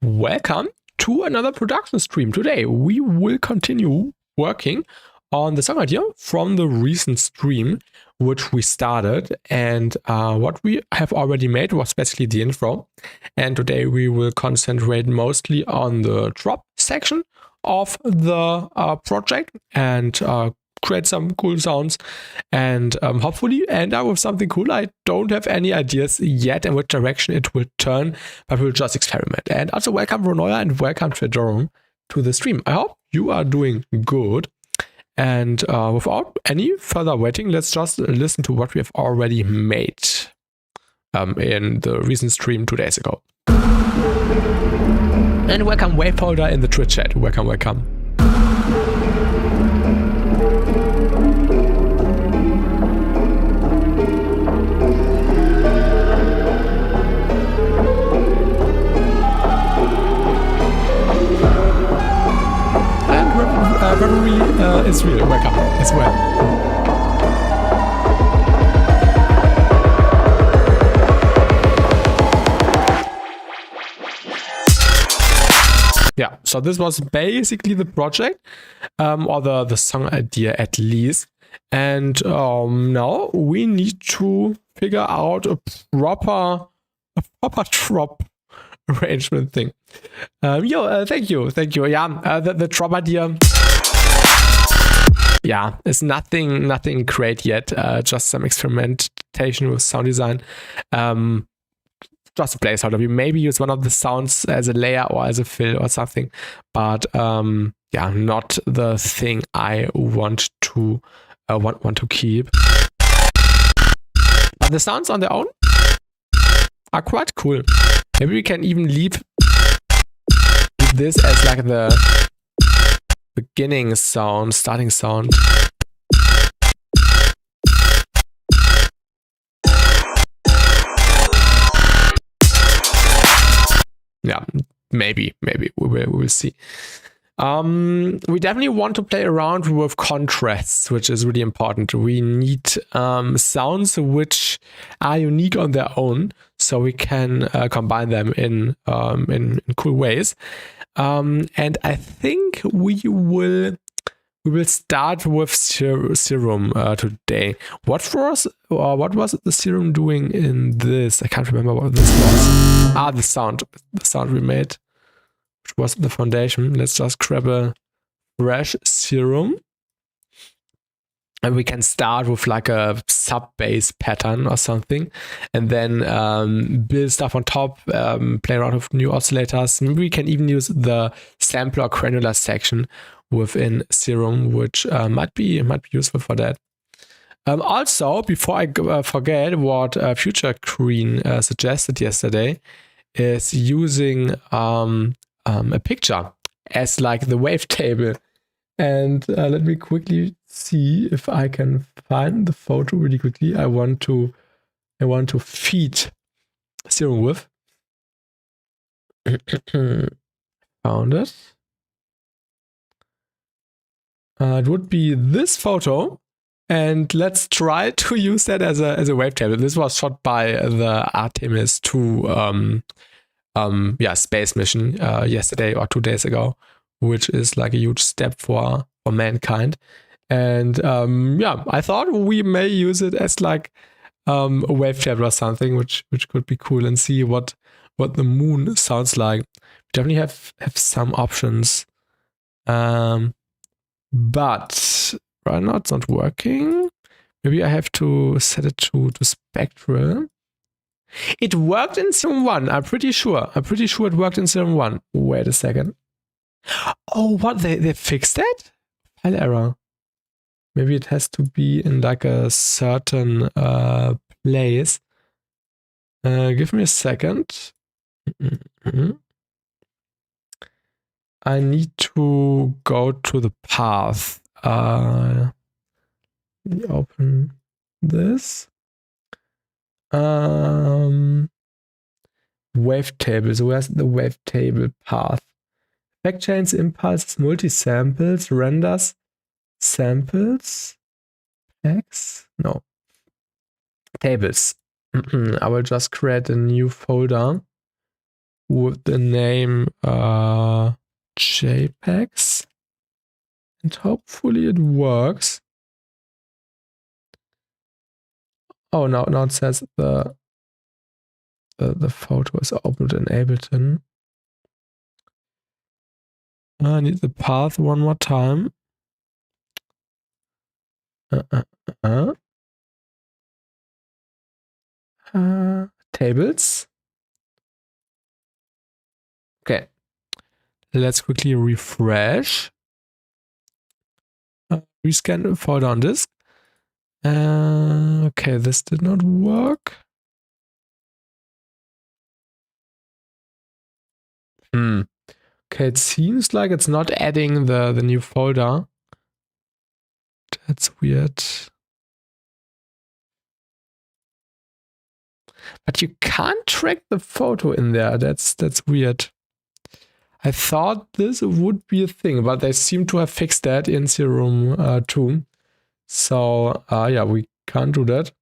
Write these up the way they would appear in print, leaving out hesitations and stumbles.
Welcome to another production stream. Today we will continue working on the song idea from the recent stream which we started, and what we have already made was basically the intro, and today we will concentrate mostly on the drop section of the project and create some cool sounds and hopefully end up with something cool. I don't have any ideas yet in which direction it will turn, but we'll just experiment. And also welcome Ronoya and welcome Tredorum to the stream. I hope you are doing good. And without any further waiting, let's just listen to what we have already made in the recent stream 2 days ago. And welcome Waveholder in the Twitch chat. Welcome, welcome. Reverie is real. Welcome as well. Yeah, so this was basically the project, or the song idea at least. And now we need to figure out a proper drop arrangement thing. Thank you. Yeah, the drop idea. Yeah, it's nothing great yet. Just some experimentation with sound design. Just a placeholder. We maybe use one of the sounds as a layer or as a fill or something, but yeah, not the thing I want to keep. But the sounds on their own are quite cool. Maybe we can even leave this as like the beginning sound, starting sound. Yeah, maybe we will see. We definitely want to play around with contrasts, which is really important. We need sounds which are unique on their own, so we can combine them in cool ways. And I think we will start with Serum today. What was the Serum doing in this? I can't remember what this was. The sound we made, which was the foundation. Let's just grab a fresh Serum. And we can start with like a sub-bass pattern or something, and then build stuff on top, play around with new oscillators. Maybe we can even use the sample or granular section within Serum, which might be useful for that. Also, before I forget, what Future Green suggested yesterday is using a picture as like the wavetable. And let me quickly see if I can find the photo really quickly. I want to feed Serum with. Found it. It would be this photo, and let's try to use that as a wavetable. This was shot by the Artemis 2 space mission yesterday or 2 days ago, which is like a huge step for mankind. And I thought we may use it as like a wavetable or something, which could be cool, and see what the moon sounds like. We definitely have some options, but right now it's not working. Maybe I have to set it to spectral. It worked in Serum 1. I'm pretty sure it worked in Serum 1. Wait a second. Oh, what? They fixed that? File error. Maybe it has to be in like a certain place. Give me a second. I need to go to the path. Let me open this. Wavetable. So where's the wavetable path? Effect chains, impulses, multi-samples, renders, samples, packs? No. Tables. I will just create a new folder with the name JPEGs, and hopefully it works. Oh, now it says the photo is opened in Ableton. I need the path one more time. Tables. Okay. Let's quickly refresh. Rescan the folder on disk. Okay, this did not work. Okay, it seems like it's not adding the new folder. That's weird. But you can't track the photo in there. That's weird. I thought this would be a thing, but they seem to have fixed that in Serum 2. So yeah, we can't do that.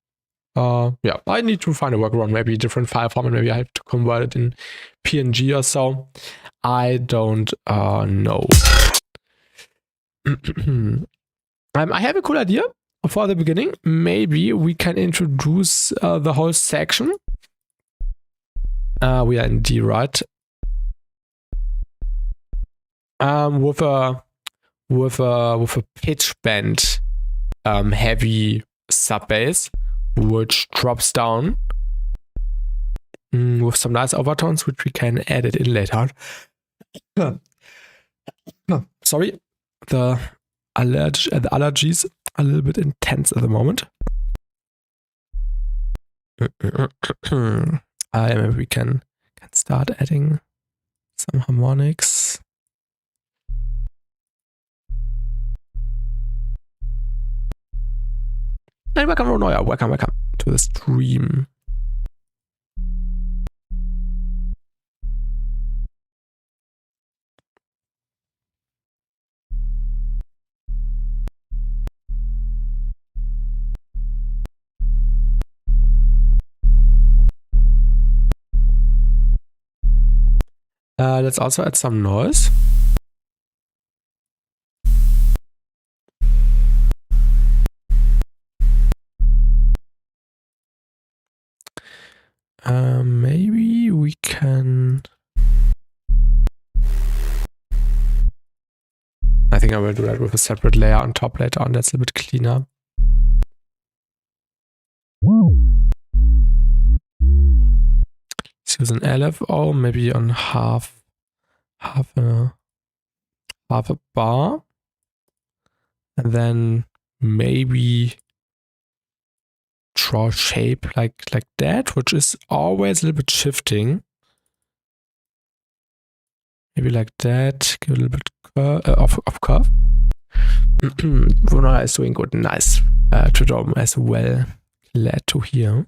Yeah, I need to find a workaround, maybe a different file format. Maybe I have to convert it in PNG or so. I don't know. I have a cool idea for the beginning. Maybe we can introduce the whole section. We are in DVEIGHT. With a pitch bend heavy sub bass, which drops down with some nice overtones, which we can edit in later. Sorry, the allergies are a little bit intense at the moment. Maybe we can start adding some harmonics. And welcome to the stream. Let's also add some noise. Maybe we can... I think I will do that with a separate layer on top later on. That's a bit cleaner. Let's use an LFO, maybe on half a bar, and then maybe draw shape like that, which is always a little bit shifting. Maybe like that. Give a little bit of curve. Brunner is doing good. Nice. Tridom as well. Glad to hear.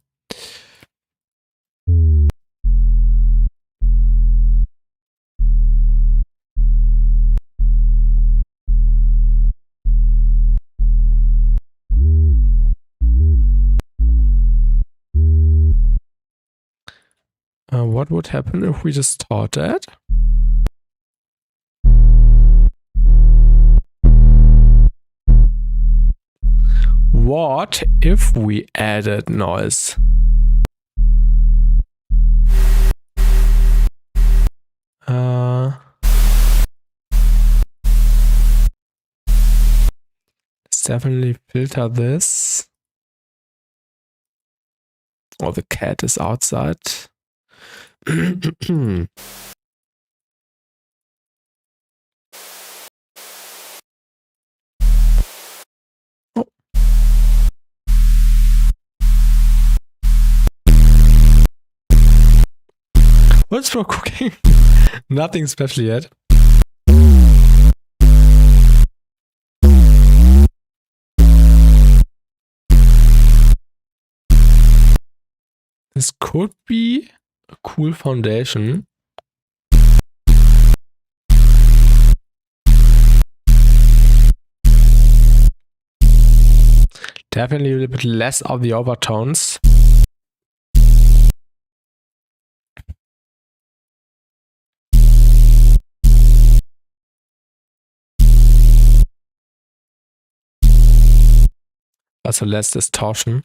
What would happen if we just taught that? What if we added noise? Let's definitely filter this. Oh, the cat is outside. Oh. What's for cooking? Nothing special yet. This could be a cool foundation. Definitely a little bit less of the overtones. also less distortion.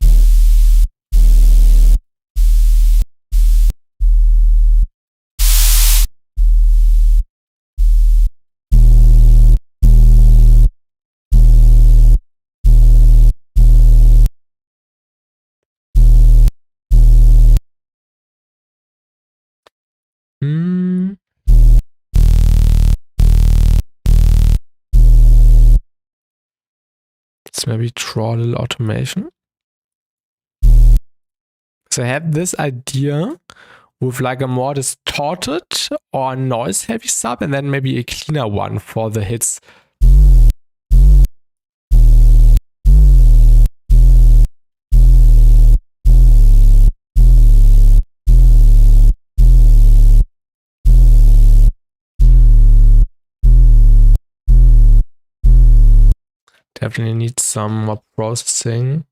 Let's maybe draw a little automation. So I have this idea with like a more distorted or noise heavy sub, and then maybe a cleaner one for the hits. Definitely need some more processing.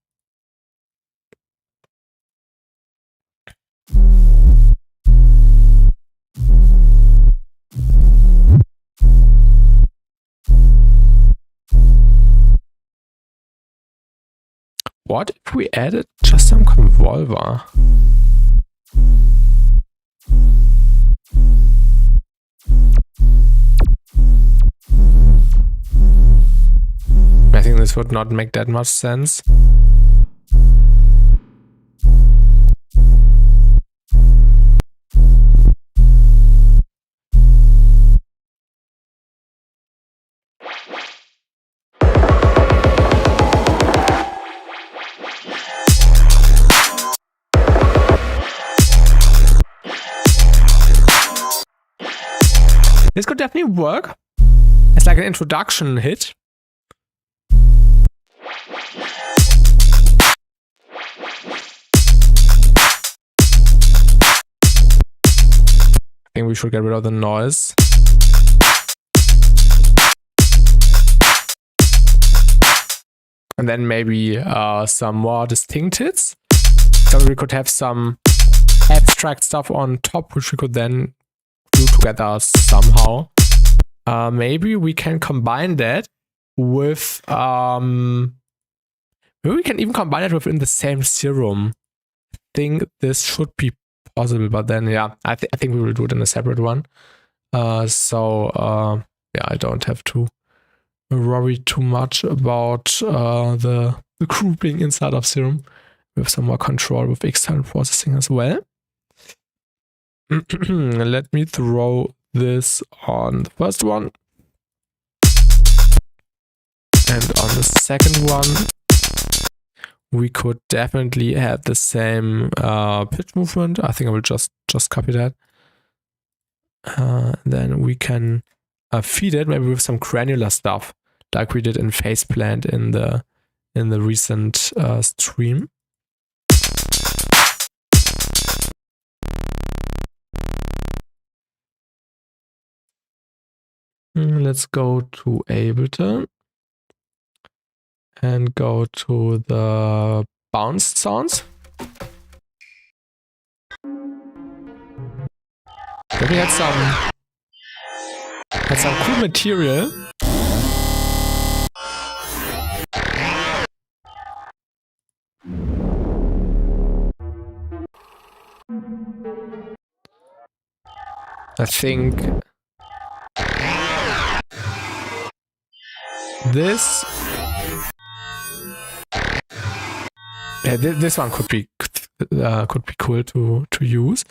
What if we added just some convolver? I think this would not make that much sense. This could definitely work. It's like an introduction hit. I think we should get rid of the noise. And then maybe some more distinct hits. So we could have some abstract stuff on top, which we could then do together somehow. Maybe we can combine that with maybe we can even combine it within the same serum. I think this should be possible, but then yeah, I think we will do it in a separate one. Yeah, I don't have to worry too much about the grouping inside of serum. We have some more control with external processing as well. Let me throw this on the first one. And on the second one, we could definitely have the same pitch movement. I think I will just copy that. Then we can feed it maybe with some granular stuff, like we did in Faceplant in the recent stream. Let's go to Ableton and go to the bounced sounds. Then we had some cool material. I think this one could be cool to use.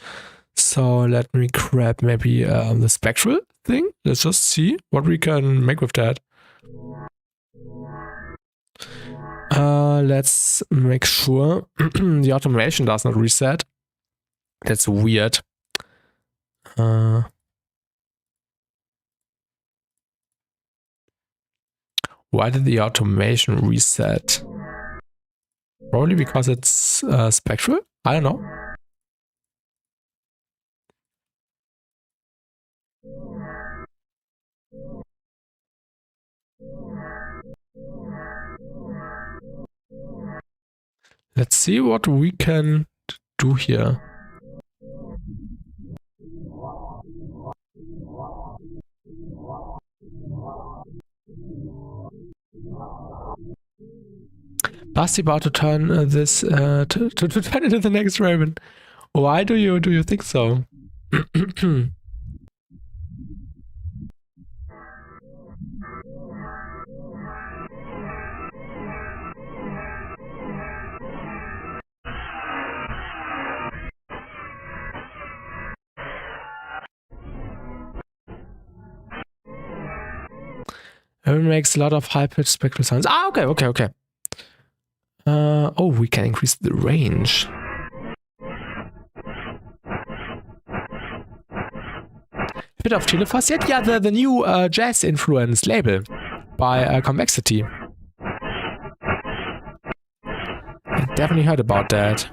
So let me grab maybe the spectral thing. Let's just see what we can make with that. Let's make sure the automation does not reset. That's weird. Why did the automation reset? Probably because it's spectral? I don't know. Let's see what we can do here. Basti about to turn this to turn into the next Raven. Why do you think so? It makes a lot of high-pitched spectral sounds. Ah, okay. Oh, we can increase the range. Bit of Telephos yet? Yeah, the new jazz influence label by Convexity. I definitely heard about that.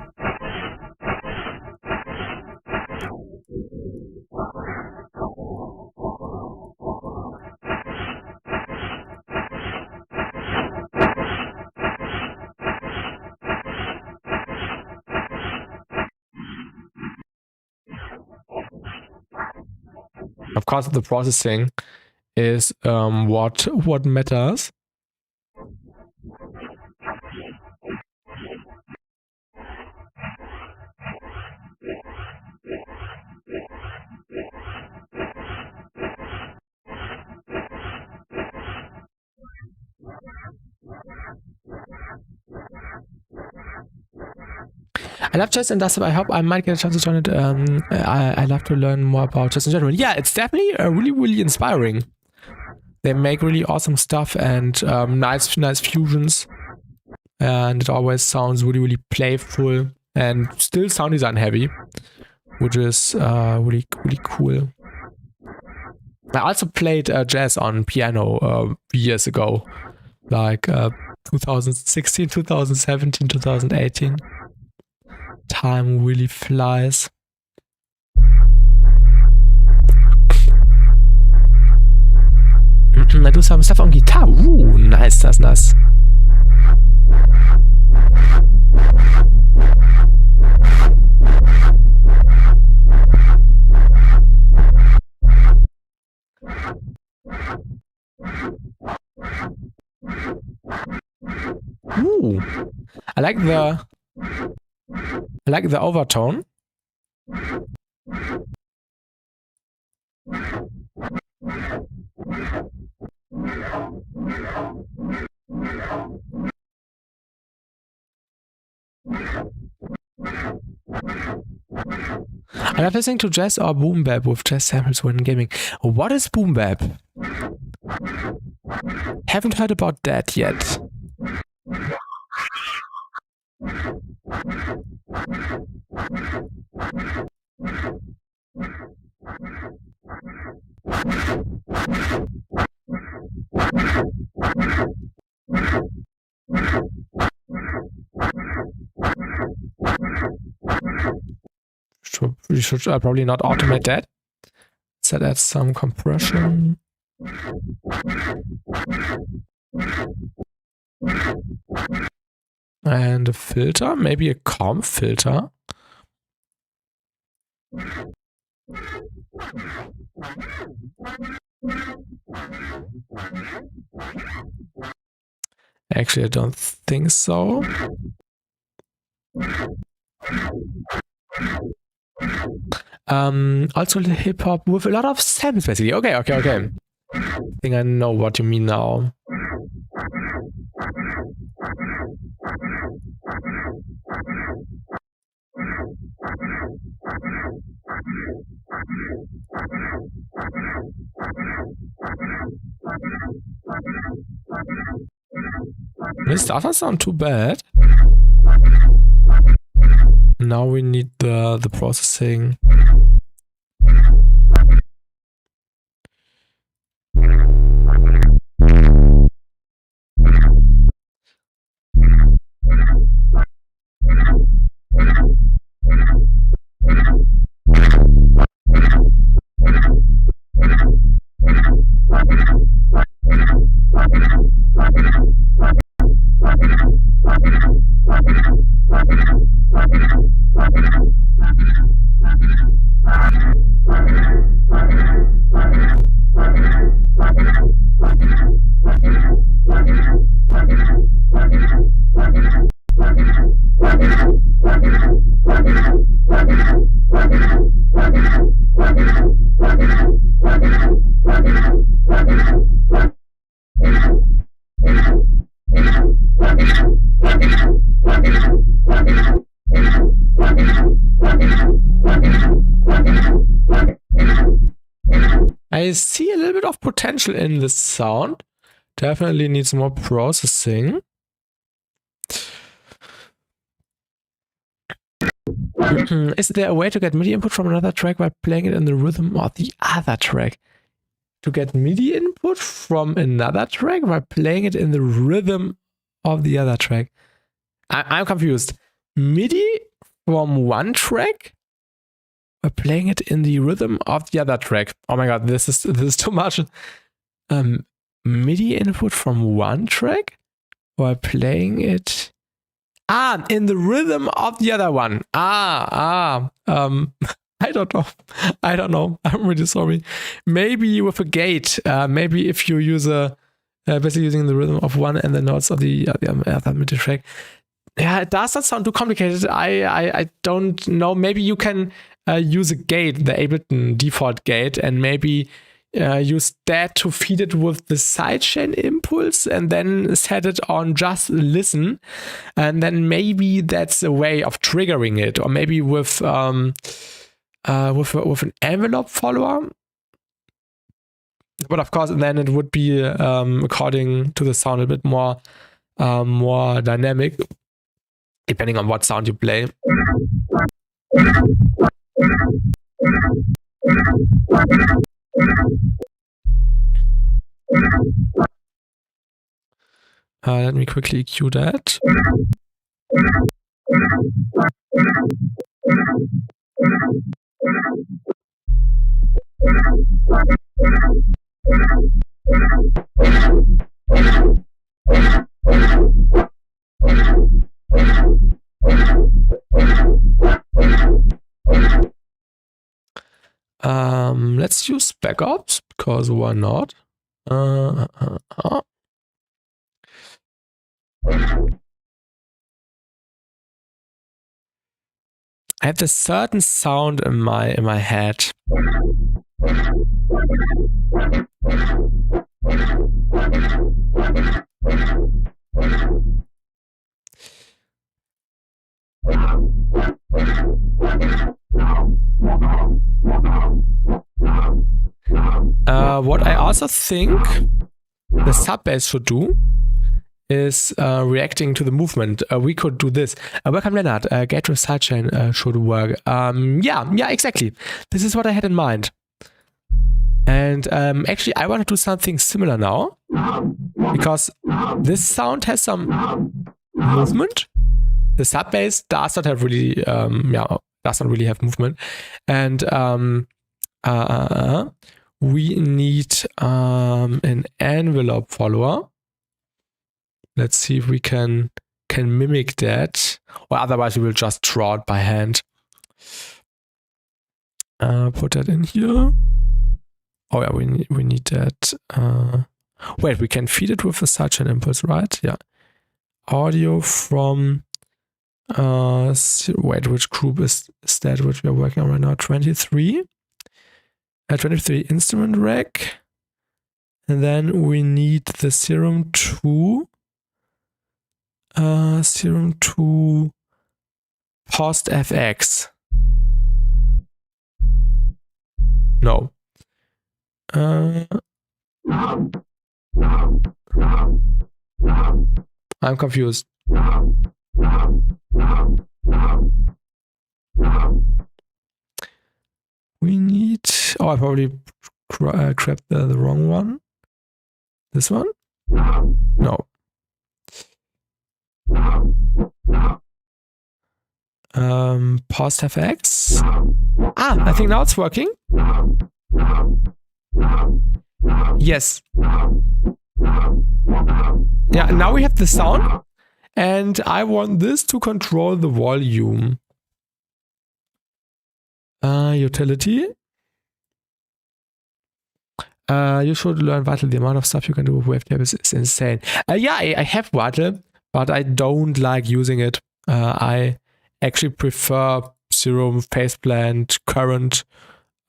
Of course, the processing is what matters. I love jazz and dubstep. I hope I might get a chance to join it. I love to learn more about jazz in general. Yeah, it's definitely really inspiring. They make really awesome stuff and nice fusions, and it always sounds really playful and still sound design heavy, which is really cool. I also played jazz on piano years ago, like 2016, 2017, 2018. Time really flies. I do some stuff on guitar. Ooh, nice, that's nice. Ooh, I like the overtone. I love listening to jazz or boom bap with jazz samples when gaming. What is boom bap? Haven't heard about that yet. We should probably not automate that. Set add some compression. And a filter, maybe a comp filter. Actually, I don't think so. Also hip hop with a lot of samples, basically. Okay. I think I know what you mean now. This doesn't sound too bad. Now we need the processing. I see a little bit of potential in this sound. Definitely needs more processing. Is there a way to get MIDI input from another track by playing it in the rhythm of the other track? To get MIDI input from another track by playing it in the rhythm of the other track? I'm confused. MIDI from one track by playing it in the rhythm of the other track. Oh my god, this is too much. MIDI input from one track by playing it in the rhythm of the other one. I don't know. I'm really sorry. Maybe with a gate. Maybe if you use basically using the rhythm of one and the notes of the other MIDI track. Yeah, it does not sound too complicated. I don't know. Maybe you can use a gate, the Ableton default gate, and maybe use that to feed it with the sidechain impulse and then set it on just listen. And then maybe that's a way of triggering it. Or maybe with an envelope follower. But of course, then it would be according to the sound a bit more dynamic, depending on what sound you play. Let me quickly cue that. Let's use backups, because why not? I have this certain sound in my head. What I also think the sub bass should do is reacting to the movement. We could do this. Welcome, Leonard. Gate with sidechain should work. Yeah, exactly. This is what I had in mind. And actually, I want to do something similar now, because this sound has some movement. The sub bass does not have really, does not really have movement, and we need an envelope follower. Let's see if we can mimic that, or otherwise we will just draw it by hand. Put that in here. Oh yeah, we need that. Wait, we can feed it with a sidechain impulse, right? Yeah. Audio from wait, which group is that which we are working on right now? 23. 23 instrument rack. And then we need the Serum 2. Serum 2 post FX. No. I'm confused. We need... Oh, I probably grabbed the wrong one. This one? No. Post FX. I think now it's working. Yes. Yeah, now we have the sound, and I want this to control the volume. Utility. You should learn Vital. The amount of stuff you can do with wavetables is insane. Yeah, I have Vital, but I don't like using it. I actually prefer Serum, Faceplant, Current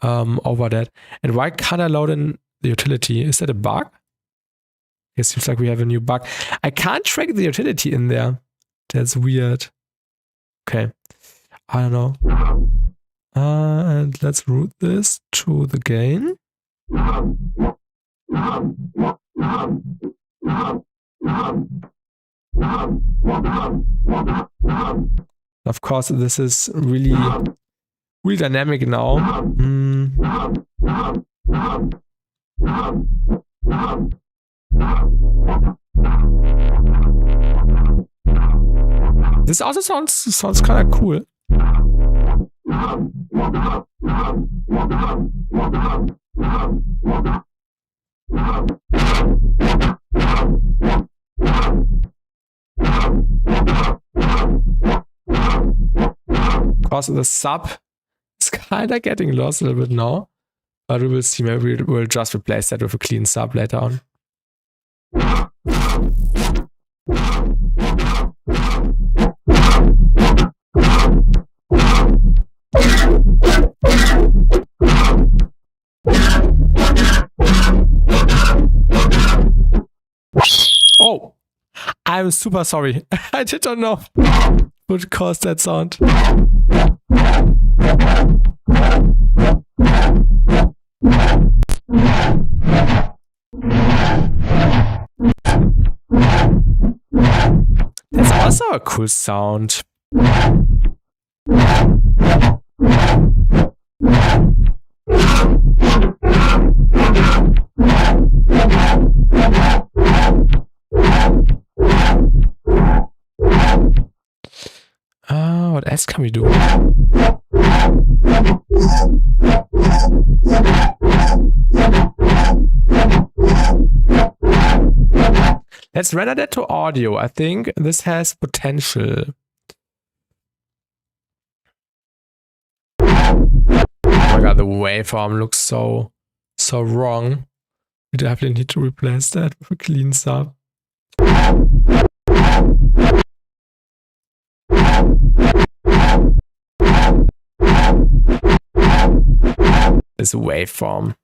over that. And why can't I load in the utility? Is that a bug? It seems like we have a new bug. I can't track the utility in there. That's weird. Okay. I don't know. And let's route this to the gain. Of course, this is really dynamic now. This also sounds kind of cool. Of course, the sub is kind of getting lost a little bit now, but we will see. Maybe we'll just replace that with a clean sub later on. Oh, I'm super sorry. I did not know what caused that sound. That's also a cool sound. What else can we do? Let's render that to audio. I think this has potential. Oh my god, the waveform looks so wrong. We definitely need to replace that with a clean sub. This waveform.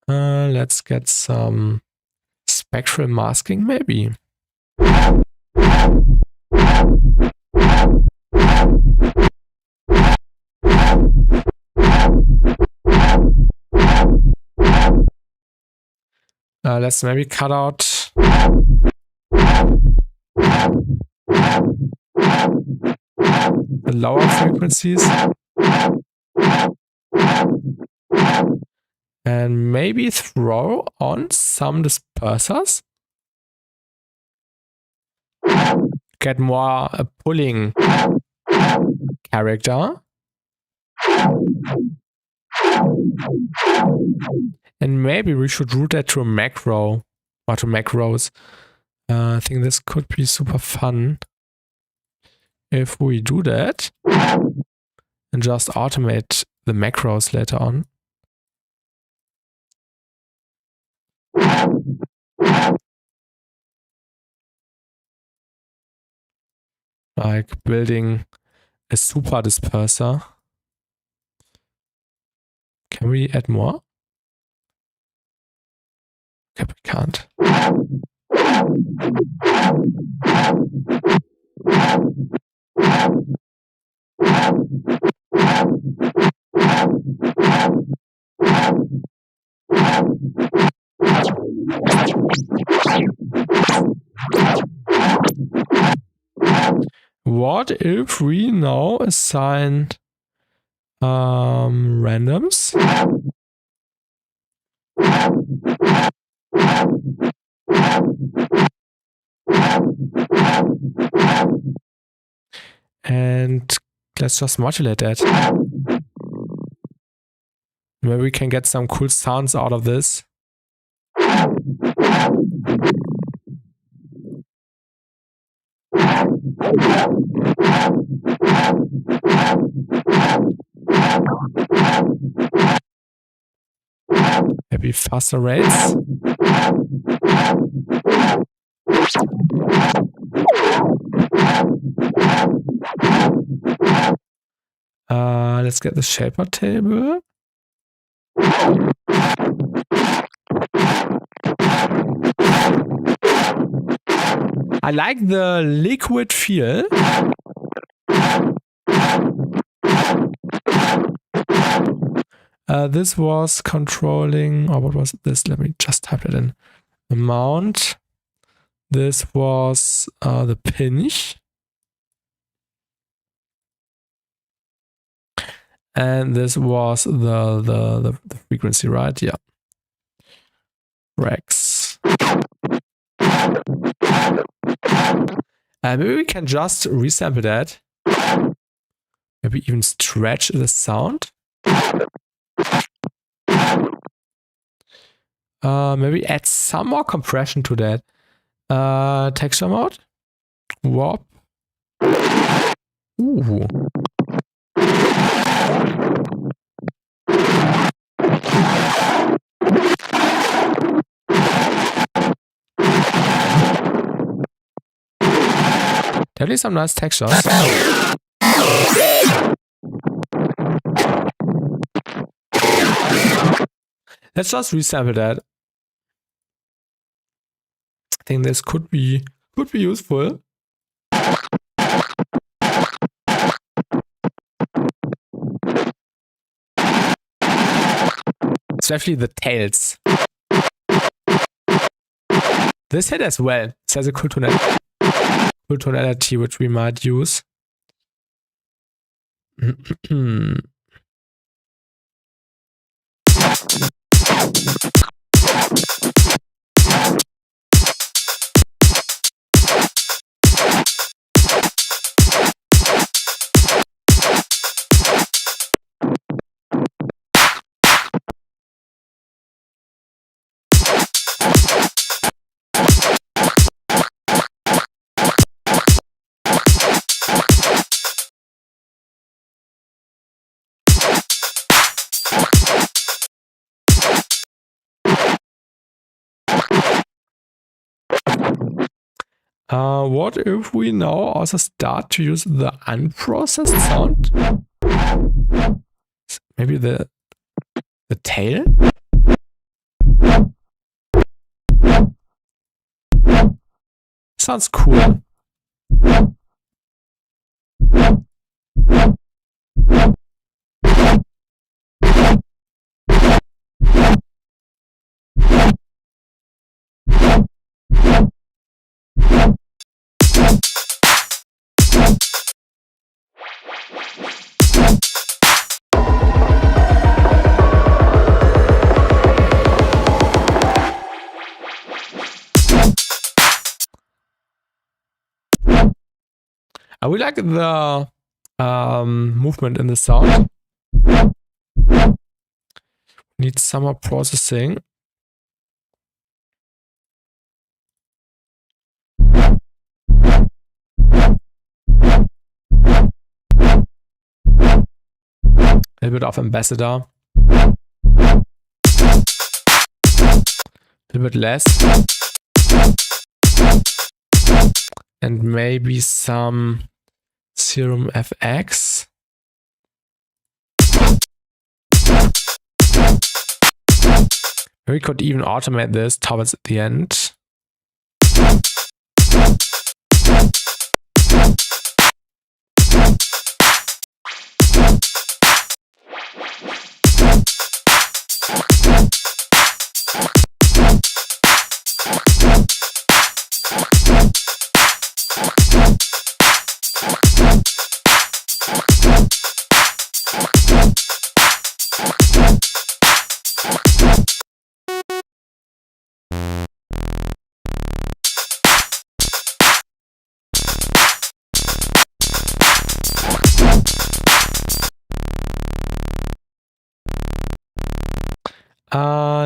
Let's get some spectral masking, maybe. Let's maybe cut out the lower frequencies. And maybe throw on some dispersers. Get more a pulling character. And maybe we should route that to a macro or to macros. I think this could be super fun if we do that and just automate the macros later on. Like building a super disperser. Can we add more? Okay, we can't. What if we now assign randoms? And let's just modulate that. Maybe we can get some cool sounds out of this. Maybe faster rates. Let's get the shaper table. I like the liquid feel. This was controlling, or what was this? Let me just type it in. Amount. This was the pinch. And this was the frequency, right? Yeah. Rex. Maybe we can just resample that. Maybe even stretch the sound. Maybe add some more compression to that. Texture mode. Warp. Ooh. Definitely some nice textures. Let's just resample that. I think this could be useful. Especially the tails. This hit as well. It has a cool tonality which we might use. What if we now also start to use the unprocessed sound? Maybe the tail? Sounds cool. I would like the movement in the sound. Need some more processing. A little bit of ambassador. A little bit less. And maybe some Serum FX. We could even automate this towards the end.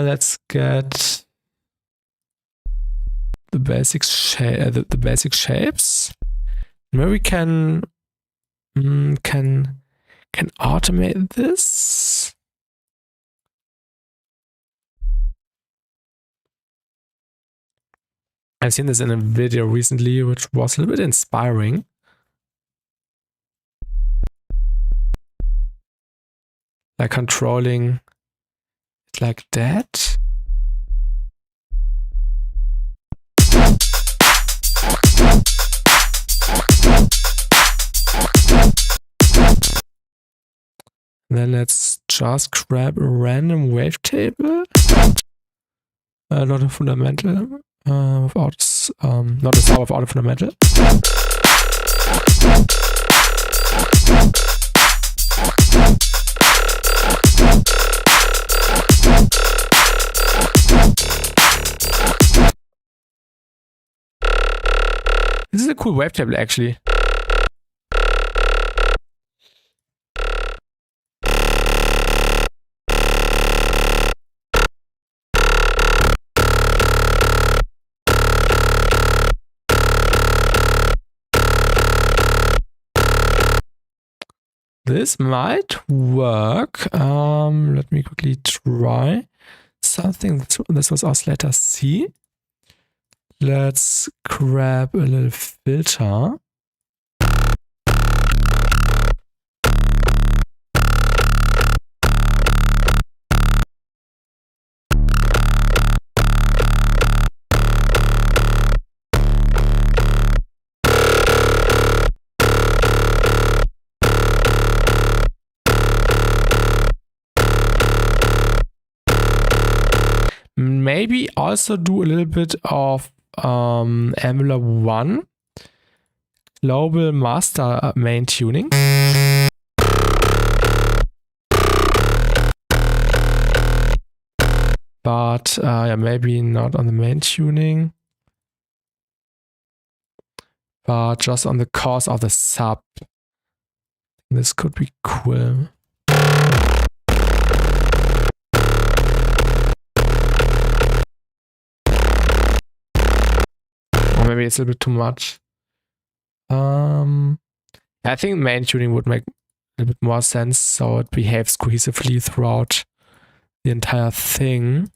Let's get the basic shapes. Maybe we can automate this. I've seen this in a video recently, which was a little bit inspiring. Like controlling it like that. Then let's just grab a random wavetable. Not a fundamental. Without not a sub without a fundamental. This is a cool wavetable actually. This might work. Let me quickly try something. This was oscillator C. Let's grab a little filter. Maybe also do a little bit of envelope 1 global master main tuning. But yeah, maybe not on the main tuning, but just on the cause of the sub. This could be cool. Or maybe it's a little bit too much. I think main tuning would make a little bit more sense, so it behaves cohesively throughout the entire thing.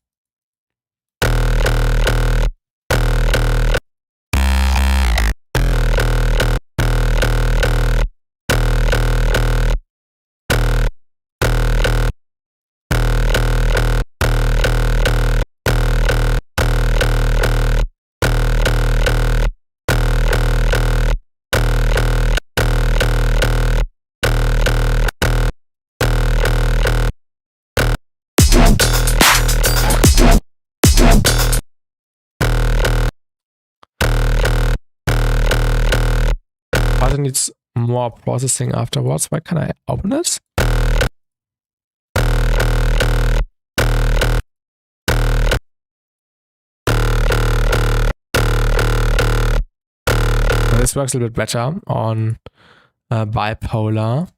But it needs more processing afterwards. Why can't I open it? This works a little bit better on bipolar.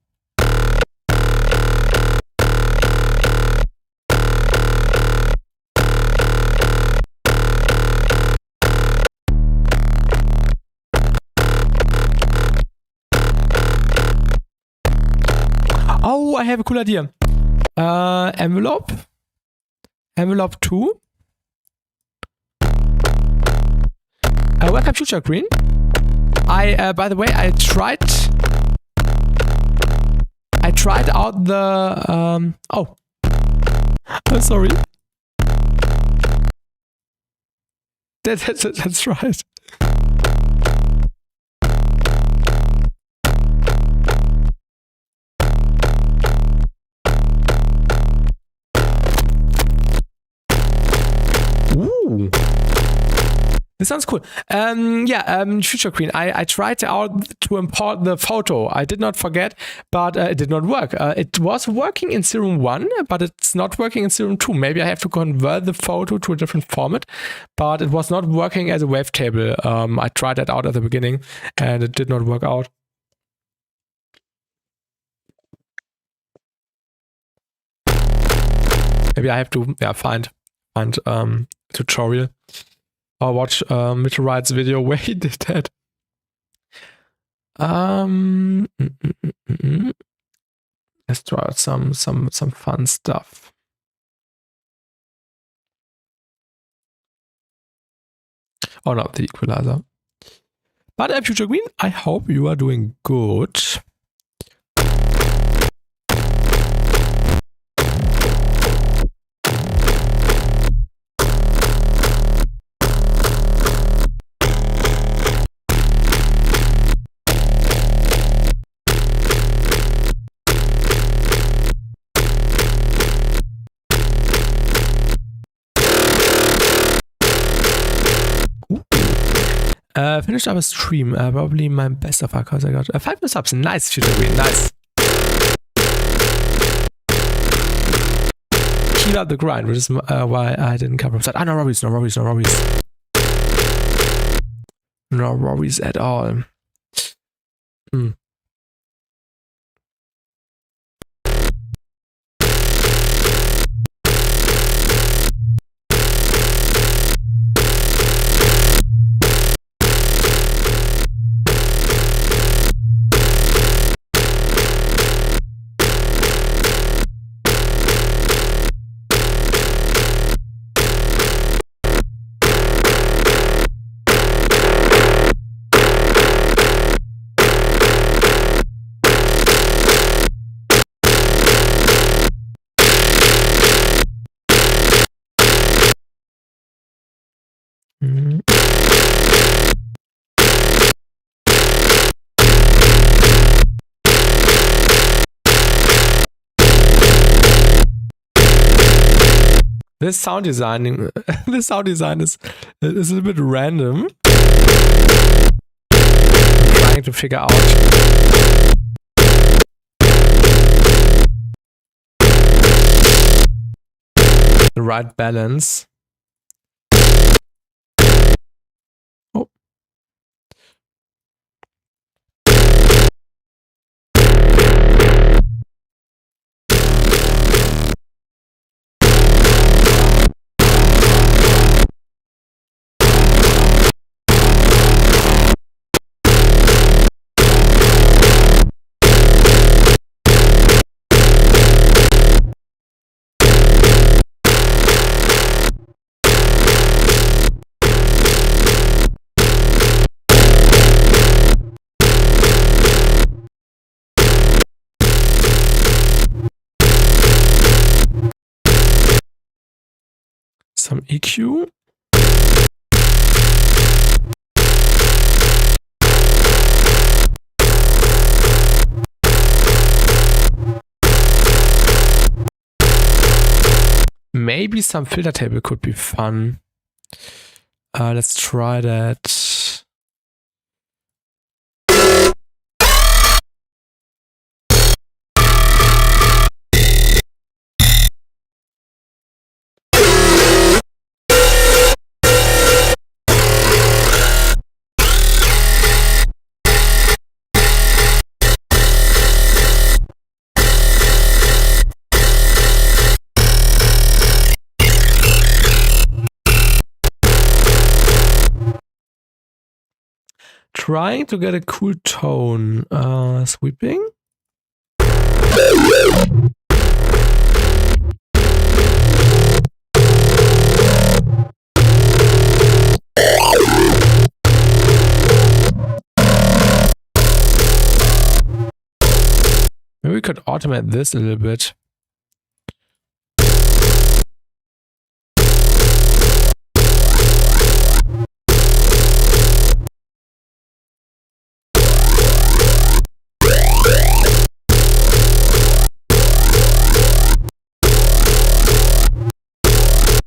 Oh, I have a cool idea. Envelope 2. Welcome Future Green. By the way, I tried out the oh, I'm sorry. That's right. Ooh. This sounds cool. Future Queen. I tried out to import the photo. I did not forget, but it did not work. It was working in Serum 1, but it's not working in Serum 2. Maybe I have to convert the photo to a different format, but it was not working as a wavetable. I tried that out at the beginning, and it did not work out. Maybe I have to find tutorial or watch Meteorite's video where he did that. Let's try out some fun stuff. Oh no, the equalizer. But Future Green, I hope you are doing good. Finished up a stream. Probably my best of our cause I got. 5 new subs. Nice, Future Green. Nice. Keep up the grind, which is why I didn't cover upside. No worries, no worries, no worries. No worries at all. This sound design is a little bit random. I'm trying to figure out the right balance. Oh. Some EQ. Maybe some filter table could be fun. Let's try that. Trying to get a cool tone. Sweeping. Maybe we could automate this a little bit.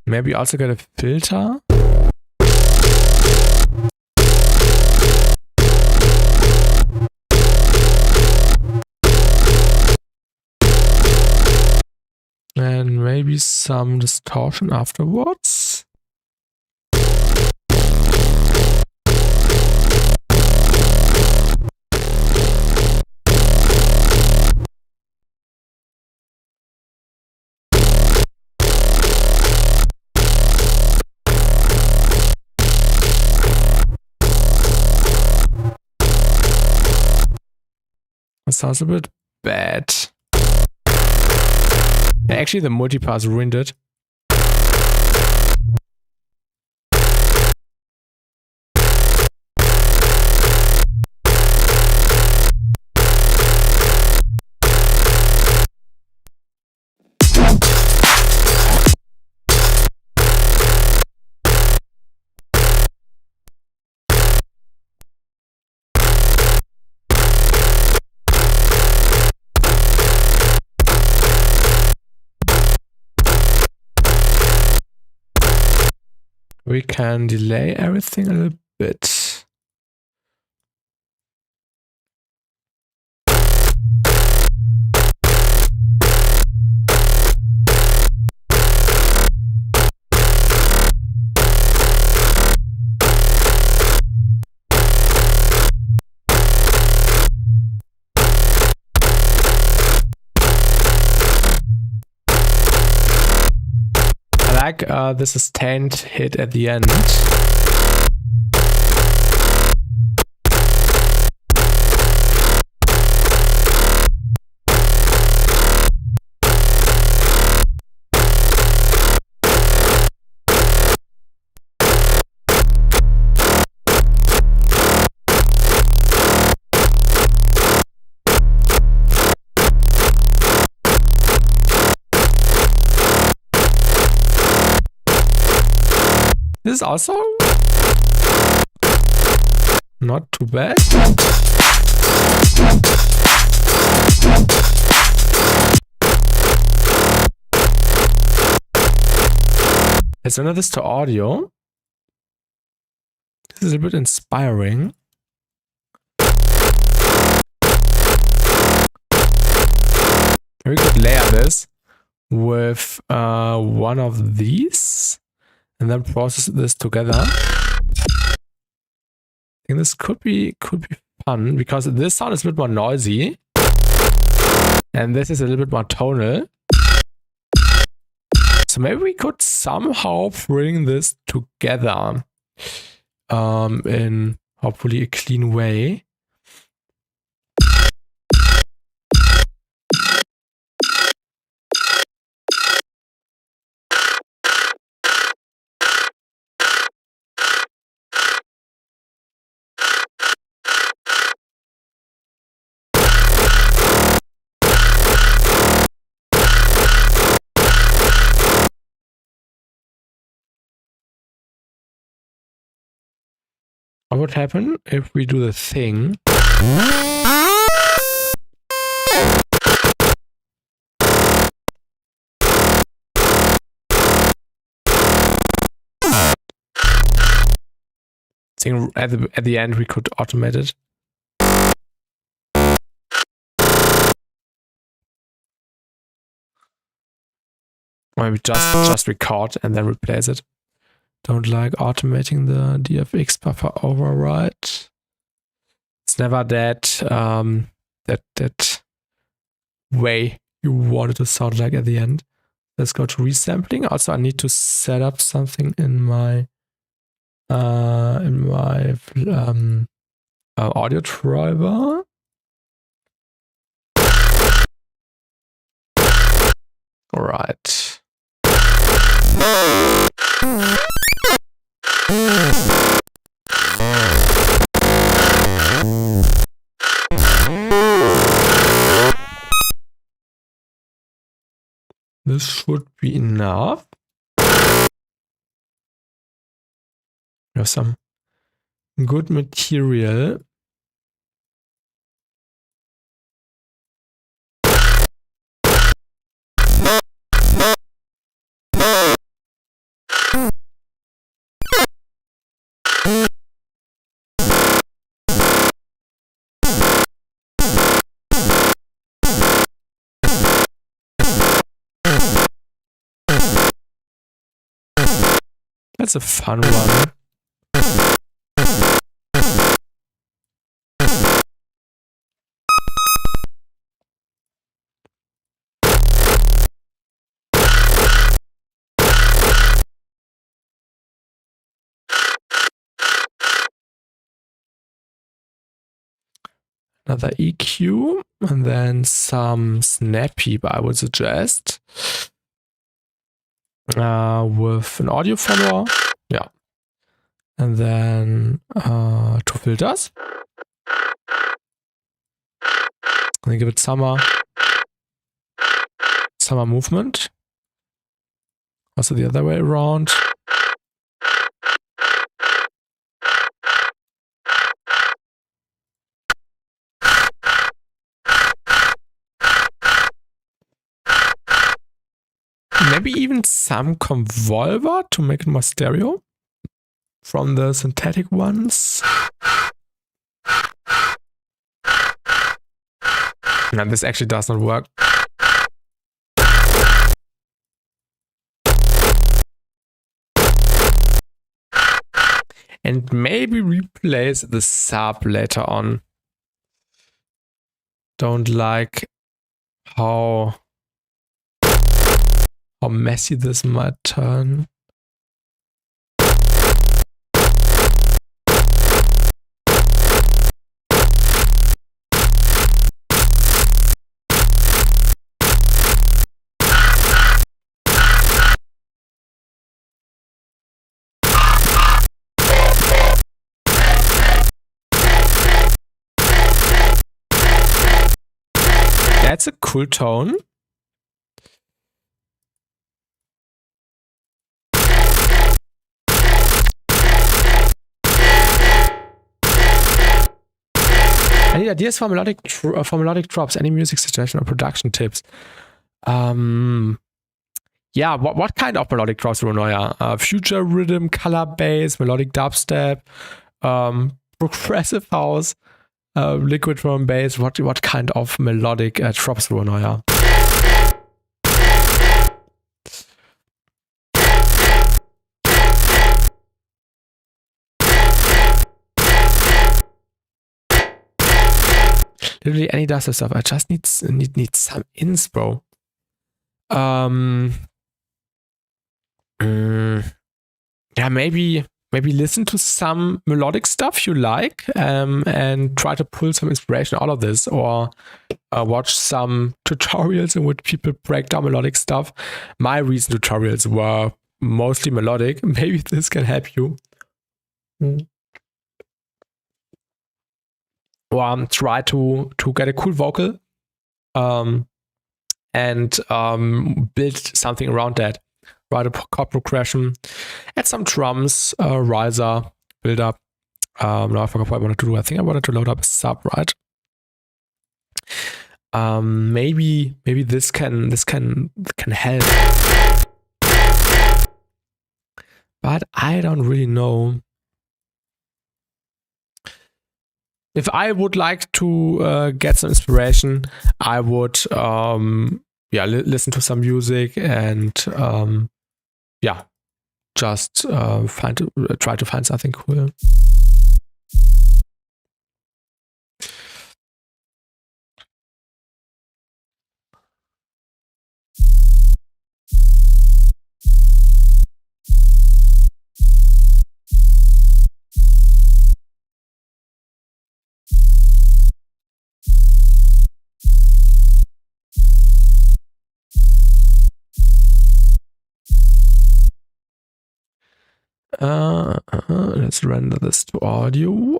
Maybe also get a filter. And maybe some distortion afterwards. That sounds a bit bad. Actually, the multipass ruined it. We can delay everything a little bit. like the sustained hit at the end. This is also not too bad. Let's render this to audio. This is a bit inspiring. We could layer this with one of these. And then process this together. I think this could be fun because this sound is a bit more noisy, and this is a little bit more tonal. So maybe we could somehow bring this together in hopefully a clean way. What would happen if we do the thing? Thing at the end we could automate it. Or maybe just record and then replace it. Don't like automating the DFX buffer override. It's never that that way you want it to sound like at the end. Let's go to resampling. Also, I need to set up something in my audio driver. All right. This should be enough. We have some good material. That's a fun one. Another EQ and then some snap heap, I would suggest. With an audio follower, yeah, and then 2 filters. And then give it summer movement. Also the other way around. Maybe even some convolver to make it more stereo from the synthetic ones. No, this actually does not work. And maybe replace the sub later on. Don't like how how messy this might turn. That's a cool tone. Any ideas for melodic drops? Any music suggestion or production tips? Yeah, what kind of melodic drops, Ronoya? Future rhythm, color bass, melodic dubstep, progressive house, liquid drum bass. What kind of melodic drops, Ronoya? Literally any dubstep stuff. I just need some inspo. Yeah, maybe listen to some melodic stuff you like, and try to pull some inspiration out of this, or watch some tutorials in which people break down melodic stuff. My recent tutorials were mostly melodic. Maybe this can help you. Or try to get a cool vocal, and build something around that. Write a chord progression, add some drums, riser, build up. Now I forgot what I wanted to do. I think I wanted to load up a sub, right? Maybe this can help, but I don't really know. If I would like to get some inspiration, I would listen to some music and just try to find something cool. Let's render this to audio.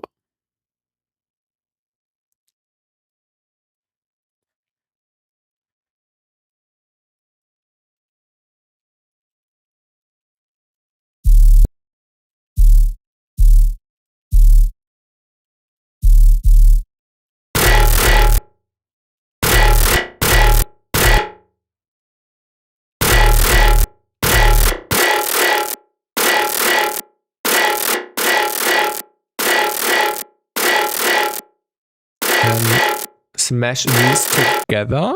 Smash these together.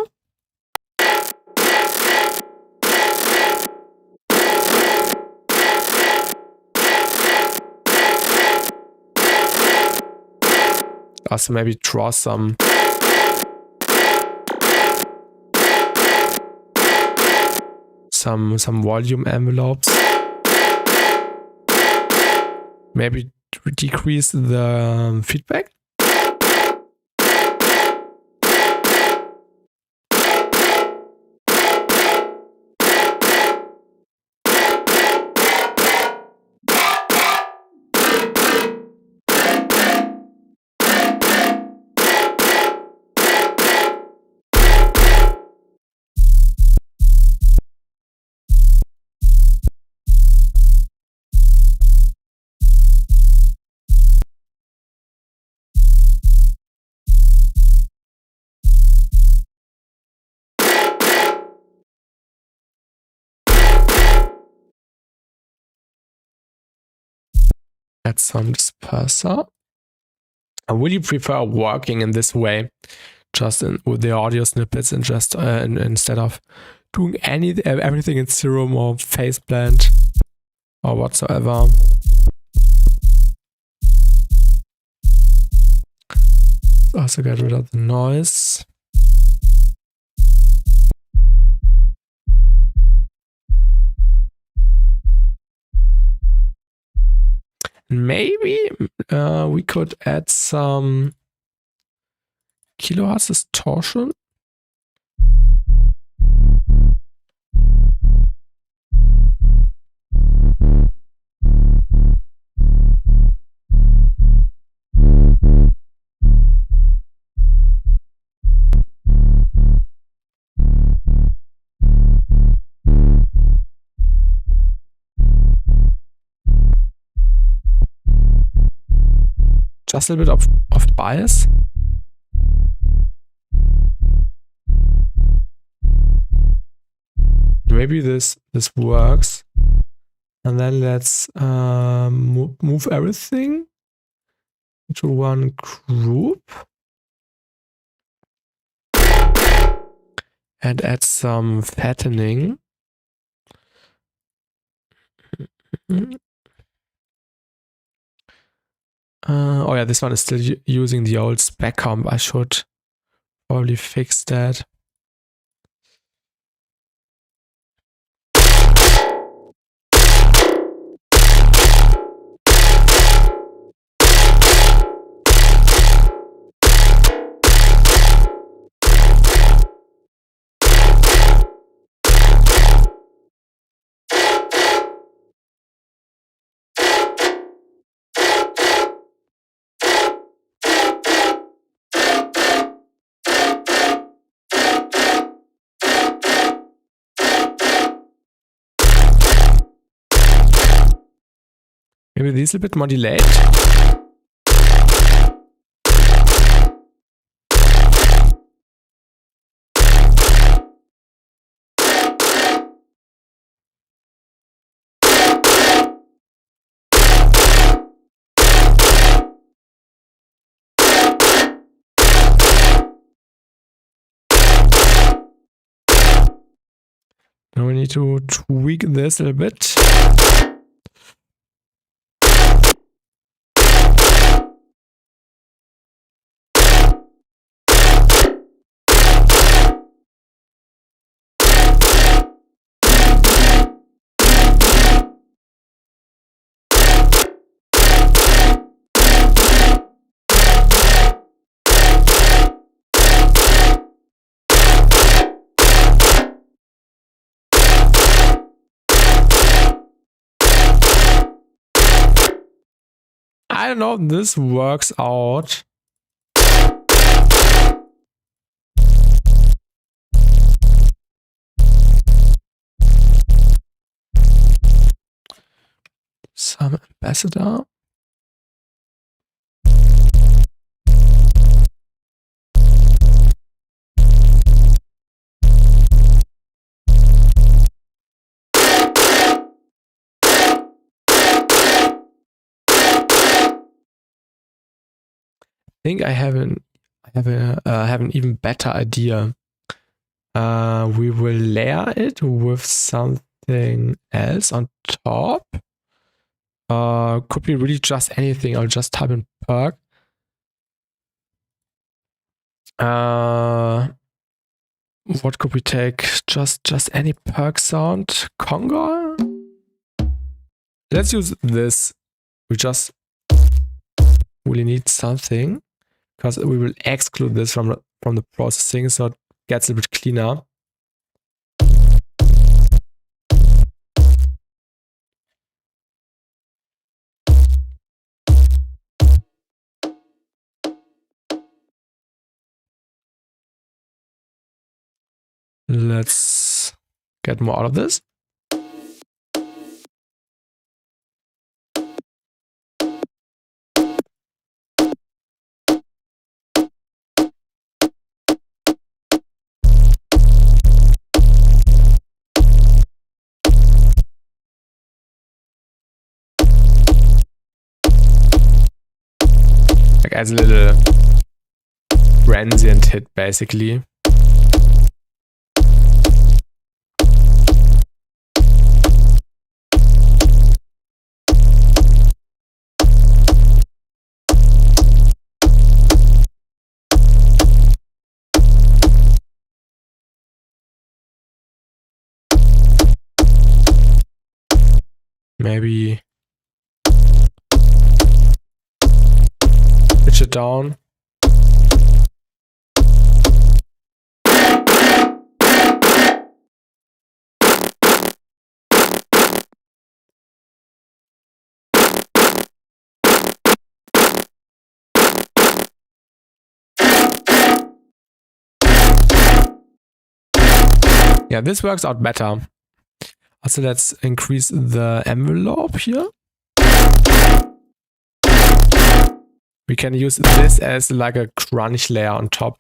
Also maybe draw some volume envelopes. Maybe decrease the feedback. Add some disperser. I really prefer working in this way, just with the audio snippets, and just instead of doing everything in serum or phase blend or whatsoever. Also get rid of the noise. Maybe we could add some kilohertz distortion. Just a little bit of bias. Maybe this works. And then let's move everything into one group. And add some fattening. Oh yeah, this one is still using the old spec comp. I should probably fix that. Maybe this a bit more delayed. Now we need to tweak this a little bit. I don't know if this works out. Some ambassador. I think I have an even better idea. We will layer it with something else on top. Could be really just anything. I'll just type in perk. What could we take? Just any perk sound. Conga? Let's use this. We just really need something because we will exclude this from the processing, so it gets a bit cleaner. Let's get more out of this. Like as a little transient hit, basically. Maybe pitch it down. Yeah, this works out better. Also, let's increase the envelope here. We can use this as like a crunch layer on top.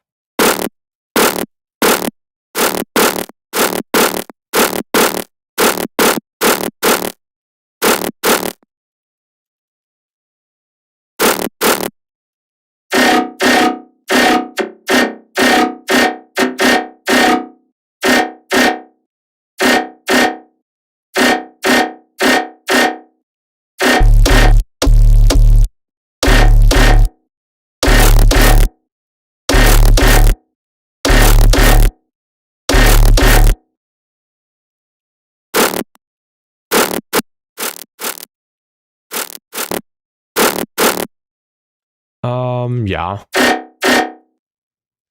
Yeah.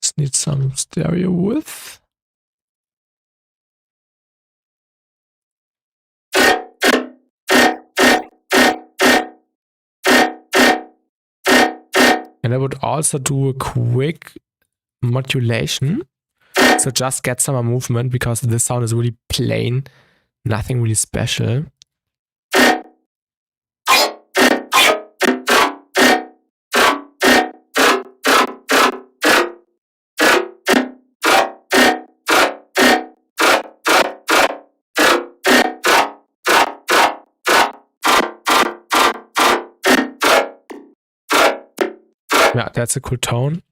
Just need some stereo width. And I would also do a quick modulation. So just get some movement, because this sound is really plain, nothing really special. Yeah, that's a cool tone.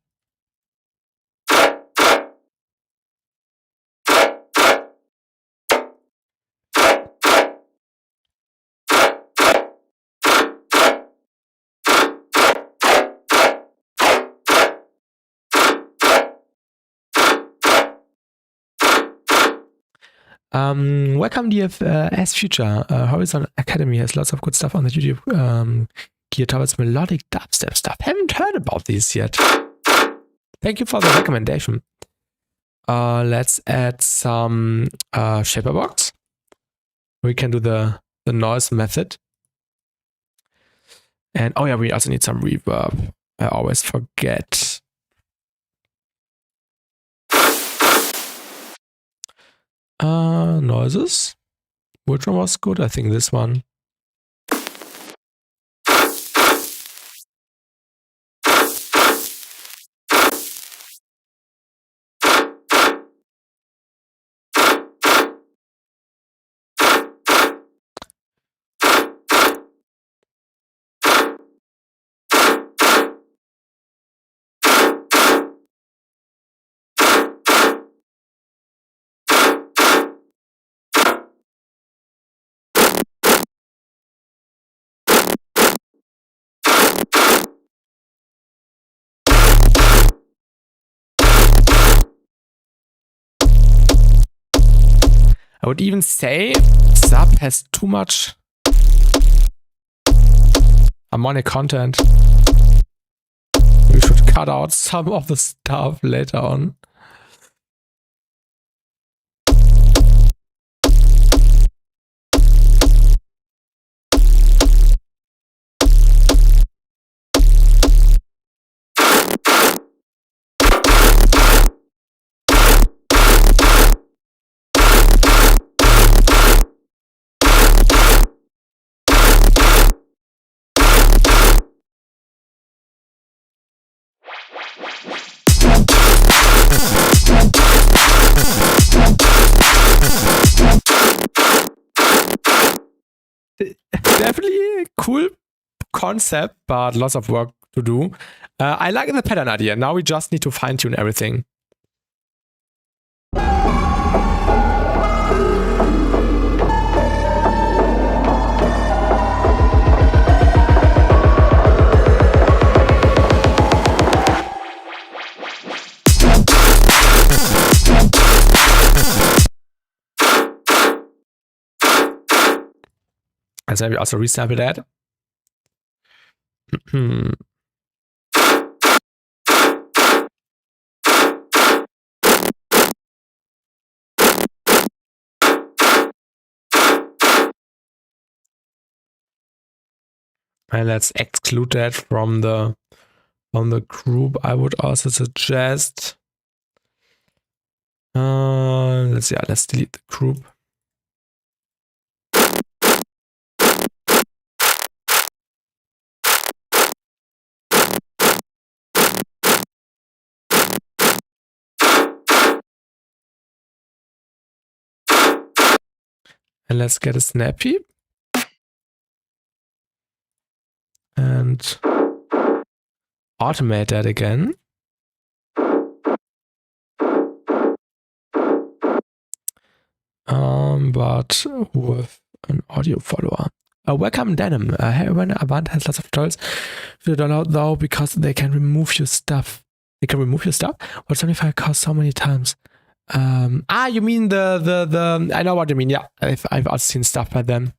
Welcome DFS Future. Horizon Academy has lots of good stuff on the YouTube geared towards melodic dubstep stuff. Haven't heard about these yet. Thank you for the recommendation. Let's add some shaper box. We can do the noise method. And oh yeah, we also need some reverb. I always forget. Noises. Which one was good? I think this one. I would even say sub has too much harmonic content. We should cut out some of the stuff later on. Definitely a cool concept, but lots of work to do. I like the pattern idea. Now we just need to fine tune everything. And then we also resample that. And let's exclude that from the group. I would also suggest let's delete the group. And let's get a snappy. And automate that again. But with an audio follower. Welcome Denim. Hey everyone, Avant has lots of tutorials to download though because they can remove your stuff. They can remove your stuff? What 75 cost so many times? You mean the I know what you mean. Yeah, I've also seen stuff by them.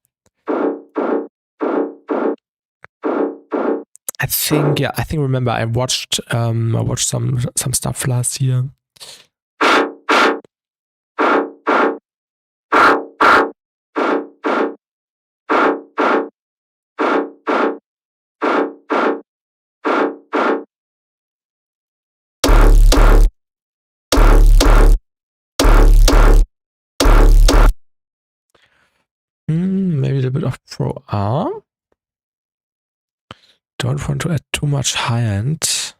I think remember I watched some stuff last year. Maybe a little bit of Pro R. Don't want to add too much high end.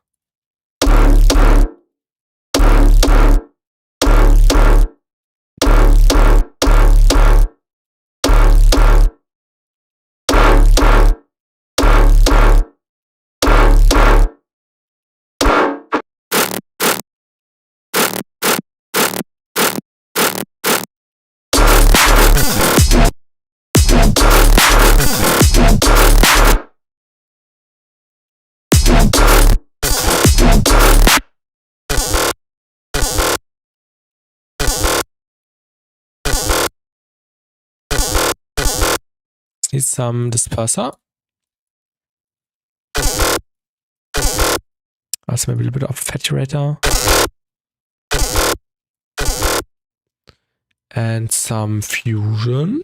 Need some disperser. Also maybe a little bit of saturator. And some fusion.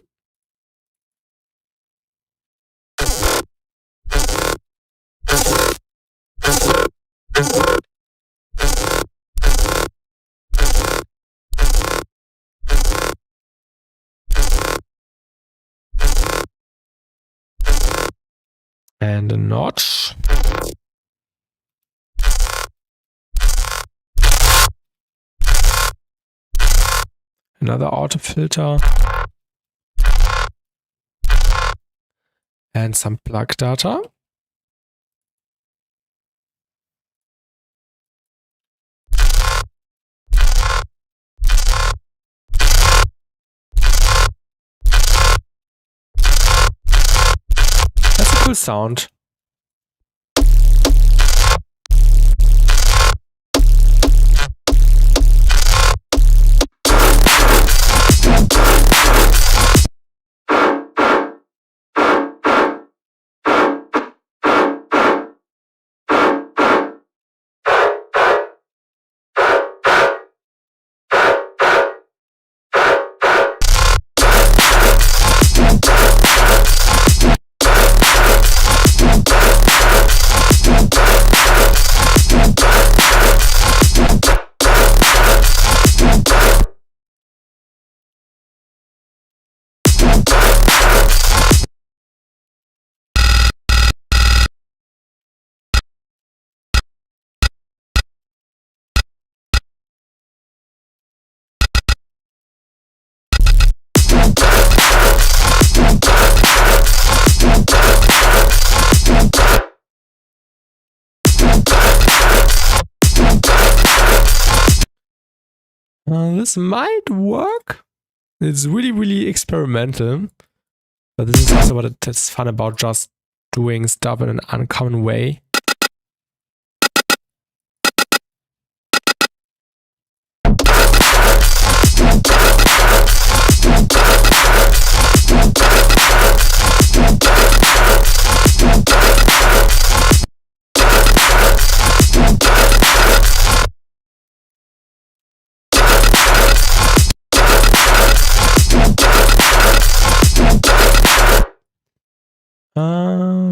And a notch. Another auto filter. And some plug data. That's a cool sound. This might work. It's really experimental. But this is also what it's fun about, just doing stuff in an uncommon way.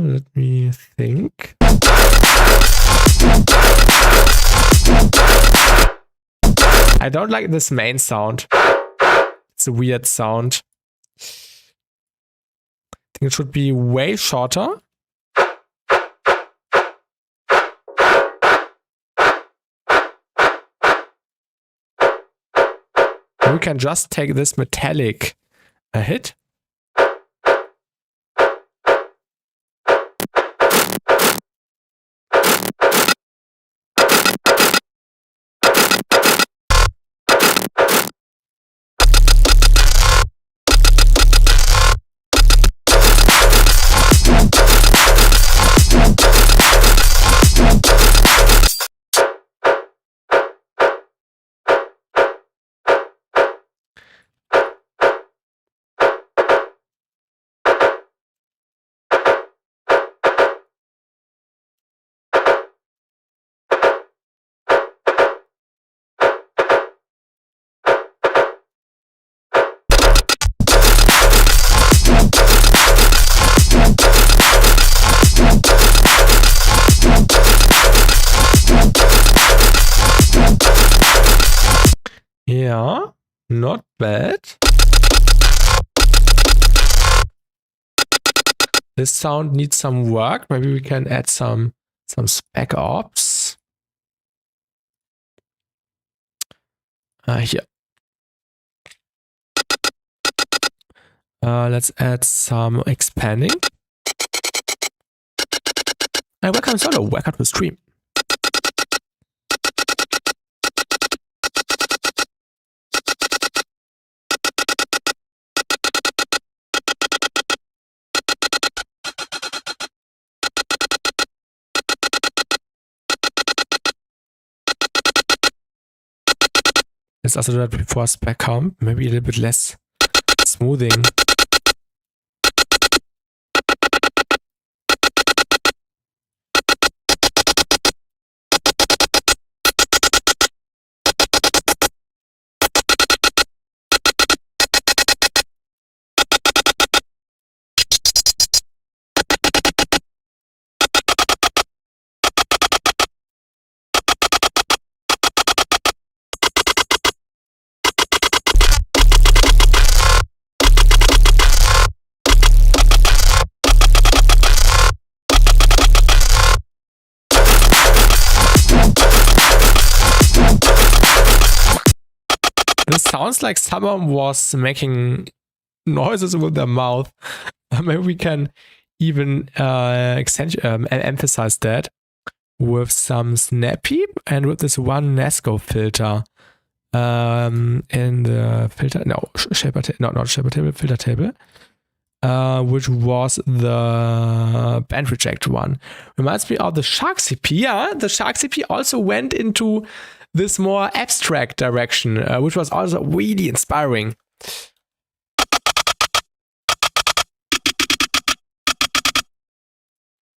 Let me I don't like this main sound. It's a weird sound. I think it should be way shorter. We can just take this metallic hit. Yeah, not bad. This sound needs some work. Maybe we can add some spec ops. Here. Let's add some expanding. Hey, welcome solo. Welcome to the stream. Let's also do that before spec comp. Maybe a little bit less smoothing. This sounds like someone was making noises with their mouth. Maybe we can even emphasize that with some snappy and with this one Nesco filter in the filter, not shaper table, filter table, which was the band reject one. Reminds me of the Shark CP. Yeah, the Shark CP also went into this more abstract direction, which was also really inspiring.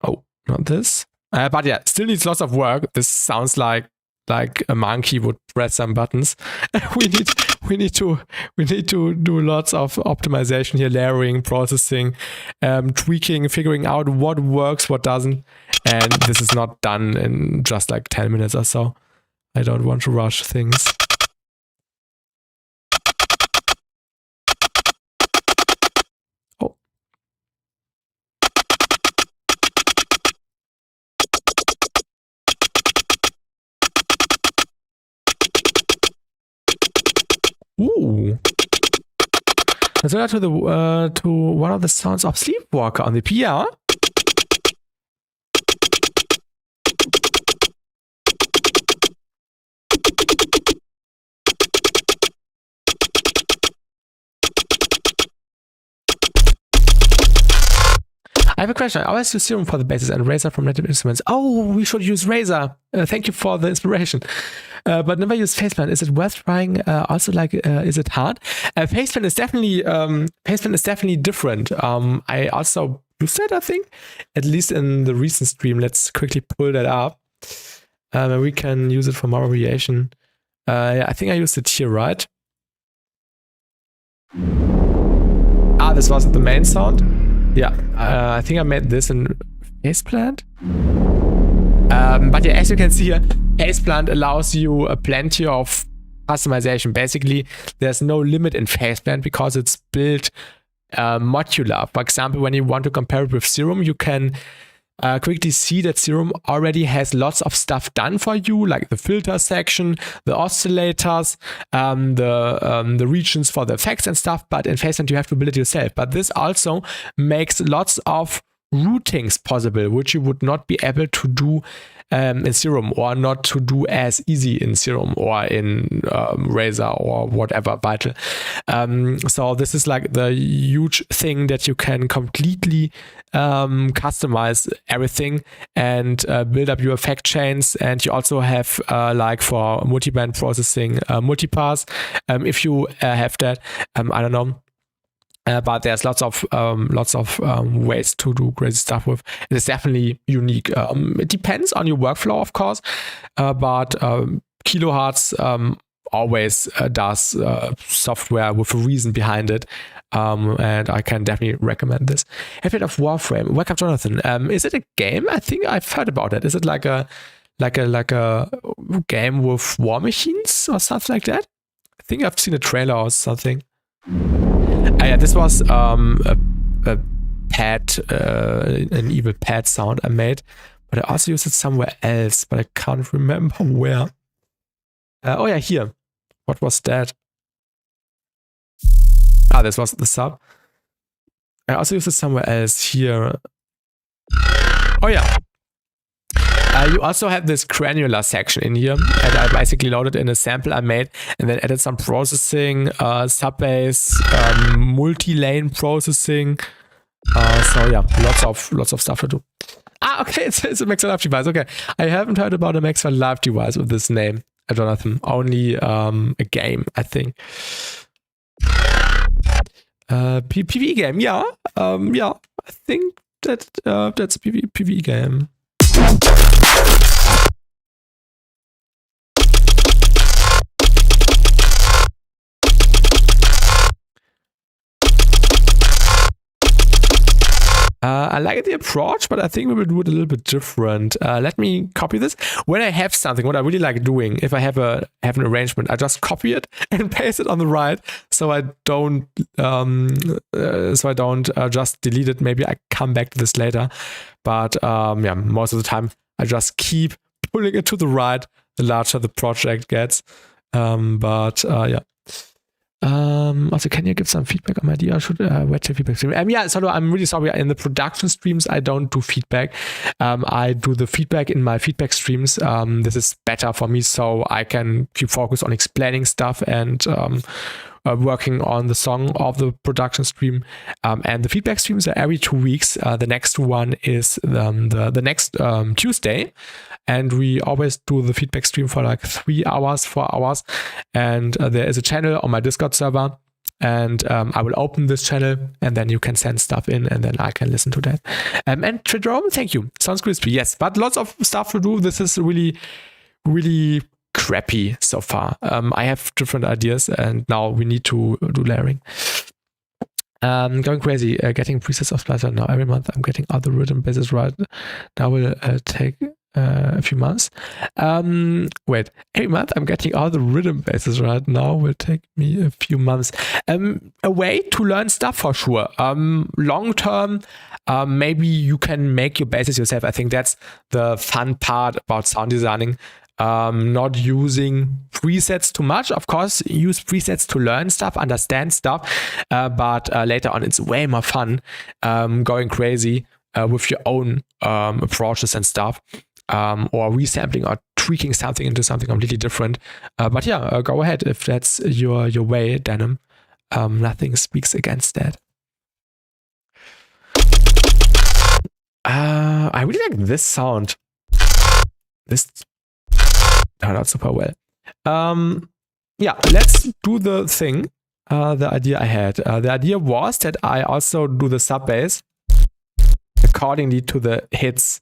Oh, not this. But yeah, still needs lots of work. This sounds like a monkey would press some buttons. we need to do lots of optimization here, layering, processing, tweaking, figuring out what works, what doesn't. And this is not done in just like 10 minutes or so. I don't want to rush things. Oh. Ooh. Let's go to the to one of the sounds of Sleepwalker on the PR. I have a question. I always use Serum for the basses and Razor from Native Instruments. Oh, we should use Razor. Thank you for the inspiration. But never use Faceplant. Is it worth trying? Also, like, is it hard? Faceplant is definitely different. I also used that, I think, at least in the recent stream. Let's quickly pull that up. We can use it for more variation. Yeah, I think I used it here, right? Ah, this was the main sound. Yeah, I think I made this in Faceplant. But yeah, as you can see here, Faceplant allows you plenty of customization. Basically, there's no limit in phaseband because it's built modular. For example, when you want to compare it with Serum, you can quickly see that Serum already has lots of stuff done for you, like the filter section, the oscillators, the regions for the effects and stuff. But in phaseband, you have to build it yourself. But this also makes lots of routings possible, which you would not be able to do in Serum, or not to do as easy in Serum or in Razor or whatever Vital. So this is like the huge thing that you can completely customize everything and build up your effect chains. And you also have like for multiband processing multipass, if you have that. I don't know. But there's lots of ways to do crazy stuff with. It is definitely unique. It depends on your workflow, of course, but Kilohertz always does software with a reason behind it, and I can definitely recommend this. Have you heard of Warframe? Welcome, Jonathan. Is it a game? I think I've heard about it. Is it like a game with war machines or something like that? I think I've seen a trailer or something. Yeah, this was a pad, an evil pad sound I made, but I also used it somewhere else, but I can't remember where. Oh yeah, here. What was that? Ah, this was the sub. I also used it somewhere else here. Oh yeah. You also have this granular section in here, and I basically loaded in a sample I made and then added some processing, sub-bass, multi-lane processing. So yeah, lots of stuff to do. Ah, okay, it's a Maxwell Live device. Okay, I haven't heard about a Maxwell Live device with this name, Jonathan. Only a game, I think. PvE game, yeah, yeah. I think that that's a PvE game. I like the approach, but I think we will do it a little bit different. Let me copy this. When I have something, what I really like doing, if I have an arrangement, I just copy it and paste it on the right, so I don't just delete it. Maybe I come back to this later, but yeah, most of the time I just keep pulling it to the right the larger the project gets. Yeah. Also, can you give some feedback on my idea? Should wait till feedback stream? Yeah, so I'm really sorry. In the production streams, I don't do feedback. I do the feedback in my feedback streams. This is better for me, so I can keep focused on explaining stuff and working on the song of the production stream. And the feedback streams are every 2 weeks. The next one is the next Tuesday. And we always do the feedback stream for like 3 hours, 4 hours. And there is a channel on my Discord server. And I will open this channel, and then you can send stuff in, and then I can listen to that. And Tridrome, thank you. Sounds crispy. Yes, but lots of stuff to do. This is really, really crappy so far. I have different ideas, and now we need to do layering. Going crazy, getting presets of Splicer now. Every month I'm getting other rhythm bases right. Now will take a few months. Wait, every month I'm getting all the rhythm bases right now will take me a few months. A way to learn stuff for sure. Long term, maybe you can make your bases yourself. I think that's the fun part about sound designing. Not using presets too much. Of course, use presets to learn stuff, understand stuff, but later on it's way more fun going crazy with your own approaches and stuff. Or resampling or tweaking something into something completely different. But yeah, go ahead if that's your way, Denim. Nothing speaks against that. I really like this sound. This turned out super well. Yeah, let's do the thing. The idea I had. The idea was that I also do the sub bass accordingly to the hits.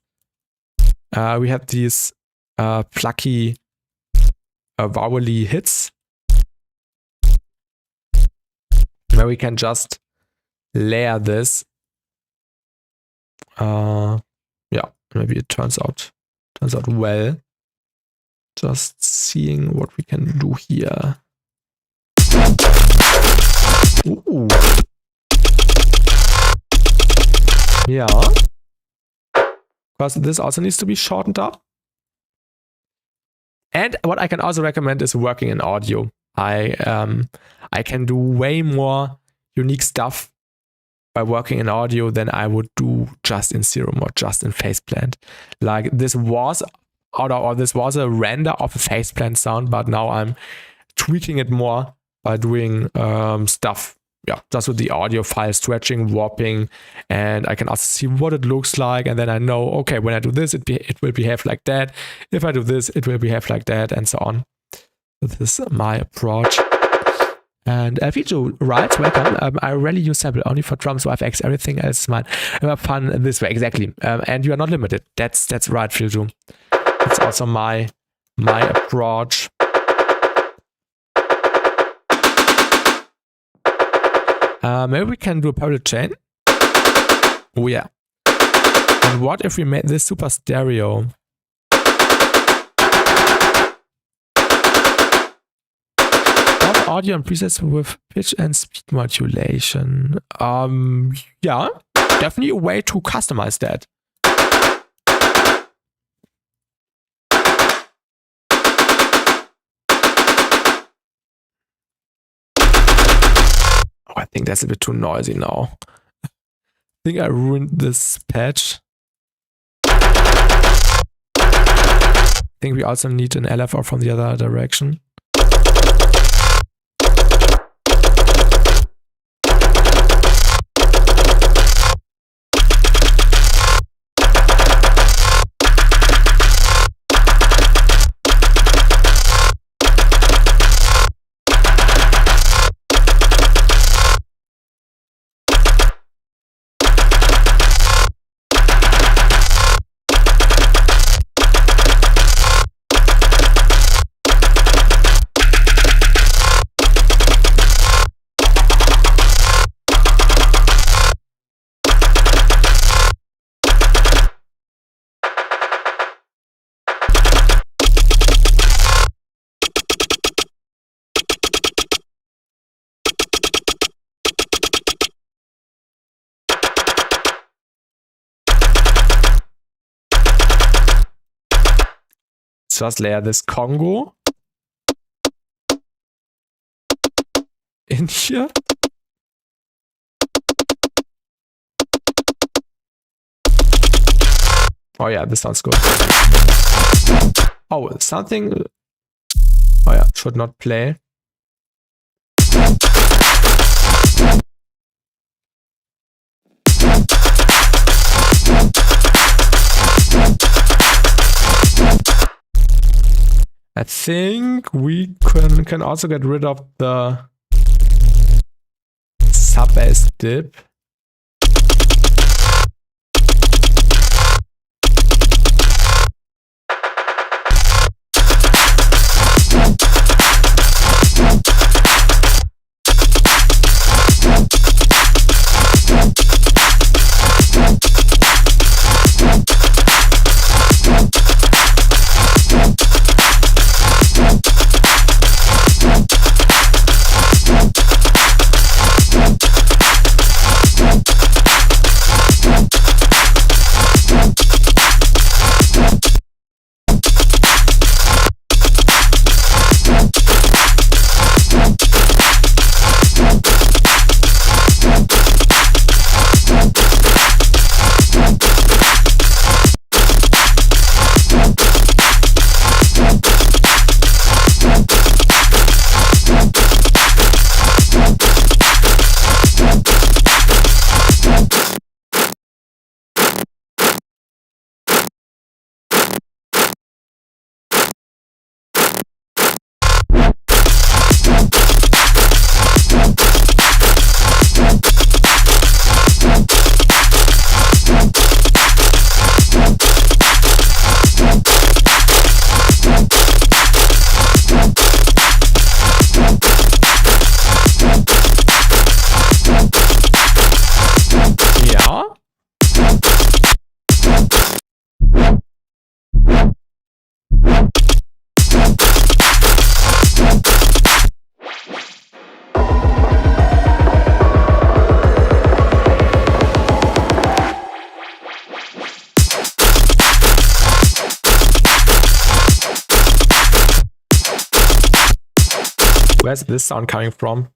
We have these plucky, vowely hits where we can just layer this. Yeah, maybe it turns out well. Just seeing what we can do here. Ooh. Yeah. Because this also needs to be shortened up. And what I can also recommend is working in audio. I can do way more unique stuff by working in audio than I would do just in Serum or just in Faceplant. Like this was a render of a Faceplant sound, but now I'm tweaking it more by doing stuff, just with the audio file, stretching, warping, and I can also see what it looks like, and then I know, okay, when I do this, it will behave like that. If I do this, it will behave like that, and so on. This is my approach. And Viju writes, welcome. I rarely use sample only for drums, so FX, everything else is mine. I have fun this way, exactly. And you are not limited. That's right, Viju. That's also my approach. Maybe we can do a parallel chain. Oh yeah. And what if we made this super stereo? Audio and presets with pitch and speed modulation. Yeah, definitely a way to customize that. Oh, I think that's a bit too noisy now. I think I ruined this patch. I think we also need an LFO from the other direction. Just layer this Congo in here. Oh yeah, this sounds good. Oh, something. Oh yeah, should not play. I think we can also get rid of the sub-bass dip. Where's this sound coming from?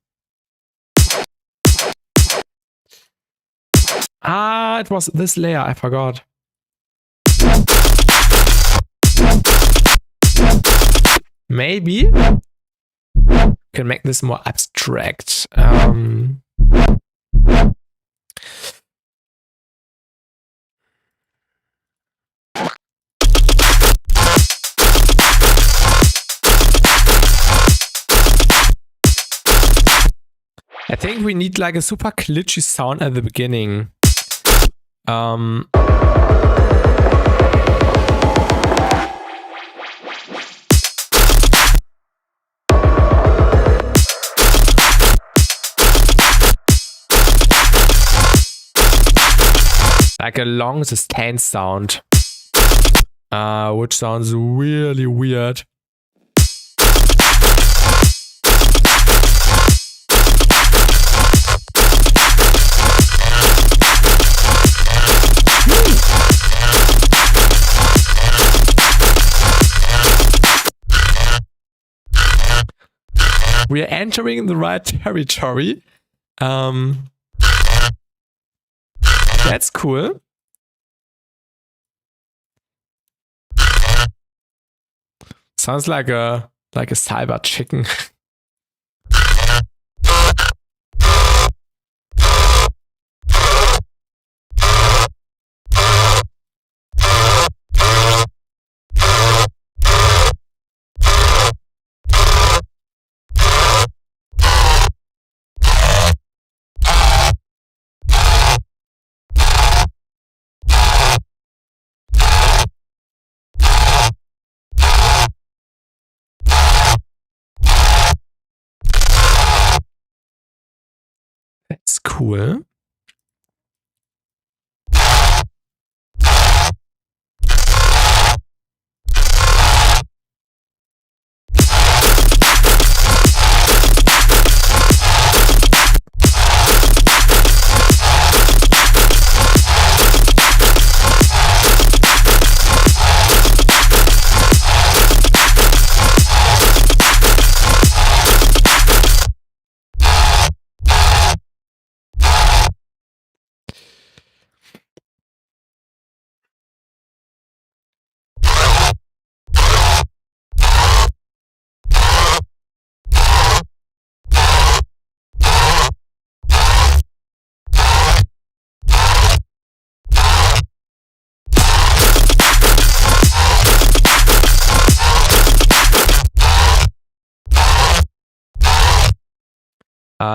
Ah, it was this layer, I forgot. Maybe can make this more abstract. I think we need like a super glitchy sound at the beginning. Like a long sustained sound, which sounds really weird. We are entering the right territory. That's cool. Sounds like a cyber chicken. That's cool.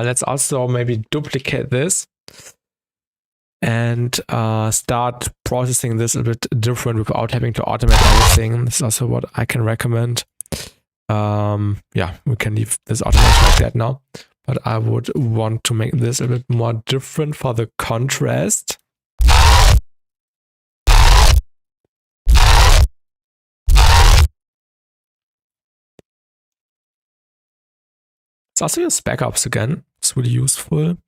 Let's also maybe duplicate this and start processing this a bit different without having to automate everything. This is also what I can recommend. Yeah, we can leave this automation like that now, but I would want to make this a bit more different for the contrast. Let's also use backups again. It's really useful.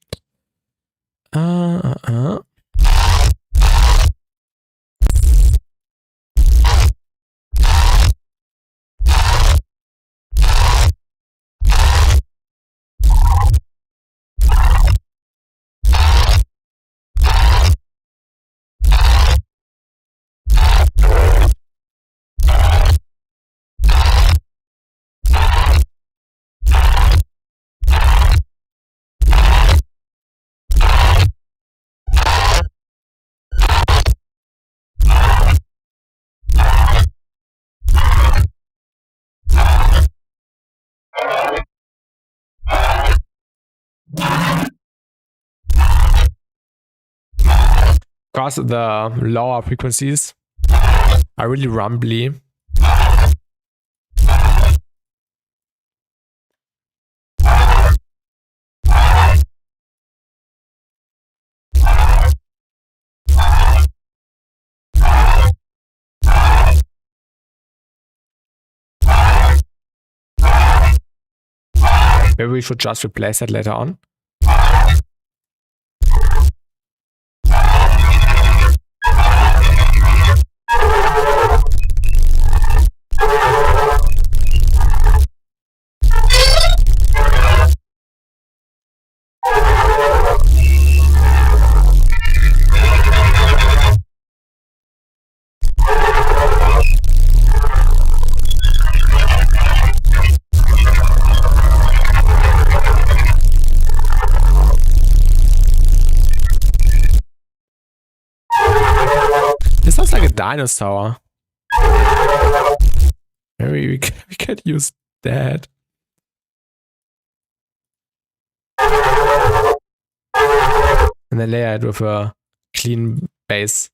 Because the lower frequencies are really rumbly. Maybe we should just replace that later on. dinosaur. Maybe we can use that. And then layer it with a clean base.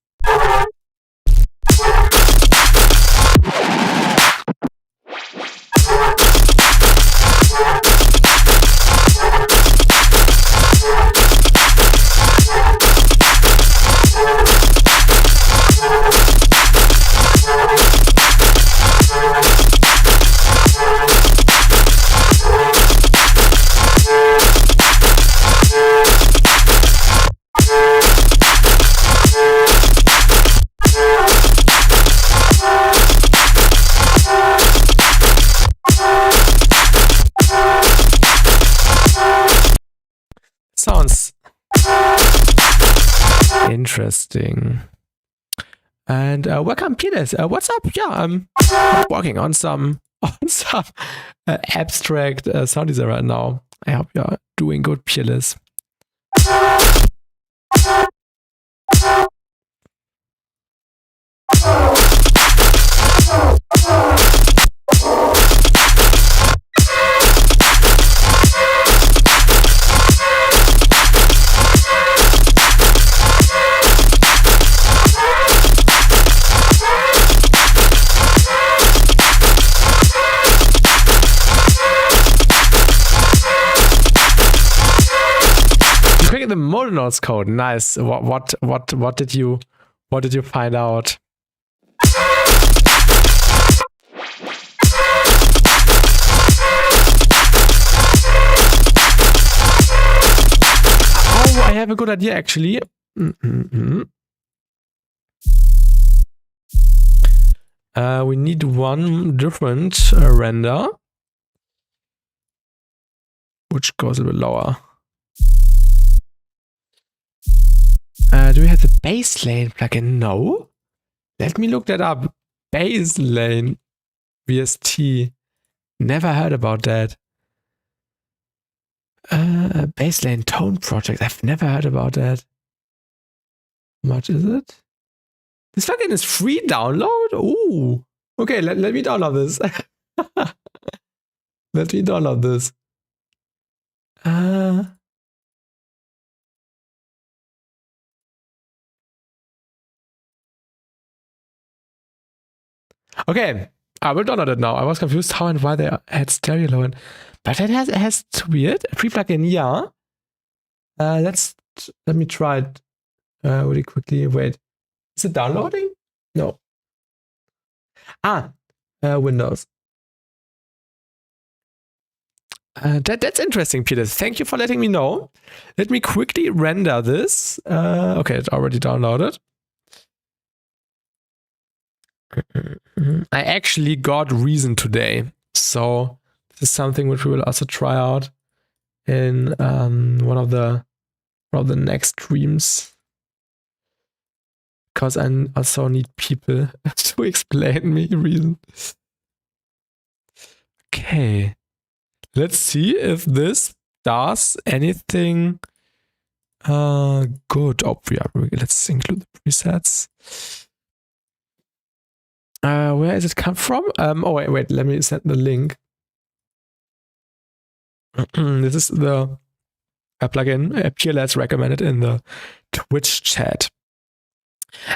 Sounds interesting. And welcome, Penis. What's up? Yeah, I'm working on some abstract sound design right now. I hope you're doing good, Peerless. The modal notes code, nice. What did you find out? Oh, I have a good idea actually. We need one different render, which goes a bit lower. Do we have the bass lane plugin? No. Let me look that up. Bass lane VST. Never heard about that. Bass lane tone project. I've never heard about that. How much is it? This plugin is free download? Ooh. Okay, let me download this. Let me download this. Okay, I will download it now. I was confused how and why they had stereo low end, but it has it's weird. A free plugin, yeah. Let me try it really quickly. Wait, is it downloading? No. Windows. That's interesting, Peter. Thank you for letting me know. Let me quickly render this. Okay, it's already downloaded. I actually got Reason today, so this is something which we will also try out in one of the next streams, because I also need people to explain me Reason. Okay, let's see if this does anything good. Oh, yeah, let's include the presets. Where is it come from? Oh, wait, let me send the link. This is the plugin PLS recommended in the Twitch chat.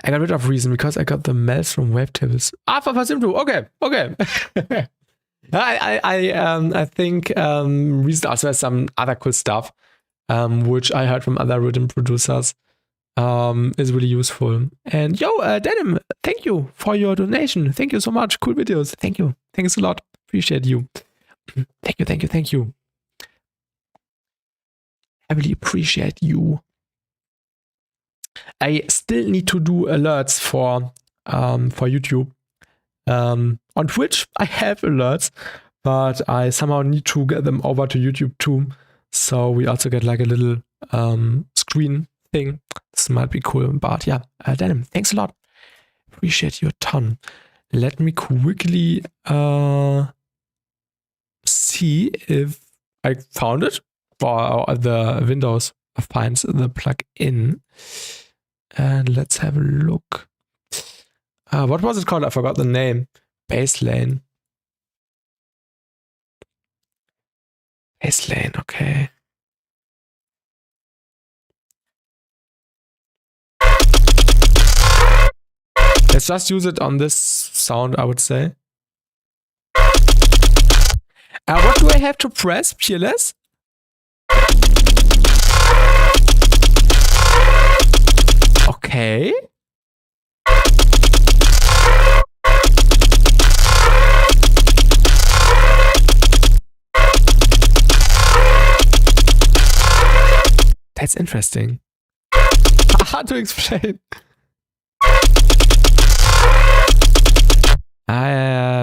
I got rid of Reason because I got the melts from wavetables. For Simple. Okay. I think Reason also has some other cool stuff, which I heard from other rhythm producers. Is really useful. And Denim, thank you for your donation. Thank you so much. Cool videos. Thank you. Thanks a lot. Appreciate you. Thank you. I really appreciate you. I still need to do alerts for YouTube. On Twitch, I have alerts, but I somehow need to get them over to YouTube too. So we also get like a little screen thing. This might be cool, but yeah, Denim, thanks a lot. Appreciate you a ton. Let me quickly see if I found it, or the Windows finds the plugin. And let's have a look. What was it called? I forgot the name. Bass lane. Bass lane, okay. Let's just use it on this sound, I would say. What do I have to press? PLS? Okay. That's interesting. Hard to explain.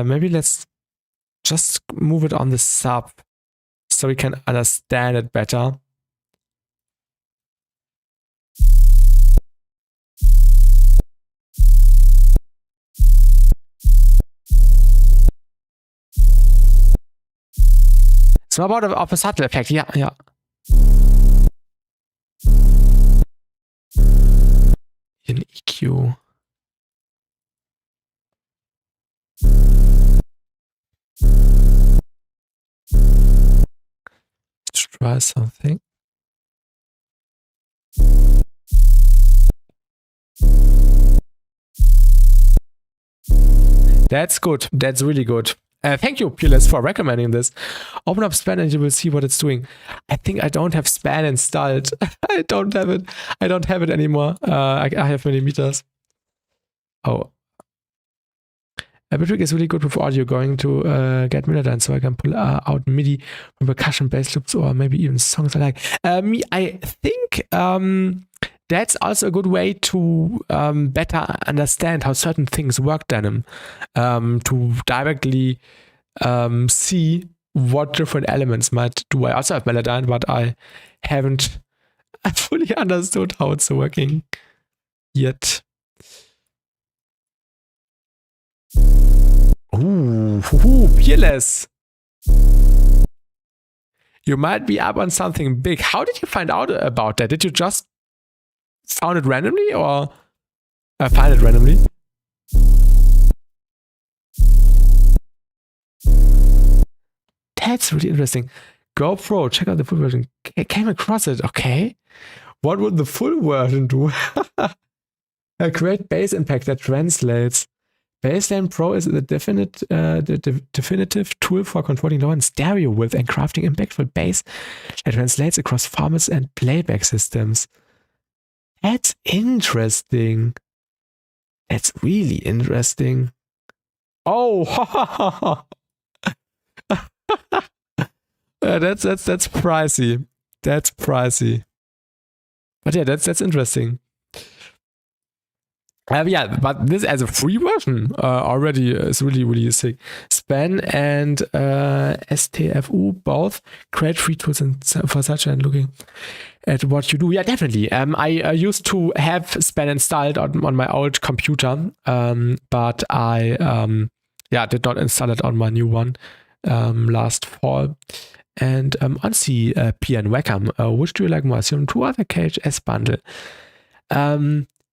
Maybe let's just move it on the sub so we can understand it better. It's more about a subtle effect. Yeah, yeah. In EQ. Let's try something. That's good. That's really good. Thank you, PLS, for recommending this. Open up Span and you will see what it's doing. I think I don't have Span installed. I don't have it. I don't have it anymore. I have millimeters. Oh. Bitwig is really good with audio. Going to get Miller so I can pull out MIDI from percussion, bass loops, or maybe even songs I like. I think that's also a good way to better understand how certain things work, Denim. To directly see what different elements might do. I also have Melodyne, but I haven't fully understood how it's working yet. Ooh, PLS. You might be up on something big. How did you find out about that? Did you just found it randomly or find it randomly? That's really interesting. GoPro, check out the full version. Came across it. Okay. What would the full version do? A great bass impact that translates. Bassline Pro is the definitive tool for controlling low and stereo width and crafting impactful bass that translates across formats and playback systems. That's interesting. That's really interesting. Oh, that's pricey. That's pricey. But yeah, that's interesting. Yeah, but this as a free version already is really, really sick. Span and STFU both great free tools for such, and looking at what you do. Yeah, definitely. I used to have Span installed on my old computer, but I did not install it on my new one last fall. And Onsi PN Wacom, which do you like more? Serum 2 or the KHS bundle?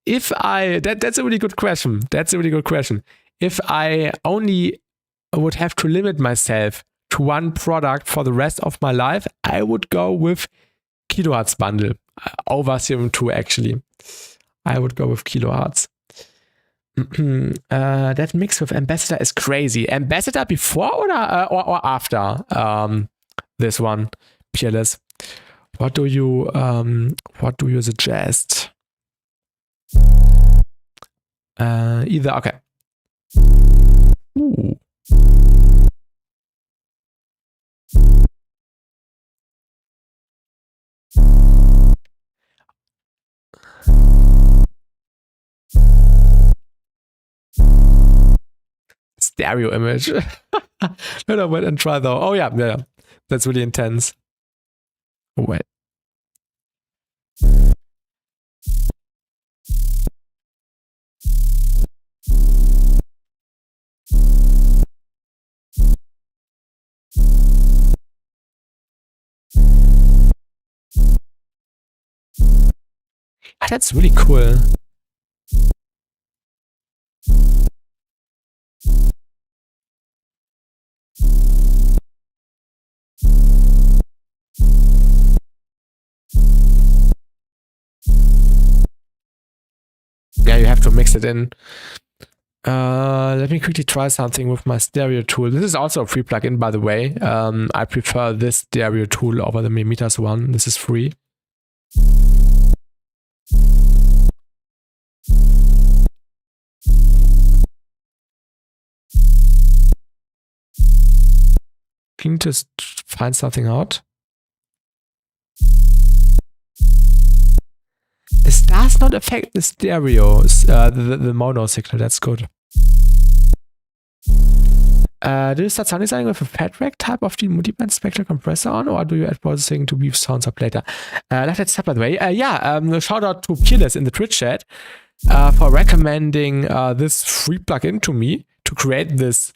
If that's a really good question. That's a really good question. If I only would have to limit myself to one product for the rest of my life, I would go with Kilohertz bundle over Serum 2 actually. I would go with Kilohertz. That mix with Ambassador is crazy. Ambassador before or after this one, PLS? What do you suggest? Either, okay. Ooh. Stereo image. No, wait and try though. Oh yeah. That's really intense. Oh, wait. That's really cool. yeah, you have to mix it in. Let me quickly try something with my stereo tool. This is also a free plugin, by the way. I prefer this stereo tool over the Mimitas one. This is free. Can you just find something out? This does not affect the stereos, the mono signal. That's good. Do you start sound designing with a fat rack type of the multiband spectral compressor on, or do you add processing to beef sounds up later? Let's start by the way. Shout out to Peerless in the Twitch chat for recommending this free plugin to me to create this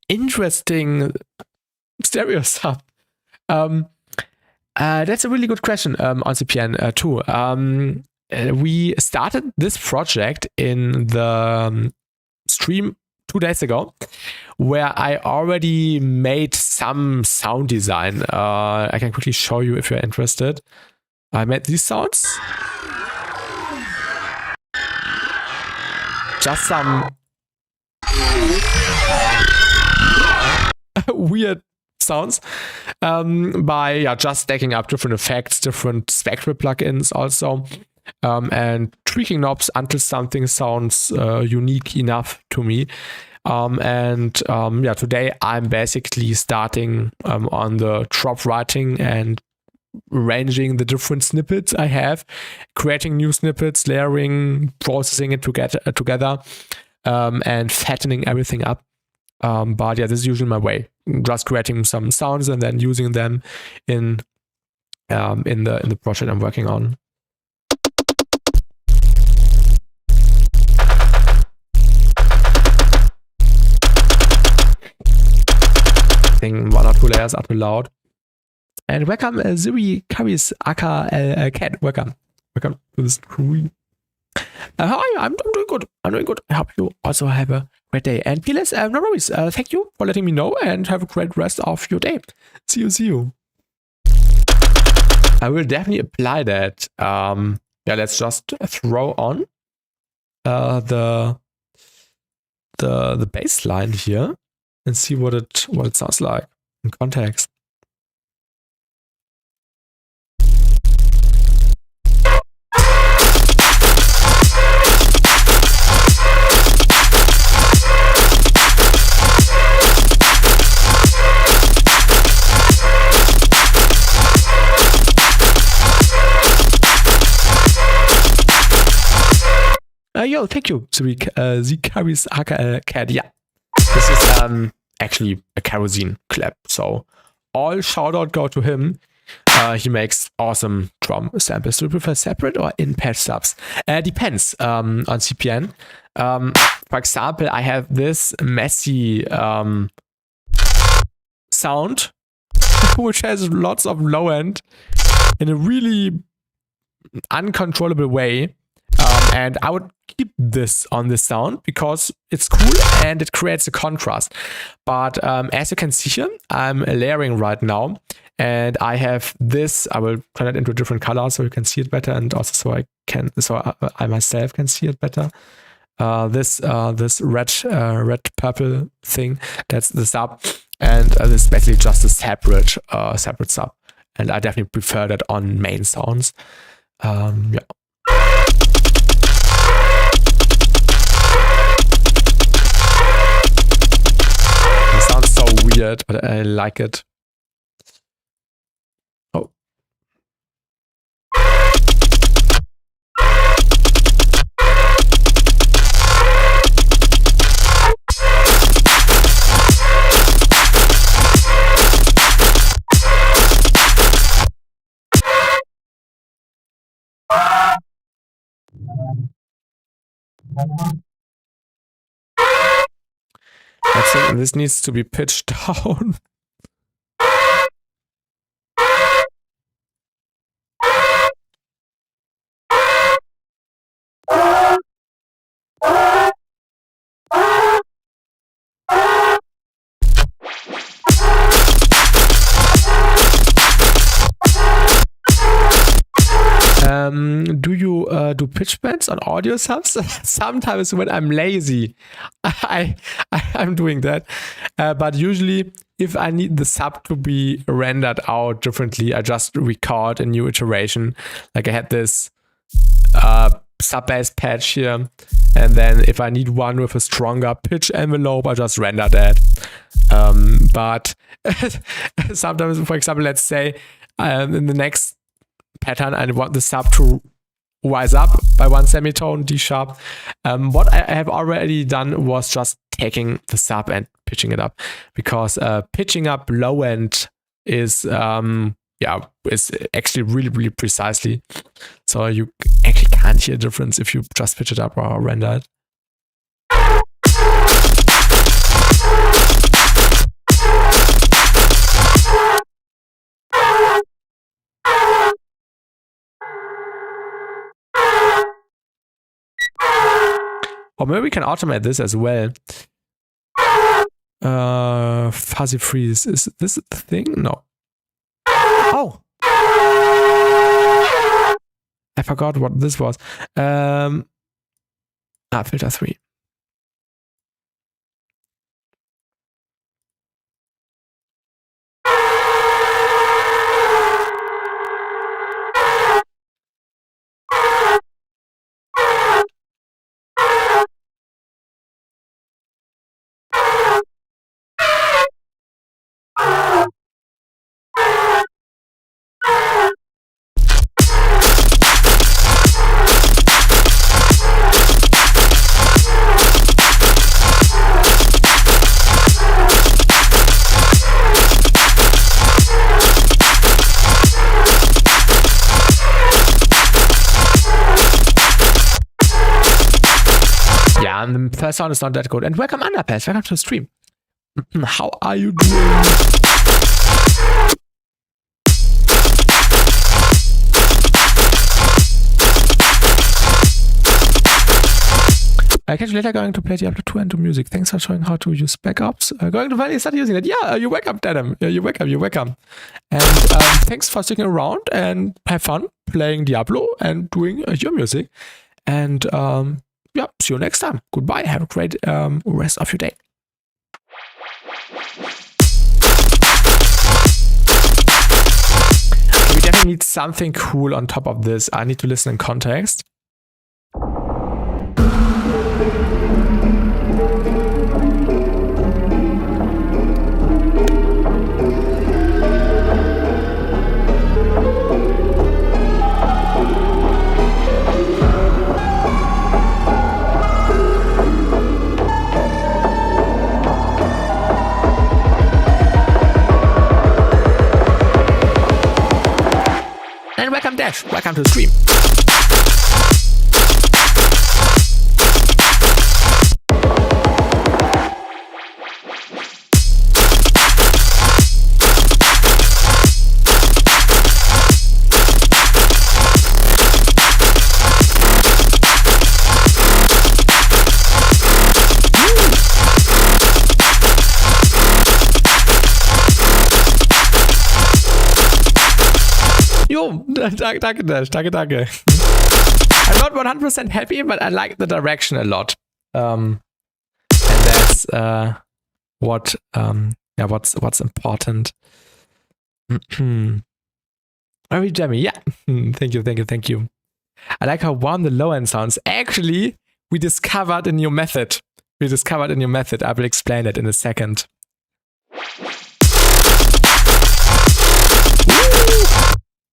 interesting stereo stuff. That's a really good question on CPN too. We started this project in the stream 2 days ago, where I already made some sound design. I can quickly show you if you're interested. I made these sounds. Just some weird sounds by just stacking up different effects, different spectral plugins also, and tweaking knobs until something sounds unique enough to me. Today I'm basically starting on the drop writing and arranging the different snippets I have, creating new snippets, layering, processing it together, and fattening everything up. This is usually my way. Just creating some sounds and then using them in the project I'm working on. I think 1 or 2 layers are too loud. And welcome, Zuri Karis aka Cat. Welcome to the stream. How are you? I'm doing good. I hope you also have a great day. And Peerless, no worries. Thank you for letting me know and have a great rest of your day. See you. I will definitely apply that. Let's just throw on the bass line here and see what it sounds like in context. Thank you, Zikaris aka Cat. Yeah, this is actually a kerosene clap. So all shout out go to him. He makes awesome drum samples. Do you prefer separate or in patch subs? Depends on CPN. For example, I have this messy sound, which has lots of low end in a really uncontrollable way. And I would keep this on this sound because it's cool and it creates a contrast. But as you can see here, I'm layering right now, and I have this. I will turn it into a different color so you can see it better, and also so I myself can see it better. This red purple thing, that's the sub, and this is basically just a separate sub. And I definitely prefer that on main sounds. Yeah. Sounds so weird, but I like it. Oh. I think this needs to be pitched down. Do you to do pitch bends on audio subs. Sometimes when I'm lazy, I'm doing that. But usually, if I need the sub to be rendered out differently, I just record a new iteration. Like I had this sub bass patch here, and then if I need one with a stronger pitch envelope, I just render that. But sometimes, for example, let's say in the next pattern, I want the sub to rise up by 1 semitone, D sharp. What I have already done was just taking the sub and pitching it up, because pitching up low end is is actually really precisely. So you actually can't hear a difference if you just pitch it up or render it. Or maybe we can automate this as well. Fuzzy freeze. Is this the thing? No. Oh! I forgot what this was. Filter 3. And the first sound is not that good. And welcome, Underpass. Welcome to the stream. How are you doing? I catch you later going to play Diablo 2 and do music. Thanks for showing how to use backups. Going to finally start using it. Yeah, you're welcome, Adam. Yeah, you're welcome. And thanks for sticking around and have fun playing Diablo and doing your music. And yeah, see you next time. Goodbye. Have a great rest of your day. We definitely need something cool on top of this. I need to listen in context. And welcome, Dash. Welcome to the stream. Jo, danke, Dash. Danke. I'm not 100% happy, but I like the direction a lot. And that's what's important. Very jammy, yeah. Thank you. I like how warm the low end sounds. Actually, we discovered a new method. I will explain it in a second.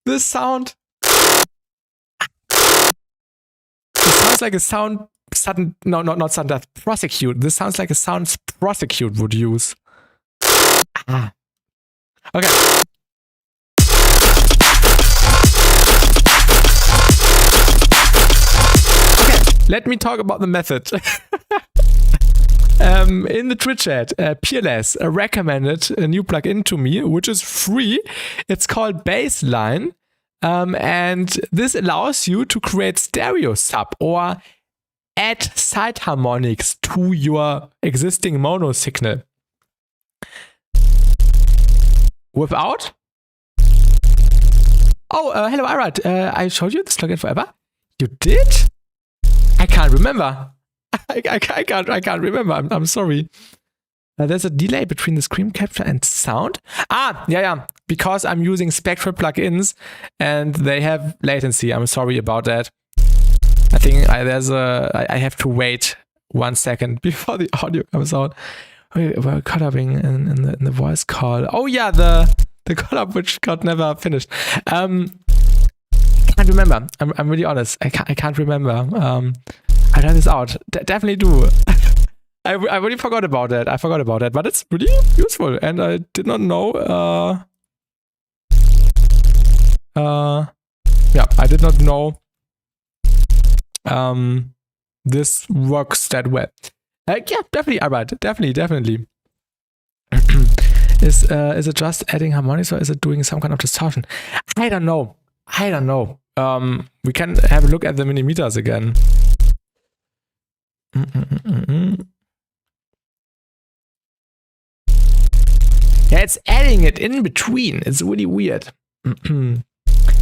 This sound. This sounds like a sound sudden. No, not sudden death. Prosecute. This sounds like a sound prosecute would use. Ah. Okay. Okay. Let me talk about the method. In the Twitch chat, Peerless recommended a new plugin to me, which is free. It's called Bassline, and this allows you to create stereo sub or add side harmonics to your existing mono signal without. Oh, hello, Arad. I showed you this plugin forever. You did? I can't remember. I can't remember. I'm sorry. There's a delay between the screen capture and sound. Yeah. Because I'm using Spectral plugins and they have latency. I'm sorry about that. I think I have to wait 1 second before the audio comes out. We're collabing in the voice call. Oh yeah, the collab which got never finished. I can't remember. I'm really honest. I can't remember. I tried this out. Definitely do. I really forgot about that. But it's really useful, and I did not know. Yeah, I did not know. This works that well. Yeah, definitely. Alright, definitely. Is it just adding harmonics or is it doing some kind of distortion? I don't know. We can have a look at the millimeters again. Yeah, it's adding it in between. It's really weird.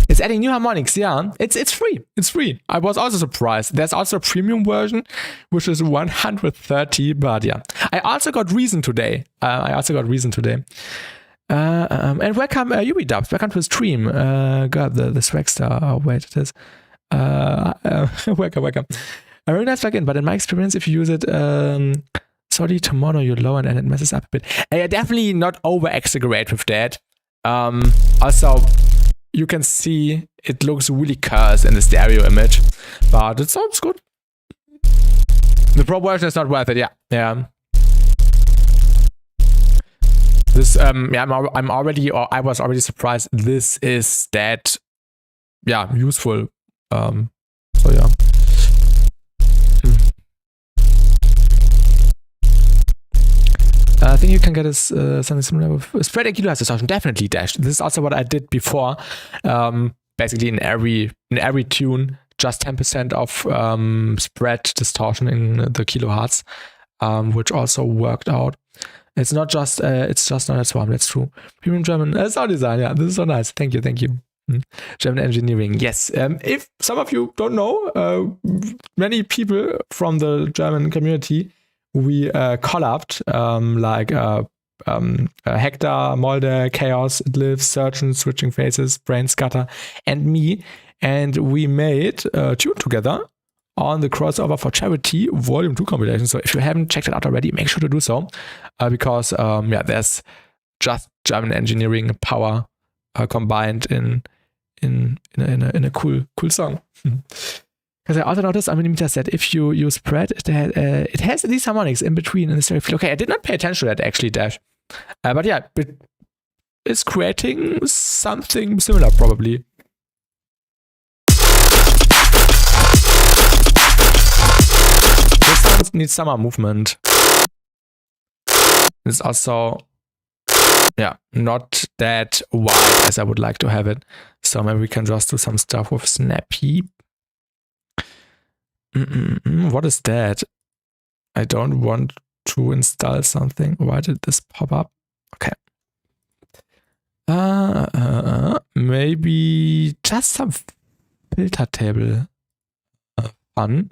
It's adding new harmonics, yeah. It's free. It's free. I was also surprised. There's also a premium version, which is 130, but yeah. I also got Reason today. And welcome, DVEIGHT. Welcome to the stream. God, the Swagster. Oh, wait, it is. Welcome. A very nice plugin, but in my experience, if you use it, sorry, tomorrow you low and it messes up a bit. Definitely not over-exaggerate with that. Also, you can see it looks really cursed in the stereo image, but it sounds good. The pro version is not worth it, yeah. This, yeah, I was already surprised. This is that, yeah, useful. So yeah. I think you can get something similar with spread equalizer distortion. Definitely, Dash. This is also what I did before. Basically, in every tune, just 10% of spread distortion in the kilohertz, which also worked out. It's not just not a swarm. That's true. Premium German sound design. Yeah, this is so nice. Thank you. German engineering. Yes. If some of you don't know, many people from the German community. We collabed like Hector, Molde, Chaos, It Lives, Surgeon, Switching Faces, Brain Scatter, and me. And we made a tune together on the Crossover for Charity Volume 2 compilation. So if you haven't checked it out already, make sure to do so. Because yeah, there's just German engineering power combined in a cool song. Because I also noticed on millimeter set, if you use spread, it has these harmonics in between in the stereo field. Okay, I did not pay attention to that actually, Dash. But yeah, it's creating something similar probably. This sound needs summer movement. It's also, yeah, not that wide as I would like to have it. So maybe we can just do some stuff with snappy. What is that? I don't want to install something. Why did this pop up? Okay. Maybe just some filter table fun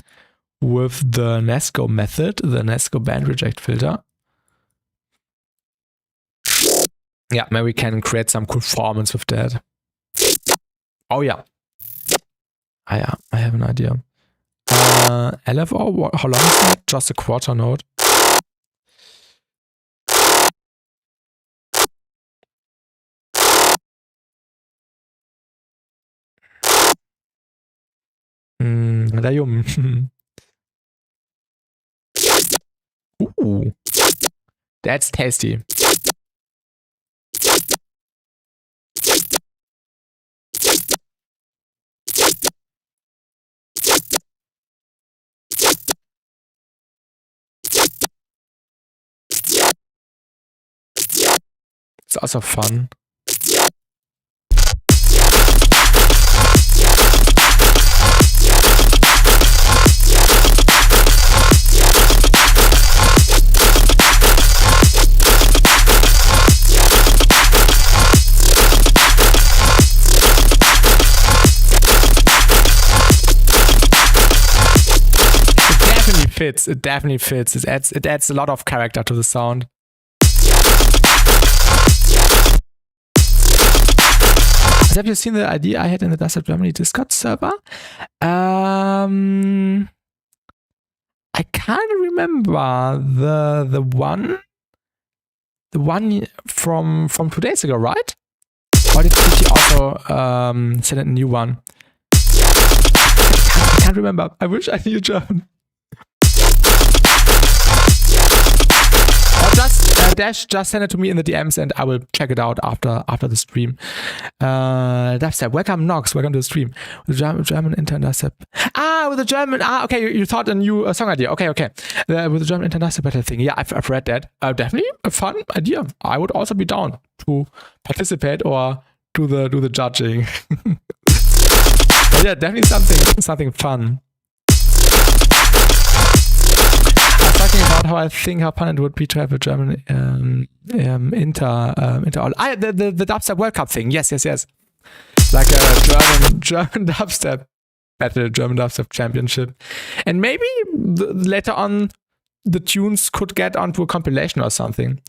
with the Nesco method, the Nesco band reject filter. Yeah, maybe we can create some cool performance with that. Oh yeah. I have an idea. LFO, how long is that? Just a quarter note. Ooh, that's tasty. It's also fun. fits. It definitely fits. It adds a lot of character to the sound. Have you seen the idea I had in the dubstep Germany Discord server? I can't remember the one from 2 days ago, right? Or did you also send a new one? I can't remember. I wish I knew German. Or just send it to me in the DMs and I will check it out after the stream. Dubstep, welcome Nox, welcome to the stream. With the German intern dubstep. With the German. Okay, you thought a new song idea. Okay. With the German intern dubstep battle thing. Yeah, I've read that. Definitely a fun idea. I would also be down to participate or do the judging. But yeah, definitely something fun. Talking about how I think how fun it would be to have a German the dubstep World Cup thing. Yes. Like a German dubstep battle, German dubstep championship, and maybe later on the tunes could get onto a compilation or something.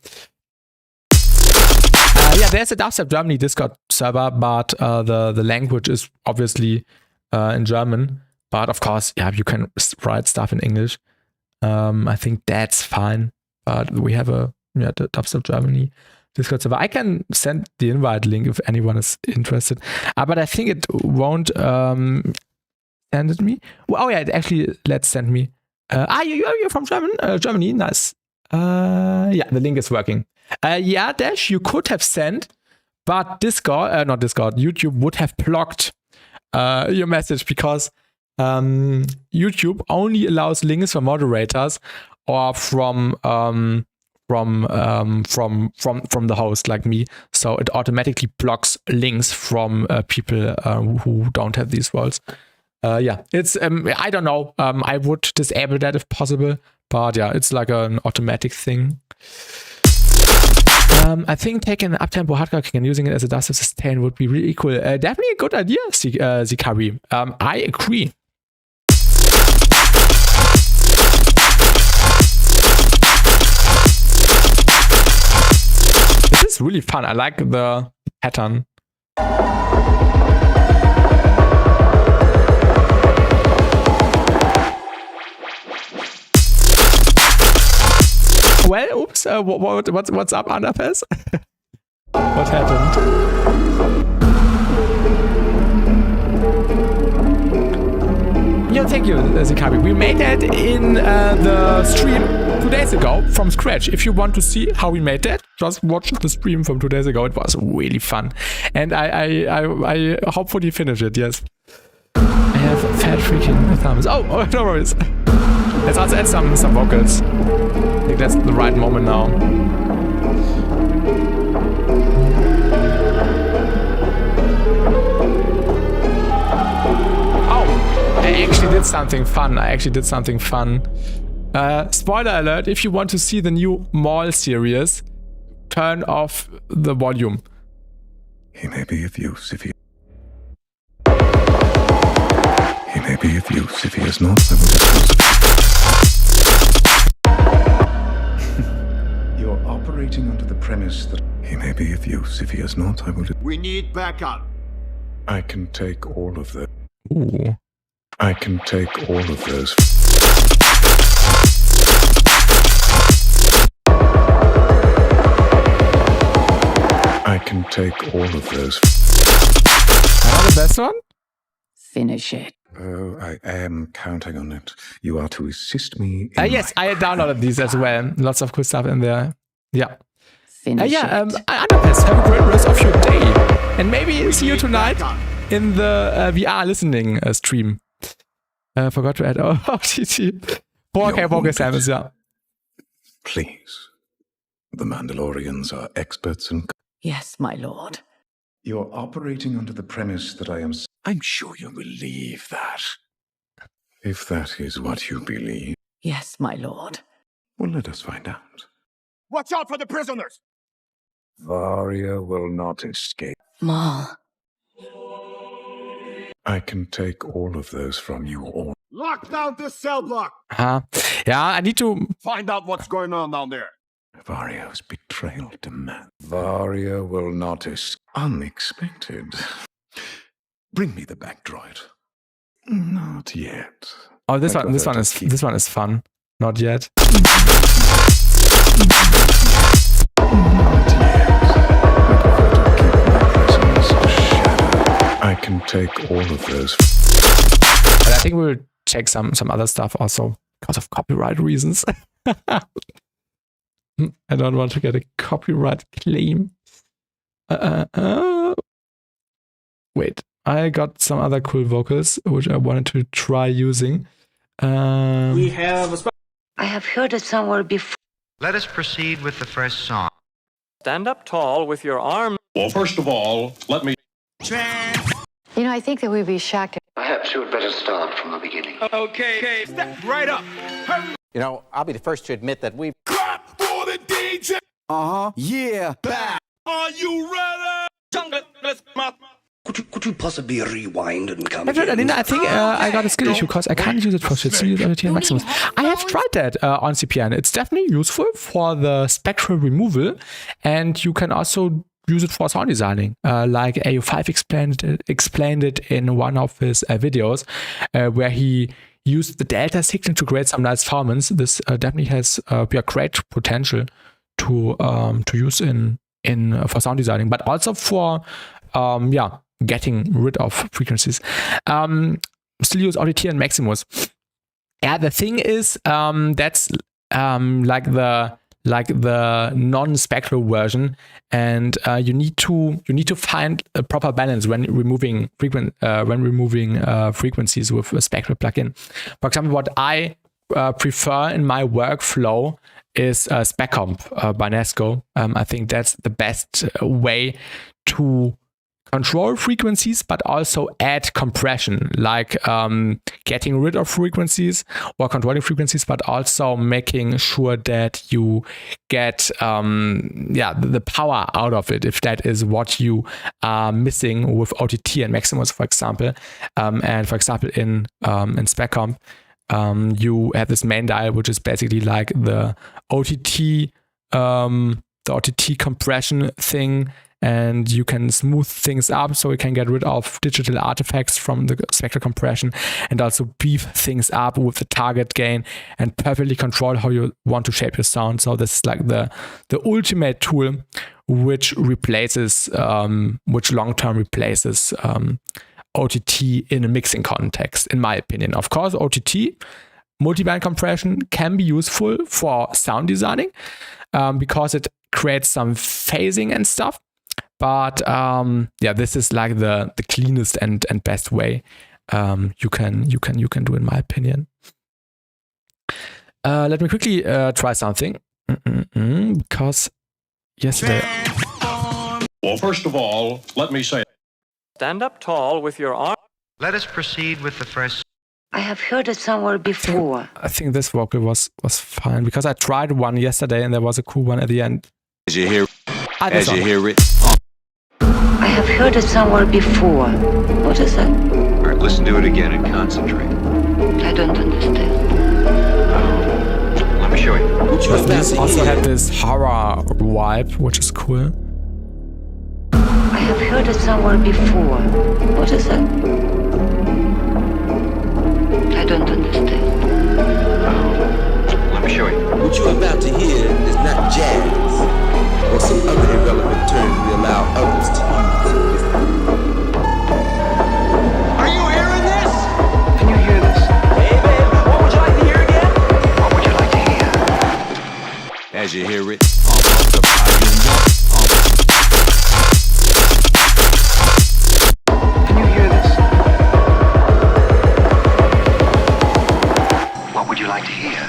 Yeah, there's a dubstep Germany Discord server, but the language is obviously in German. But of course, yeah, you can write stuff in English. I think that's fine, but we have the Dubstep Germany Discord server. I can send the invite link if anyone is interested, but I think it won't send it me. Well, oh yeah, actually, let's send me. You're from Germany, nice. Yeah, the link is working. Yeah, Dash, you could have sent, but YouTube would have blocked your message because YouTube only allows links from moderators or from the host like me, so it automatically blocks links from people who don't have these roles. Yeah, it's I don't know. I would disable that if possible, but yeah, it's like an automatic thing. I think taking an uptempo hardcore kick and using it as a dubstep sustain would be really cool. Definitely a good idea, Zikari. I agree. This is really fun. I like the pattern. Well, oops. What's up, Underpass? What happened? Yeah, thank you, Zikari. We made that in the stream 2 days ago from scratch. If you want to see how we made that, just watch the stream from 2 days ago. It was really fun, and I hopefully finish it. Yes. I have fat freaking thumbs. Oh, no worries. Let's also add some vocals. I think that's the right moment now. Oh, I actually did something fun. Spoiler alert, if you want to see the new Mall series, turn off the volume. He may be of use if he... He may be of use if he is not. I will dispose of him. You're operating under the premise that he may be of use if he is not. I will... We need backup. I can take all of the... Ooh. I can take all of those... I can take all of those... Another the best one? Finish it. Oh, I am counting on it. You are to assist me in yes, I downloaded these as well. Lots of cool stuff in there. Yeah. Finish it. Underpass, have a great rest of your day. And maybe see you tonight in the VR listening stream. Forgot to add TT. 4K focus times, yeah. Please. The Mandalorians are experts in... Yes, my lord. You're operating under the premise that I am... I'm sure you believe that. If that is what you believe... Yes, my lord. Well, let us find out. Watch out for the prisoners! Varia will not escape. Maul. I can take all of those from you all. Lock down this cell block. Yeah, I need to Find out what's going on down there. Vario's betrayal demand. Vario will not unexpected. Bring me the back droid. Not yet. Oh, this one is fun. Not yet. Not yet. I can take all of those. But I think we'll check some other stuff also because of copyright reasons. I don't want to get a copyright claim. Wait, I got some other cool vocals which I wanted to try using. We have a I have heard it somewhere before. Let us proceed with the first song. stand up tall with your arm. Well, first of all, let me... You know, I think that we'd be shocked. Perhaps you had better start from the beginning. Okay, step right up. You know, I'll be the first to admit that we've... Clap for the DJ. Yeah. Back. Are you ready? Could you possibly rewind and come Alina, I think I got a skill issue because I can't use it for shit. Use Audition and Maximus. I have tried that on CPN. It's definitely useful for the spectral removal, and you can also use it for sound designing. Like AU5 explained it in one of his videos, where he used the delta signal to create some nice formants. This definitely has great potential to use in for sound designing, but also for getting rid of frequencies. Still use ODT and Maximus. Yeah, the thing is that's like the non-spectral version, and you need to find a proper balance when removing frequencies with a spectral plugin. For example, what I prefer in my workflow is SpecComp by Nesco. I think that's the best way to control frequencies, but also add compression, like getting rid of frequencies or controlling frequencies, but also making sure that you get the power out of it, if that is what you are missing with OTT and Maximus, for example. And for example, in SpecComp, you have this main dial, which is basically like the OTT compression thing, and you can smooth things up so you can get rid of digital artifacts from the spectral compression, and also beef things up with the target gain and perfectly control how you want to shape your sound. So this is like the ultimate tool which replaces, which long-term replaces OTT in a mixing context, in my opinion. Of course, OTT, multiband compression, can be useful for sound designing because it creates some phasing and stuff. But this is like the cleanest and best way you can do, in my opinion. Let me quickly try something because yesterday. Well, first of all, let me say... Stand up tall with your arm. Let us proceed with the first. I have heard it somewhere before. I think this vocal was fine because I tried one yesterday and there was a cool one at the end. As you hear it. I have heard it somewhere before. What is that? All right, listen to it again and concentrate. I don't understand. Let me show you. This also had this horror vibe, which is cool. I have heard it somewhere before. What is that? I don't understand. Let me show you. What you're about to hear is not jazz or some other irrelevant term we allow others to use. Are you hearing this? Can you hear this? Hey, babe, what would you like to hear again? What would you like to hear? As you hear it. Can you hear this? What would you like to hear?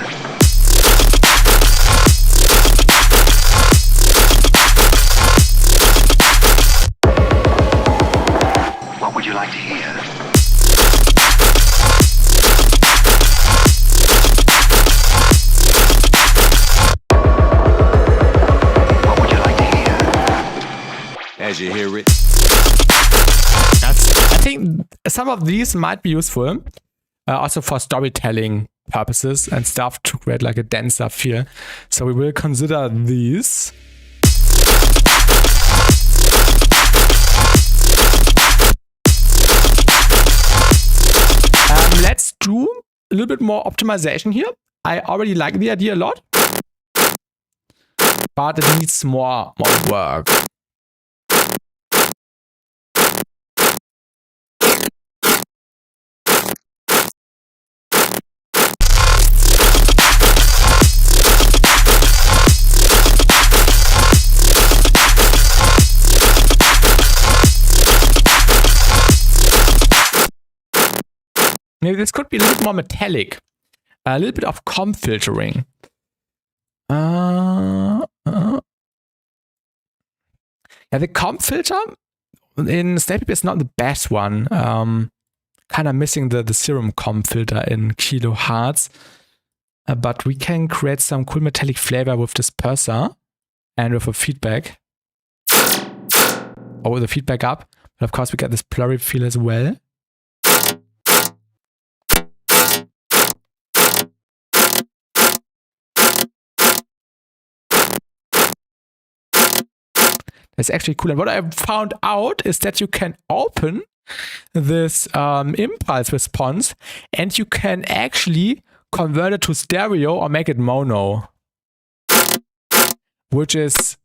What would you like to hear? What would you like to hear? As you hear it. I think some of these might be useful. also for storytelling purposes and stuff to create like a denser feel. So we will consider these. Let's do a little bit more optimization here. I already like the idea a lot, but it needs more work. Maybe this could be a little bit more metallic. A little bit of comp filtering. Yeah, the comp filter in Snappy is not the best one. Kind of missing the serum comp filter in kilohertz. But we can create some cool metallic flavor with disperser and with a feedback. Or with a feedback up. But of course we get this blurry feel as well. That's actually cool. And what I found out is that you can open this impulse response and you can actually convert it to stereo or make it mono. Which is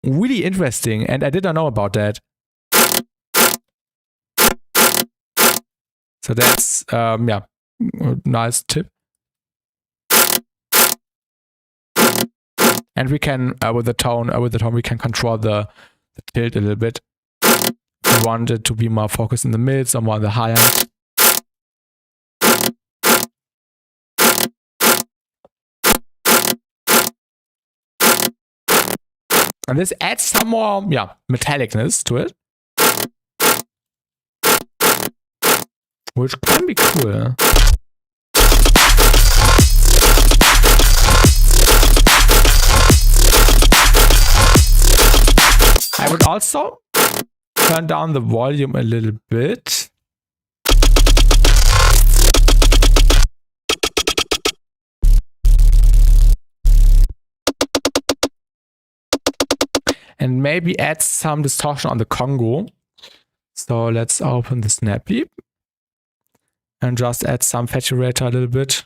really interesting. And I did not know about that. So that's, yeah, a nice tip. And we can, with the tone, we can control the tilt a little bit. If we want it to be more focused in the mids or more on the high end. And this adds some more, yeah, metallicness to it. Which can be cool. I would also turn down the volume a little bit. And maybe add some distortion on the Congo. So let's open the Snappy. And just add some saturator a little bit.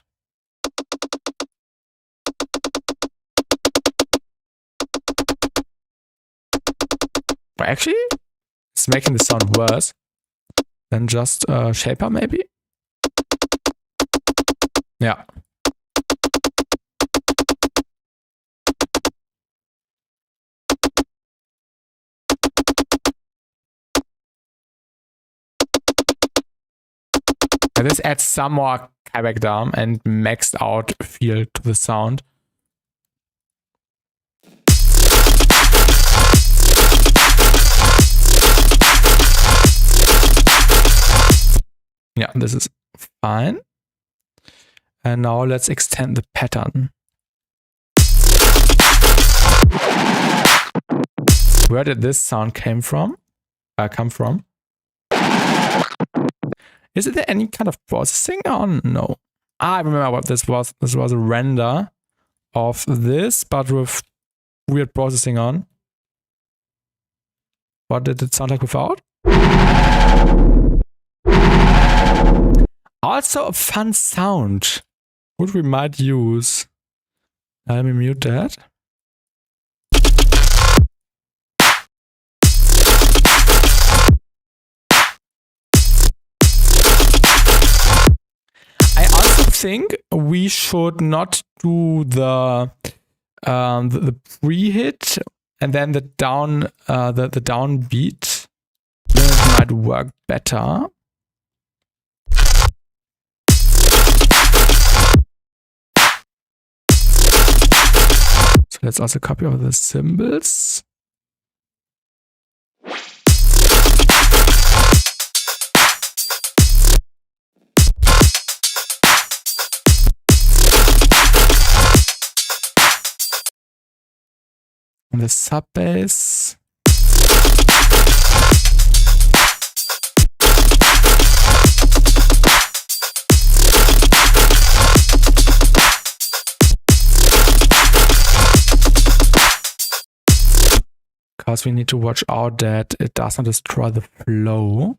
But actually, it's making the sound worse than just shaper, maybe. Yeah. And this adds some more character and maxed out feel to the sound. Yeah, this is fine. And now let's extend the pattern. Where did this sound come from? Is there any kind of processing? Oh no. I remember what this was. This was a render of this, but with weird processing on. What did it sound like without? Also a fun sound, which we might use. Let me mute that. I also think we should not do the pre-hit and then the downbeat. Then it might work better. So let's also copy all the cymbals. And the sub bass. because we need to watch out that it does not destroy the flow.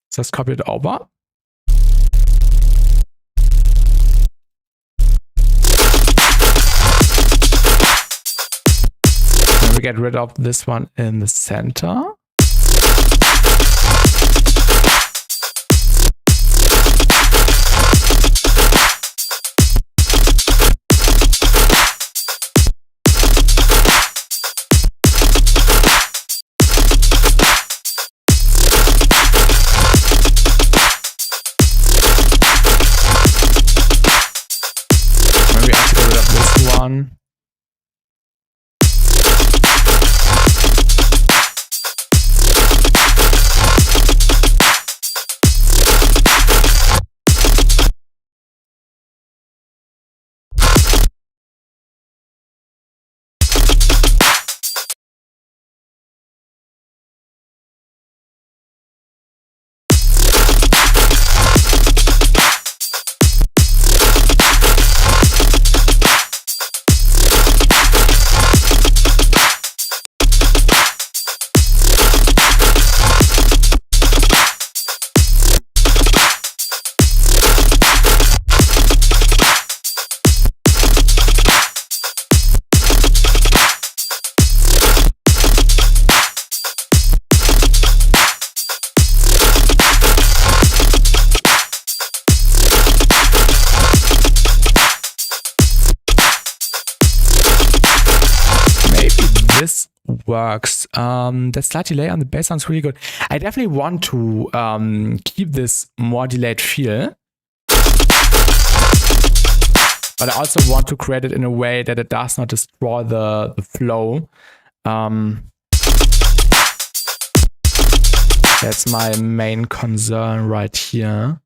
So let's copy it over. Then we get rid of this one in the center. One. This works. That slight delay on the bass sounds really good. I definitely want to keep this more delayed feel, but I also want to create it in a way that it does not destroy the flow. That's my main concern right here.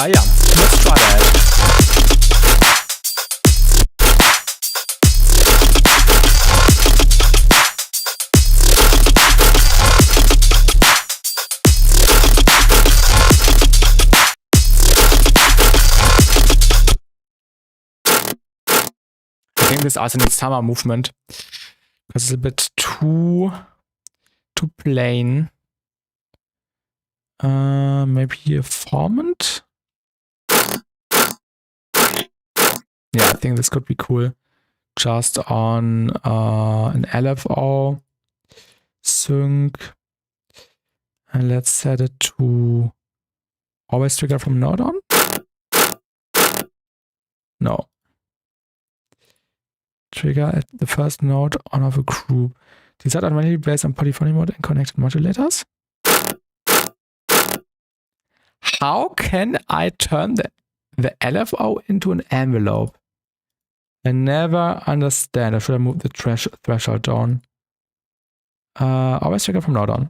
Yeah, let's try that. I think this also needs summer movement because it's a bit too plain. Maybe a formant. Yeah, I think this could be cool. Just on an LFO sync. And let's set it to always trigger from node on. No. Trigger at the first node on of a group. Decide automatically based on polyphony mode and connected modulators. How can I turn the LFO into an envelope? I never understand. I should have moved the threshold down. Always trigger from node on.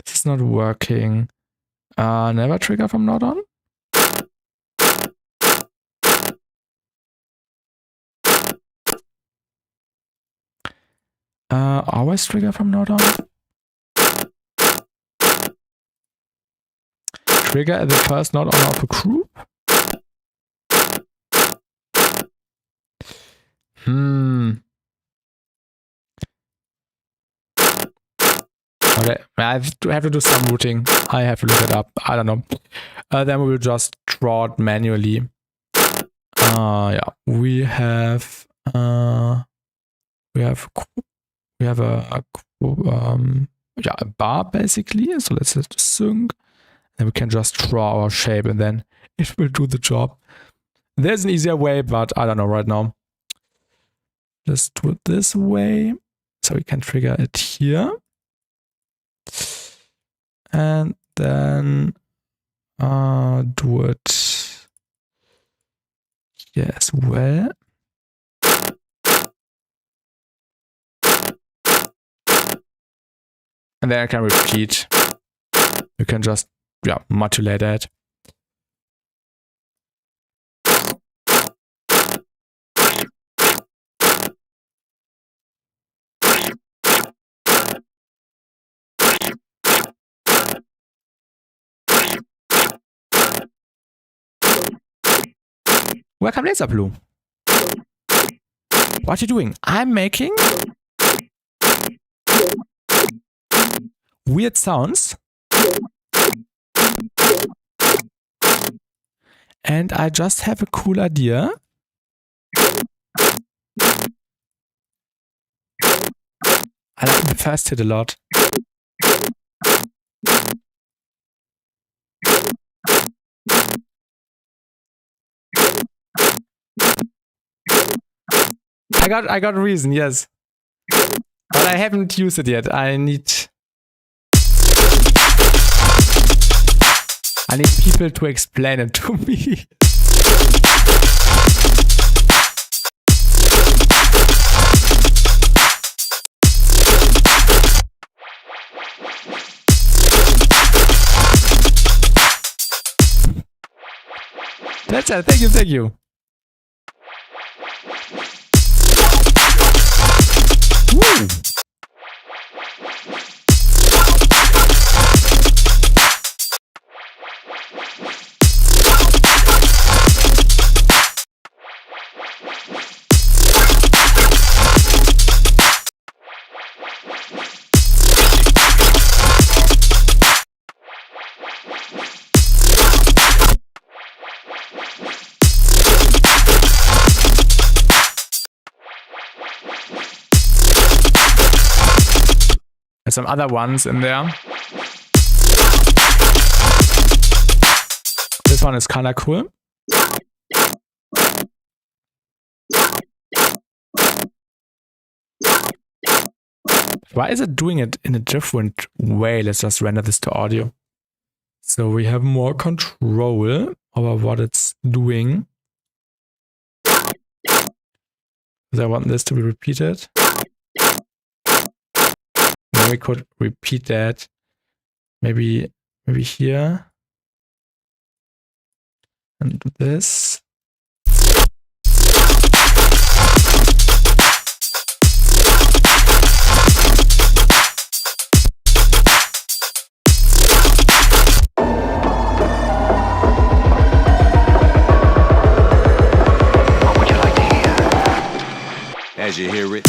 This is not working. Never trigger from node on. Always trigger from node on. Trigger at the first node on of a group. Okay, I have to do some routing. I have to look it up. I don't know. Then we will just draw it manually. Yeah, we have a bar basically. So let's hit sync. Then we can just draw our shape and then it will do the job. There's an easier way, but I don't know right now. Let's do it this way. So we can trigger it here. And then do it here as well. And then I can repeat. You can just, yeah, modulate that. Welcome, Laser Blue. What are you doing? I'm making weird sounds. And I just have a cool idea. I like the first hit a lot. I got a reason, yes. But I haven't used it yet. I need people to explain it to me. That's it. Thank you, thank you. Woo. There's some other ones in there. This one is kinda cool. Why is it doing it in a different way? Let's just render this to audio. So we have more control over what it's doing. Because I want this to be repeated. Then we could repeat that maybe here. And do this. What would you like to hear? As you hear it.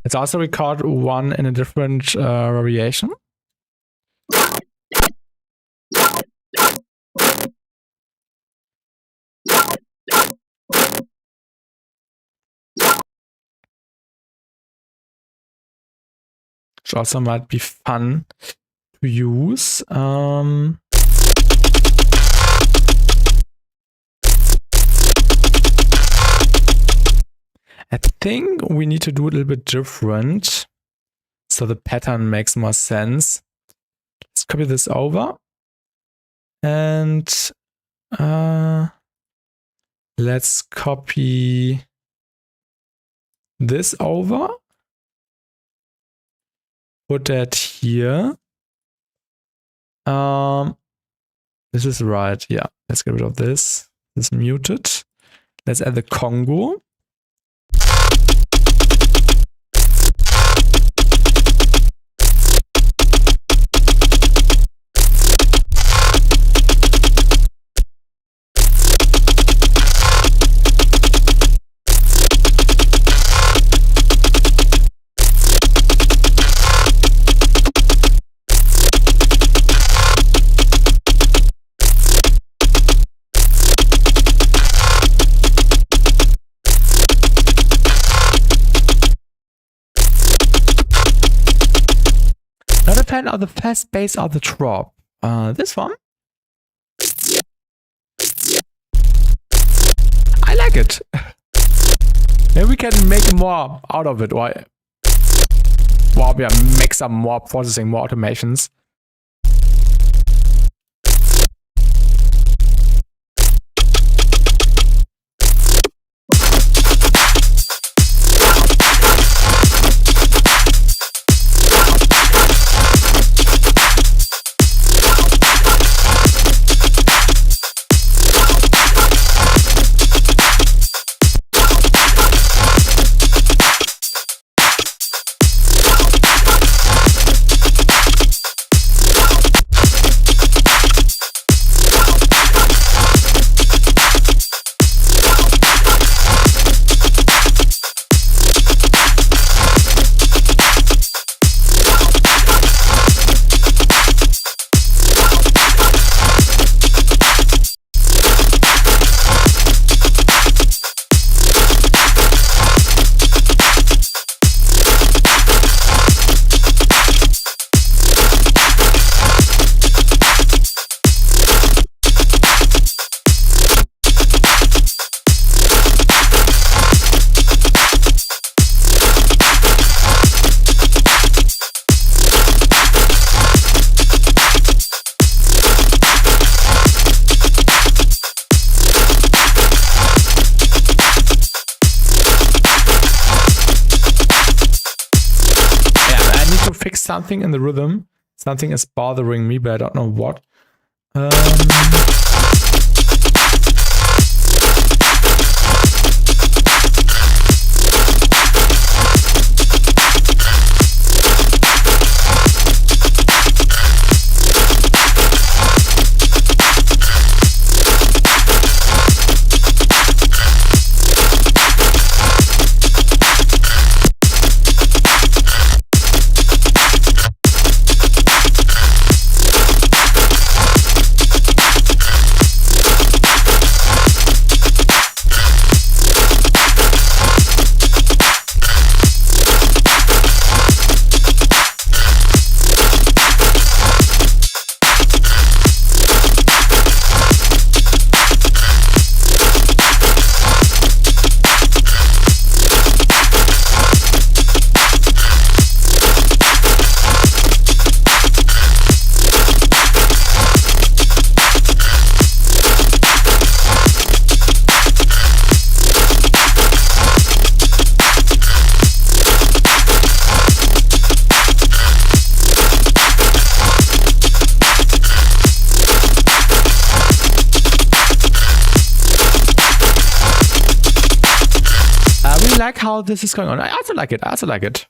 Let's also record one in a different variation. Which also might be fun to use. I think we need to do it a little bit different so the pattern makes more sense. Let's copy this over and let's copy this over, put that here. This is right, yeah. Let's get rid of this. This is muted. Let's add the Congo. Not a fan of the fast bass or the drop. this one. I like it. Maybe we can make more out of it, or well, yeah, make some more processing, more automations. Fix something in the rhythm. Something is bothering me, but I don't know what. Like how this is going on. I also like it. I also like it.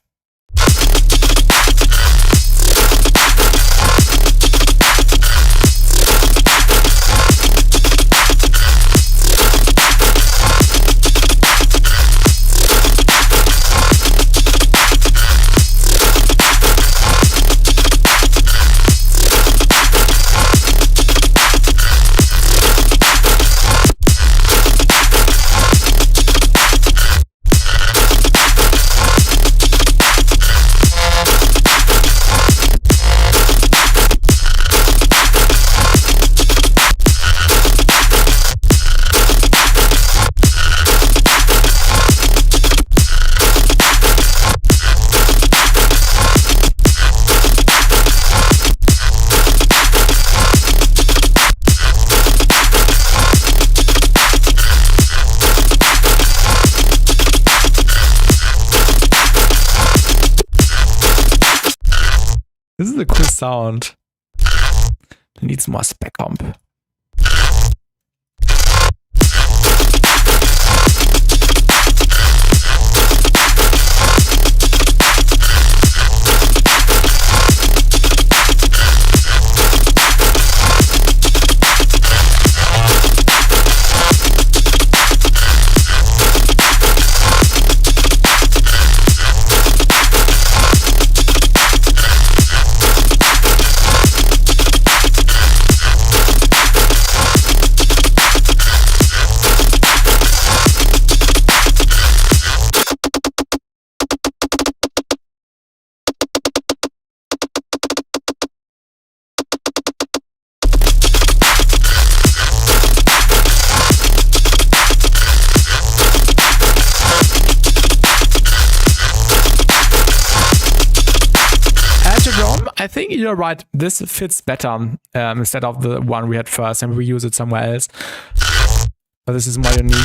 This is a cool sound. It needs more spec comp. you're right. This fits better instead of the one we had first, and we use it somewhere else. But this is more unique.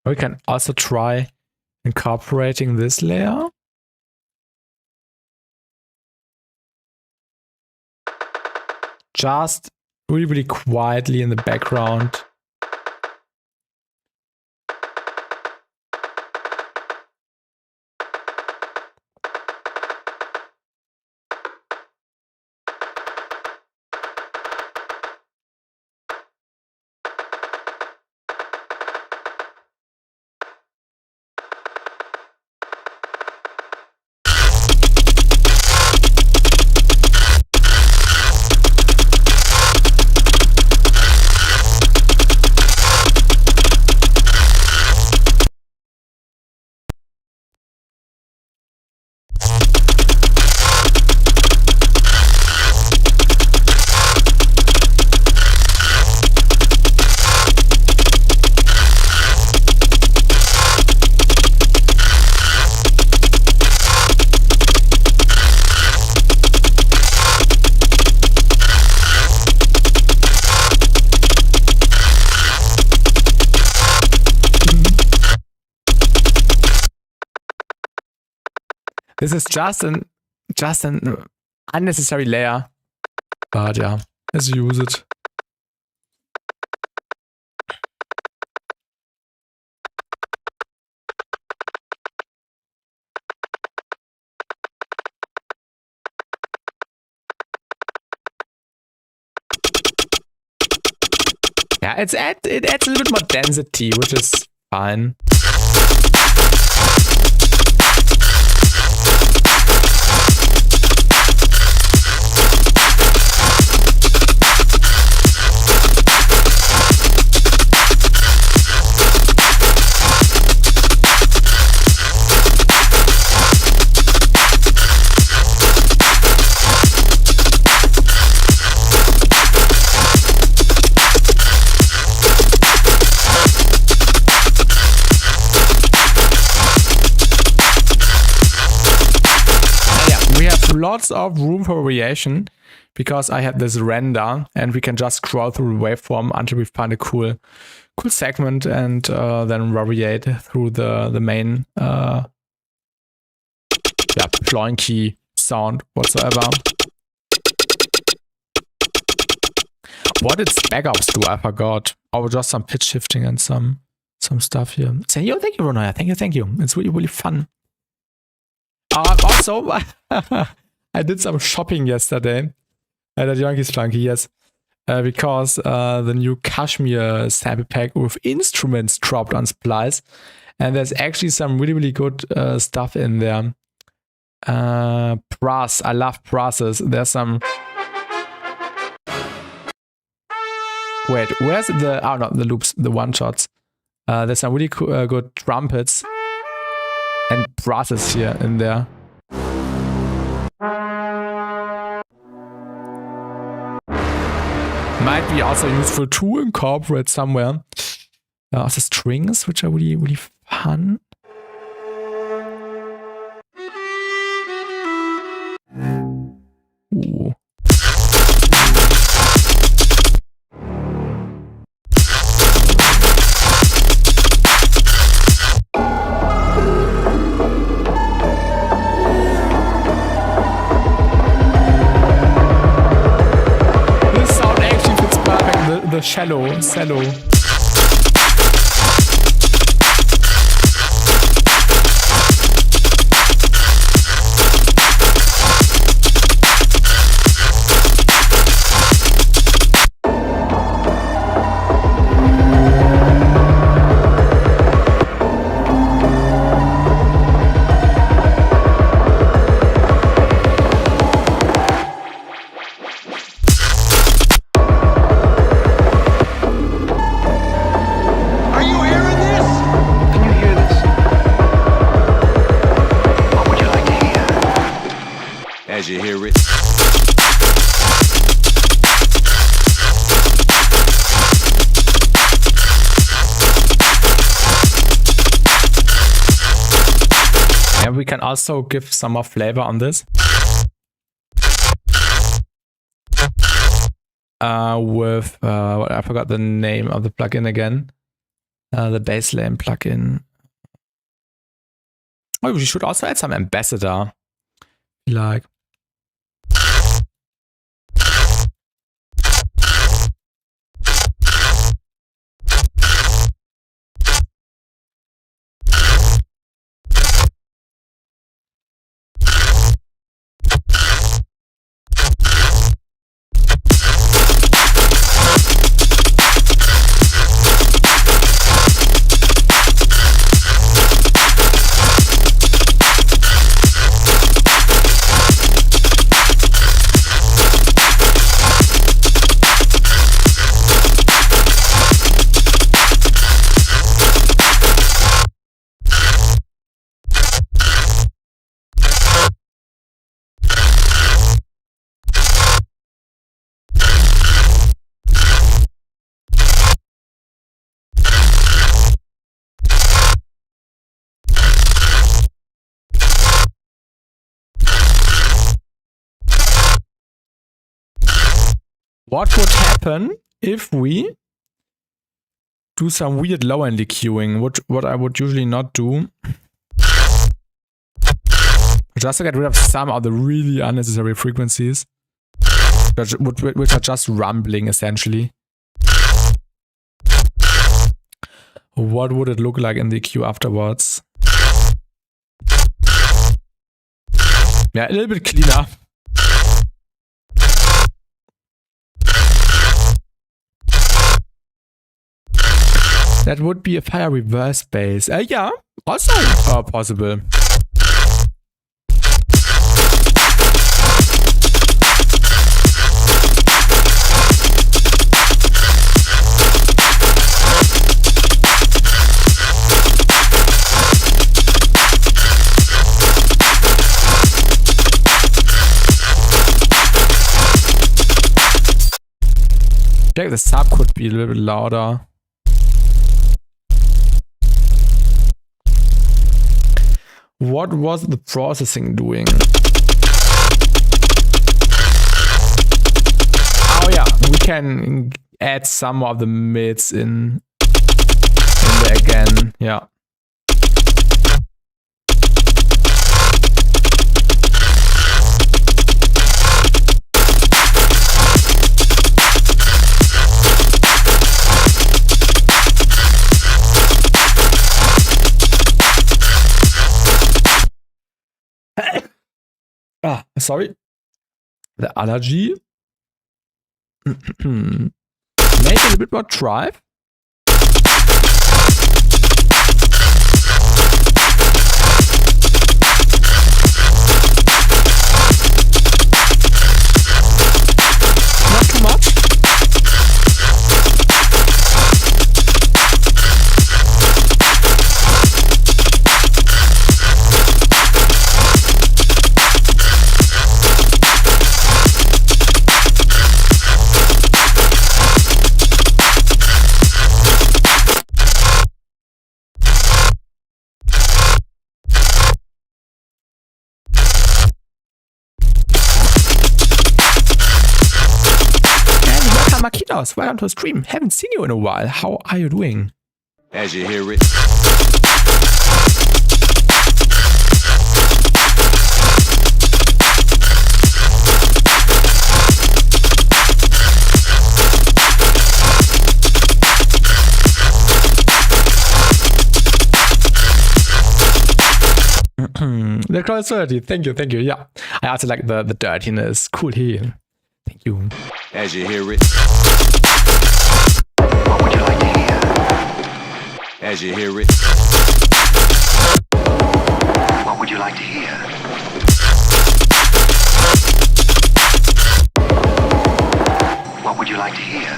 We can also try incorporating this layer. Just really, really quietly in the background. This is just an unnecessary layer, but yeah, let's use it. Yeah, it adds a little bit more density, which is fine. Lots of room for variation because I have this render and we can just scroll through the waveform until we find a cool segment and then variate through the main ploinky sound whatsoever. What did backups do? I forgot. Oh, just some pitch shifting and some stuff here. Thank you, Ronaya. Thank you. It's really, really fun. Also, I did some shopping yesterday at Yonkey's Flunky, yes, because the new Kashmir sample pack with instruments dropped on Splice, and there's actually some really, really good stuff in there. Brass, I love brasses. There's some. Wait, where's the? Oh no, the loops, the one shots. There's some really good trumpets and brasses here in there. Might be also useful to incorporate somewhere. Also strings, which are really, really fun. Ooh. The cello. can also give some more flavor on this. With I forgot the name of the plugin again. The baseline plugin. Oh, we should also add some ambassador. Like. What would happen if we do some weird low-end EQing? What I would usually not do. Just to get rid of some of the really unnecessary frequencies. Which are just rumbling, essentially. What would it look like in the EQ afterwards? Yeah, a little bit cleaner. That would be a fire reverse bass. Yeah, also possible. I think the sub could be a little bit louder. What was the processing doing? Oh yeah, we can add some of the mids in there again. Yeah. Sorry. The allergy. Maybe a little bit more drive. Not too much. Makitos, welcome to the stream. Haven't seen you in a while. How are you doing? As you hear it. The close 30. Thank you. Yeah. I also like the dirtiness. Cool here. Thank you. As you hear it. What would you like to hear? As you hear it. What would you like to hear? What would you like to hear?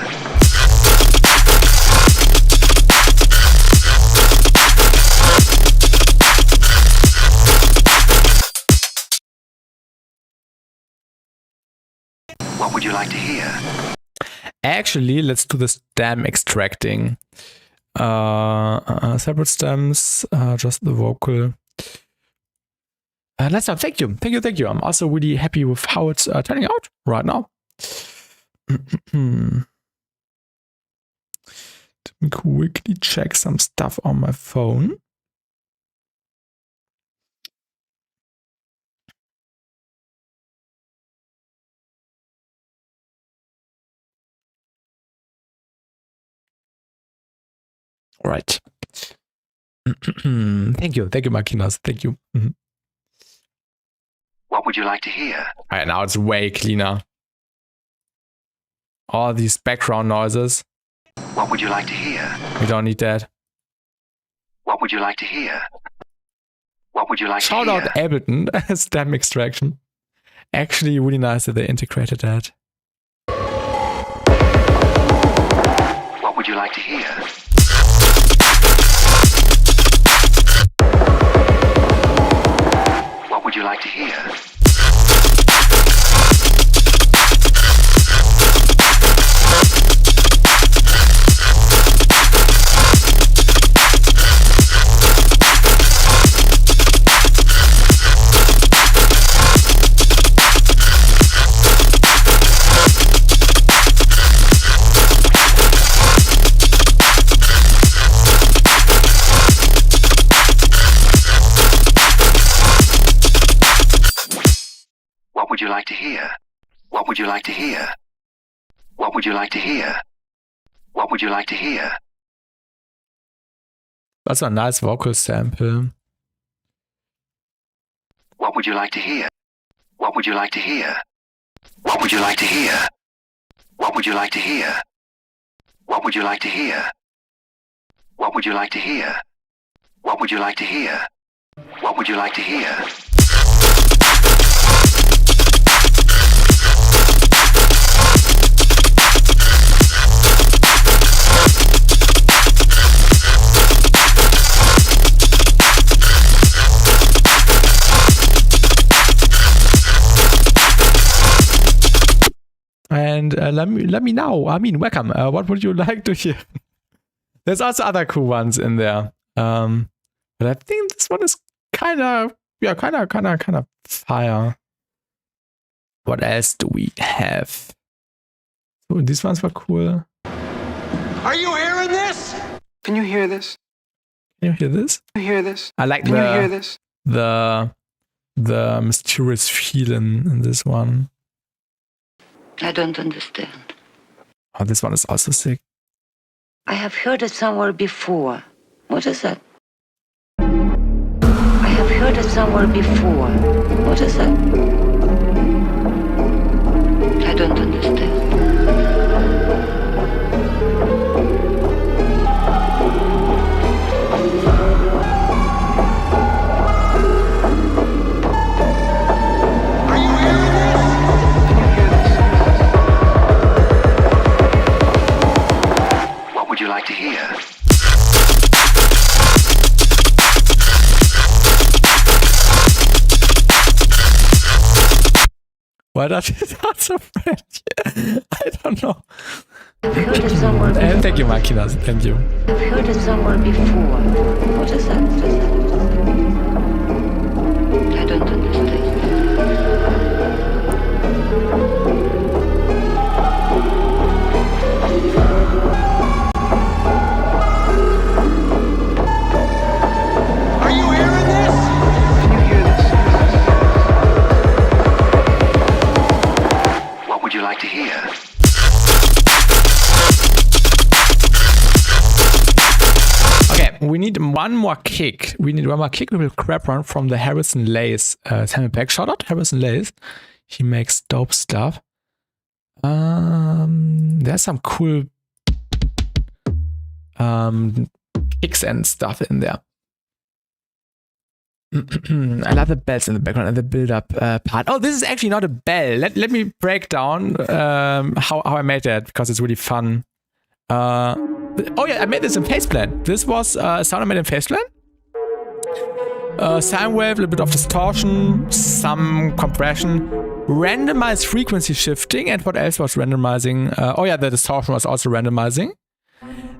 What would you like to hear? Actually, let's do the stem extracting. Separate stems, just the vocal. Let's not. Thank you. I'm also really happy with how it's turning out right now. Let me quickly check some stuff on my phone. All right. Thank you, Markinas. Thank you. What would you like to hear? All right, now it's way cleaner. All these background noises. What would you like to hear? We don't need that. What would you like to hear? What would you like Shout to hear? out Ableton, stem extraction. Actually, really nice that they integrated that. What would you like to hear? What would you like to hear? What would you like to hear? What would you like to hear? What would you like to hear? What would you like to hear? That's a nice vocal sample. What would you like to hear? What would you like to hear? What would you like to hear? What would you like to hear? What would you like to hear? What would you like to hear? What would you like to hear? What would you like to hear? And let me know. I mean, welcome. What would you like to hear? There's also other cool ones in there. But I think this one is kind of fire. What else do we have? Oh, these ones were cool. Are you hearing this? Can you hear this? Can you hear this? Can you hear this? I like Can you hear this? the mysterious feeling in this one. I don't understand. Oh, this one is also sick. I have heard it somewhere before. What is that? I have heard it somewhere before. What is that? I don't understand. Are you hearing this? What would you like to hear? Why does it sound so French? I don't know. I've heard it somewhere before. And thank you, Markinas. Thank you. I've heard it somewhere before. What is that? I don't understand. Are you hearing this? Can you hear this? What would you like to hear? Okay, we need one more kick. We will grab one from the Harrison Lays sample pack. Shout out to Harrison Lays. He makes dope stuff. There's some cool kicks and stuff in there. I love the bells in the background and the build-up part. Oh, this is actually not a bell. Let me break down how I made that, because it's really fun. Oh yeah, I made this in Faceplan. This was a sound I made in Faceplan. Sine wave, a little bit of distortion, some compression, randomized frequency shifting, and what else was randomizing? Oh yeah, the distortion was also randomizing.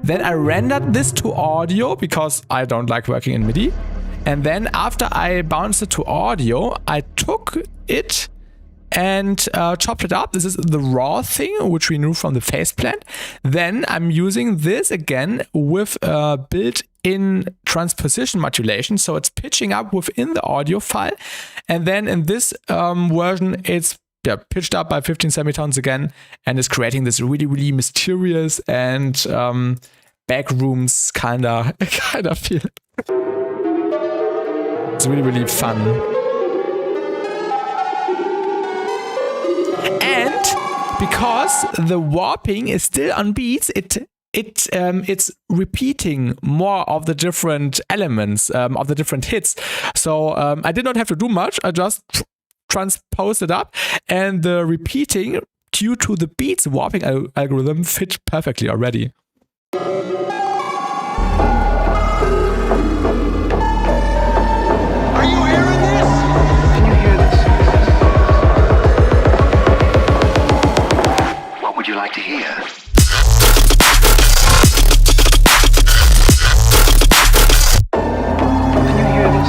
Then I rendered this to audio because I don't like working in MIDI. And then after I bounced it to audio, I took it and chopped it up. This is the raw thing, which we knew from the faceplant. Then I'm using this again with built-in transposition modulation. So it's pitching up within the audio file. And then in this version, it's pitched up by 15 semitones again, and is creating this really, really mysterious and backrooms kind of feel. It's really, really fun. And because the warping is still on beats, it's repeating more of the different elements of the different hits. So I did not have to do much. I just transposed it up, and the repeating due to the beats warping algorithm fit perfectly already. Are you hearing this? Can you hear this? What would you like to hear? Can you hear this?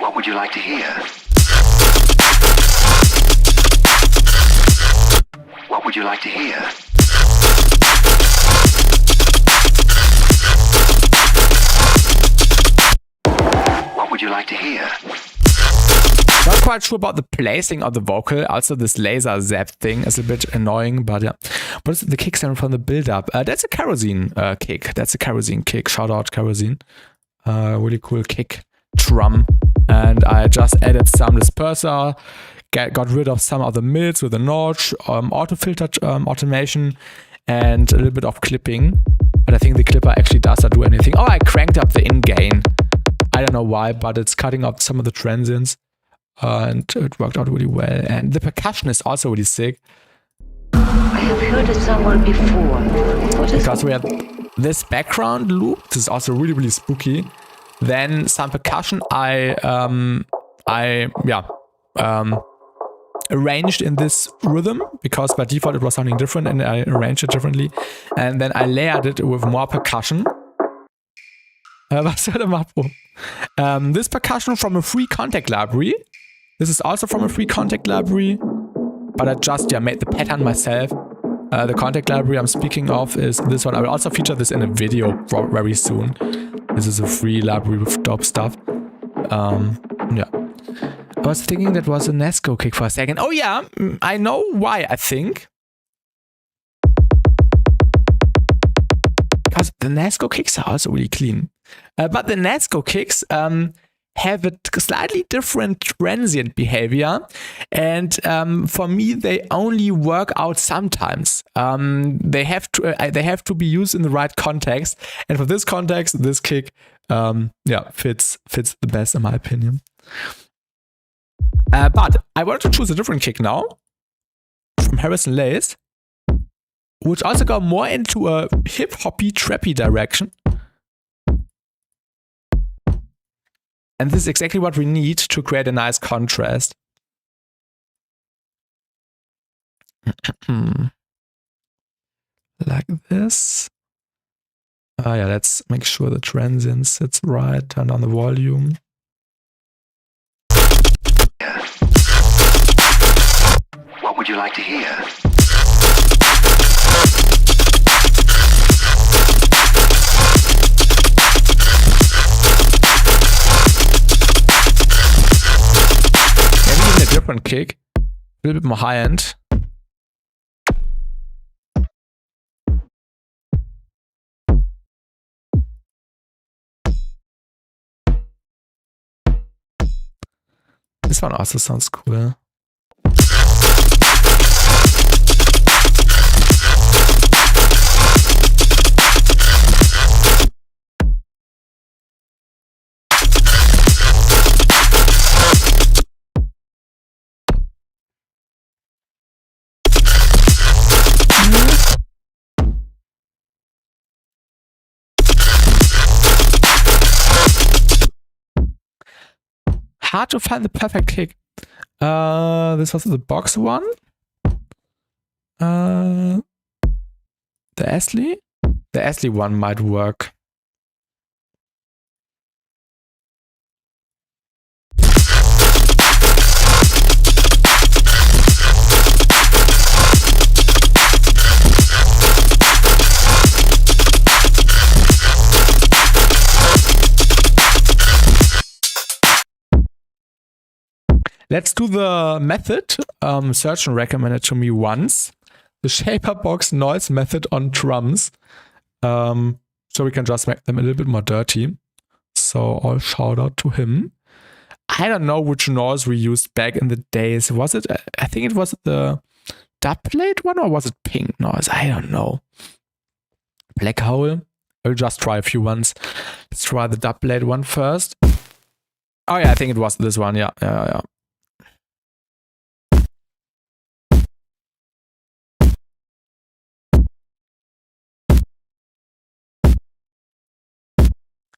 What would you like to hear? What would you like to hear? What would you like to hear? Not quite sure about the placing of the vocal. Also, this laser zap thing is a bit annoying, but yeah. What is the kick sound from the build-up? That's a kerosene kick. That's a kerosene kick. Shout out kerosene. Really cool kick drum. And I just added some disperser, got rid of some of the mids with a notch, auto filter automation, and a little bit of clipping. But I think the clipper actually does not do anything. Oh, I cranked up the in-gain. I don't know why, but it's cutting out some of the transients. And it worked out really well. And the percussion is also really sick. I have heard it somewhere before. What is because we have this background loop. This is also really, really spooky. Then some percussion arranged in this rhythm, because by default it was sounding different and I arranged it differently. And then I layered it with more percussion. Was soll der Mapo? This percussion from a free contact library. This is also from a free contact library, but I just made the pattern myself. The contact library I'm speaking of is this one. I will also feature this in a video very soon. This is a free library with dope stuff. Yeah. I was thinking that was a Nesco kick for a second. Oh yeah, I know why, I think. Because the Nesco kicks are also really clean. But the Nesco kicks have a slightly different transient behavior, and for me they only work out sometimes. They have to be used in the right context, and for this context, this kick fits the best in my opinion. But I wanted to choose a different kick now from Harrison Lace, which also got more into a hip-hoppy, trappy direction. And this is exactly what we need to create a nice contrast. Like this. Let's make sure the transient sits right. Turn down the volume. What would you like to hear? Different kick, a little bit more high end. This one also sounds cool. Hard to find the perfect kick. This was the box one. The Astley. The Astley one might work. Let's do the method. Surgeon recommended to me once. The shaper box noise method on drums. So we can just make them a little bit more dirty. So I'll shout out to him. I don't know which noise we used back in the days. Was it, I think it was the dub plate one, or was it pink noise? I don't know. Black hole. I'll just try a few ones. Let's try the dub plate one first. Oh yeah, I think it was this one. Yeah.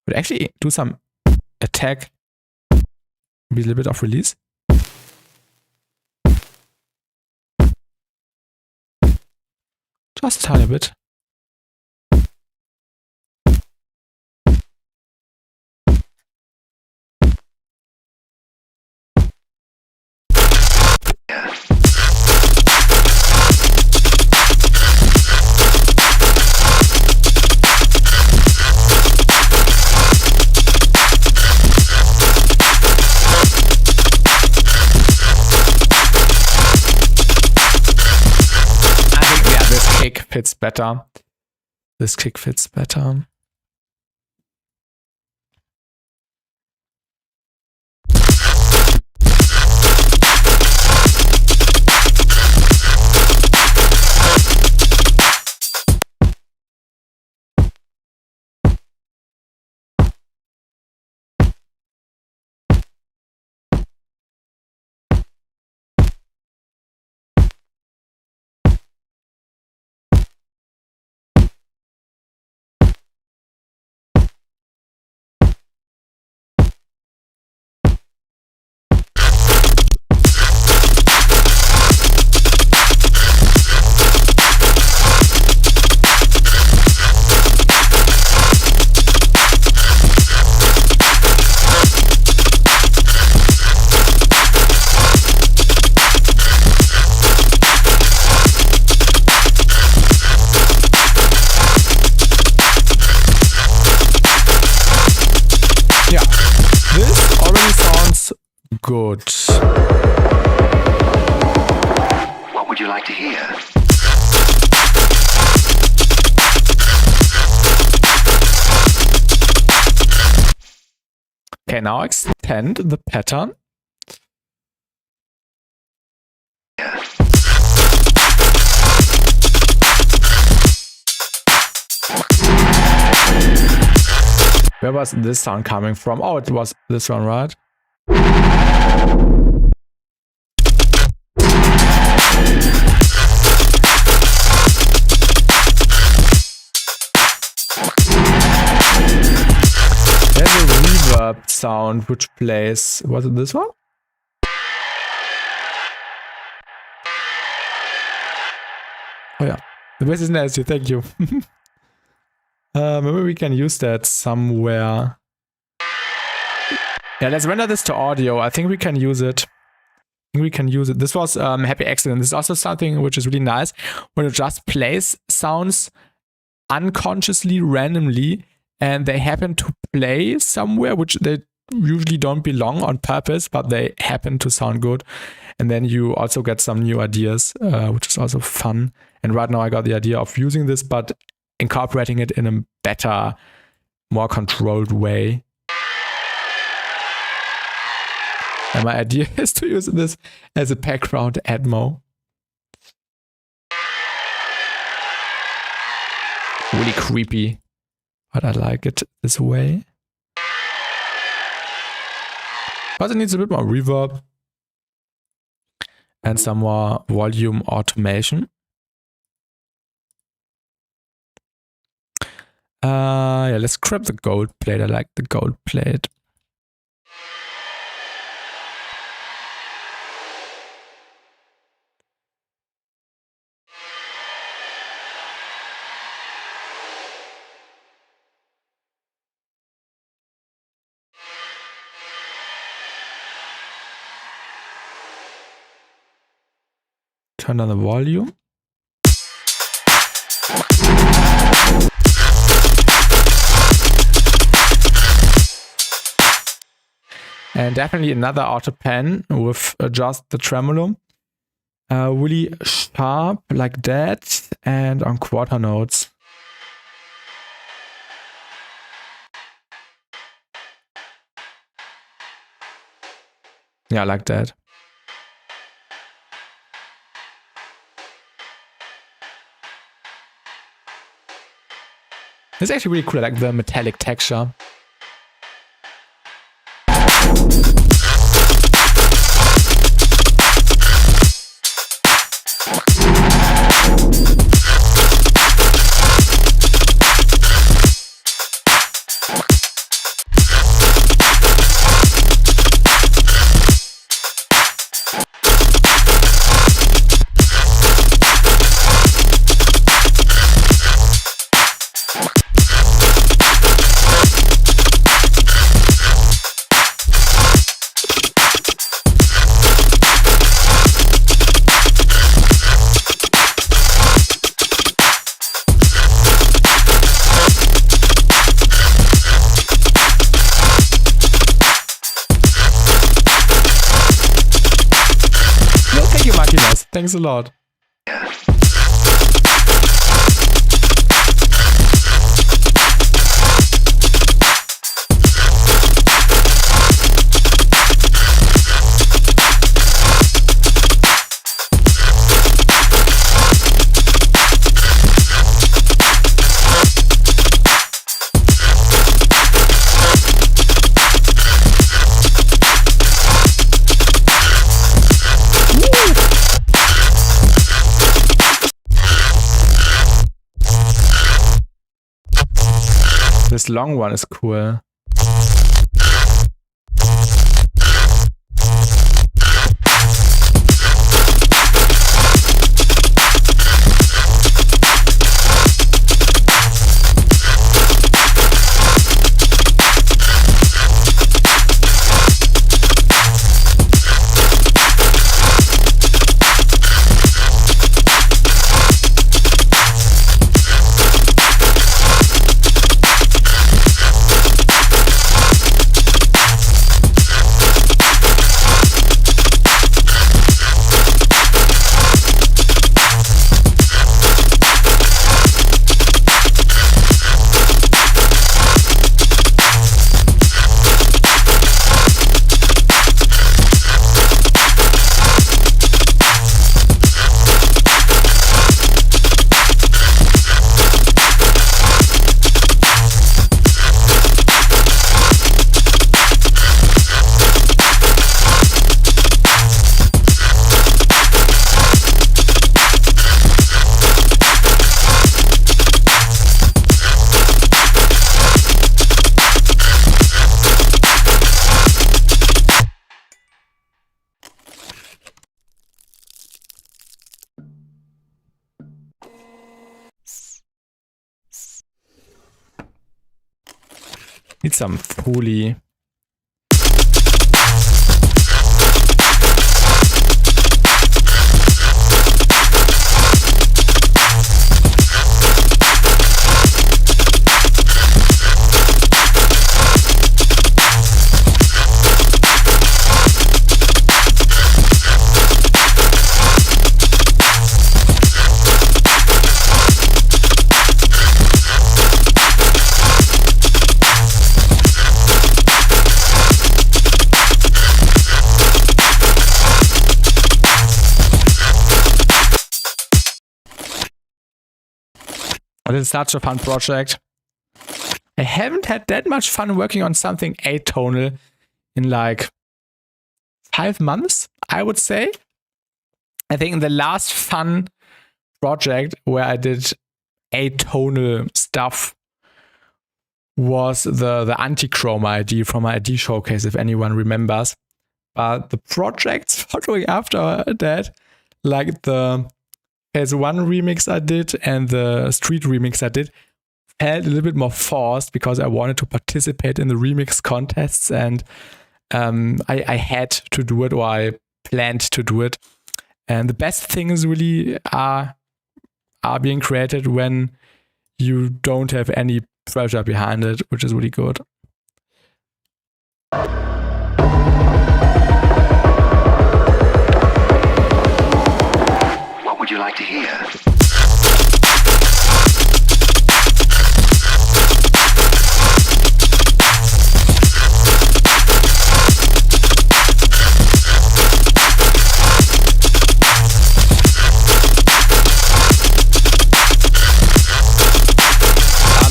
But actually do some attack, maybe a little bit of release. Just a tiny bit. Fits better. This kick fits better. Good. What would you like to hear? Okay, now extend the pattern. Where was this sound coming from? Oh, it was this one, right? There's a reverb sound which plays. Was it this one? Oh yeah, the bass is nasty. Thank you. Maybe we can use that somewhere. Yeah, let's render this to audio. I think we can use it. This was Happy Accident. This is also something which is really nice when it just plays sounds unconsciously, randomly, and they happen to play somewhere which they usually don't belong on purpose, but they happen to sound good. And then you also get some new ideas, which is also fun. And right now I got the idea of using this, but incorporating it in a better, more controlled way. And my idea is to use this as a background atmo. Really creepy, but I like it this way. But it needs a bit more reverb and some more volume automation. Yeah, let's grab the gold plate. I like the gold plate. turn down the volume. And definitely another auto pen with just the tremolo. Really sharp like that, and on quarter notes. Yeah, like that. It's actually really cool, I like the metallic texture. Thanks a lot. This long one is cool. Need some Foley. But it's such a fun project. I haven't had that much fun working on something atonal in like 5 months, I would say. I think the last fun project where I did atonal stuff was the anti-chroma ID from my ID showcase, if anyone remembers. But the projects following after that, like the Phase 1 remix I did and the Street remix I did, felt a little bit more forced because I wanted to participate in the remix contests, and I had to do it, or I planned to do it. And the best things really are being created when you don't have any pressure behind it, which is really good. What would you like to hear?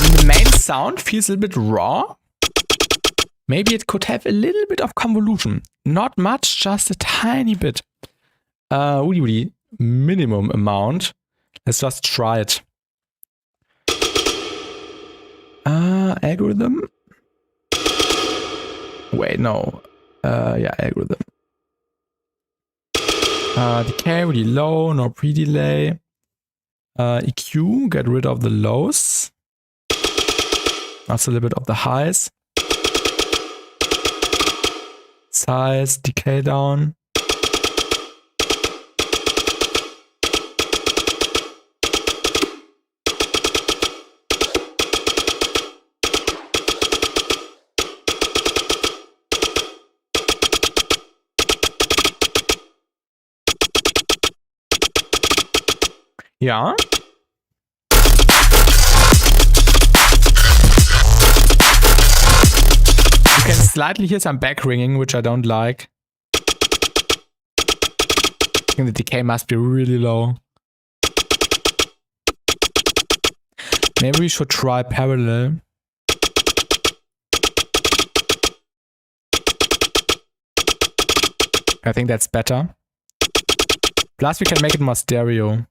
The main sound feels a little bit raw. Maybe it could have a little bit of convolution. Not much, just a tiny bit. Really minimum amount. Let's just try it. Algorithm. Wait, no. Yeah, algorithm. Decay really low, no pre-delay. EQ, get rid of the lows. Also a little bit of the highs. Size, decay down. Yeah. You can slightly hear some back ringing, which I don't like. I think the decay must be really low. Maybe we should try parallel. I think that's better. Plus we can make it more stereo.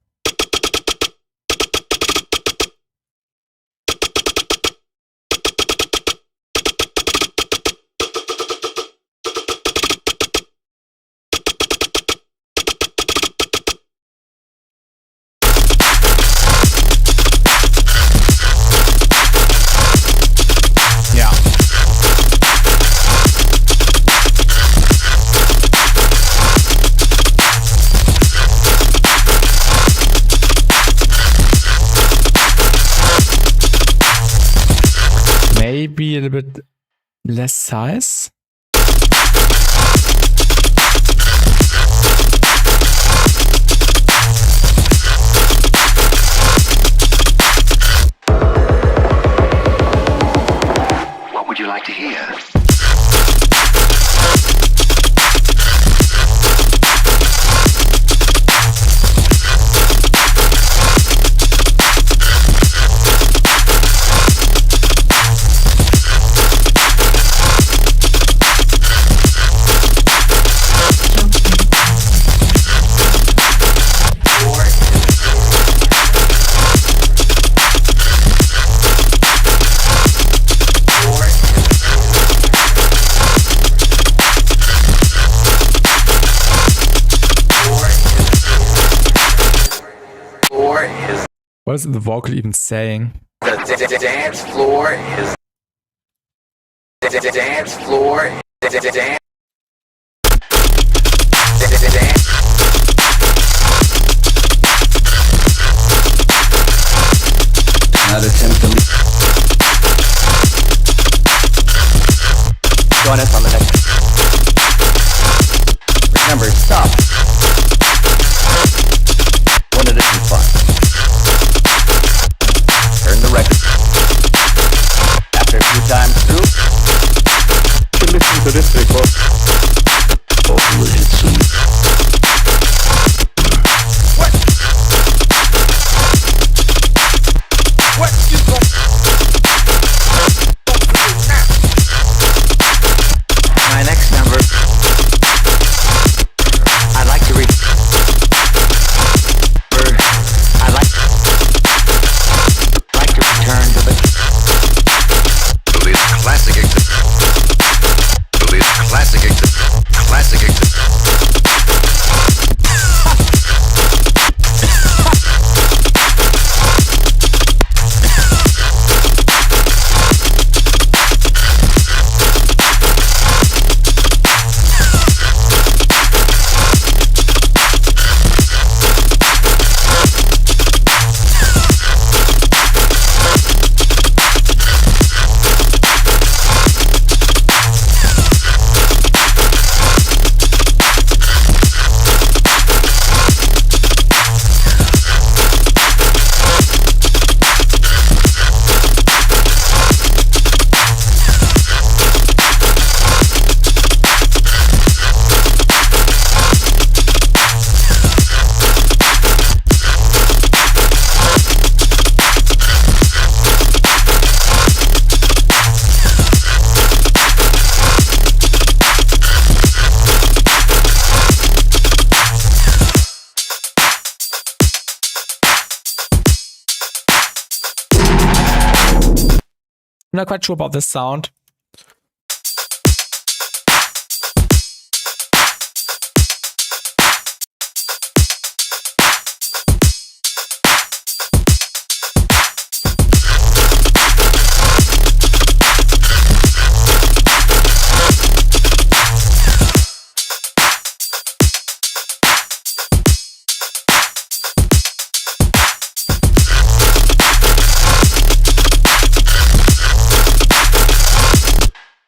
Maybe a little bit less size. What would you like to hear? What is the vocal even saying? The dance floor is. The dance floor. The Not attempt to leave. Join us on the next. Remember, stop. One edition fun. Turn the record. After a few times through, you listen to this record. Hopefully it's soon. What? What you going? My next number, I I'm not quite sure about this sound.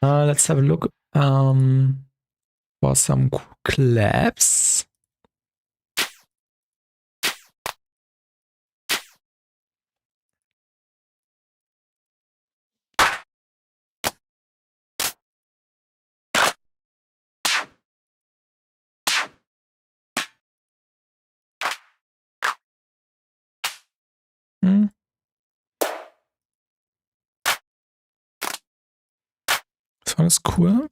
Let's have a look for some cool claps. This one is cool.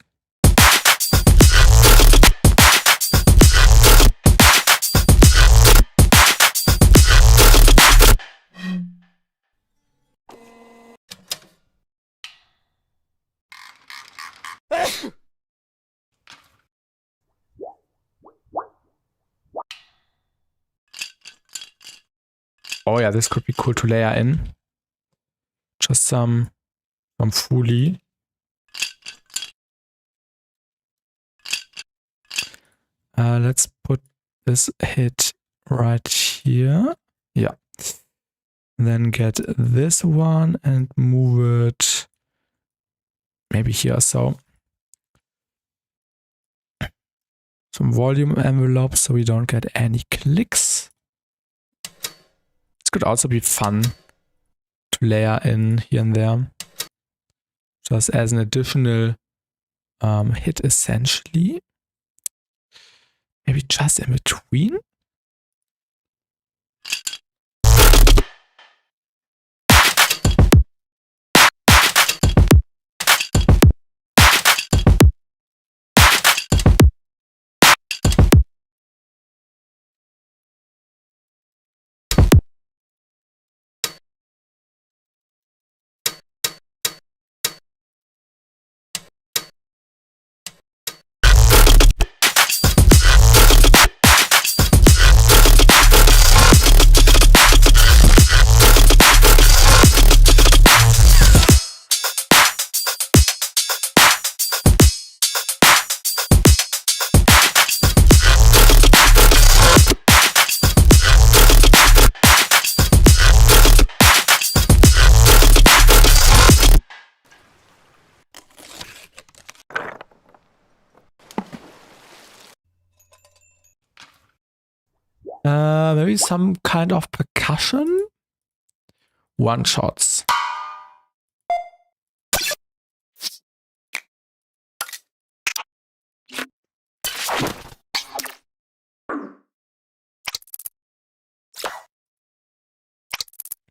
Oh yeah, this could be cool to layer in. Just some Foley. Let's put this hit right here. Yeah. Then get this one and move it maybe here or so. Some volume envelopes so we don't get any clicks. This could also be fun to layer in here and there. Just as an additional hit essentially. Maybe just in between. Maybe some kind of percussion. One shots.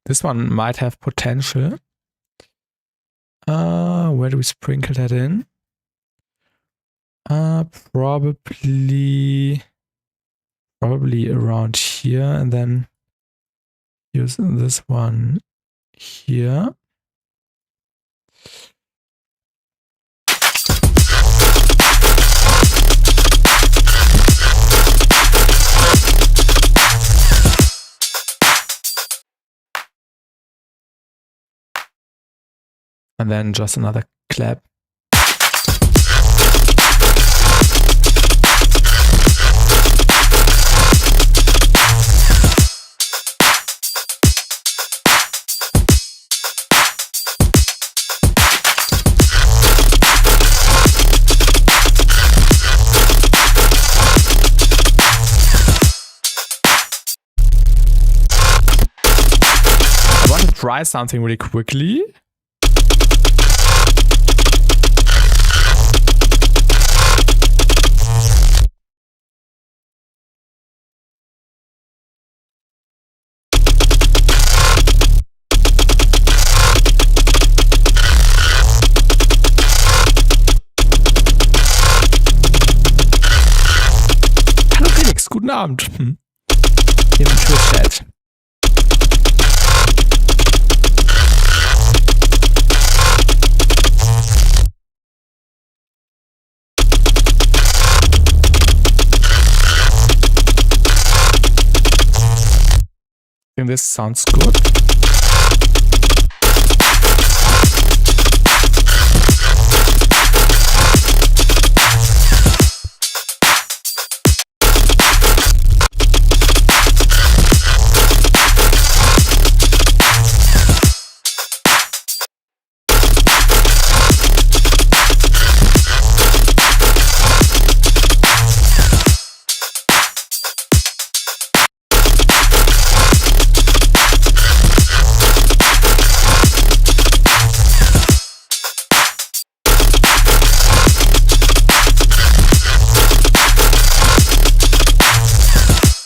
This one might have potential. Where do we sprinkle that in? Probably around here, and then use this one here. And then just another clap. I want to try something really quickly. Guten Abend. Hier im Twitch-Chat. think this sounds good.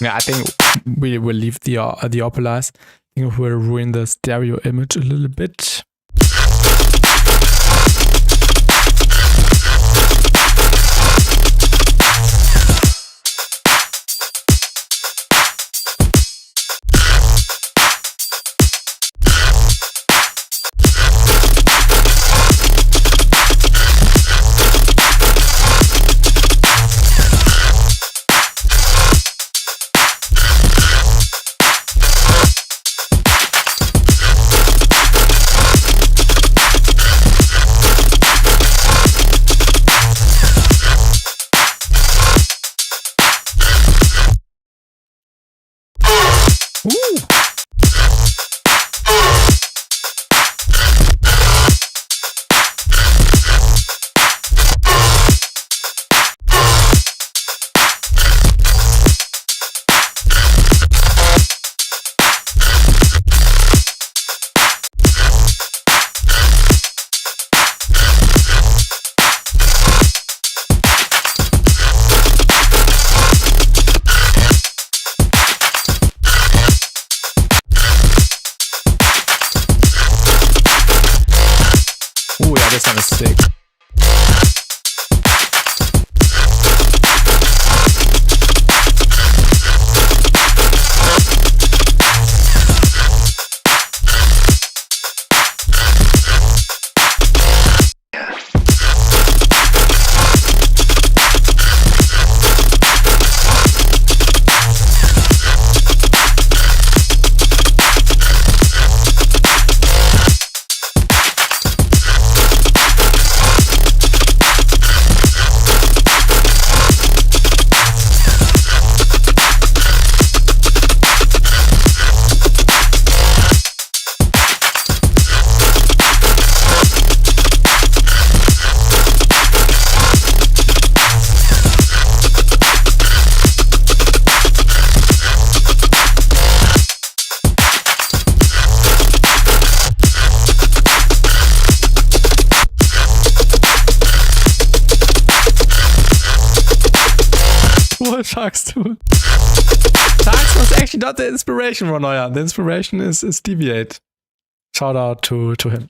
Yeah, I think we will leave the opalize. I think we'll ruin the stereo image a little bit. Oh yeah, this one is sick. Sharks too. Sharks was actually not the inspiration, Ronoya. The inspiration is DVEIGHT. Shout out to him.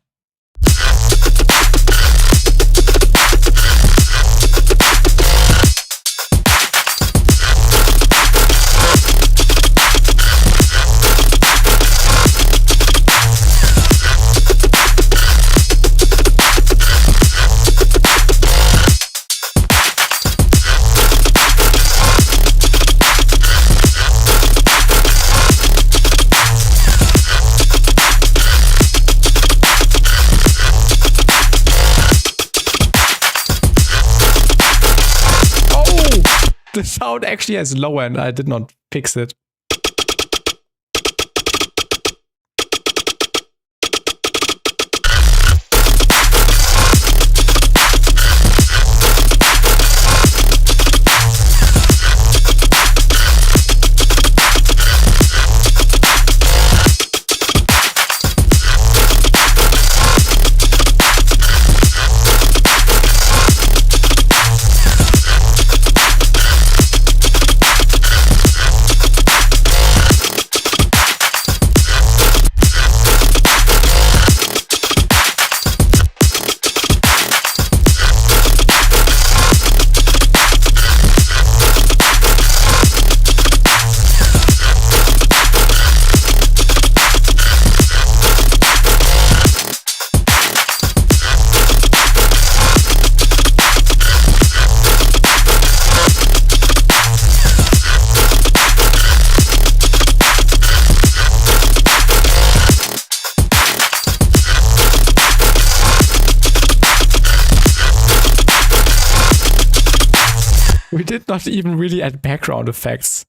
The sound actually has low end. I did not fix it. We did not even really add background effects.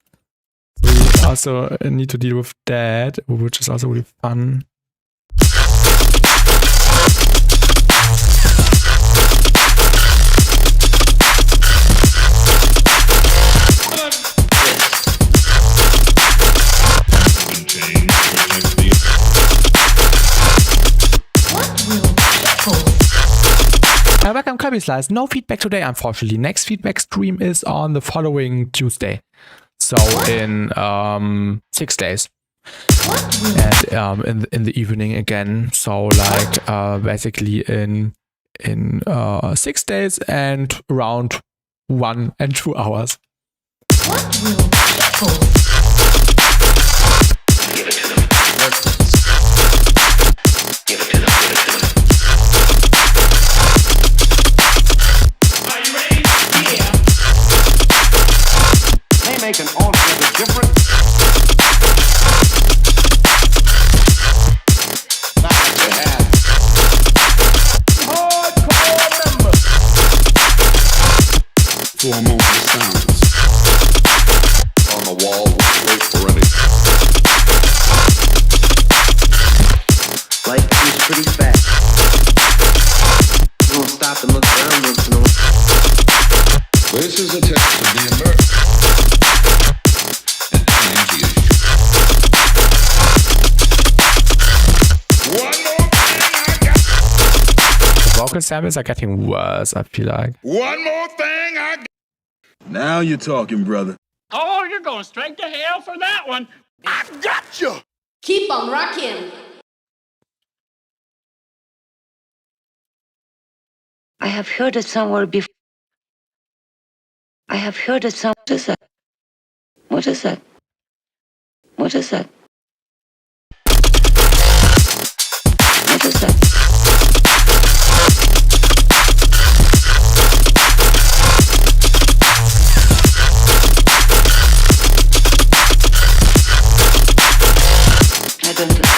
So we also need to deal with that, which is also really fun. Welcome Kirby Slice. No feedback today, unfortunately. Next feedback stream is on the following Tuesday. So in 6 days. And in the evening again. So like basically in 6 days and around 1 and 2 hours. Make an altogether different. Hardcore members. Foremost sounds. On the wall, wait for any. Life moves pretty fast. You won't stop and look around once in a while. This is a test of the immersion. Vocal samples are getting worse, I feel like. One more thing I got. Now you're talking, brother. Oh, you're going straight to hell for that one. I got you. Keep on rocking. I have heard it somewhere before. I have heard it somewhere. What is that? What is that? What is that? What is that? I don't understand.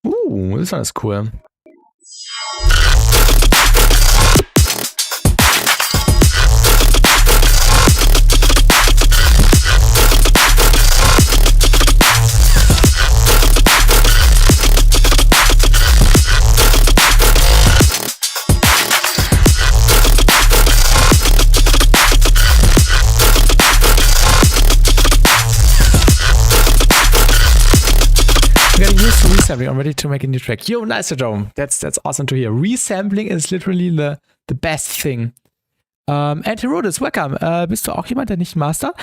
Ooh, this one is cool. Resampling. I'm ready to make a new track. Yo, nice, Jerome. That's awesome to hear. Resampling is literally the best thing. Antirodes, welcome. Bist du auch jemand, der nicht mastert?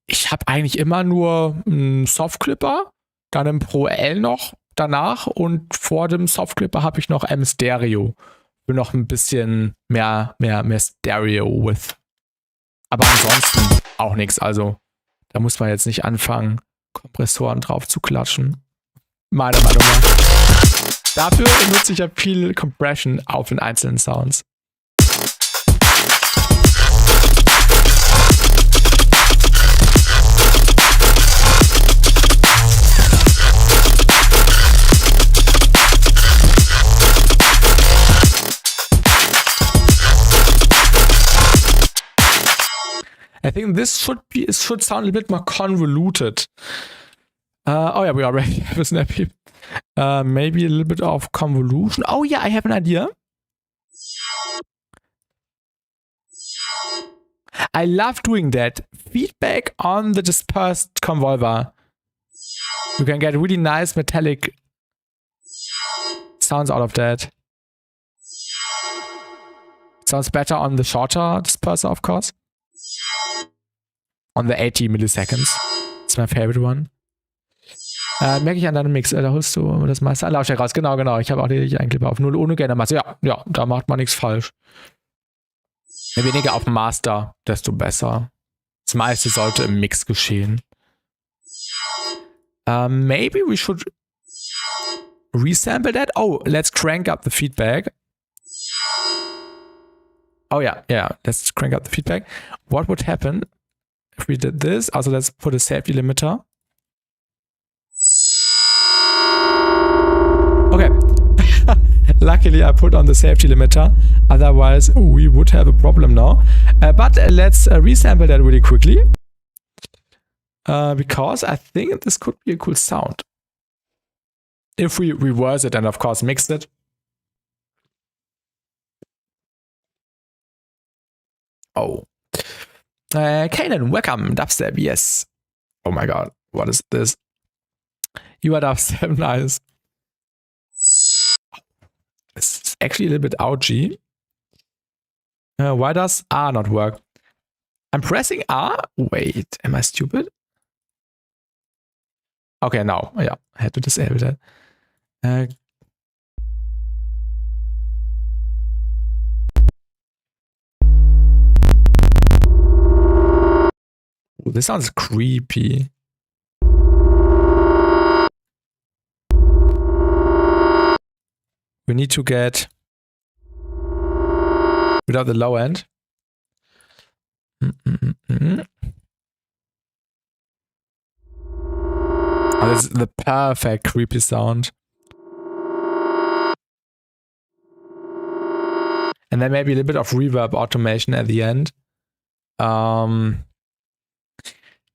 Ich habe eigentlich immer nur einen Softclipper, dann einen Pro L noch danach und vor dem Softclipper habe ich noch M-Stereo. Für noch ein bisschen mehr Stereo-Width. Aber ansonsten auch nichts. Also da muss man jetzt nicht anfangen, Kompressoren drauf zu klatschen. Meiner Meinung nach. Dafür nutze ich ja viel Compression auf den einzelnen Sounds. I think this should sound a bit more convoluted. Oh yeah, we already have a snappy. Maybe a little bit of convolution. Oh yeah, I have an idea. I love doing that. Feedback on the dispersed convolver. You can get really nice metallic sounds out of that. Sounds better on the shorter disperser, of course. On the 80 milliseconds. That's my favorite one. Merke ich an deinem Mix, da holst du das meiste an Lautstärke raus. Genau. Ich habe auch die Einclipper auf 0 ohne Gainermasse. Ja, da macht man nichts falsch. Je weniger auf dem Master, desto besser. Das meiste sollte im Mix geschehen. Maybe we should resample that. Oh, let's crank up the feedback. Oh yeah, let's crank up the feedback. What would happen if we did this? Also let's put a safety limiter. Okay. Luckily I put on the safety limiter. Otherwise we would have a problem now. But let's resample that really quickly. Because I think this could be a cool sound. If we reverse it and of course mix it. Oh. Kanan, welcome. Dubstep, yes. Oh my god, what is this? You are dubstep, nice. It's actually a little bit ouchy. Why does R not work? I'm pressing R? Wait, am I stupid? Okay, now, yeah, I had to disable that. Ooh, this sounds creepy. We need to get without the low end. Oh, this is the perfect creepy sound. And then maybe a little bit of reverb automation at the end.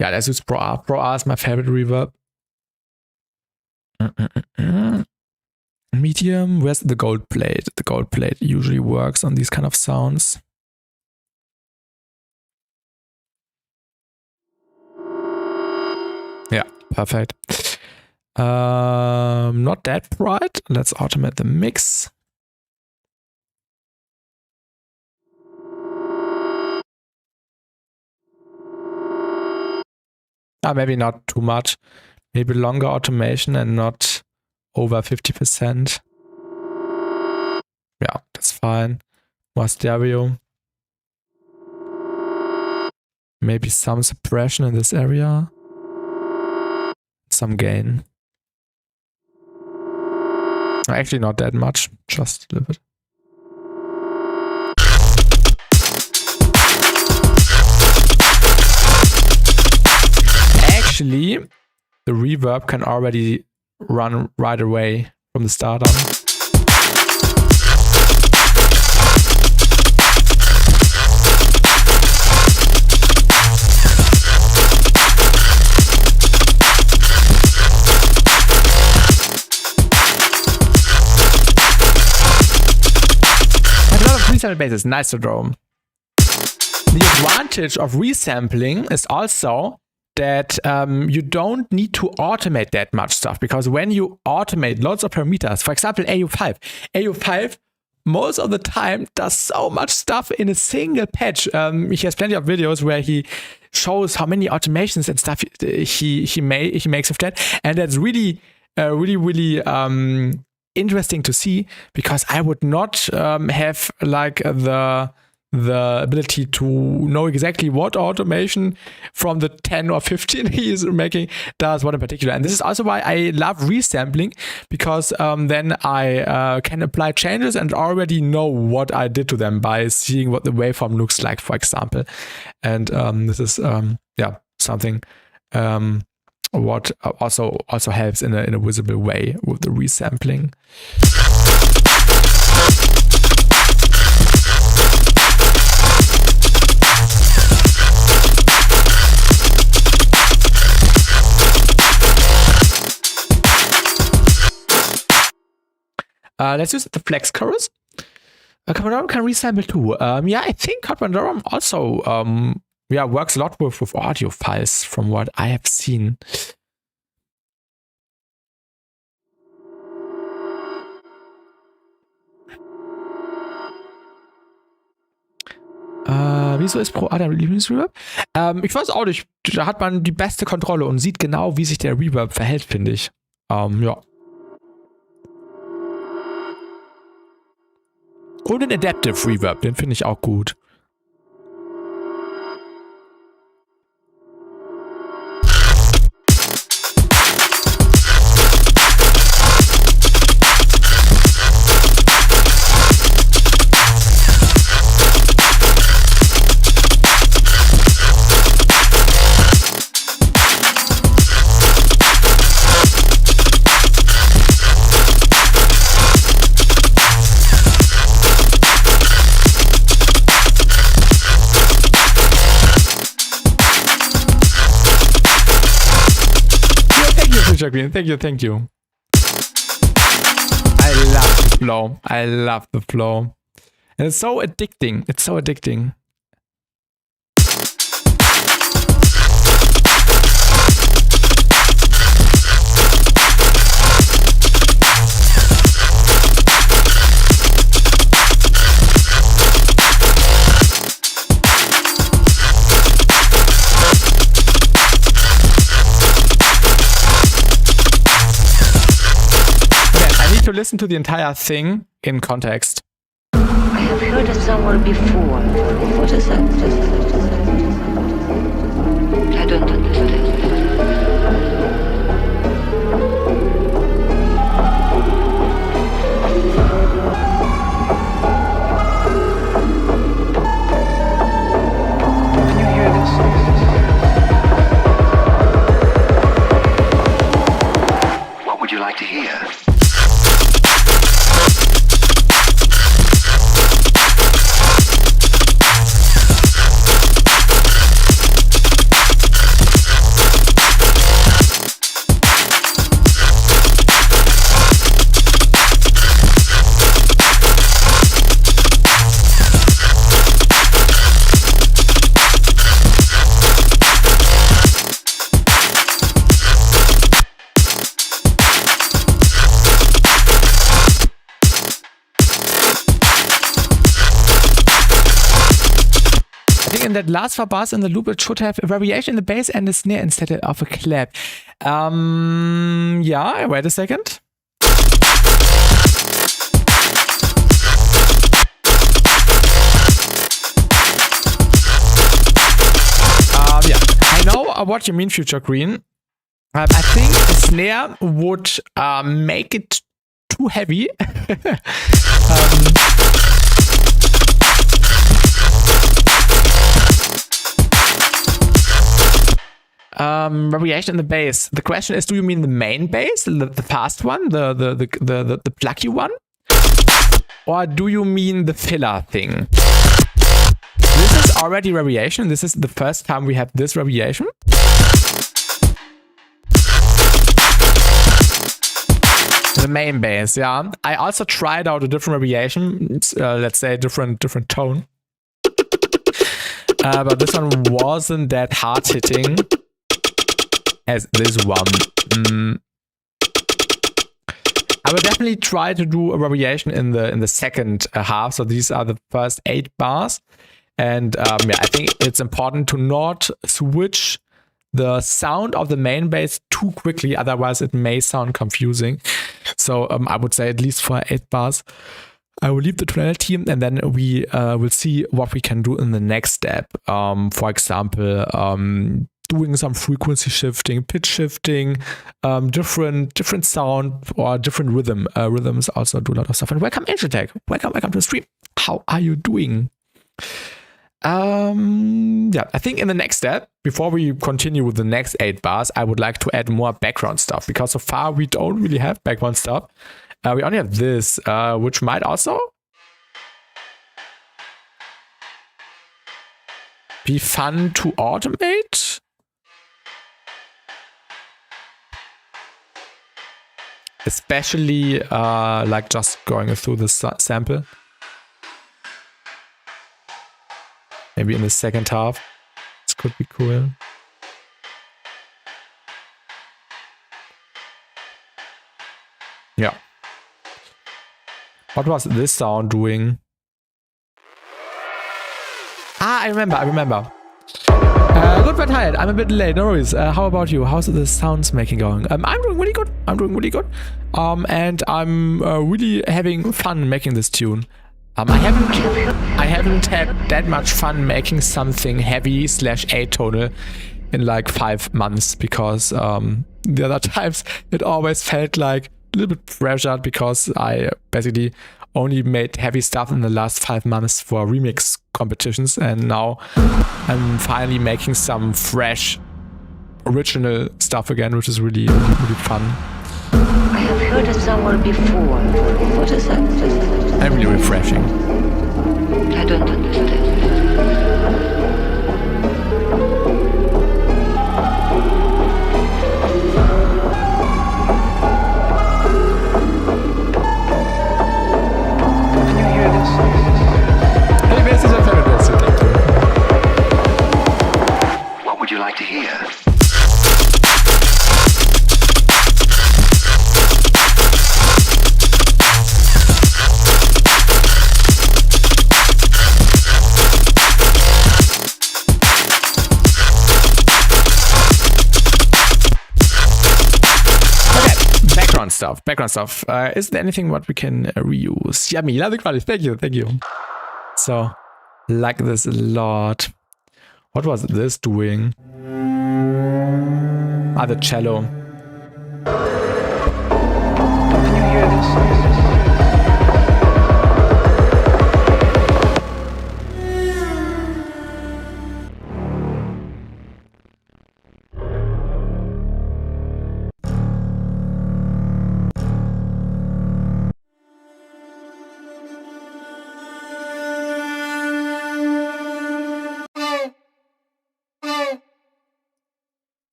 Yeah, let's use Pro R. Pro R is my favorite reverb. Medium, where's the gold plate? The gold plate usually works on these kind of sounds. Yeah, perfect. Not that bright. Let's automate the mix. Maybe not too much. Maybe longer automation and not over 50%. Yeah, that's fine. More stereo. Maybe some suppression in this area. Some gain. Actually not that much, just a little bit. Actually, the reverb can already run right away from the start on. Resample basis, nice to draw. The advantage of resampling is also that you don't need to automate that much stuff, because when you automate lots of parameters, for example AU5 most of the time does so much stuff in a single patch. He has plenty of videos where he shows how many automations and stuff he makes of that, and that's really interesting to see, because I would not have like the the ability to know exactly what automation from the 10 or 15 he is making does what in particular. And this is also why I love resampling, because then I can apply changes and already know what I did to them by seeing what the waveform looks like, for example. And this is something what also helps in a visible way with the resampling. Let's use the flex chorus. Commodore can resample too. I think Commodore also works a lot with audio files from what I have seen. Wieso ist Pro Adam Lieblingsreverb? Ich weiß auch nicht, da hat man die beste Kontrolle und sieht genau, wie sich der Reverb verhält, finde ich. Und ein Adaptive Reverb, den finde ich auch gut. Green. Thank you. I love the flow. And it's so addicting. To listen to the entire thing in context. I have heard it somewhere before. What is that? I don't understand. Can you hear this? What would you like to hear? In that last 4 bars in the loop, it should have a variation in the bass and the snare instead of a clap. Wait a second. I know what you mean, Future Green. I think the snare would make it too heavy. Variation in the bass. The question is, do you mean the main bass, the fast one, the plucky one, or do you mean the filler thing? This is already variation. This is the first time we have this variation. The main bass, yeah. I also tried out a different variation. Let's say different tone. But this one wasn't that hard hitting as this one. I will definitely try to do a variation in the second half. So these are the first 8 bars. And I think it's important to not switch the sound of the main bass too quickly. Otherwise, it may sound confusing. So I would say at least for 8 bars, I will leave the tonality and then we will see what we can do in the next step. For example, doing some frequency shifting, pitch shifting, different sound or different rhythm. Rhythms also do a lot of stuff. And welcome, Angel Tech. Welcome to the stream. How are you doing? Yeah, I think in the next step, before we continue with the next 8 bars, I would like to add more background stuff because so far we don't really have background stuff. We only have this, which might also be fun to automate. Especially like just going through the sample. Maybe in the second half. This could be cool. Yeah. What was this sound doing? Ah, I remember. Good, but tired. I'm a bit late. No worries. How about you? How's the sounds making going? I'm doing really good. And I'm really having fun making this tune. I haven't had that much fun making something heavy / atonal in like 5 months because the other times it always felt like a little bit pressured because I basically only made heavy stuff in the last 5 months for remix competitions, and now I'm finally making some fresh original stuff again, which is really fun. I have heard it somewhere before. What is that? And really refreshing. I don't understand. What would you like to hear? Background stuff. Is there anything what we can reuse? Yummy, love the quality. Thank you. So, like this a lot. What was this doing? Ah, the cello. Can you hear this?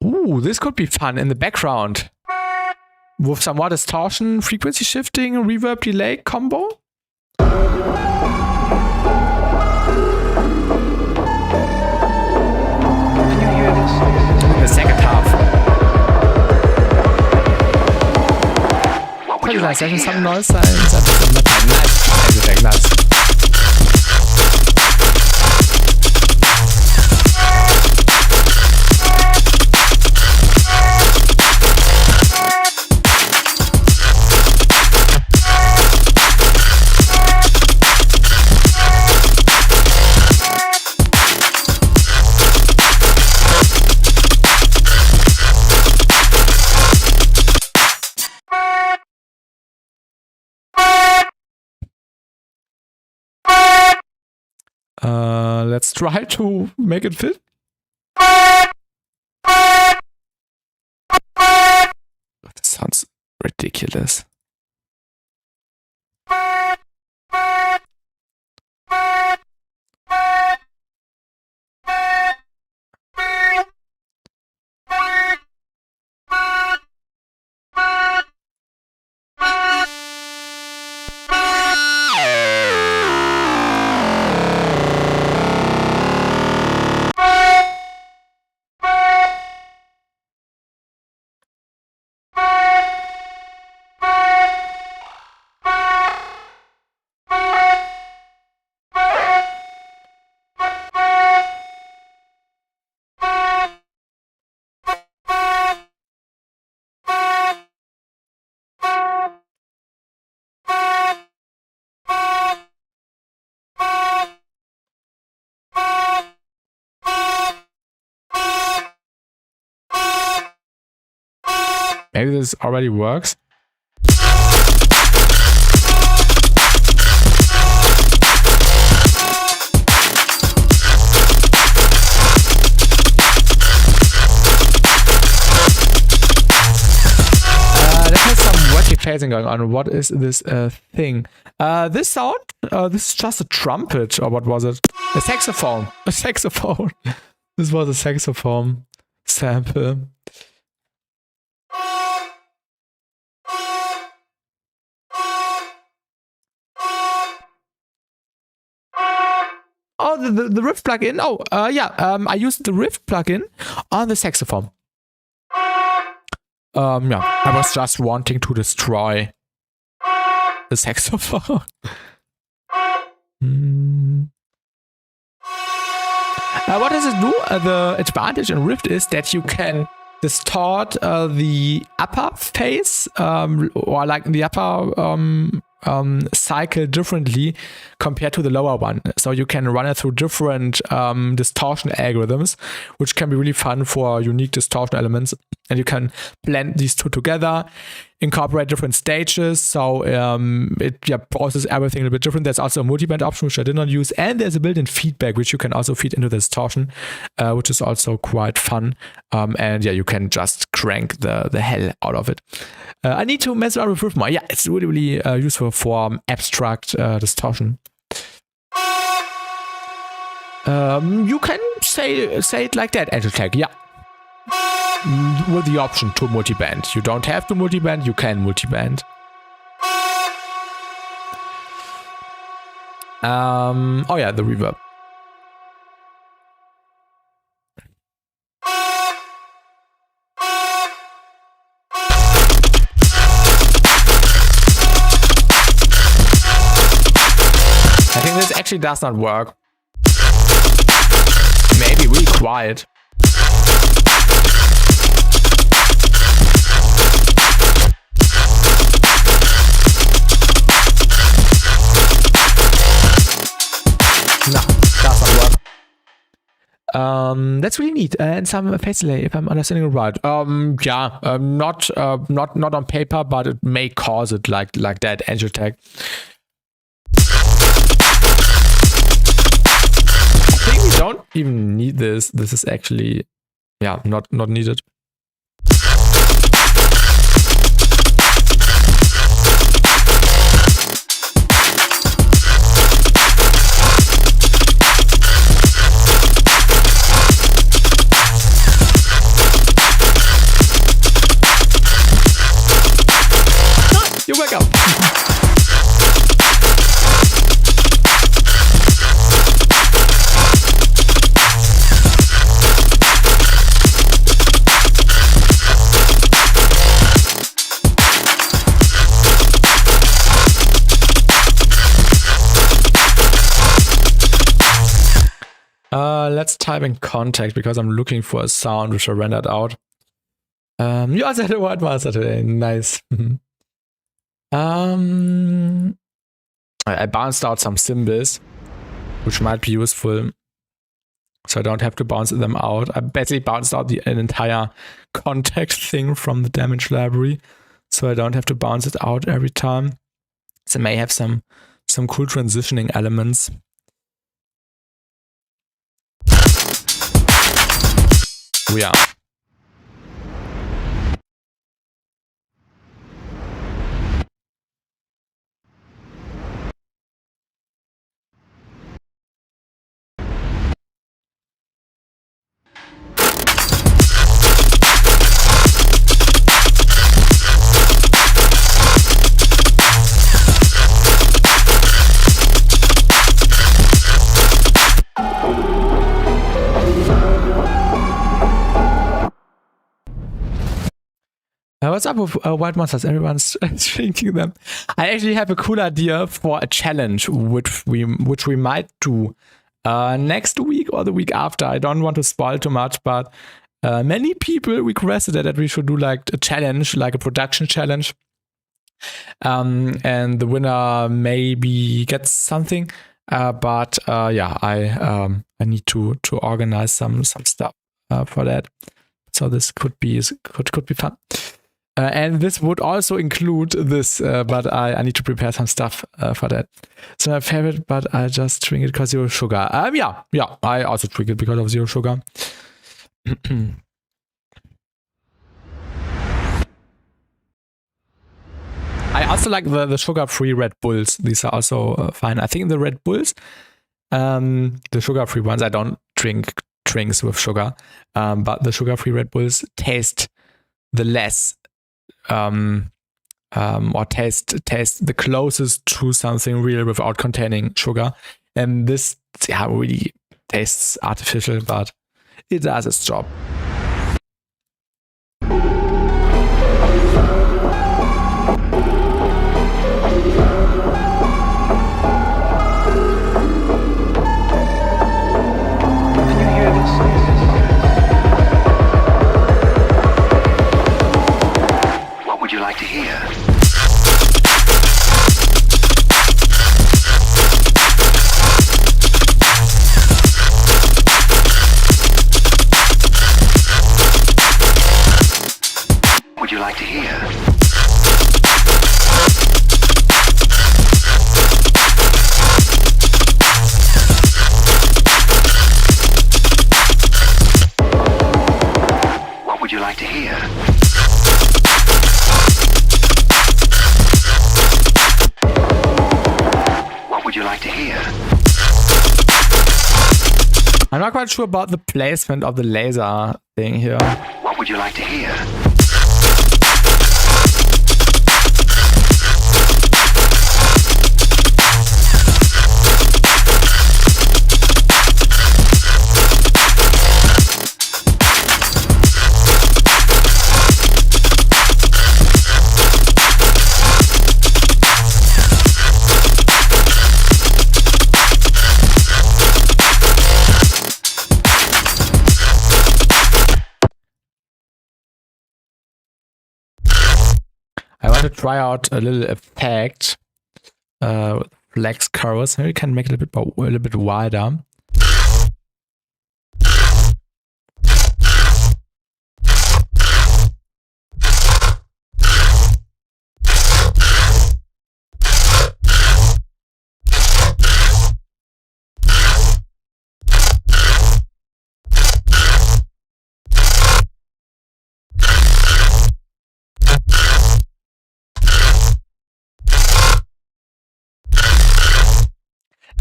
Ooh, this could be fun in the background. With some more distortion, frequency shifting, reverb, delay combo. Can you hear this? In the second half. What would you like to hear? Some noise signs. Nice. Let's try to make it fit. This sounds ridiculous. Maybe this already works. Phasing going on. What is this thing? This sound? This is just a trumpet, or what was it? A saxophone. A saxophone. This was a saxophone sample. Oh, the Rift plugin. Oh, yeah. I used the Rift plugin on the saxophone. Yeah, I was just wanting to destroy the saxophone. What does it do? The advantage in Rift is that you can distort the upper phase or like the upper cycle differently compared to the lower one. So you can run it through different distortion algorithms, which can be really fun for unique distortion elements. And you can blend these two together, incorporate different stages. So it processes everything a little bit different. There's also a multiband option, which I did not use. And there's a built-in feedback, which you can also feed into the distortion, which is also quite fun. And yeah, you can just crank the hell out of it. I need to mess around with Rift more. Yeah, it's really, really useful for abstract distortion. You can say it like that, Edutech, yeah. With the option to multiband. You don't have to multiband, you can multiband. Oh yeah, the reverb. I think this actually does not work. Maybe really quiet. No, does not work. That's really neat. And some phase delay, if I'm understanding it right. Yeah, not on paper, but it may cause it like that. Angel tag. I think we don't even need this. This is actually, yeah, not needed. You're welcome. Let's type in contact because I'm looking for a sound which I rendered out. You also had a word master today. Nice. I bounced out some symbols, which might be useful, so I don't have to bounce them out. I basically bounced out an entire contact thing from the damage library, so I don't have to bounce it out every time. So it may have some cool transitioning elements. Oh yeah. What's up with white monsters? Everyone's drinking them. I actually have a cool idea for a challenge, which we might do next week or the week after. I don't want to spoil too much, but many people requested that we should do like a challenge, like a production challenge, and the winner maybe gets something. But yeah, I need to organize some stuff for that. So this could be fun. And this would also include this, but I need to prepare some stuff for that. It's my favorite, but I just drink it because zero sugar. Yeah, I also drink it because of zero sugar. I also like the sugar-free Red Bulls. These are also fine. I think the Red Bulls, the sugar-free ones, I don't drink drinks with sugar, but the sugar-free Red Bulls taste the less, or taste the closest to something real without containing sugar. And this, really tastes artificial, but it does its job. What would you like to hear? Would you like to hear? What would you like to hear? What would you like to hear? I'm not quite sure about the placement of the laser thing here. What would you like to hear? I want to try out a little effect with flex curves. Maybe we can make it a little bit wider.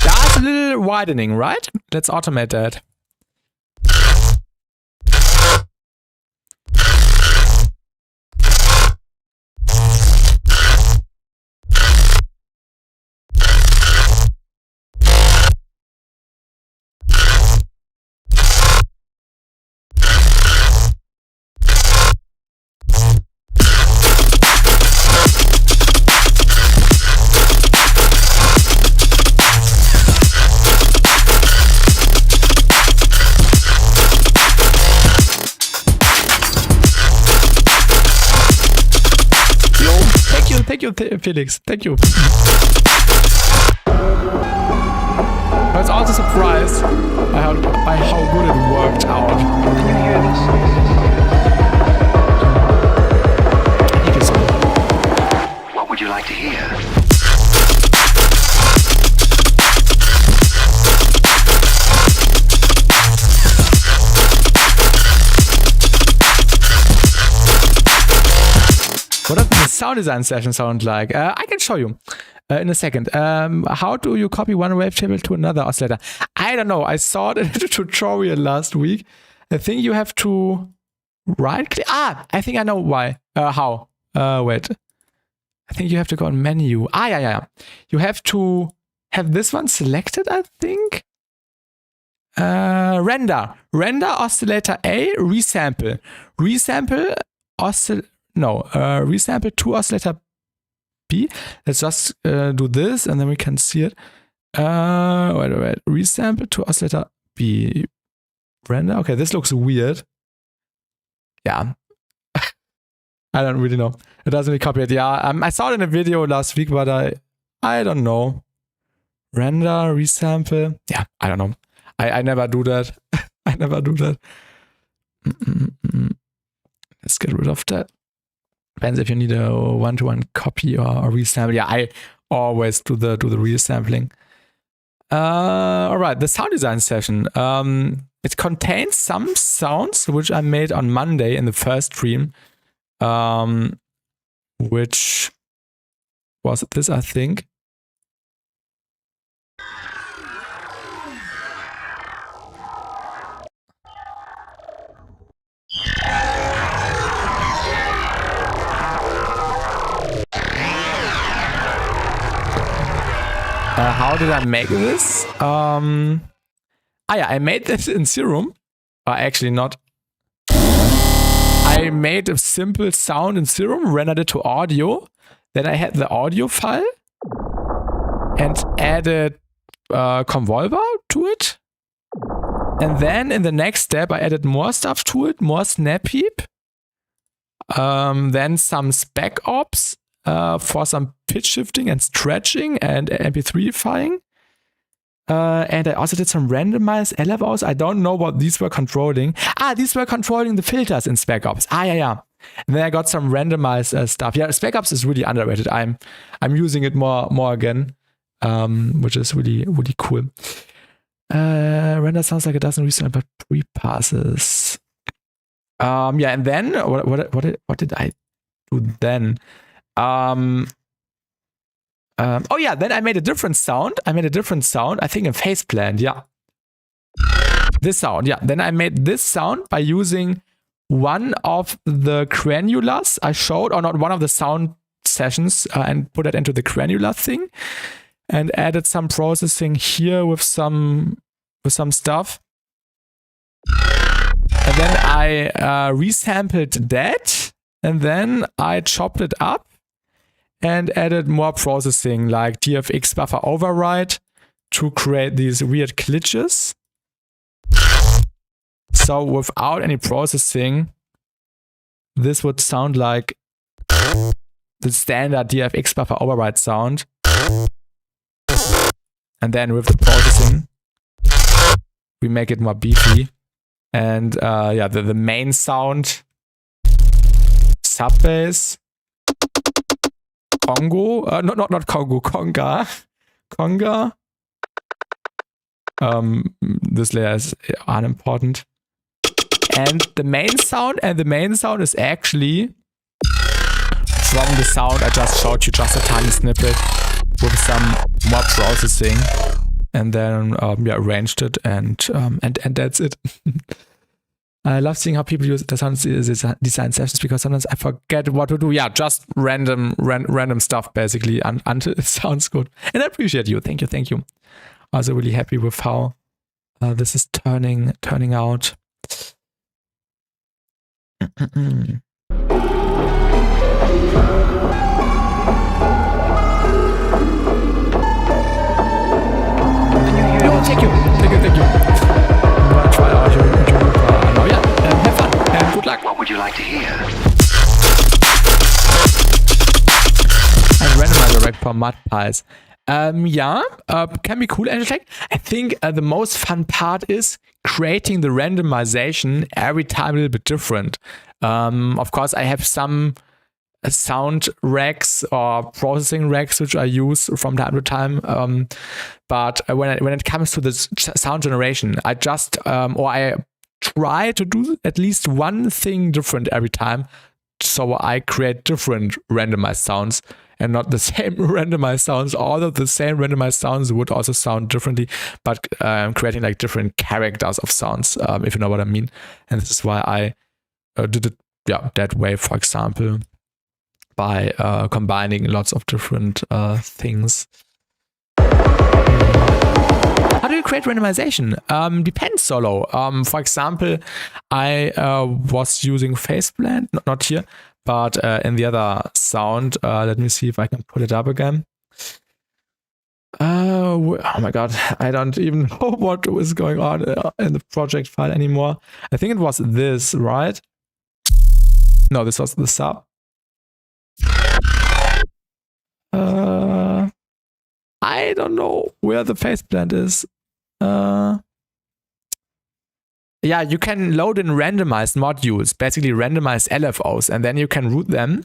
That's a little widening, right? Let's automate that. Thank you, Felix. Thank you. I was also surprised by how good it worked out. Can you hear this? Thank you so much. What would you like to hear? What does the sound design session sound like? I can show you in a second. How do you copy one wavetable to another oscillator? I don't know. I saw it in a tutorial last week. I think you have to right click. I think I know why. How? Wait. I think you have to go on menu. Yeah. You have to have this one selected, I think. Render oscillator A, resample. Resample to oscillator B. Let's just do this and then we can see it. Wait. Resample to oscillator B. Render. Okay, this looks weird. Yeah. I don't really know. It doesn't really copy it. Yeah, I saw it in a video last week, but I don't know. Render, resample. Yeah, I don't know. I never do that. I never do that. Let's get rid of that. Depends if you need a one-to-one copy or resample. Yeah, I always do the resampling. All right, the sound design session. It contains some sounds which I made on Monday in the first stream, which was this, I think. How did I make this? Yeah, I made this in Serum. Actually not. I made a simple sound in Serum, rendered it to audio. Then I had the audio file and added Convolver to it. And then in the next step, I added more stuff to it, more snap heap. Then some spec ops for some pitch shifting and stretching and MP3ifying. And I also did some randomized LFOs. I don't know what these were controlling. These were controlling the filters in spec ops. Yeah. And then I got some randomized stuff. Yeah, spec ops is really underrated. I'm using it more again, which is really cool. Render sounds like it doesn't restart but pre-passes. Yeah, and then what did I do then? Oh yeah, then I made a different sound. I think in Faceplant, yeah. This sound, yeah. Then I made this sound by using one of the granulas I showed, or not one of the sound sessions, and put it into the granular thing, and added some processing here with some stuff. And then I resampled that, and then I chopped it up and added more processing like DFX buffer override to create these weird glitches. So without any processing, this would sound like the standard DFX buffer override sound. And then with the processing, we make it more beefy. And yeah, the main sound, sub-bass, Congo, not Congo, Conga. This layer is unimportant. And the main sound is actually from the sound I just showed you, just a tiny snippet with some more processing, and then yeah, arranged it, and that's it. I love seeing how people use the sound design sessions because sometimes I forget what to do. Yeah, just random stuff basically until it sounds good. And I appreciate you. Thank you. Also really happy with how this is turning out. Thank you. I'm gonna try out your now, yeah. Have fun and good luck. What would you like to hear? And randomizer rec for mud pies. Yeah, can be cool. And I think the most fun part is creating the randomization every time a little bit different. Of course, I have some sound racks or processing racks which I use from time to time. But when it comes to the sound generation, I just or I try to do at least one thing different every time, so I create different randomized sounds and not the same randomized sounds. All of the same randomized sounds would also sound differently, but creating like different characters of sounds, if you know what I mean. And this is why I did it, yeah, that way, for example, by combining lots of different things. How do you create randomization? Depends, Solo. For example, I was using Faceplant, not here, but in the other sound. Let me see if I can put it up again. Oh my god, I don't even know what was going on in the project file anymore. I think it was this, right? No, this was the sub. I don't know where the faceplant is. Yeah, you can load in randomized modules, basically randomized LFOs, and then you can route them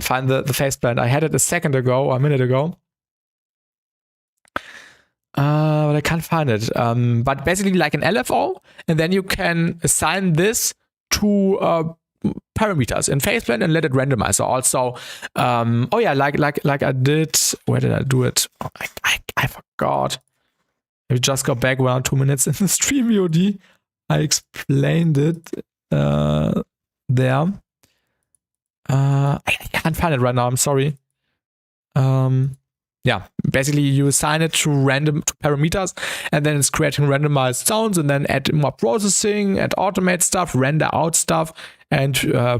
can't find the faceplate. I had it a second ago or a minute ago. But I can't find it. But basically like an LFO, and then you can assign this to parameters in faceplate and let it randomize. So also, oh yeah, like I did. Where did I do it? Oh, I forgot. We just got back around 2 minutes in the stream VOD. I explained it there. I can't find it right now. I'm sorry. Yeah, basically you assign it to parameters, and then it's creating randomized sounds, and then add more processing, add automate stuff, render out stuff, and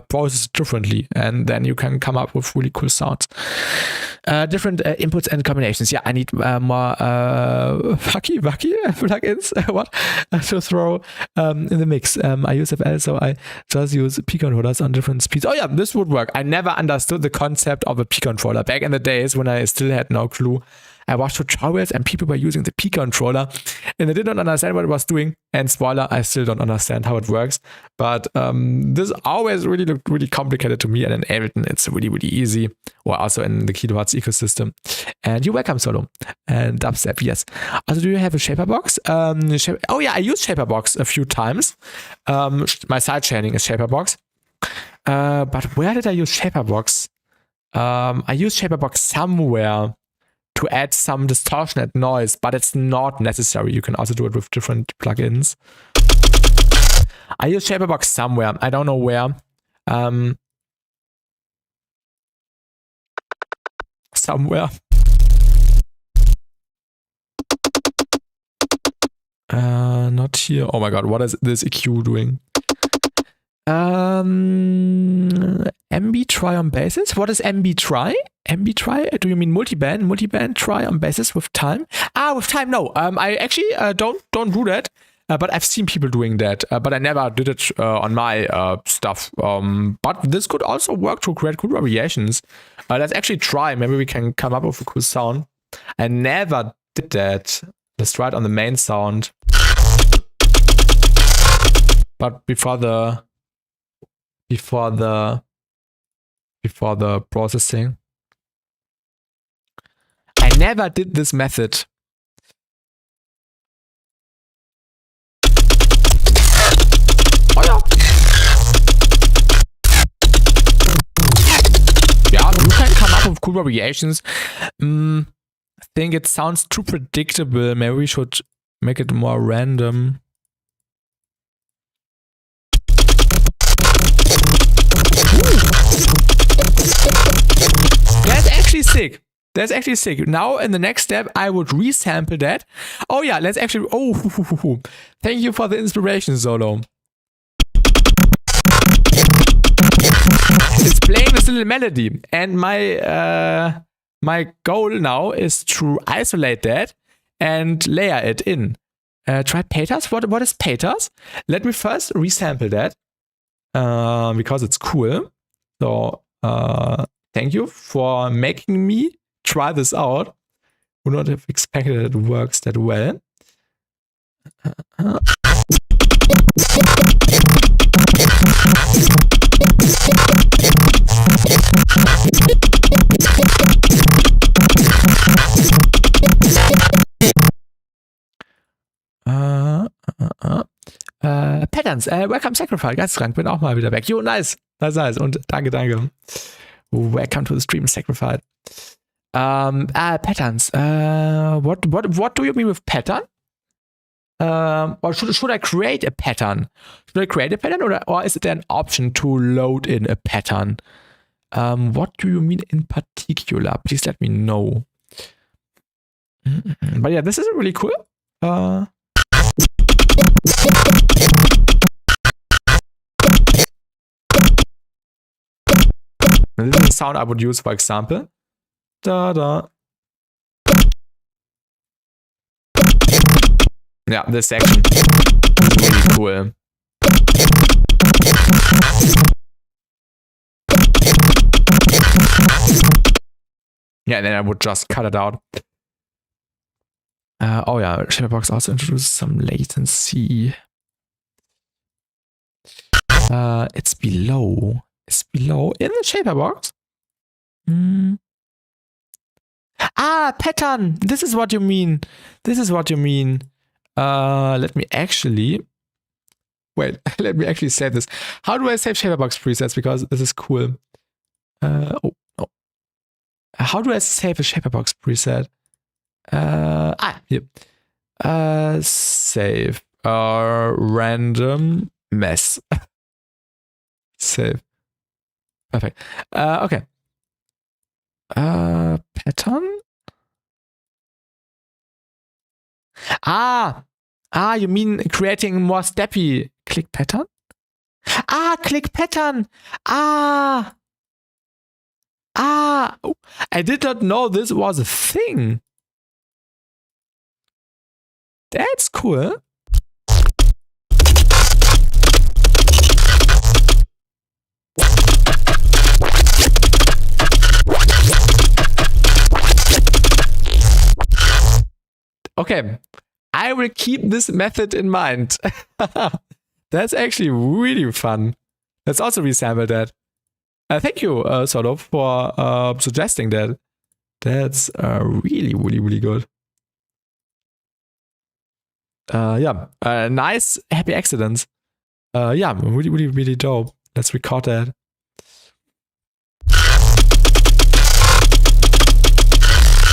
process differently, and then you can come up with really cool sounds. Different inputs and combinations. Yeah, I need more wacky plugins to throw in the mix. I use FL, so I just use P controllers on different speeds. Oh yeah, this would work. I never understood the concept of a P controller back in the days when I still had no clue. I watched tutorials and people were using the P controller and I didn't understand what it was doing. And spoiler, I still don't understand how it works. But this always really looked really complicated to me, and in Ableton it's really, really easy. Or also in the Kilohertz ecosystem. And you're welcome, Solo. And dubstep, yes. Also, do you have a shaper box? Oh yeah, I used shaper box a few times. My side chaining is shaper box. But where did I use shaper box? I used shaper box somewhere to add some distortion and noise, but it's not necessary. You can also do it with different plugins. I use Shaperbox somewhere. I don't know where. Somewhere. Not here. Oh my god, what is this EQ doing? MB try on basis? What is MB try? MB try? Do you mean multiband? Multiband try on basis with time? With time, no. I actually don't do that. But I've seen people doing that. But I never did it on my stuff. But this could also work to create cool variations. Let's actually try. Maybe we can come up with a cool sound. I never did that. Let's try it on the main sound. But before the processing. I never did this method. Oh yeah. Yeah, you can come up with cool variations. I think it sounds too predictable. Maybe we should make it more random. That's actually sick. That's actually sick. Now, in the next step, I would resample that. Oh yeah, let's actually... Oh, thank you for the inspiration, Solo. It's playing this little melody. And my goal now is to isolate that and layer it in. Try Pathos. What is Pathos? Let me first resample that. Because it's cool. So, thank you for making me try this out. Would not have expected it works that well. Patterns, welcome Sacrifice, geisteskrank, bin auch mal wieder weg. Jo, nice. Und danke. Welcome to the stream, Sacrifice. Patterns. What do you mean with pattern? Or should I create a pattern? Should I create a pattern, or is it an option to load in a pattern? What do you mean in particular? Please let me know. But yeah, this is really cool. This is the sound I would use, for example. Da. Yeah, this section is really cool. Yeah, then I would just cut it out. Oh yeah, Shaperbox also introduces some latency. It's below in the Shaperbox. Ah, pattern. This is what you mean. This is what you mean. Let me actually... Wait, let me actually save this. How do I save Shaperbox presets? Because this is cool. Oh, no. How do I save a Shaperbox preset? Here. Save. Random mess. Save. Perfect. Okay. Pattern? You mean creating more steppy click pattern? Click pattern. Oh, I did not know this was a thing. That's cool. Okay, I will keep this method in mind. That's actually really fun. Let's also resample that. Thank you, sort of, for suggesting that. That's really, really, really good. Nice, happy accidents. Really, really, really dope. Let's record that.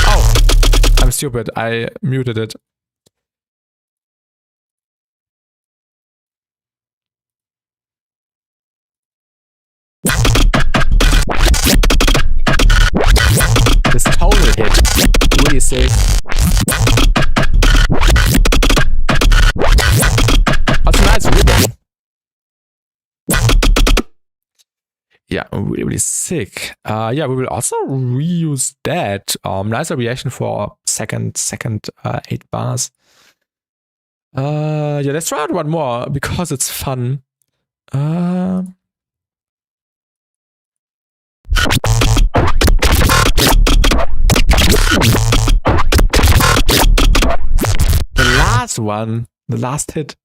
Oh, I'm stupid. I muted it. This tonal hit, really sick. That's a nice rhythm. Yeah, really, really sick. We will also reuse that. Nice variation for second 8 bars. Let's try out one more because it's fun. The last one, the last hit.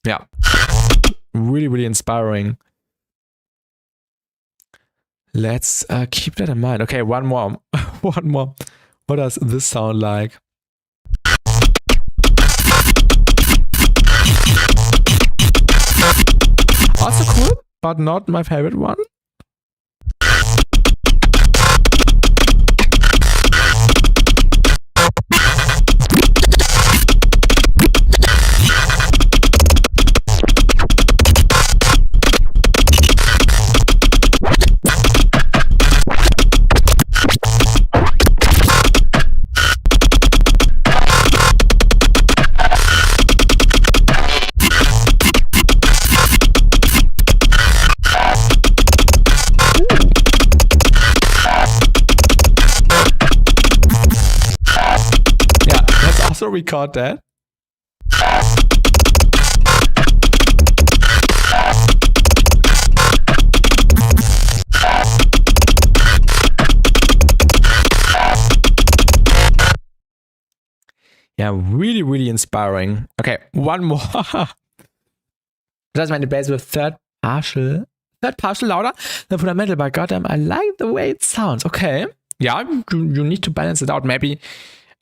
Yeah, really, really inspiring. Let's keep that in mind. Okay, one more. One more. What does this sound like? Also cool, but not my favorite one. Record that. Yeah, really, really inspiring. Okay, one more. Das ist meine Bass with third partial louder than fundamental, but goddamn, I like the way it sounds. Okay, yeah, you need to balance it out. Maybe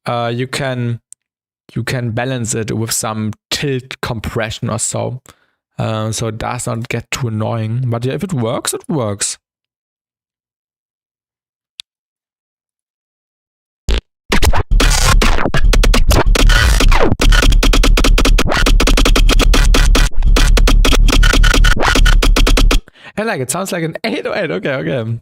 you can balance it with some tilt compression or so. So it does not get too annoying. But yeah, if it works, it works. I like it. Sounds like an 808. Okay.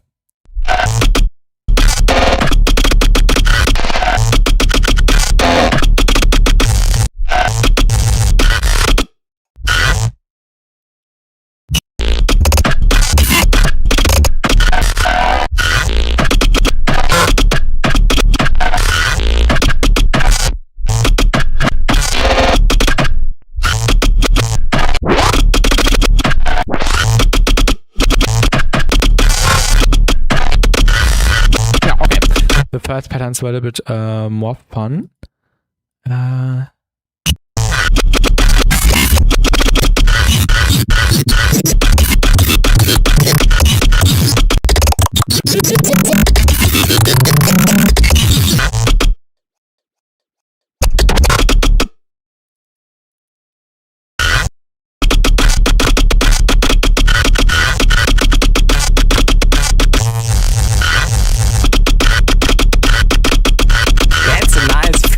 the first patterns were a little bit more fun.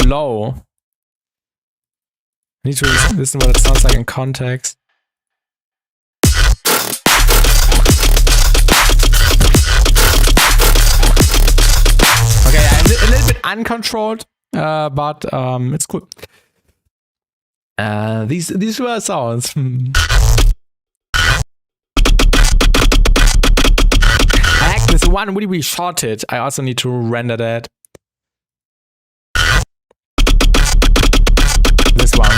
Low. I need to listen what it sounds like in context. Okay, a little bit uncontrolled, but it's cool. These were sounds. This one really shorted. I also need to render that. This one.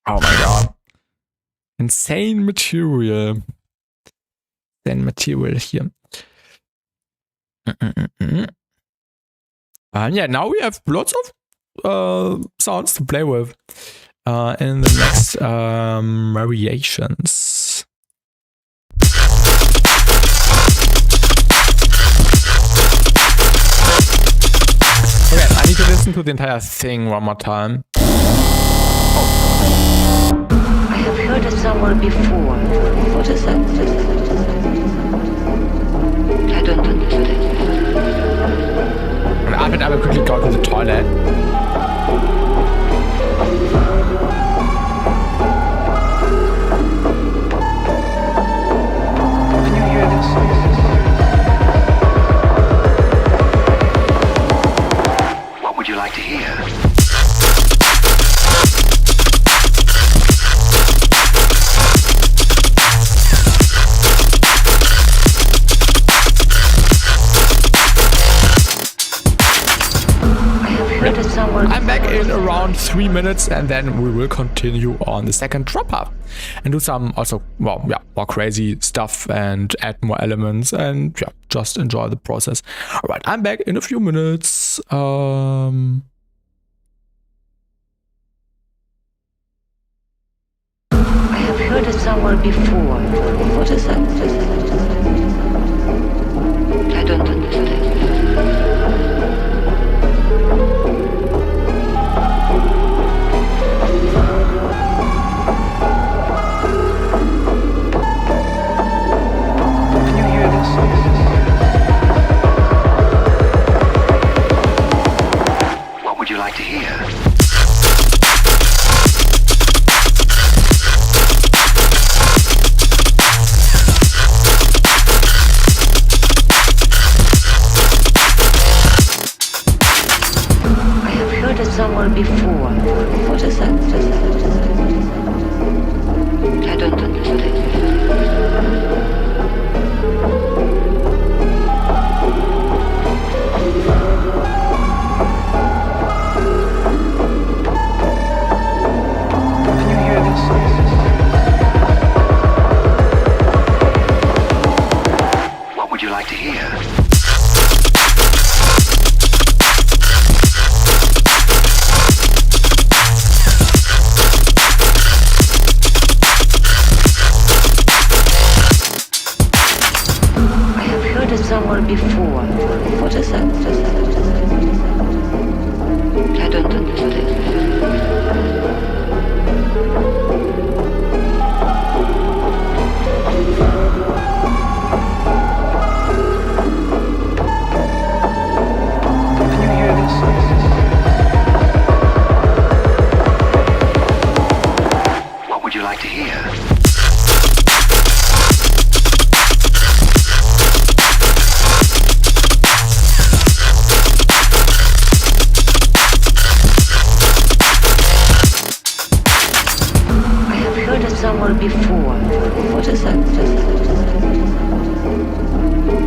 Oh my god. Insane material. Insane material here. Yeah, now we have lots of sounds to play with in the next variations. Okay, I need to listen to the entire thing one more time. I have heard it somewhere before. What is that? I don't understand. I will quickly go to the toilet. Can you hear this? What would you like to hear? I'm back in around 3 minutes, and then we will continue on the second drop half and do some also, well, yeah, more crazy stuff and add more elements and yeah, just enjoy the process. All right, I'm back in a few minutes. I have heard it somewhere before. What is that? I don't understand. What would you like to hear? I have heard it somewhere before. What is that? I don't understand. What would you like to hear? I have heard it somewhere before. What is that? I don't understand. Can you hear this? What would you like to hear? I have heard it somewhere before. What is that?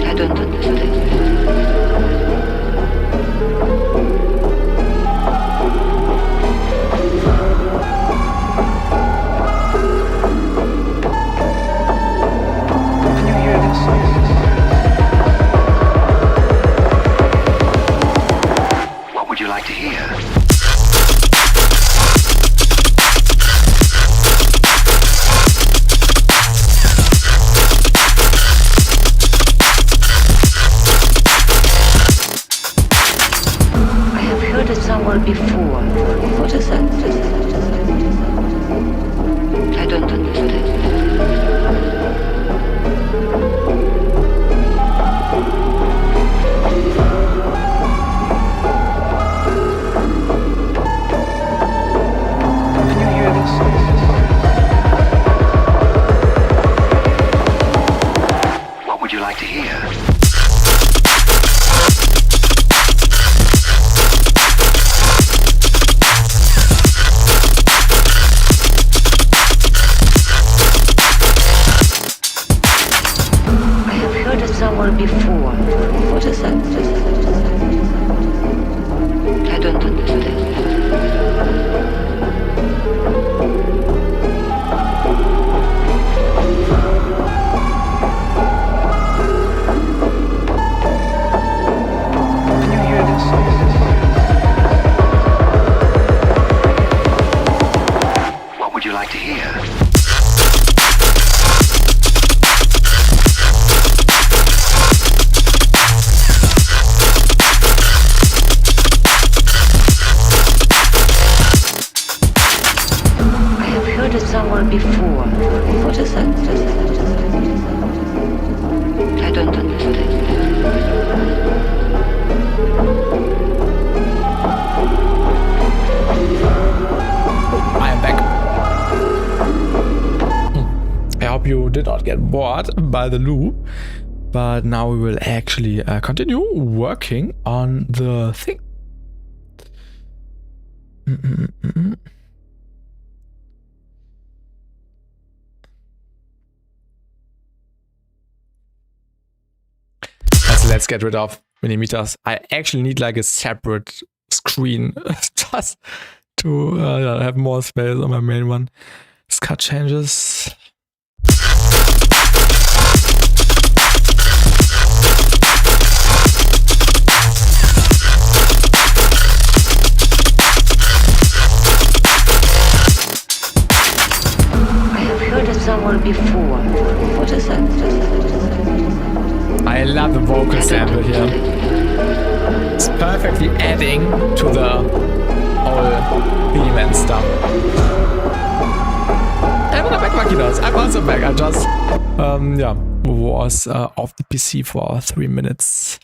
I don't understand. you like to hear? I have heard it somewhere before. What is that? I don't understand. I am back. I hope you did not get bored by the loop, but now we will actually continue working on the thing. Let's get rid of millimeters. I actually need like a separate screen just to have more space on my main one. Let's cut changes. I have heard it somewhere before. What is that? I love the vocal sample here. It's perfectly adding to the whole theme and stuff. And I'm back, Makinas. I'm also back. I just, was off the PC for 3 minutes.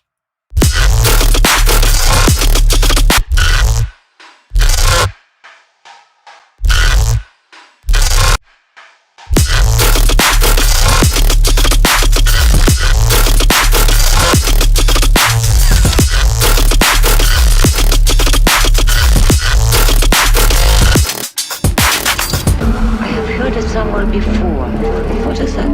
Somewhere before. What is that?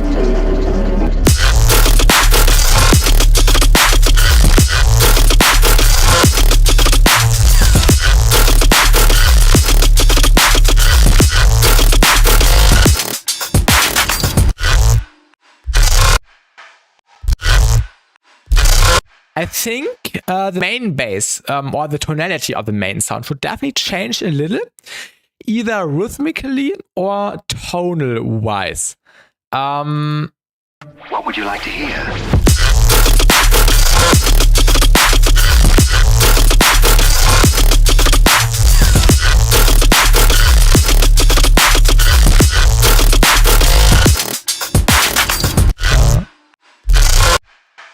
I think the main bass or the tonality of the main sound should definitely change a little, either rhythmically or tonal wise. What would you like to hear?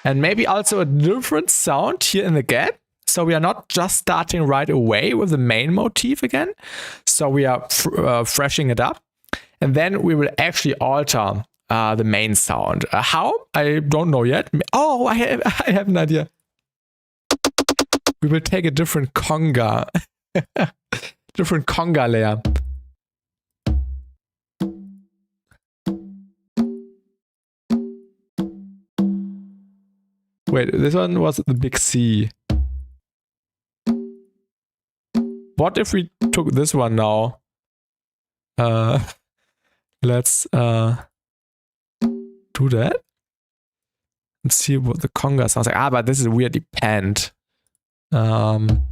And maybe also a different sound here in the gap. So we are not just starting right away with the main motif again. So we are freshing it up. And then we will actually alter the main sound. How? I don't know yet. Oh, I have an idea. We will take a different conga. Different conga layer. Wait, this one was the big C. What if we took this one now? Let's do that and see what the conga sounds like. But this is weirdly panned. One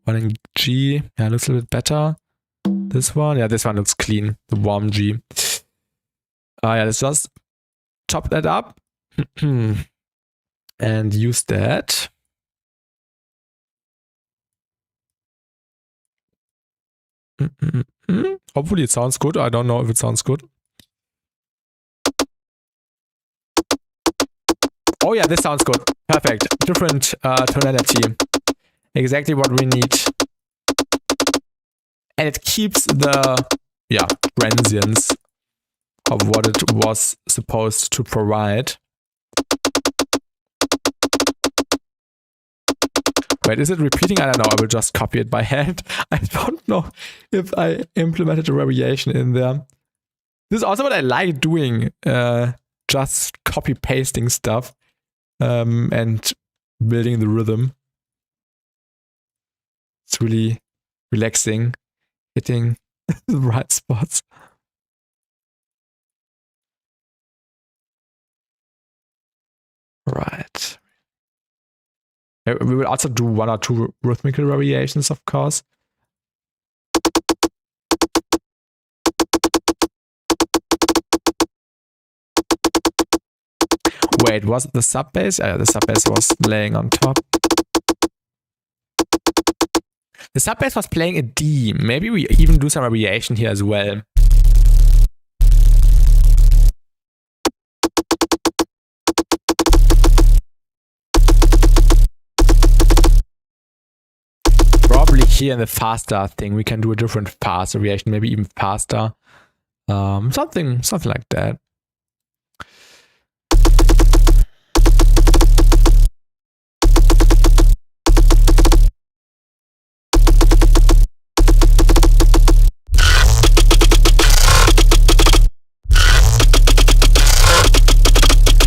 in G, yeah, looks a little bit better. This one, yeah, this one looks clean. The warm G. Yeah, let's just chop that up and use that. Hopefully it sounds good. I don't know if it sounds good. Oh yeah, this sounds good. Perfect. Different tonality. Exactly what we need. And it keeps the transience of what it was supposed to provide. Wait, is it repeating? I don't know. I will just copy it by hand. I don't know if I implemented a variation in there. This is also what I like doing. Just copy pasting stuff and building the rhythm. It's really relaxing, hitting the right spots. Right. We will also do 1 or 2 rhythmical variations, of course. wait, was it the sub bass? Yeah, the sub bass was laying on top. The sub bass was playing a D. Maybe we even do some variation here as well. Probably here in the faster thing, we can do a different fast variation, maybe even faster. Something like that.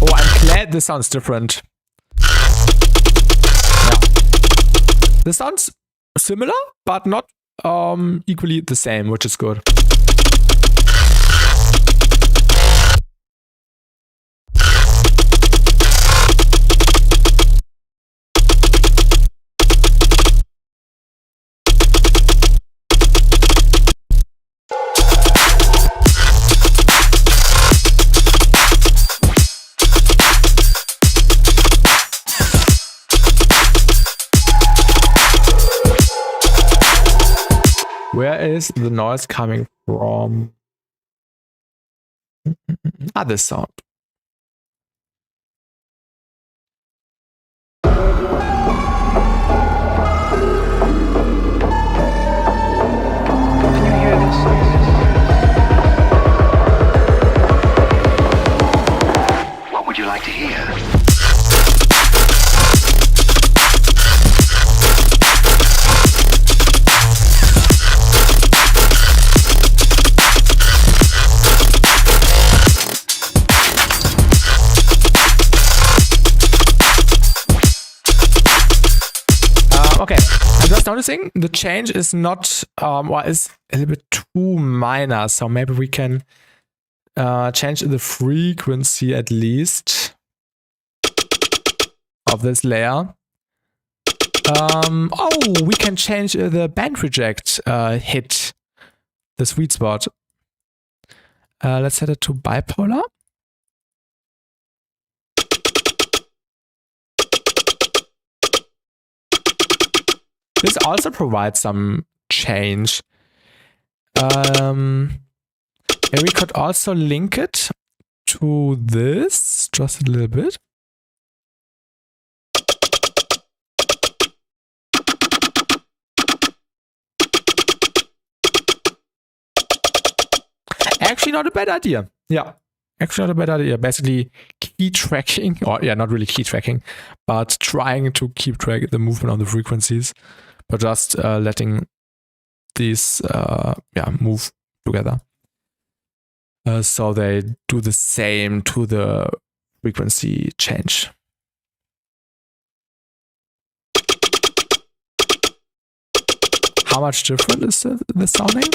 Oh, I'm glad this sounds different. Yeah. This sounds similar, but not equally the same, which is good. Where is the noise coming from? Ah, this sound. Can you hear this? What would you like to hear? Okay, I'm just noticing the change is not, or is a little bit too minor. So maybe we can change the frequency at least of this layer. Oh, we can change the band reject hit, the sweet spot. Let's set it to bipolar. This also provides some change. And we could also link it to this just a little bit. Actually, not a bad idea. Yeah, actually not a bad idea. Basically, key tracking, or yeah, not really key tracking, but trying to keep track of the movement on the frequencies, but just letting these move together. So they do the same to the frequency change. How much different is the sounding?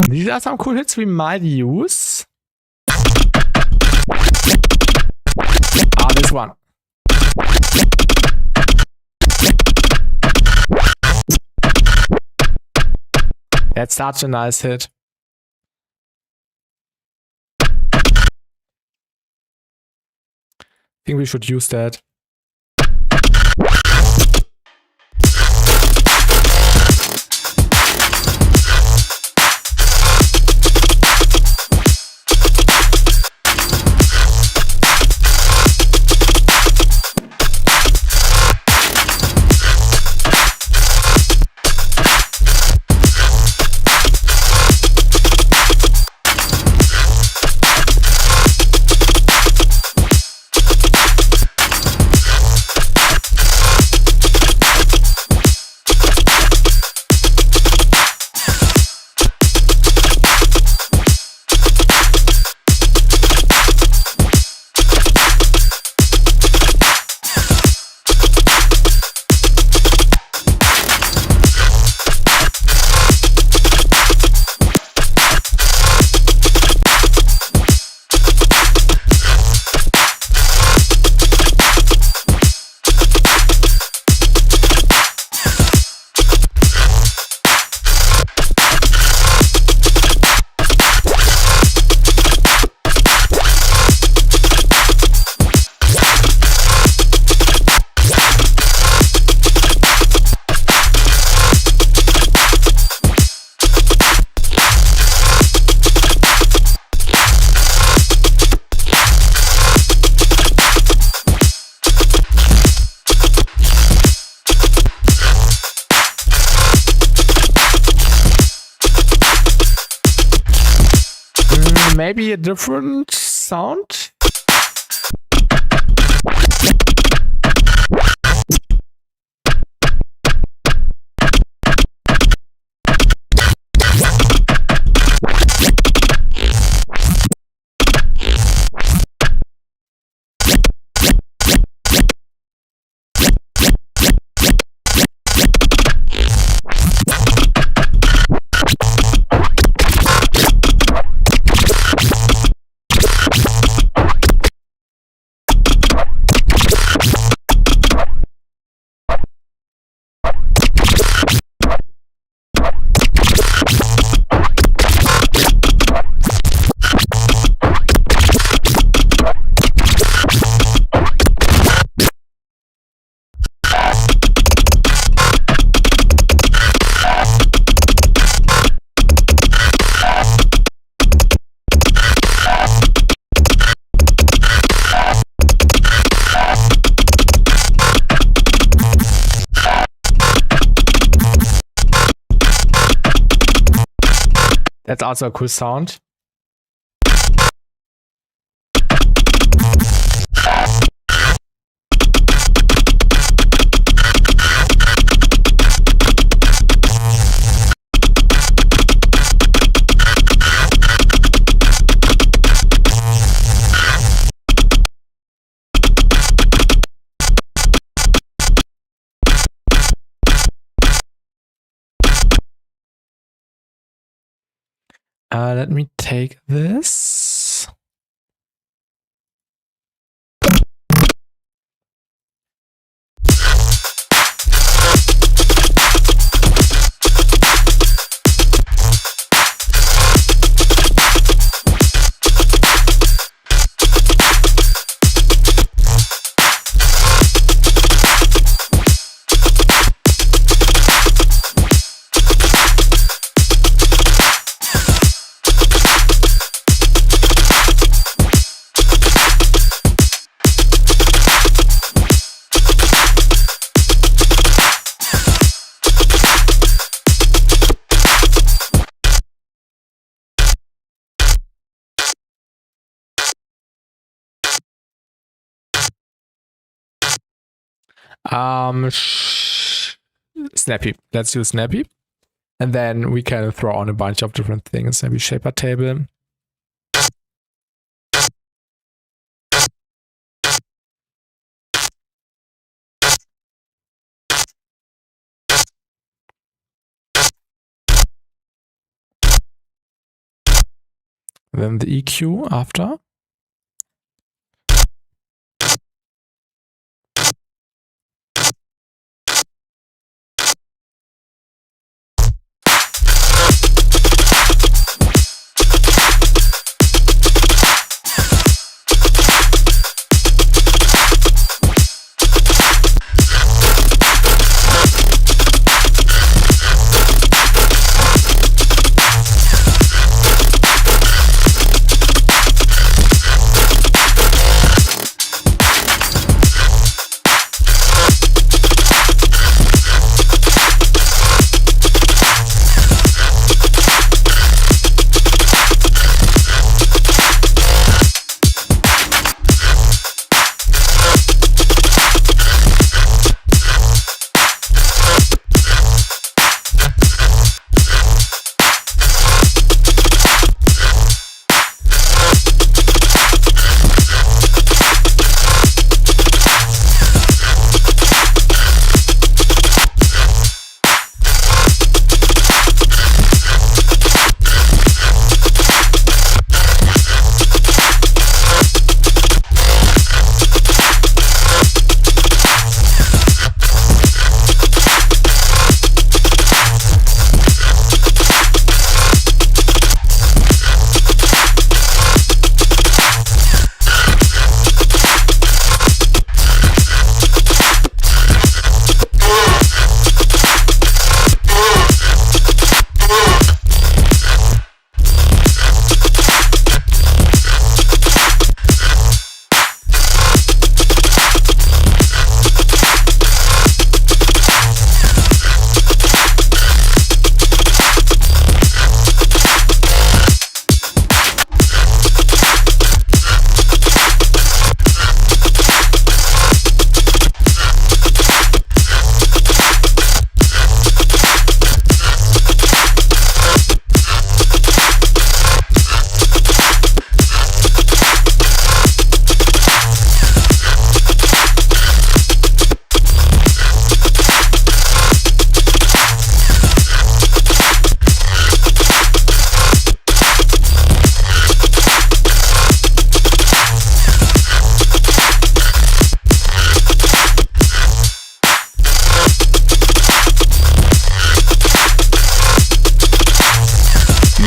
These are some cool hits we might use. Next one. That's such a nice hit. I think we should use that. Maybe a different sound? That's also a cool sound. Let me take this. Snappy. Let's use snappy. And then we can throw on a bunch of different things. Maybe shaper table. Then the EQ after.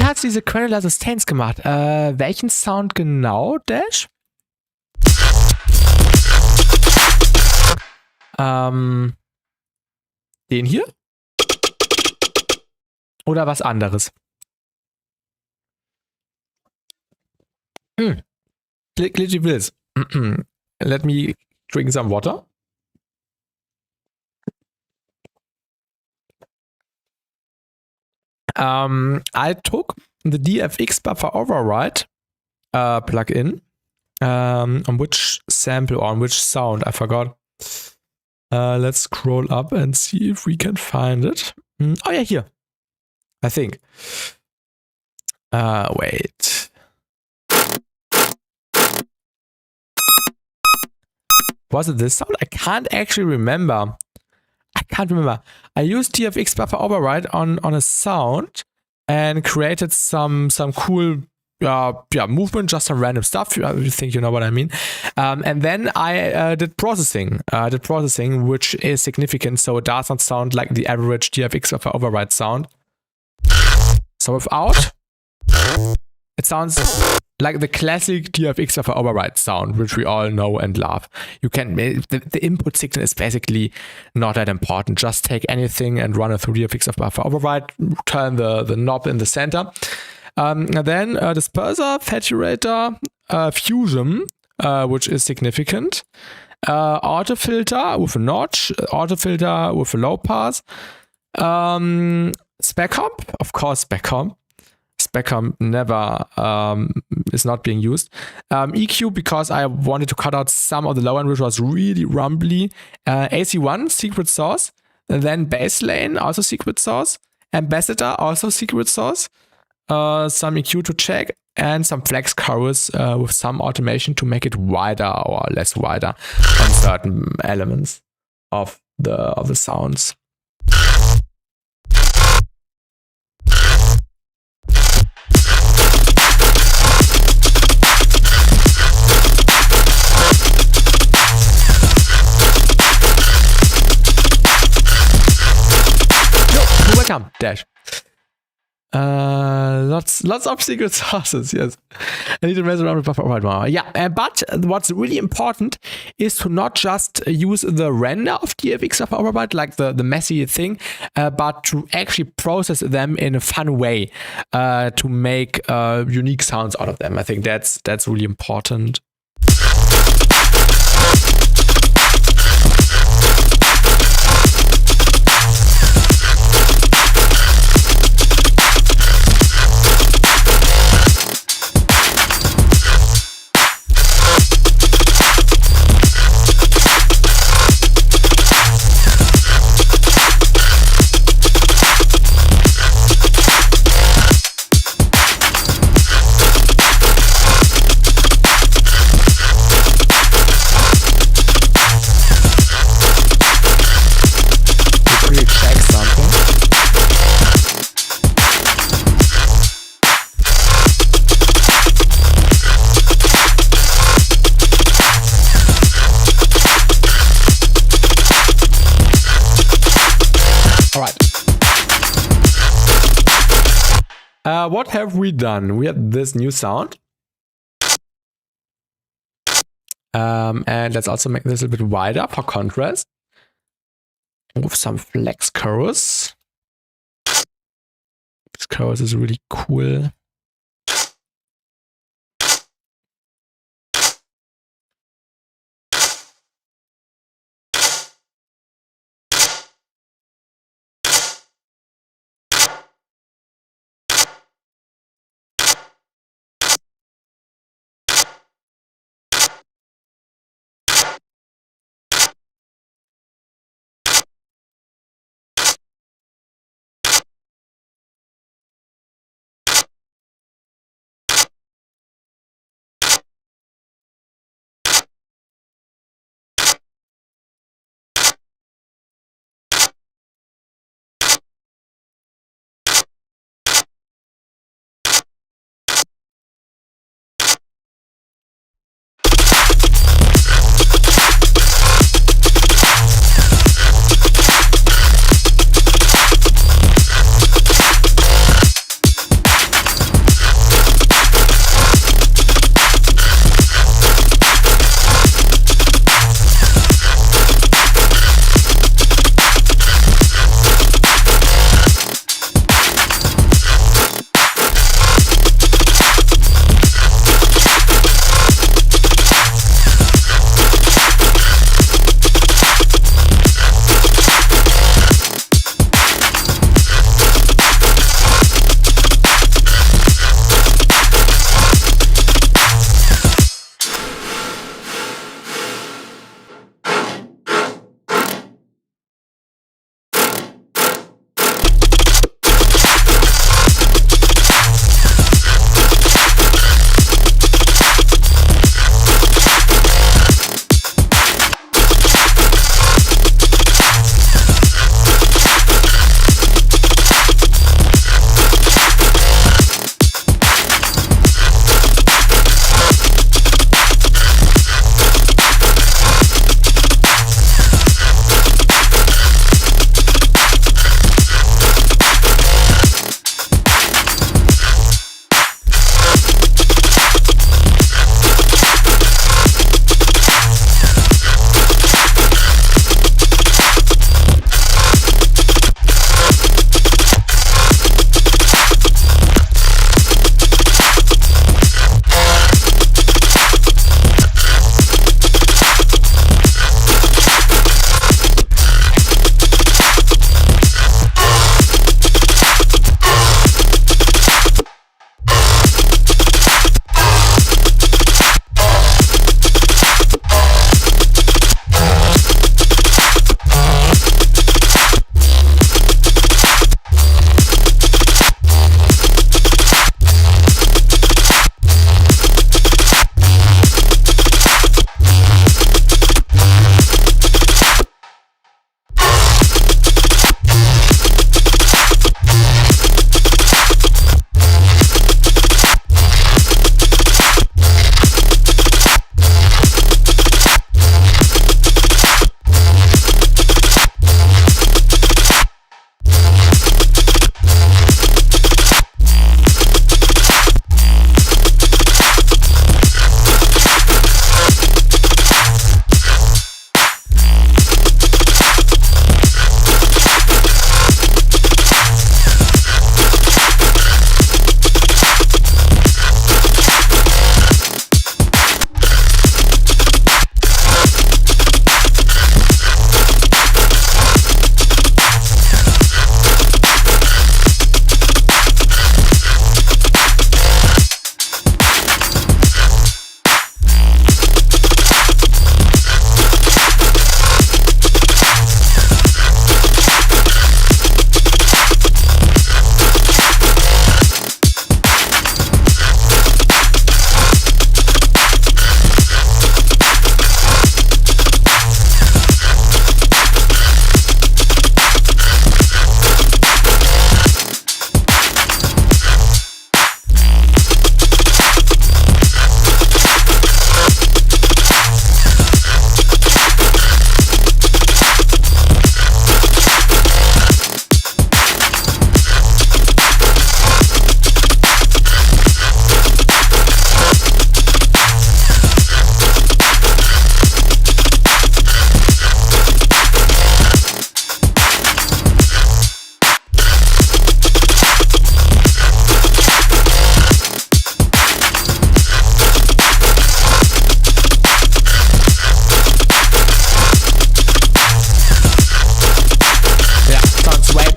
hat diese Granular Sustains gemacht? Welchen Sound genau, Dash? Den hier? Oder was anderes? Glitchy Wills. Let me drink some water. I took the DFX buffer override plugin. On which sample or on which sound? I forgot. Let's scroll up and see if we can find it. Oh yeah, here. I think. Wait. Was it this sound? I can't actually remember. I used DFX buffer override on a sound and created some cool movement, just some random stuff. You think you know what I mean? And then I did processing. Which is significant, so it does not sound like the average DFX buffer override sound. So without, it sounds like the classic DFX buffer override sound, which we all know and love. You can the input signal is basically not that important. Just take anything and run it through DFX buffer override. Turn the knob in the center. And then disperser, saturator, fusion, which is significant. Auto filter with a notch. Auto filter with a low pass. Spec comp, of course, spec comp. Spec comp never is not being used. EQ, because I wanted to cut out some of the low end, which was really rumbly. AC1, secret sauce. And then bass lane, also secret sauce. Ambassador, also secret sauce. Some EQ to check. And some flex chorus with some automation to make it wider or less wider on certain elements of the sounds. Welcome, Dash. Lots of secret sauces, yes. I need to mess around with buffer right now. Yeah, but what's really important is to not just use the render of DFX buffer override, like the messy thing, but to actually process them in a fun way to make unique sounds out of them. I think that's really important. What have we done? We had this new sound. And let's also make this a bit wider for contrast. With some flex chorus. This chorus is really cool.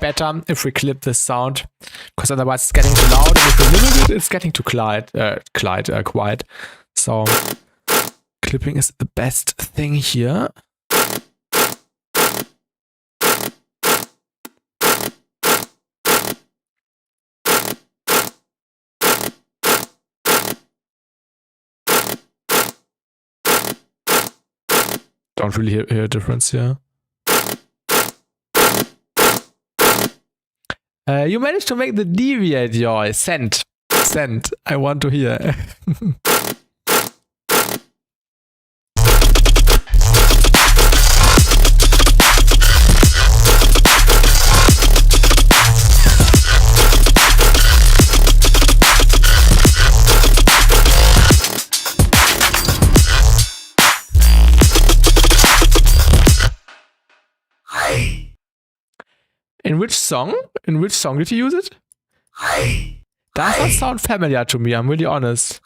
better if we clip this sound, because otherwise it's getting too loud, and if we limit it, it's getting too quiet. So clipping is the best thing here. Don't really hear a difference here. You managed to make the deviate, Joy. Send. I want to hear. In which song? In which song did you use it? Does not sound familiar to me, I'm really honest.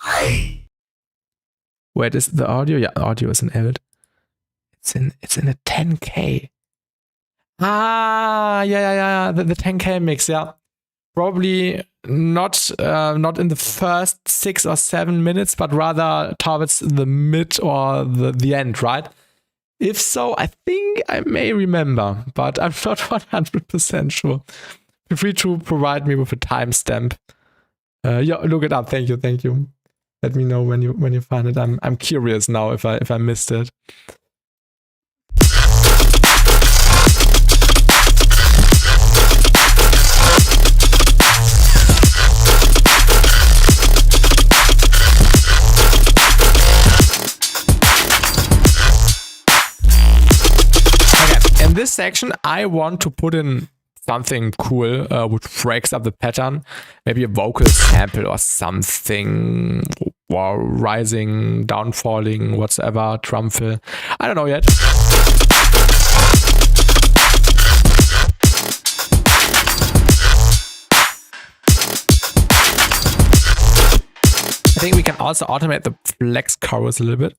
Wait, is the audio? Yeah, audio is enabled. It's in a 10K. Ah, yeah. The 10K mix, yeah. Probably not in the first 6 or 7 minutes, but rather towards the mid or the end, right? If so, I think I may remember, but I'm not 100% sure. Feel free to provide me with a timestamp. Yeah, look it up. Thank you. Let me know when you find it. I'm curious now if I missed it. In this section, I want to put in something cool which breaks up the pattern. Maybe a vocal sample or something, or rising, down, falling, whatsoever, drum fill. I don't know yet. I think we can also automate the flex chorus a little bit.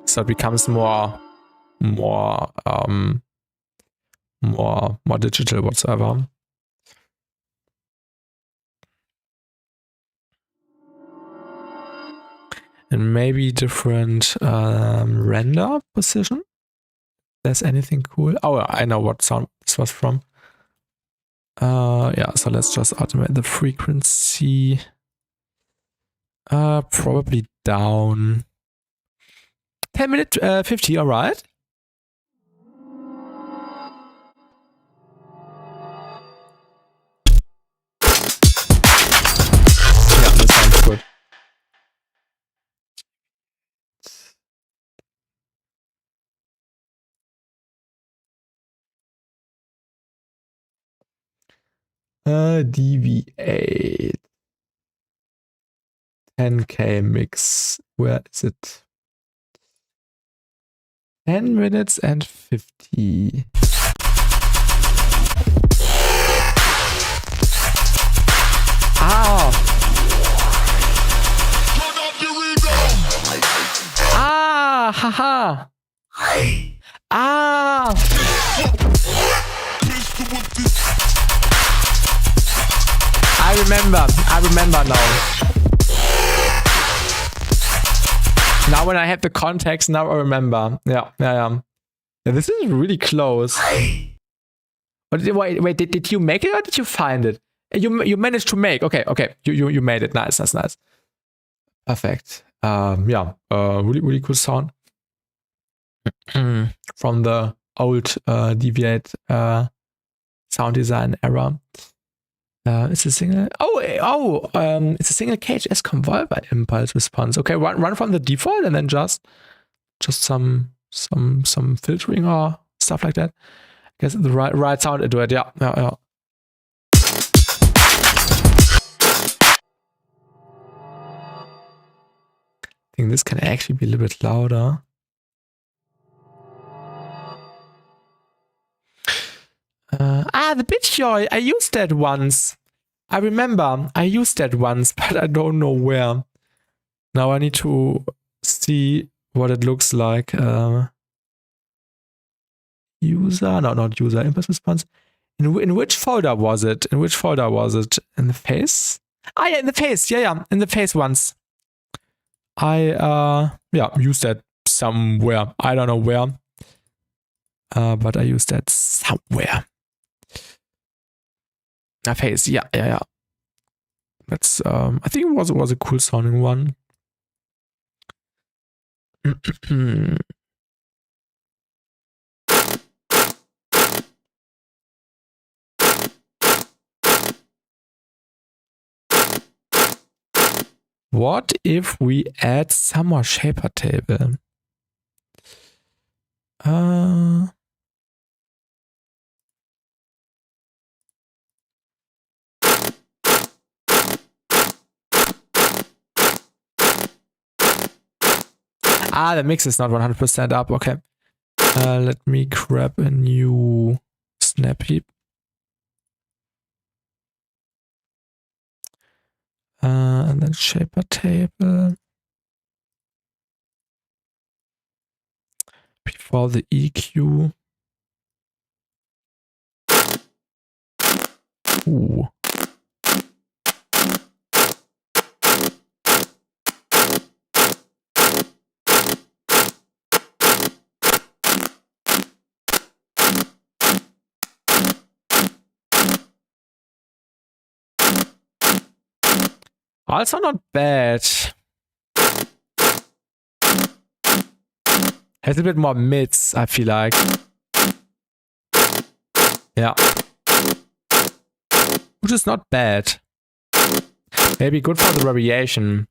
So it becomes more digital whatsoever. And maybe different render position. There's anything cool? Oh, I know what sound this was from. Yeah, so let's just automate the frequency. Probably down. 10-minute 50, all right. Yeah, that sounds good. DVEIGHT 10K mix. Where is it? 10 minutes and 50. Ah! Ah! Haha! Ah! I remember now. Now when I have the context, now I remember. Yeah, this is really close. Wait, did you make it or did you find it? You managed to make. Okay. You made it. Nice. Perfect. Yeah. Really cool sound. From the old DVEIGHT sound design era. It's a single. It's a single KHS convolver impulse response. Okay, run from the default and then just some filtering or stuff like that. I guess the right sound into it. Yeah. I think this can actually be a little bit louder. The bitch joy. I used that once. I remember I used that once, but I don't know where. Now I need to see what it looks like. User, no, not user, impulse response. In which folder was it? In which folder was it? In the face? Ah, yeah, in the face. Yeah, in the face once. I used that somewhere. I don't know where. But I used that somewhere. A face, yeah. That's I think it was a cool sounding one. What if we add some more shaper table? The mix is not 100% up. Okay. Let me grab a new snap heap. And then shaper table. Before the EQ. Ooh. Also not bad. Has a bit more mids, I feel like. Yeah. Which is not bad. Maybe good for the variation.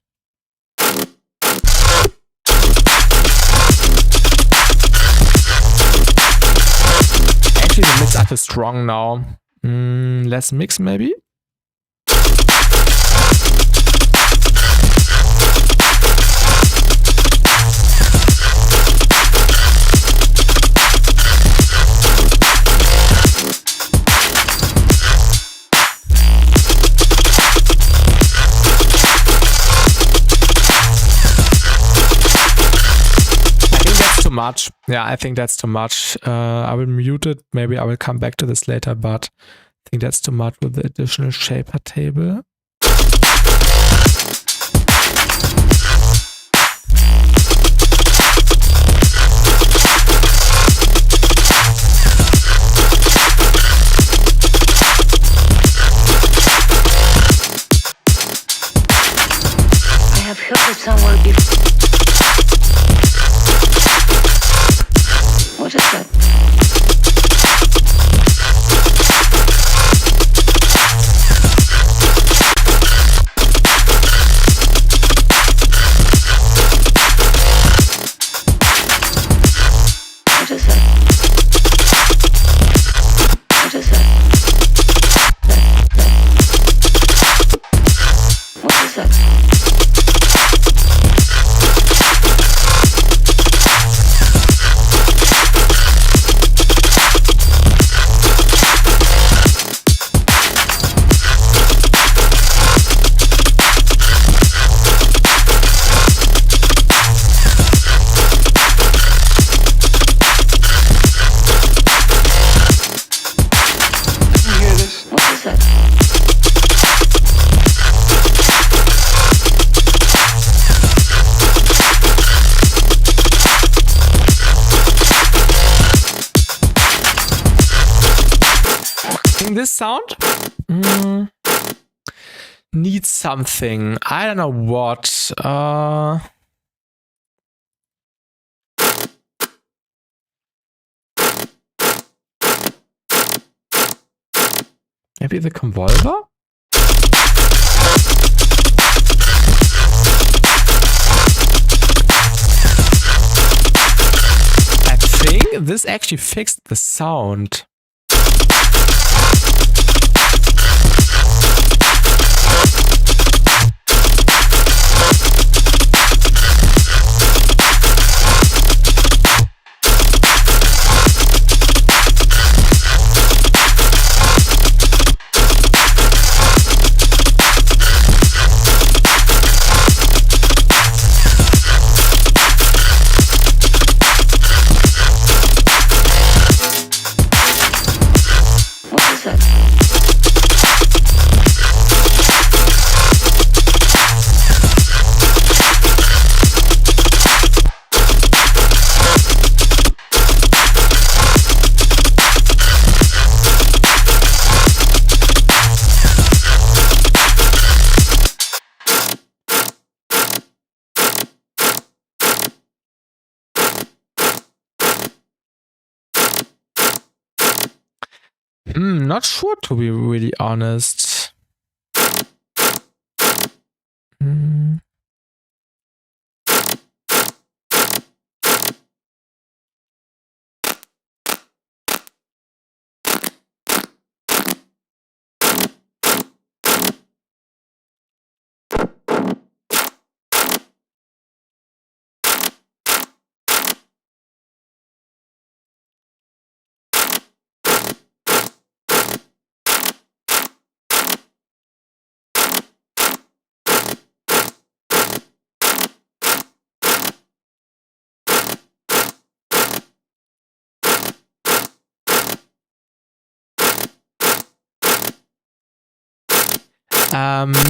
Actually, the mids are too strong now. Less mix, maybe? Much. Yeah, I think that's too much. I will mute it. Maybe I will come back to this later, but I think that's too much with the additional shaper table. I have heard it somewhere before. What is that? What is that? What is that? What is that? This sound needs something. I don't know what. Maybe the convolver? I think this actually fixed the sound. Not sure, to be really honest.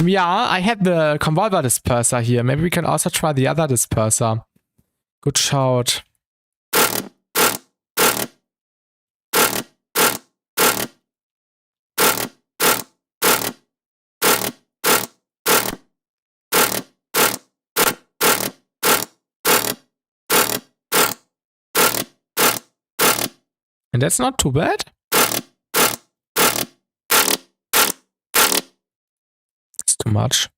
Yeah, I had the convolver disperser here. Maybe we can also try the other disperser. Good shout. And that's not too bad. It's too much.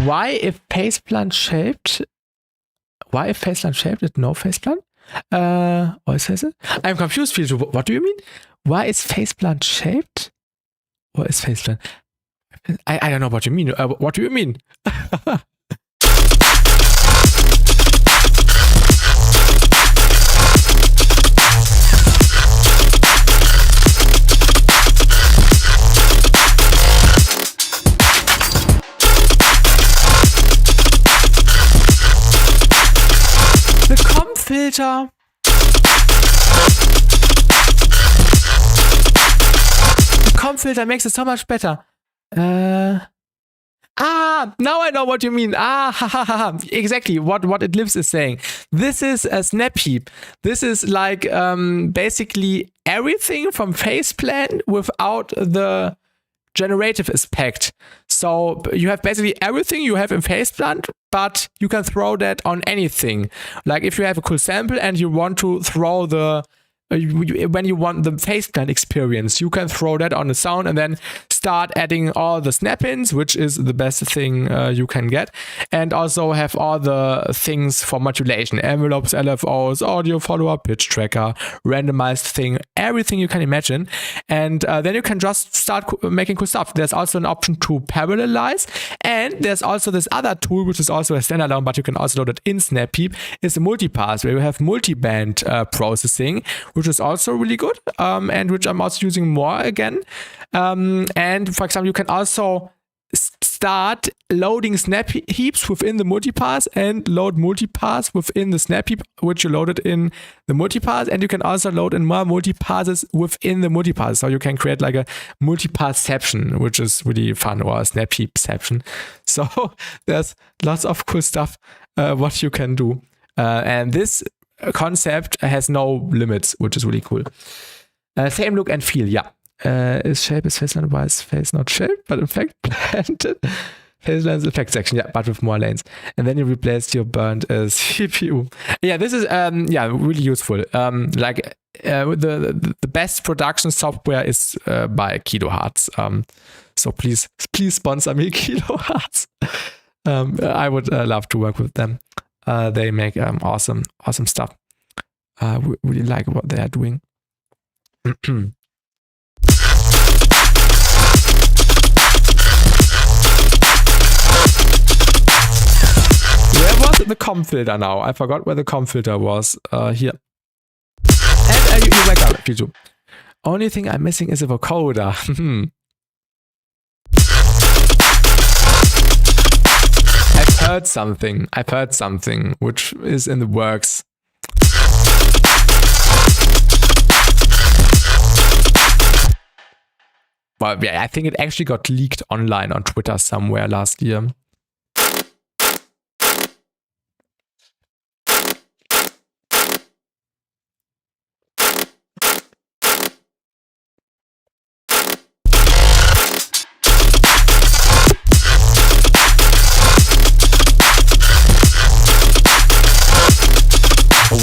Why if faceplant shaped? Why if faceplant shaped it no faceplant? Or is it? I'm confused, Fiju. What do you mean? Why is faceplant shaped? Or is faceplant? I don't know what you mean. What do you mean? Filter. The comp filter makes it so much better. Now I know what you mean. Exactly what it lives is saying. This is a snap heap. This is like basically everything from faceplant without the generative aspect. So you have basically everything you have in faceplant, but you can throw that on anything. Like if you have a cool sample and you want to throw the when you want the faceplant experience, you can throw that on the sound and then start adding all the snap-ins, which is the best thing you can get, and also have all the things for modulation, envelopes, LFOs, audio follower, pitch tracker, randomized thing, everything you can imagine, and then you can just start making cool stuff. There's also an option to parallelize, and there's also this other tool, which is also a standalone, but you can also load it in Snapheap, is a multipass, where you have multiband processing, which is also really good, and which I'm also using more again. And for example, you can also start loading snap heaps within the multipass and load multipass within the snap heap, which you loaded in the multipass, and you can also load in more multipasses within the multipass. So you can create like a multipassception, which is really fun, or a snap heapception. So there's lots of cool stuff what you can do, and this concept has no limits, which is really cool. Same look and feel, yeah. Is shape is faceland, why is face not shaped, but in fact planted? Faceland is effect section, yeah, but with more lanes. And then you replace your burnt CPU. Yeah, this is really useful. Like the best production software is by Kilohertz. So please sponsor me, Kilohertz. I would love to work with them. They make awesome stuff. Really like what they are doing. Where was the comp filter now? I forgot where the comp filter was. Here. And you wake up, Piju. Only thing I'm missing is a vocoder. I've heard something. I've heard something which is in the works. Well, yeah, I think it actually got leaked online on Twitter somewhere last year.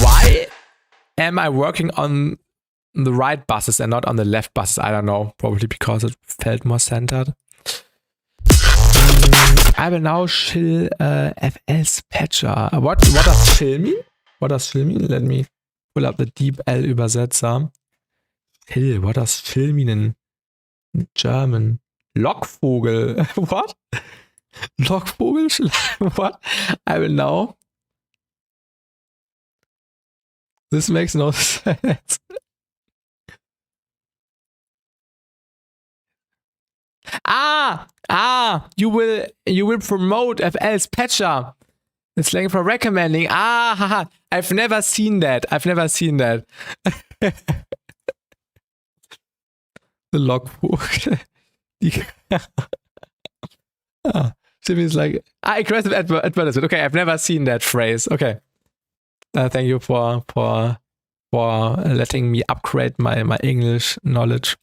Why am I working on the right buses and not on the left buses? I don't know. Probably because it felt more centered. I will now chill FL's patcher. What does chill mean? What does chill mean? Let me pull up the DeepL Übersetzer. Chill, what does chill mean in German? Lockvogel. What? Lockvogel? What? I will now. This makes no sense. You will promote FL's patcher. It's like for recommending. Haha. I've never seen that. The logbook. Jimmy's like, aggressive advertisement. Okay, I've never seen that phrase. Okay. Thank you for letting me upgrade my English knowledge.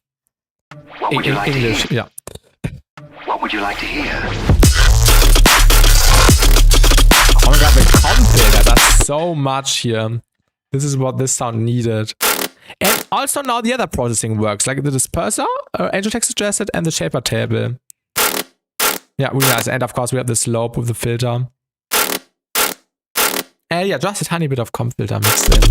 What would you like English, to hear? yeah. What would you like to hear? Oh my god, the comp filter does so much here. This is what this sound needed. And also now the other processing works, like the disperser, angel text suggested, and the shaper table. Yeah, really nice. And of course we have the slope with the filter. And yeah, just a tiny bit of comp filter mixed in.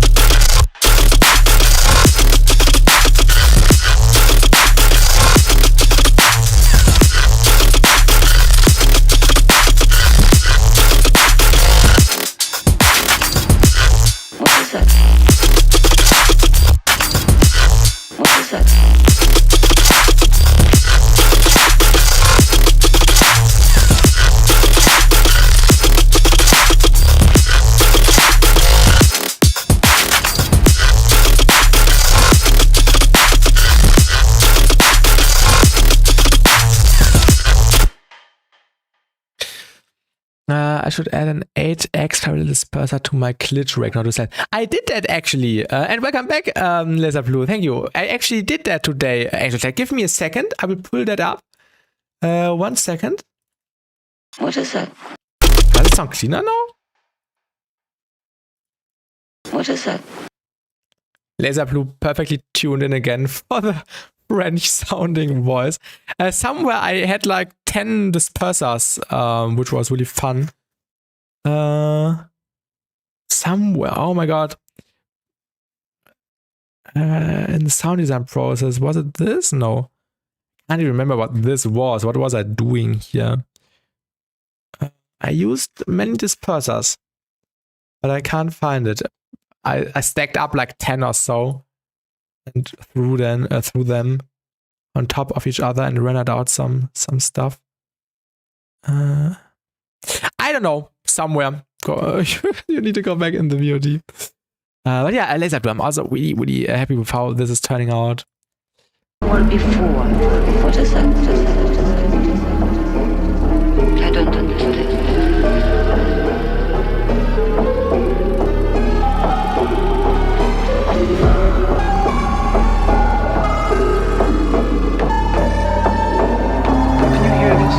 I should add an 8x parallel disperser to my glitch rig, not to say. I did that actually. And welcome back, Laser Blue. Thank you. I actually did that today, Angel Tech. Give me a second. I will pull that up. 1 second. What is that? Does it sound cleaner now? What is that? Laser Blue perfectly tuned in again for the French sounding voice. Somewhere I had like 10 dispersers, which was really fun. Somewhere, oh my god. In the sound design process, was it this? No. I can't even remember what this was. What was I doing here? I used many dispersers, but I can't find it. I stacked up like 10 or so and threw them on top of each other and rendered out some stuff. I don't know. Somewhere. You need to go back in the VOD. But yeah, Laser Blue, I'm also really, really happy with how this is turning out. One before. What is that? I don't understand. Can you hear this?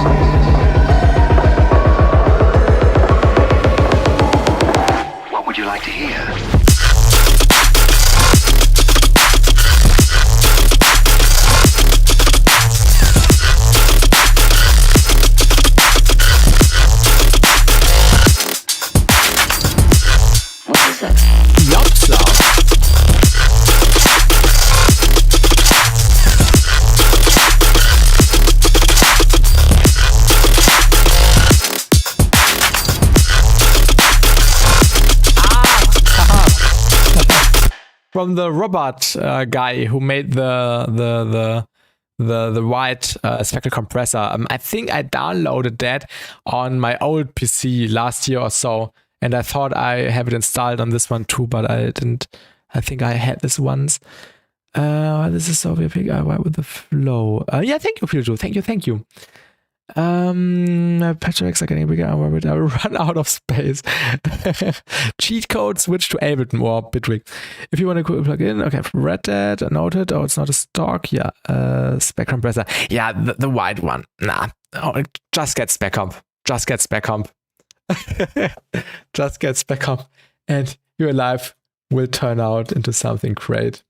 What would you like to hear? From the robot guy who made the the white speckle compressor. I think I downloaded that on my old PC last year or so, and I thought I have it installed on this one too, but I didn't. I think I had this once. This is so big. Right with the flow. Yeah, thank you, Pilju. Thank you. Patchworks are getting bigger. I will run out of space. Cheat code, switch to Ableton or Bitwig. If you want to plug in, okay, read that, noted. Oh, it's not a stock. Yeah, spec compressor. Yeah, the white one. Nah, oh, just get spec comp. Just get spec comp. Just get spec comp, and your life will turn out into something great.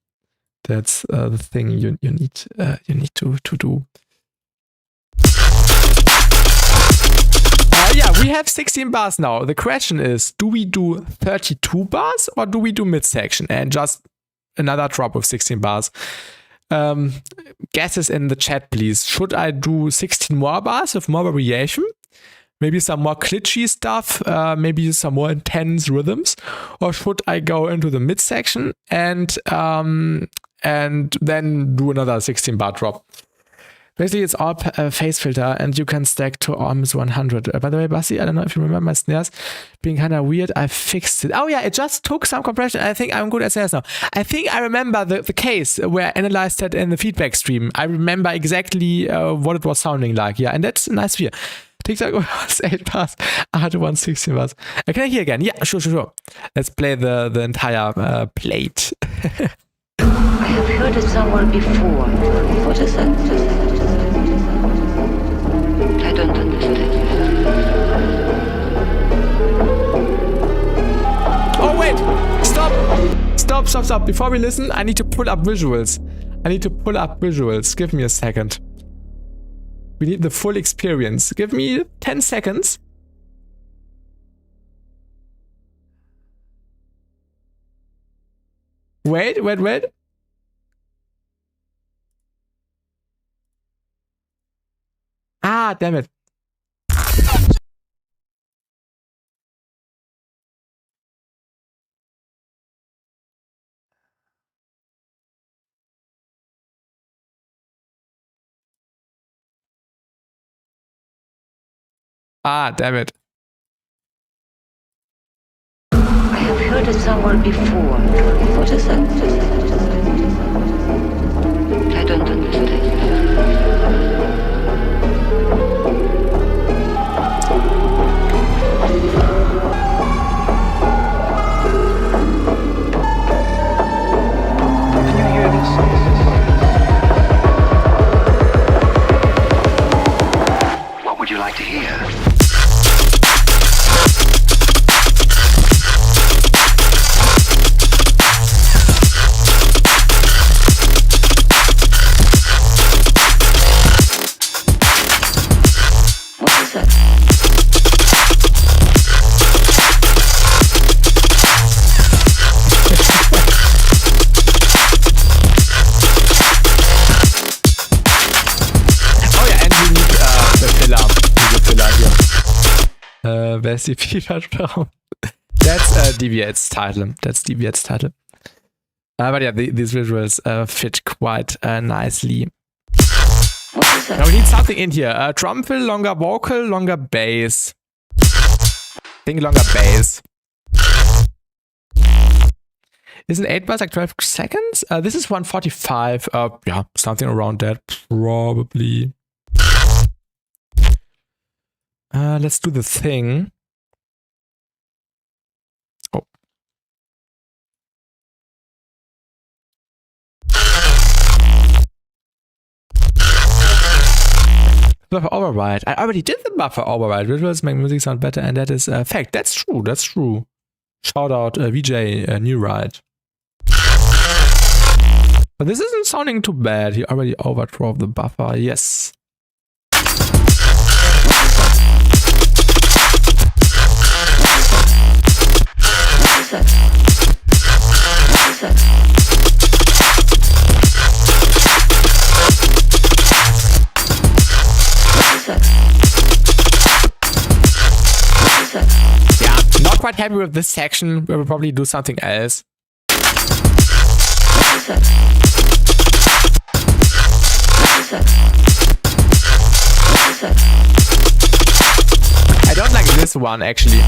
That's the thing you need to do. Yeah, we have 16 bars now. The question is, do we do 32 bars or do we do midsection and just another drop of 16 bars? Guesses in the chat, please. Should I do 16 more bars with more variation? Maybe some more glitchy stuff, maybe some more intense rhythms? Or should I go into the midsection and then do another 16 bar drop? Basically, it's all phase filter, and you can stack to almost 100. By the way, Basti, I don't know if you remember my snares being kind of weird. I fixed it. Oh yeah, it just took some compression. I think I'm good at snares now. I think I remember the case where I analyzed that in the feedback stream. I remember exactly what it was sounding like. Yeah, and that's a nice fear. TikTok was 8 bars, Art 116 bars. Can I hear again? Yeah, sure. Let's play the entire plate. I have heard it somewhere before. What is that? I don't understand. Oh wait! Stop. Before we listen, I need to pull up visuals. Give me a second. We need the full experience. Give me 10 seconds. Wait. Ah, damn it. Ah, damn it. I have heard it somewhere before. What is that? I don't understand. Can you hear this? What would you like to hear? Where's the FIFA? That's DVEIGHT's title. But yeah, these visuals fit quite nicely. Now we need something in here. Drum fill, longer vocal, longer bass. I think longer bass. Isn't 8 bars like 12 seconds? This is 145. Yeah, something around that, probably. Let's do the thing. Oh. Buffer override. I already did the buffer override. Visuals make music sound better, and that is a fact. That's true. Shout out VJ New Ride. But this isn't sounding too bad. He already overdrove the buffer. Yes. Yeah, not quite happy with this section. We will probably do something else. I don't like this one actually.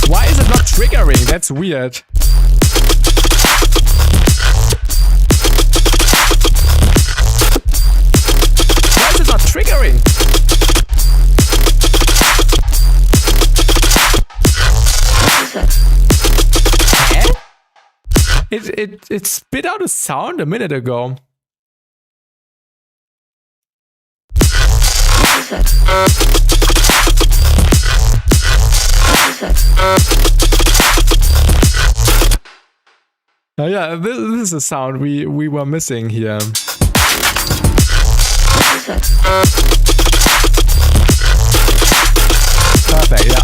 Why is it not triggering? That's weird. Why is it not triggering? Huh? It spit out a sound a minute ago. Yeah, this is a sound we were missing here. Perfect, yeah.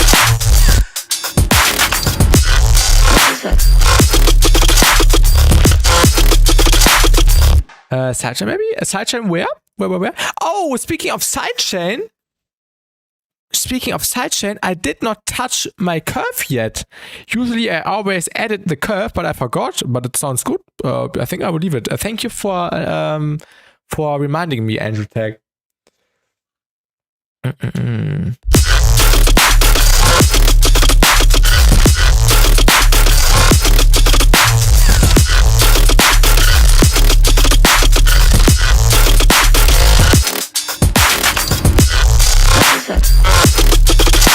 Sidechain maybe? A sidechain where? Where? Oh, speaking of sidechain. Speaking of sidechain, I did not touch my curve yet. Usually I always edit the curve, but I forgot. But it sounds good. I think I will leave it. Thank you for reminding me, Andrew Tag.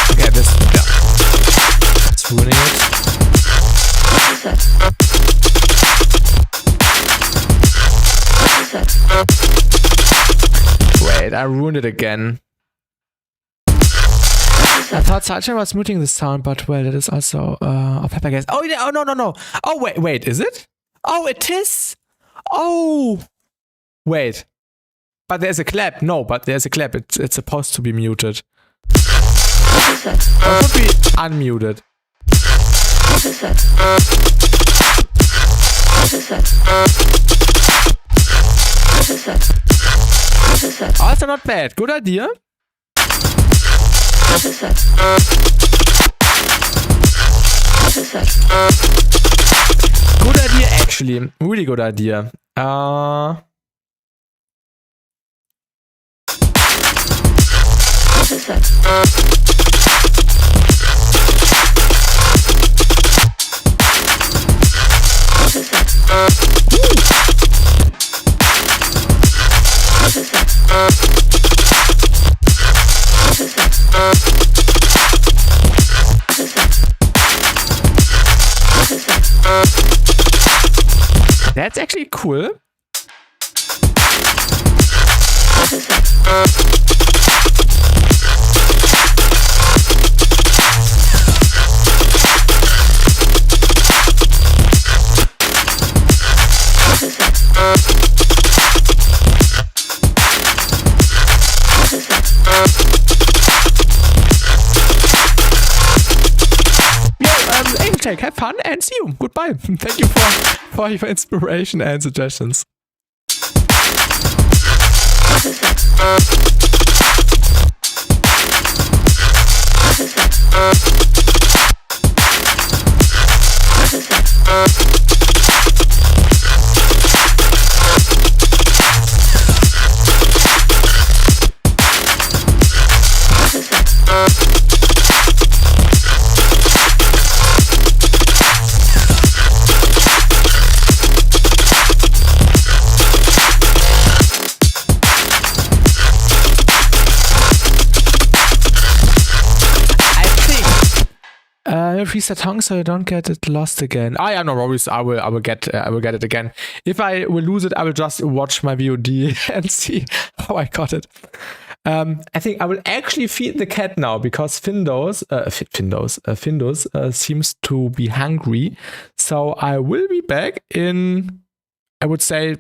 Okay, this, yeah. It's ruining it. Wait, I ruined it again. I thought sidechain was muting the sound, but well, it is also a pepper gas. Oh, yeah, oh no. Oh, wait, is it? Oh, it is. Oh, wait. But there's a clap. No, but there's a clap. It's supposed to be muted. Or it should be unmuted. Also not bad. Good idea. Good idea, actually. Really good idea. That's actually cool. Take, have fun and see you. Goodbye. Thank you for your inspiration and suggestions. Reset tongue so you don't get it lost again. I have no worries. I will get it again. If I will lose it, I will just watch my VOD and see how I got it. I think I will actually feed the cat now because Findus seems to be hungry. So I will be back in, I would say,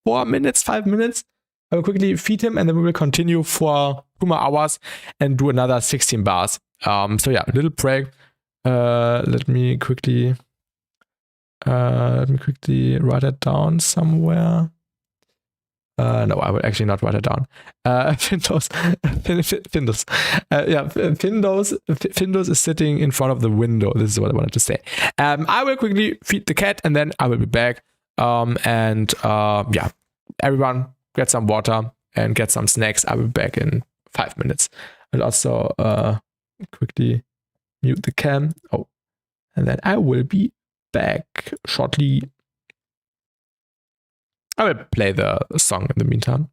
4 minutes, 5 minutes. I will quickly feed him and then we will continue for 2 more hours and do another 16 bars. So yeah, a little break. Let me quickly write it down somewhere. No, I will actually not write it down. Findus. Findus is sitting in front of the window. This is what I wanted to say. I will quickly feed the cat and then I will be back. Yeah, everyone get some water and get some snacks. I will be back in 5 minutes. I'll also quickly mute the cam. Oh, and then I will be back shortly. I will play the song in the meantime.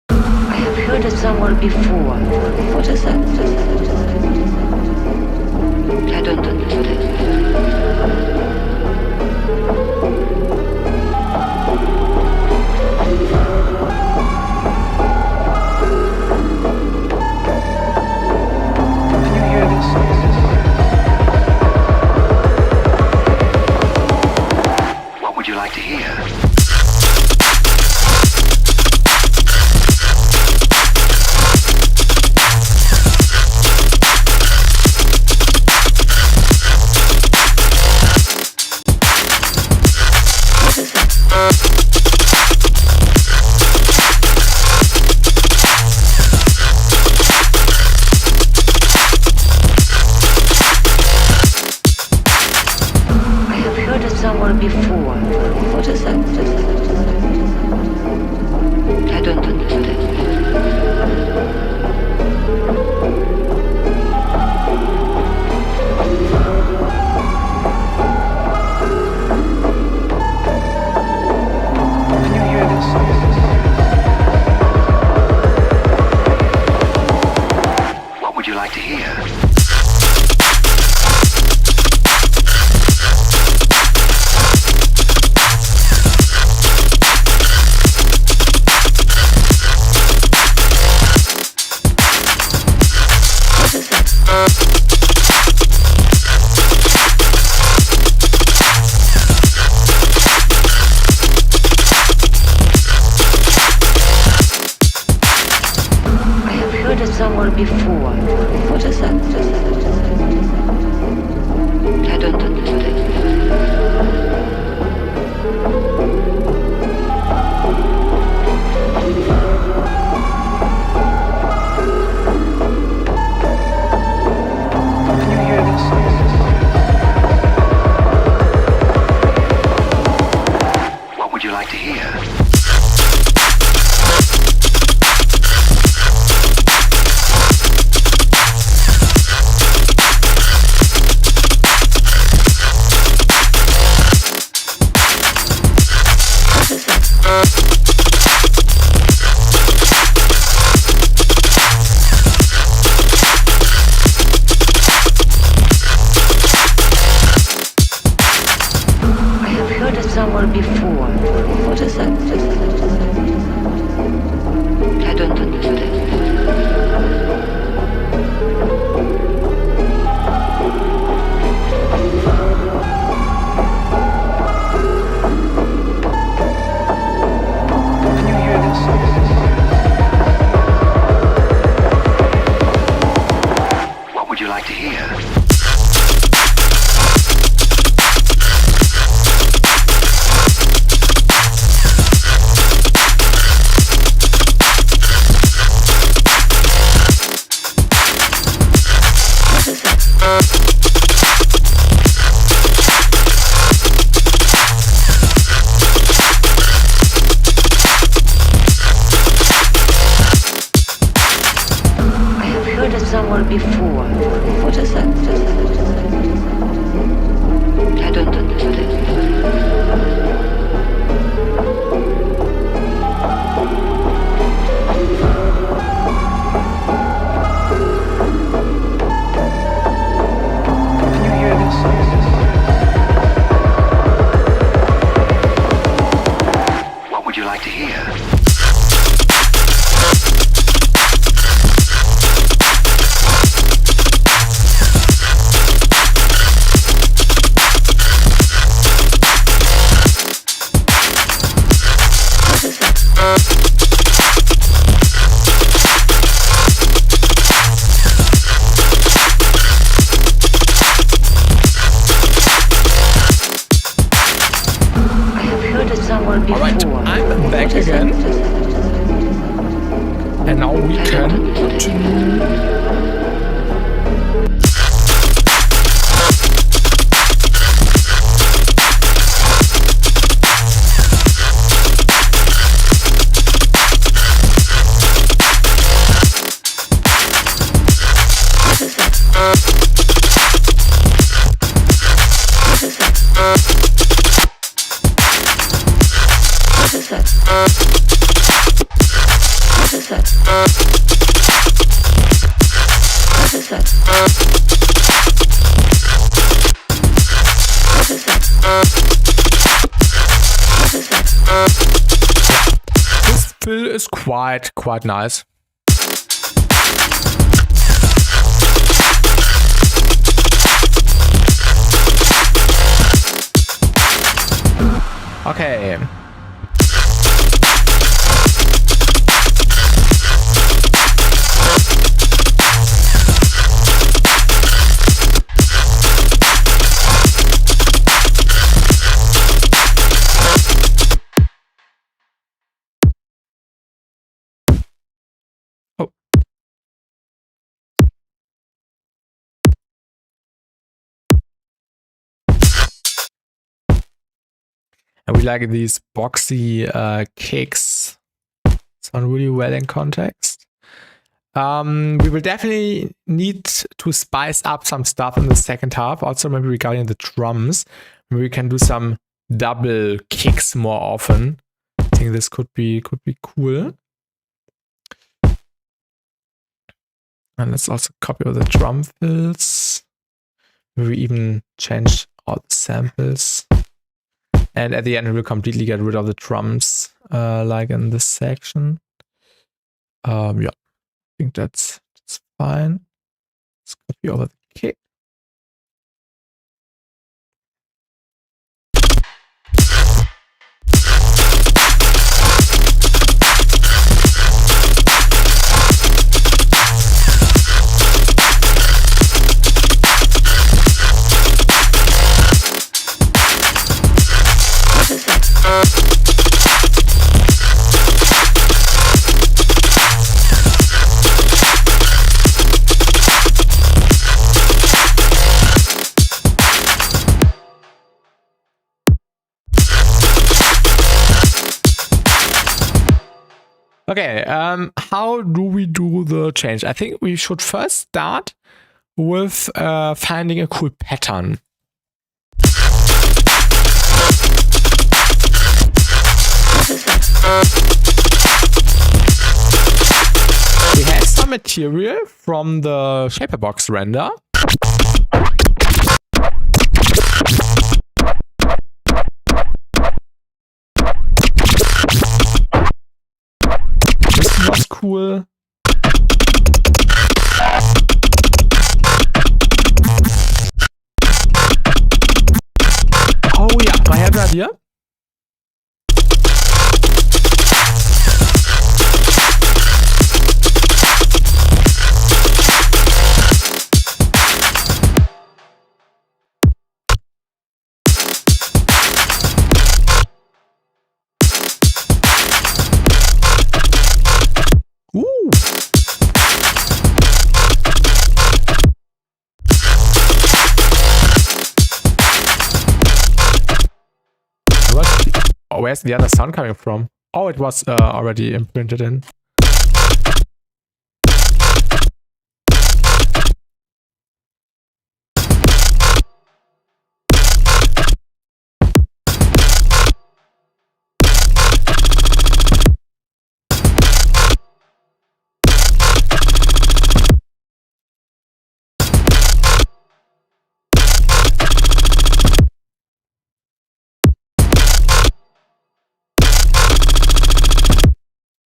I have heard it somewhere before. What is that? I don't understand. Can you hear this? What would you like to hear? I have heard it somewhere before. What is that? I don't understand. Can you hear this? What would you like to hear? I have heard it somewhere before. What is that? I don't understand. Can you hear this? What would you like to hear? I have heard it somewhere before. What is that? I don't understand. Can you hear this? What would you like to hear? I have heard it somewhere before. What is that? I don't understand. Can you hear this? What would you like to hear? somewhere before. Alright, I'm back again. And now we can continue. This fill is quite nice. Okay. Oh. And we like these boxy kicks. Sound really well in context. We will definitely need to spice up some stuff in the second half. Also, maybe regarding the drums, maybe we can do some double kicks more often. I think this could be cool. And let's also copy all the drum fills. Maybe we even change all the samples. And at the end, we will completely get rid of the drums, like in this section. Yeah, I think that's fine. Let's copy over the kick. Okay, how do we do the change? I think we should first start with finding a cool pattern. We have some material from the Shaperbox render. This was cool. Oh yeah, I have an idea. Ooh. Oh, where's the other sound coming from? Oh, it was already imprinted in.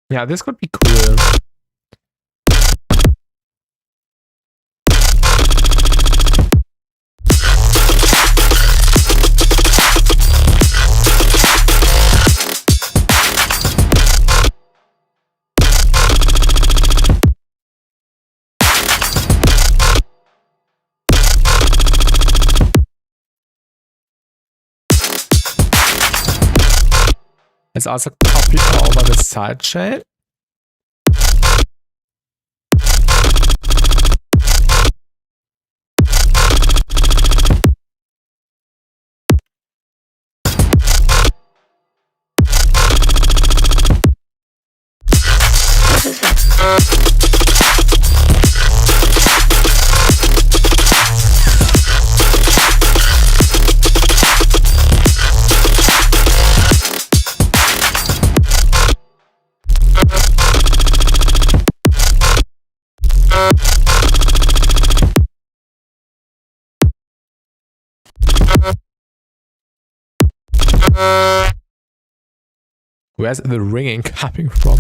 Yeah, this could be cool. Let's also copy over the sidechain. Where's the ringing coming from?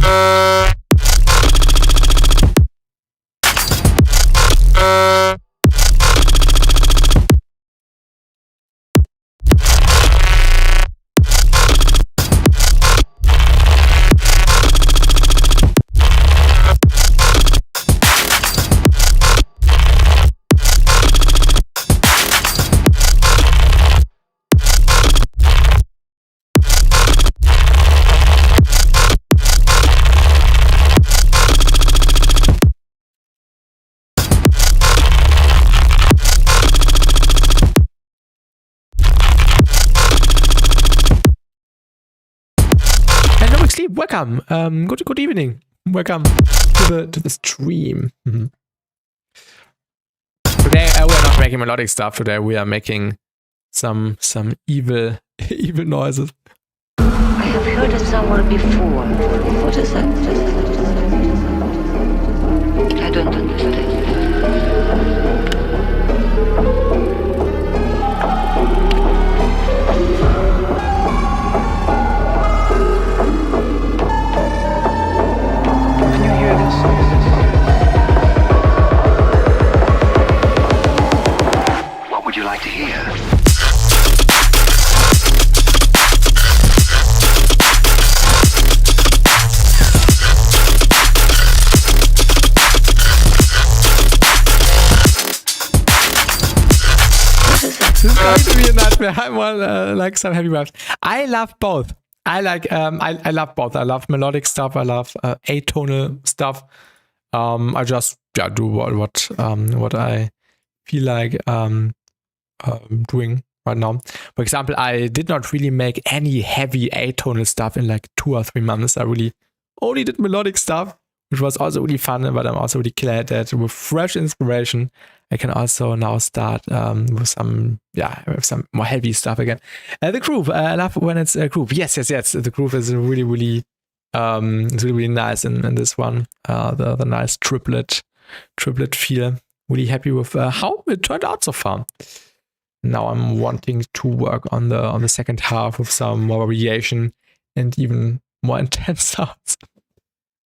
Welcome. Good evening. Welcome to the stream. Today we are not making melodic stuff. Today we are making some evil noises. I have heard it somewhere before. What is that? I don't understand. What would you like to hear? This is going to be a nightmare. I want like some heavy vibes. I love both. I love both. I love melodic stuff. I love atonal stuff. I just do what I feel like doing right now. For example, I did not really make any heavy atonal stuff in like 2 or 3 months. I really only did melodic stuff, which was also really fun. But I'm also really glad that with fresh inspiration, I can also now start with some more heavy stuff again. The groove, I love when it's a groove. Yes. The groove is really it's really nice in this one. The nice triplet feel. Really happy with how it turned out so far. Now I'm wanting to work on the second half with some more variation and even more intense sounds.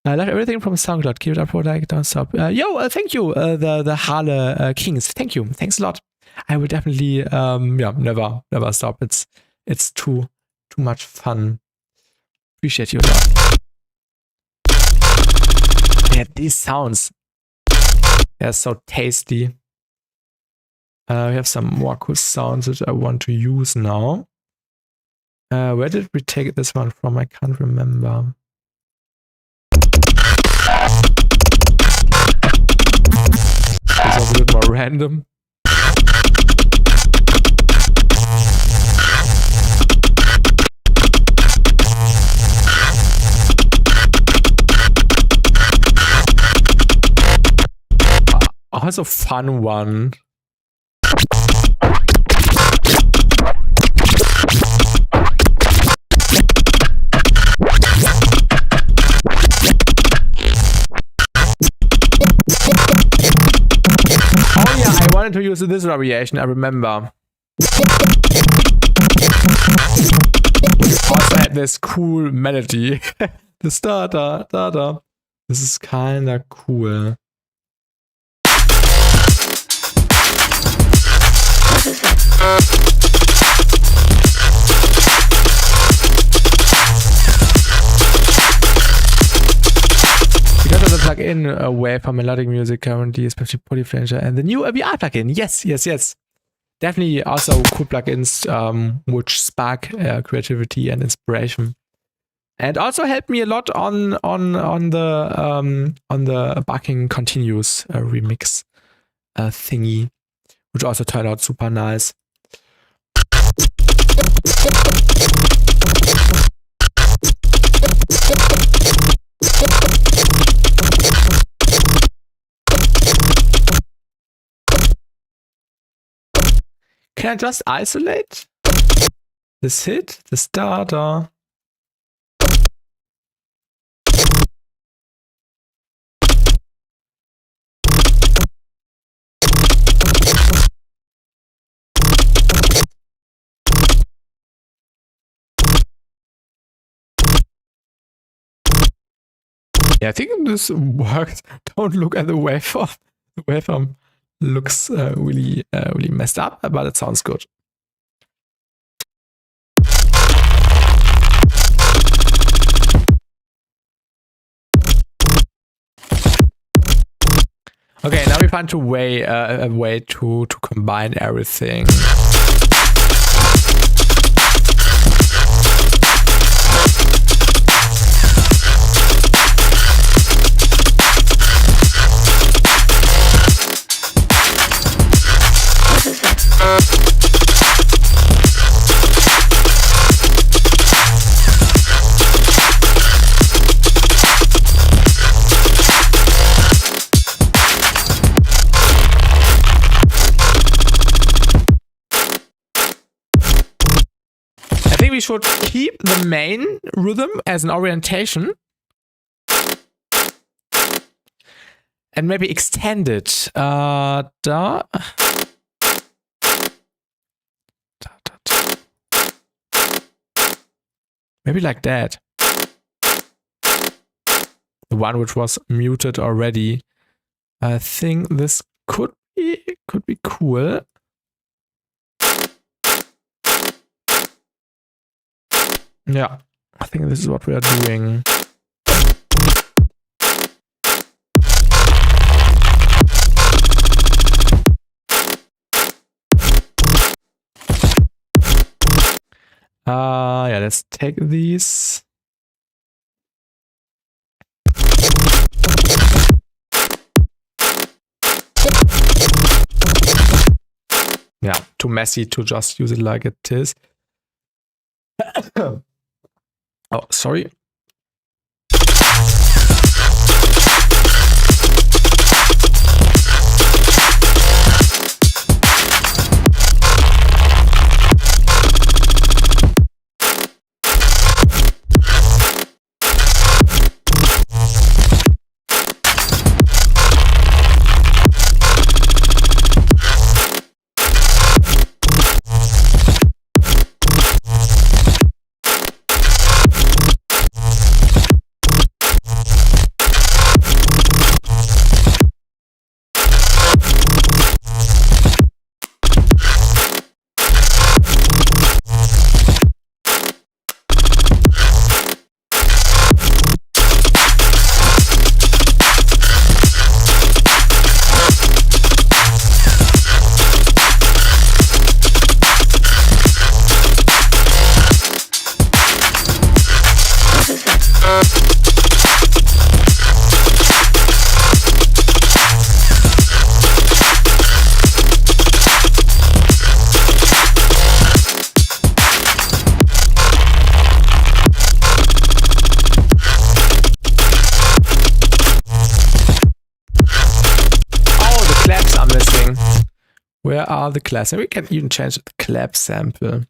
I love everything from SoundCloud. Keep it up, like, don't stop. Thank you, the Harle Kings. Thank you. Thanks a lot. I will definitely never stop. It's too much fun. Appreciate you a lot. Yeah, these sounds. They're so tasty. We have some more cool sounds that I want to use now. Where did we take this one from? I can't remember. It's also a bit more random. Also fun one. Oh yeah, I wanted to use this variation, I remember. Also had this cool melody. The starter, da. This is kinda cool. Because of the plugin away from melodic music currently, especially Polyflanger and the new VR plugin. Yes. Definitely also cool plugins which spark creativity and inspiration. And also helped me a lot on the Barking Continues remix thingy, which also turned out super nice. Can I just isolate this hit, the starter? Yeah, I think this works. Don't look at the waveform. The waveform looks really messed up, but it sounds good. Okay, now we find a way to combine everything. We should keep the main rhythm as an orientation and maybe extend it. Maybe like that. The one which was muted already. I think this could be cool. Yeah, I think this is what we are doing. Yeah, let's take these. Yeah, too messy to just use it like it is. Oh, sorry. Where are the claps? And we can even change the clap sample.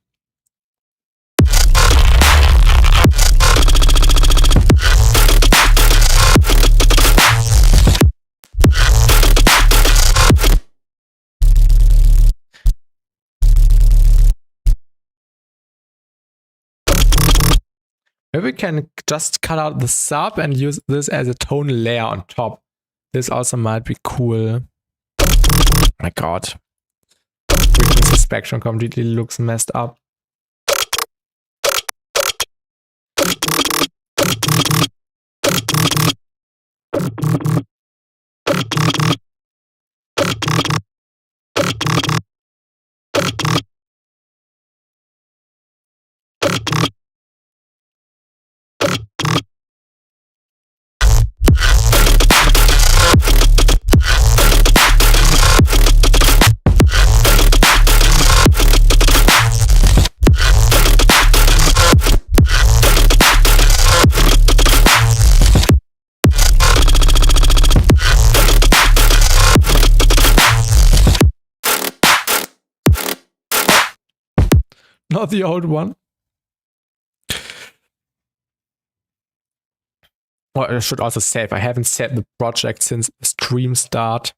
Maybe we can just cut out the sub and use this as a tone layer on top. This also might be cool. Oh my god. Frequency spectrum completely looks messed up. not the old one. Well, I should also save. I haven't saved the project since the stream start.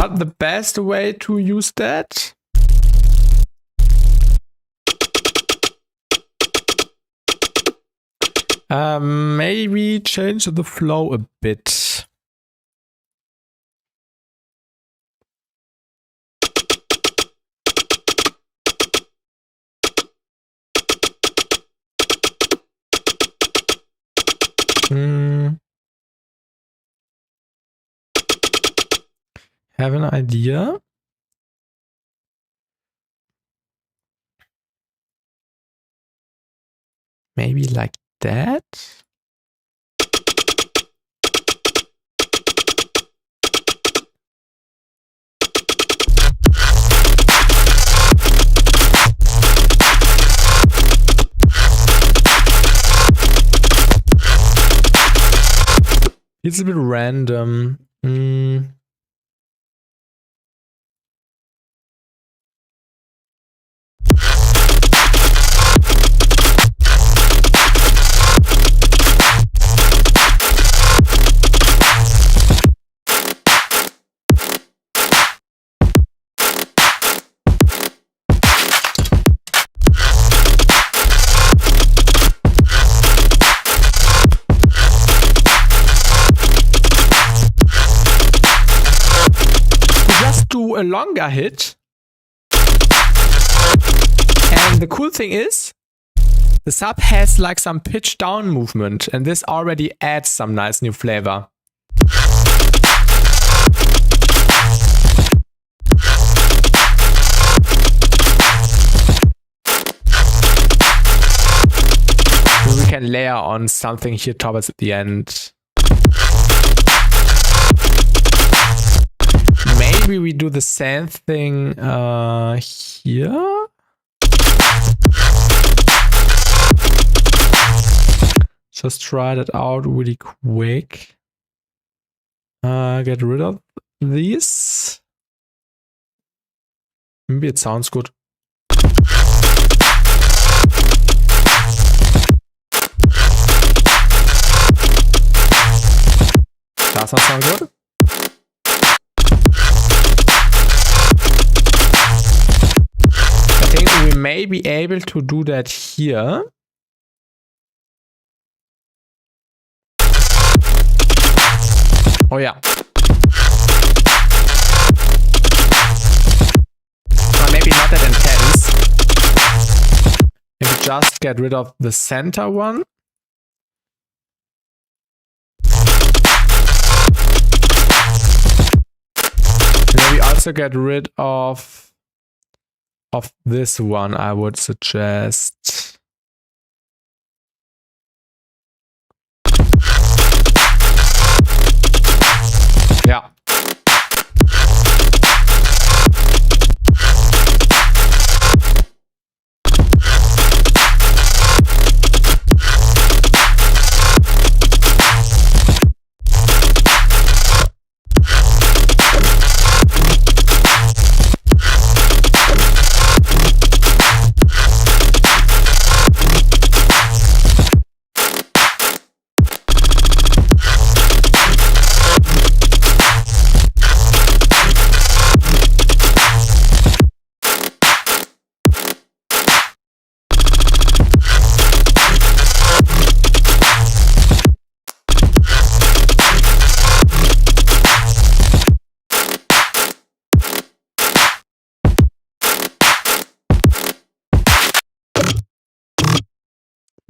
Not the best way to use that. Maybe change the flow a bit. Have an idea? Maybe like that? It's a bit random. A longer hit, and the cool thing is the sub has like some pitch down movement, and this already adds some nice new flavor. We can layer on something here towards the end. Maybe we do the same thing here. Just try that out really quick. Get rid of these. Maybe it sounds good. Does not sound good. I think we may be able to do that here. Oh yeah. Or maybe not that intense. Maybe just get rid of the center one. And then we also get rid of this one, I would suggest. Yeah.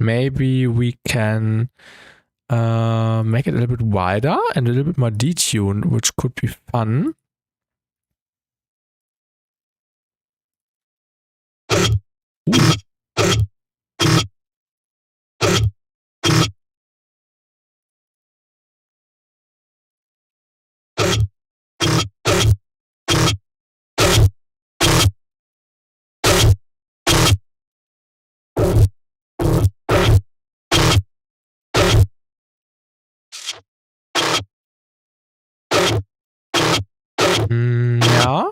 maybe we can make it a little bit wider and a little bit more detuned, which could be fun. Ja.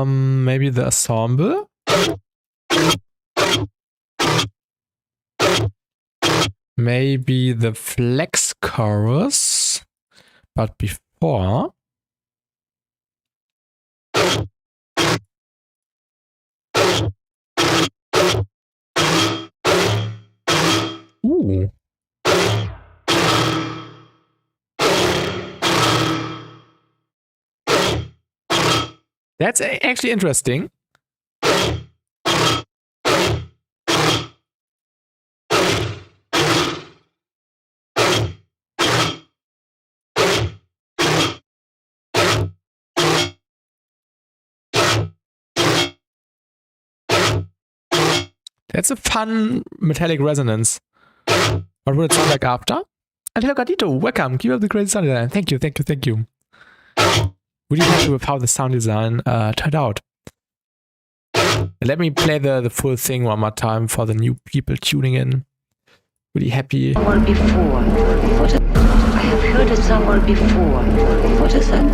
Maybe the ensemble. Maybe the flex chorus. But before. Ooh. That's actually interesting. That's a fun metallic resonance. What would it sound like after? And hello, Gatito, welcome. Keep up the great sound design. Thank you, thank you, thank you. Really happy with how the sound design turned out. Let me play the full thing one more time for the new people tuning in. Really happy. Somewhere before. I have heard it somewhere before. What is that?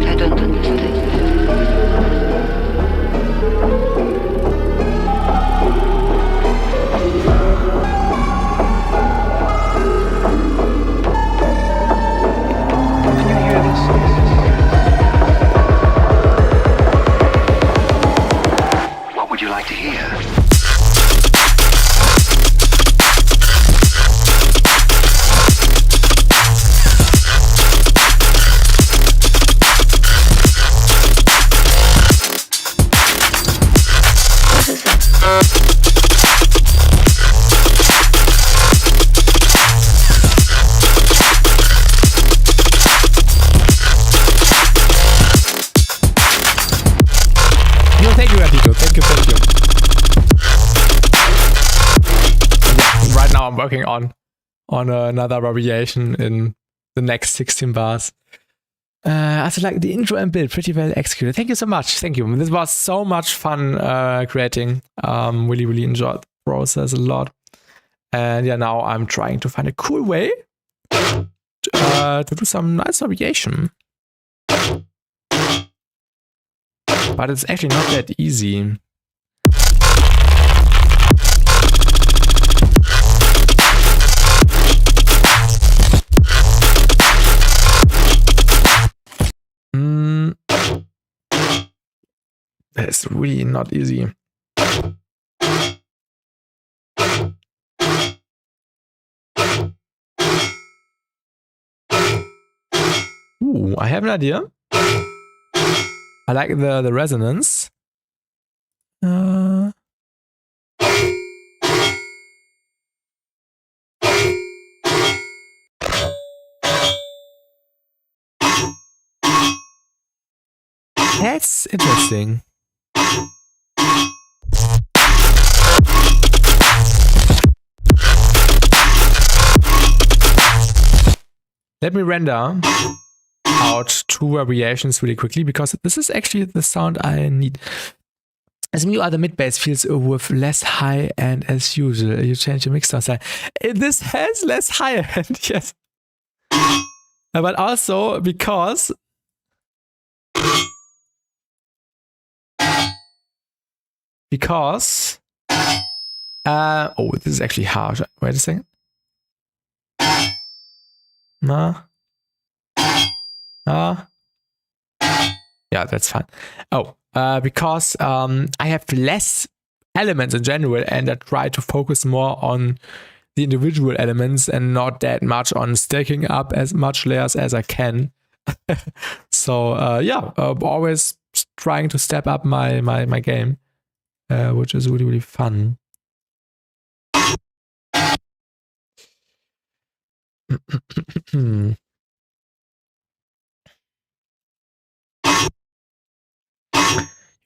I don't understand. Can you hear this? What would you like to hear? Thank you, Adito. Thank you, thank you. Yeah, right now I'm working on another variation in the next 16 bars. Also like the intro and build, pretty well executed. Thank you so much. Thank you. This was so much fun creating. Really, really enjoyed the process a lot. And yeah, now I'm trying to find a cool way to do some nice variation. But it's actually not that easy. It's really not easy. Ooh, I have an idea. I like the resonance. That's interesting. Let me render out two variations really quickly, because this is actually the sound I need. As new other mid bass feels with less high end as usual. You change the mix down style. This has less high end, yes. But also because oh, this is actually harsh. Wait a second. Yeah, that's fine. Oh, because I have less elements in general, and I try to focus more on the individual elements and not that much on stacking up as much layers as I can. So always trying to step up my game, which is really, really fun.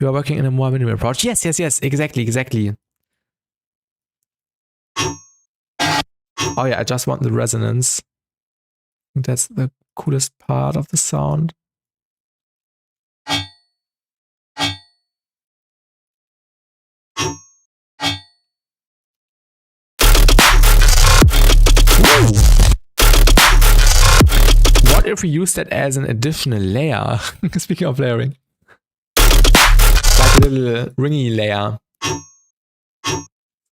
You are working in a more minimal approach. Yes, exactly. Oh yeah, I just want the resonance. I think that's the coolest part of the sound. Ooh. What if we use that as an additional layer? Speaking of layering. Like a little ringy layer.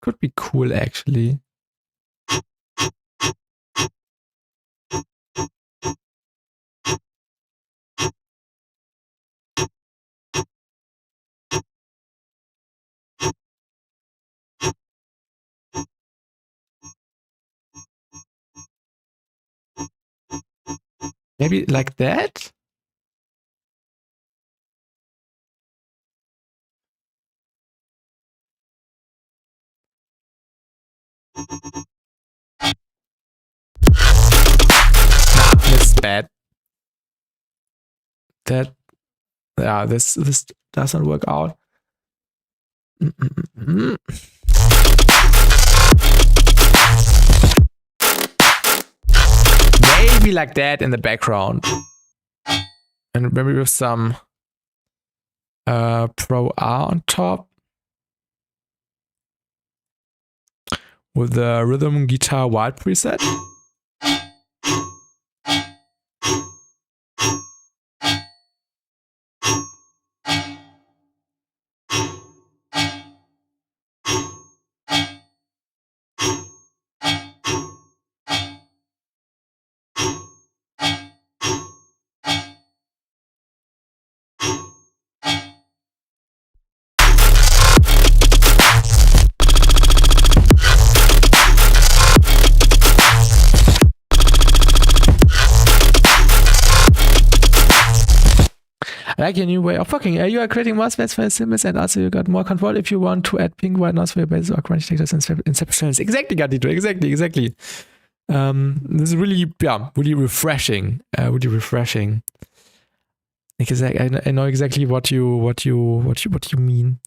Could be cool, actually. Maybe like that? Nah, this is bad. This doesn't work out. Maybe like that in the background. And maybe with some Pro R on top. With the rhythm guitar wild preset. I like your new way of working. You are creating more space for symbols, and also you got more control if you want to add pink, white noise for your bases or crunch textures and inceptions. Exactly, Gatito. Exactly. This is really, really refreshing. Really refreshing. Because I know exactly what you mean.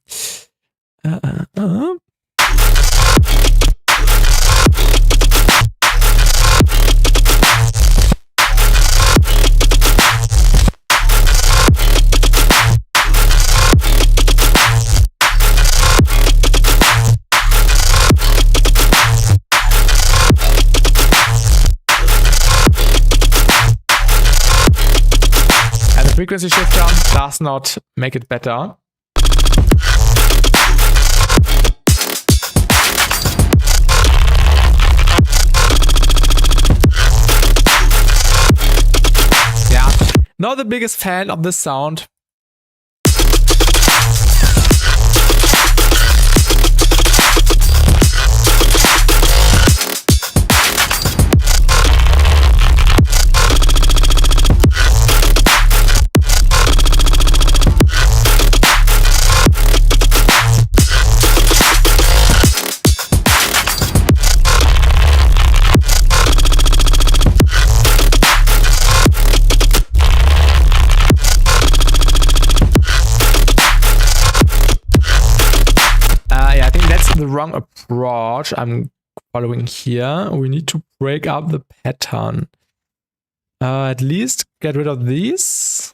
Frequency shifter does not make it better. Yeah, not the biggest fan of this sound. The wrong approach I'm following here. We need to break up the pattern. At least get rid of these.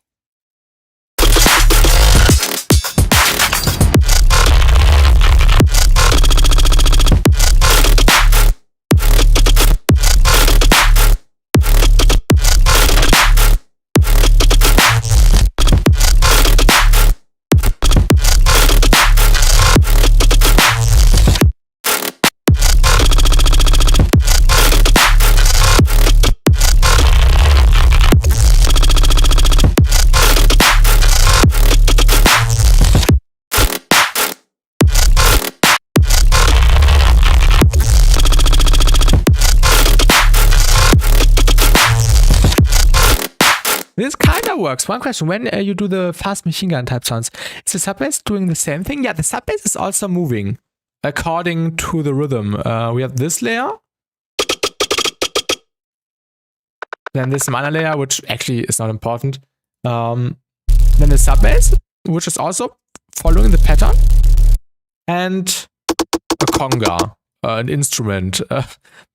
works. One question: when you do the fast machine gun type sounds, is the sub bass doing the same thing? Yeah, the sub bass is also moving according to the rhythm. We have this layer, then this minor layer, which actually is not important. Then the sub bass, which is also following the pattern, and a conga, an instrument.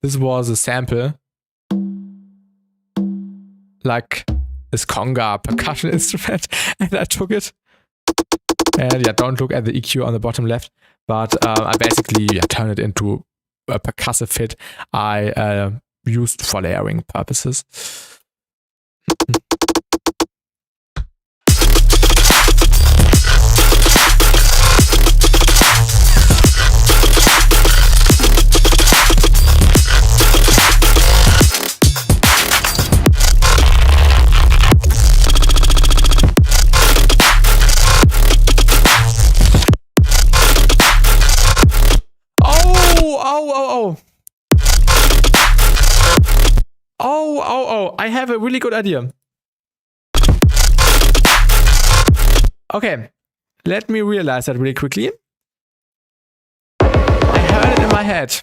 This was a sample, like this conga percussion instrument, and I took it. And yeah, don't look at the EQ on the bottom left, but I basically turned it into a percussive fit I used for layering purposes. Oh, I have a really good idea. Okay, let me realize that really quickly. I heard it in my head.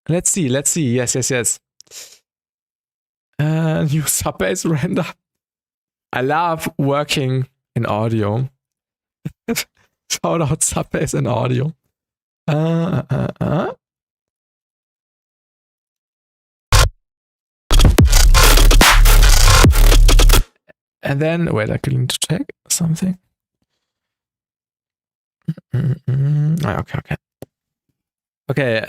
Let's see. Yes. New sub bass render. I love working in audio. Shout out sub bass in audio. And then wait, I need to check something. Okay.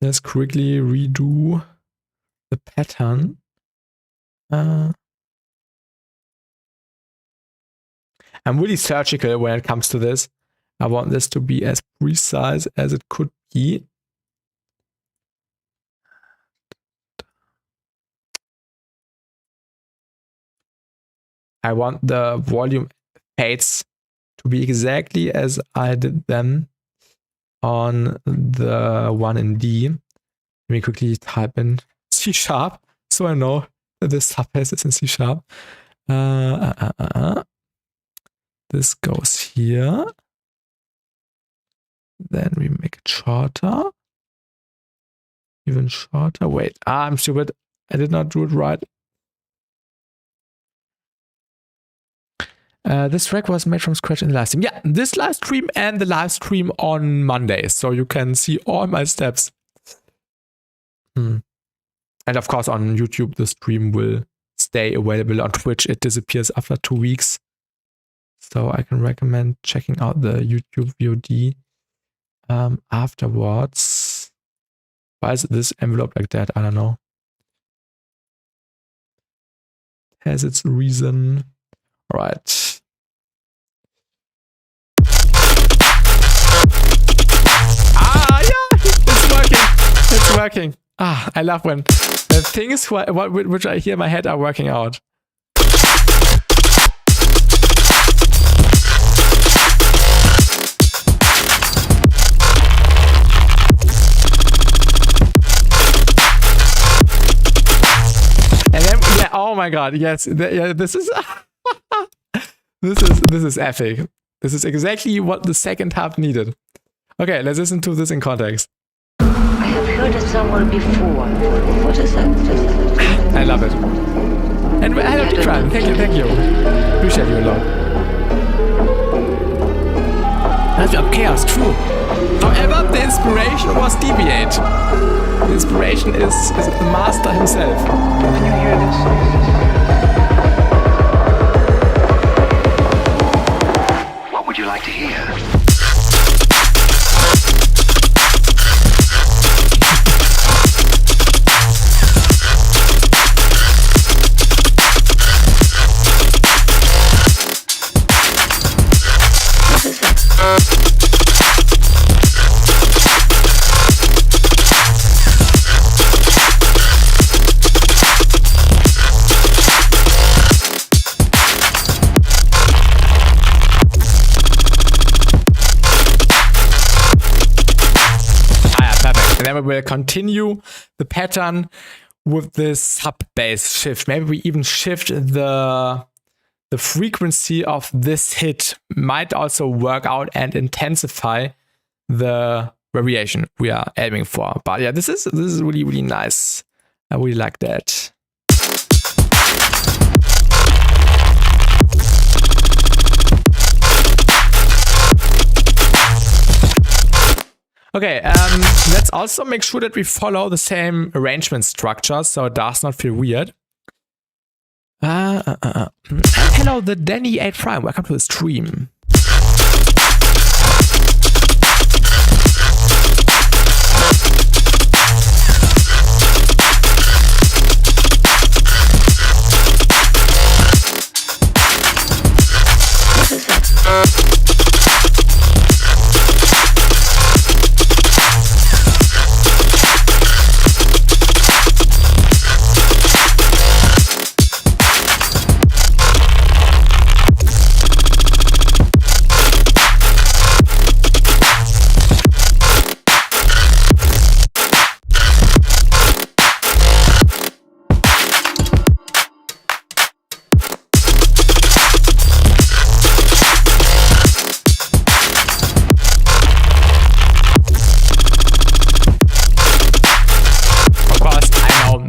Let's quickly redo the pattern. I'm really surgical when it comes to this. I want this to be as precise as it could be. I want the volume fades to be exactly as I did them on the one in D. Let me quickly type in C sharp so I know that this sub bass is in C sharp. This goes here. Then we make it shorter. Even shorter. Wait, I'm stupid. I did not do it right. This track was made from scratch in the live stream. Yeah, this live stream and the live stream on Monday. So you can see all my steps. And of course on YouTube, the stream will stay available. On Twitch, it disappears after 2 weeks. So I can recommend checking out the YouTube VOD afterwards. Why is this envelope like that? I don't know. It has its reason. All right. Yeah, it's working. It's working. I love when the things which I hear in my head are working out. Oh my god, yes. This is this is epic. This is exactly what the second half needed. Okay, let's listen to this in context. I have heard it somewhere before. What is that? I love it. And hello to Tran. Thank you. Appreciate you a lot. That's chaos, true. However, the inspiration was DVEIGHT. The inspiration is the master himself. Can you hear this? What would you like to hear? will continue the pattern with this sub bass shift. Maybe we even shift the frequency of this hit. Might also work out and intensify the variation we are aiming for. But yeah, this is really, really nice. I really like that. Okay, let's also make sure that we follow the same arrangement structure so it does not feel weird. And hello, the DVEIGHT Prime. Welcome to the stream.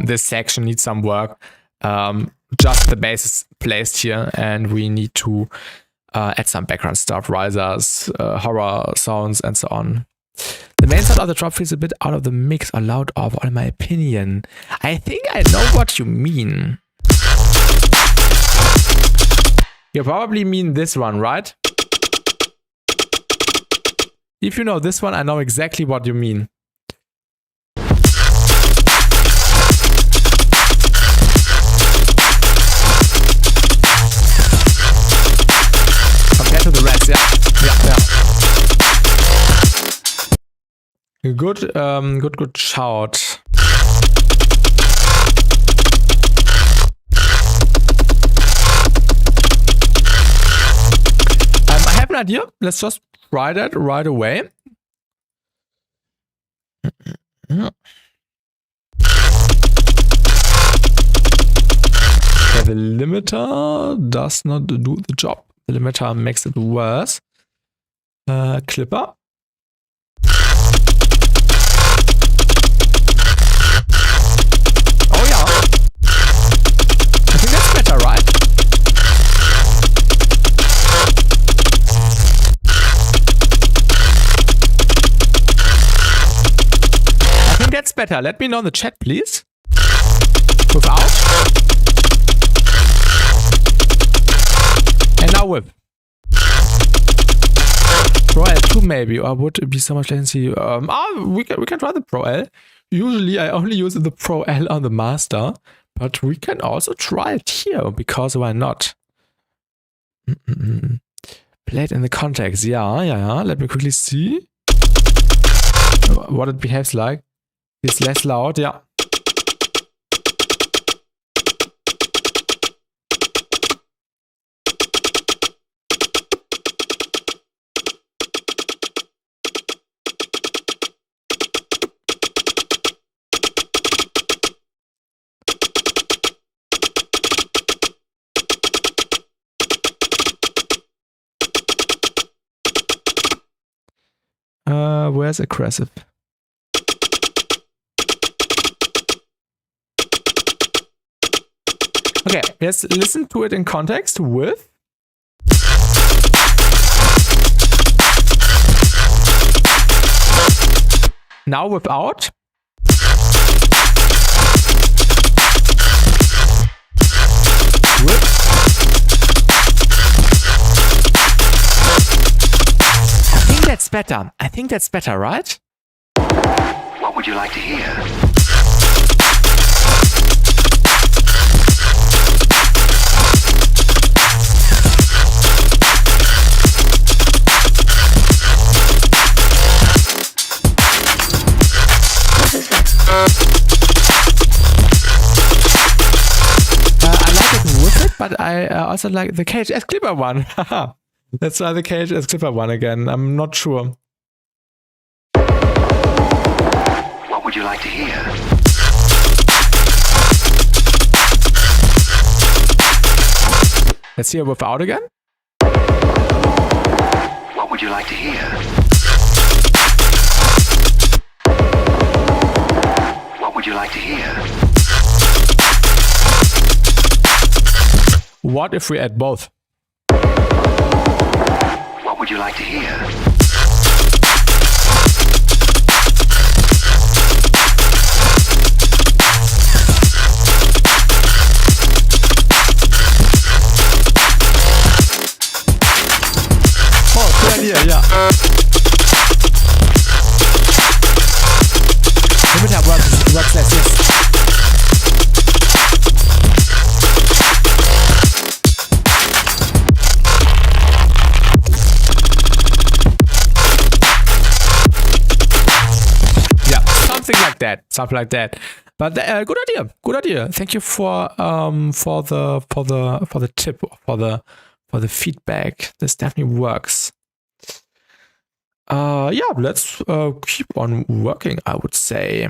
This section needs some work. Just the bass is placed here, and we need to add some background stuff, risers, horror sounds, and so on. The main sound of the drop feels a bit out of the mix or loud overall, in my opinion. I think I know what you mean. You probably mean this one, right? If you know this one, I know exactly what you mean. To the rest, yeah. Good shout. I have an idea. Let's just try that right away. Yeah, the limiter does not do the job. The limiter makes it worse. Clipper. Oh yeah. I think that's better, right? I think that's better. Let me know in the chat, please. Without. And now with. Pro L2 maybe, or would it be so much latency? We can try the Pro L. Usually I only use the Pro L on the master, but we can also try it here, because why not? Play it in the context. Yeah. Let me quickly see what it behaves like. It's less loud, yeah. Where's aggressive? Okay, let's listen to it in context with. Now without. With. That's better. I think that's better, right? What would you like to hear? I like it with it, but I also like the KHS Clipper one. Let's try the KHS Clipper one again. I'm not sure. What would would you like to hear? Let's hear without again. What would you like to hear? What would you like to hear? What if we add both? What would you like to hear? Oh, good idea, yeah. Limited works less, yes. Something like that. But good idea. Thank you for the tip, for the feedback. This definitely works. Yeah, let's keep on working, I would say.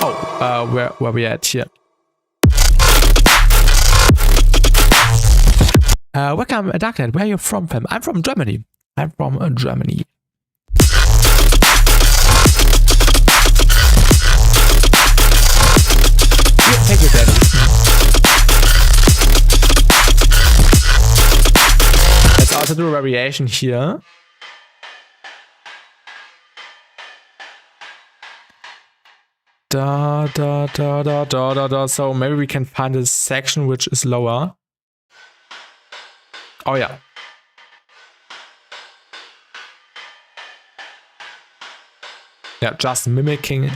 Oh, where we at here? Welcome, Darknet. Where are you from, fam? I'm from Germany. Germany. Thank you, Daddy. Let's also do a variation here. Da. So maybe we can find a section which is lower. Oh yeah. Yeah, just mimicking,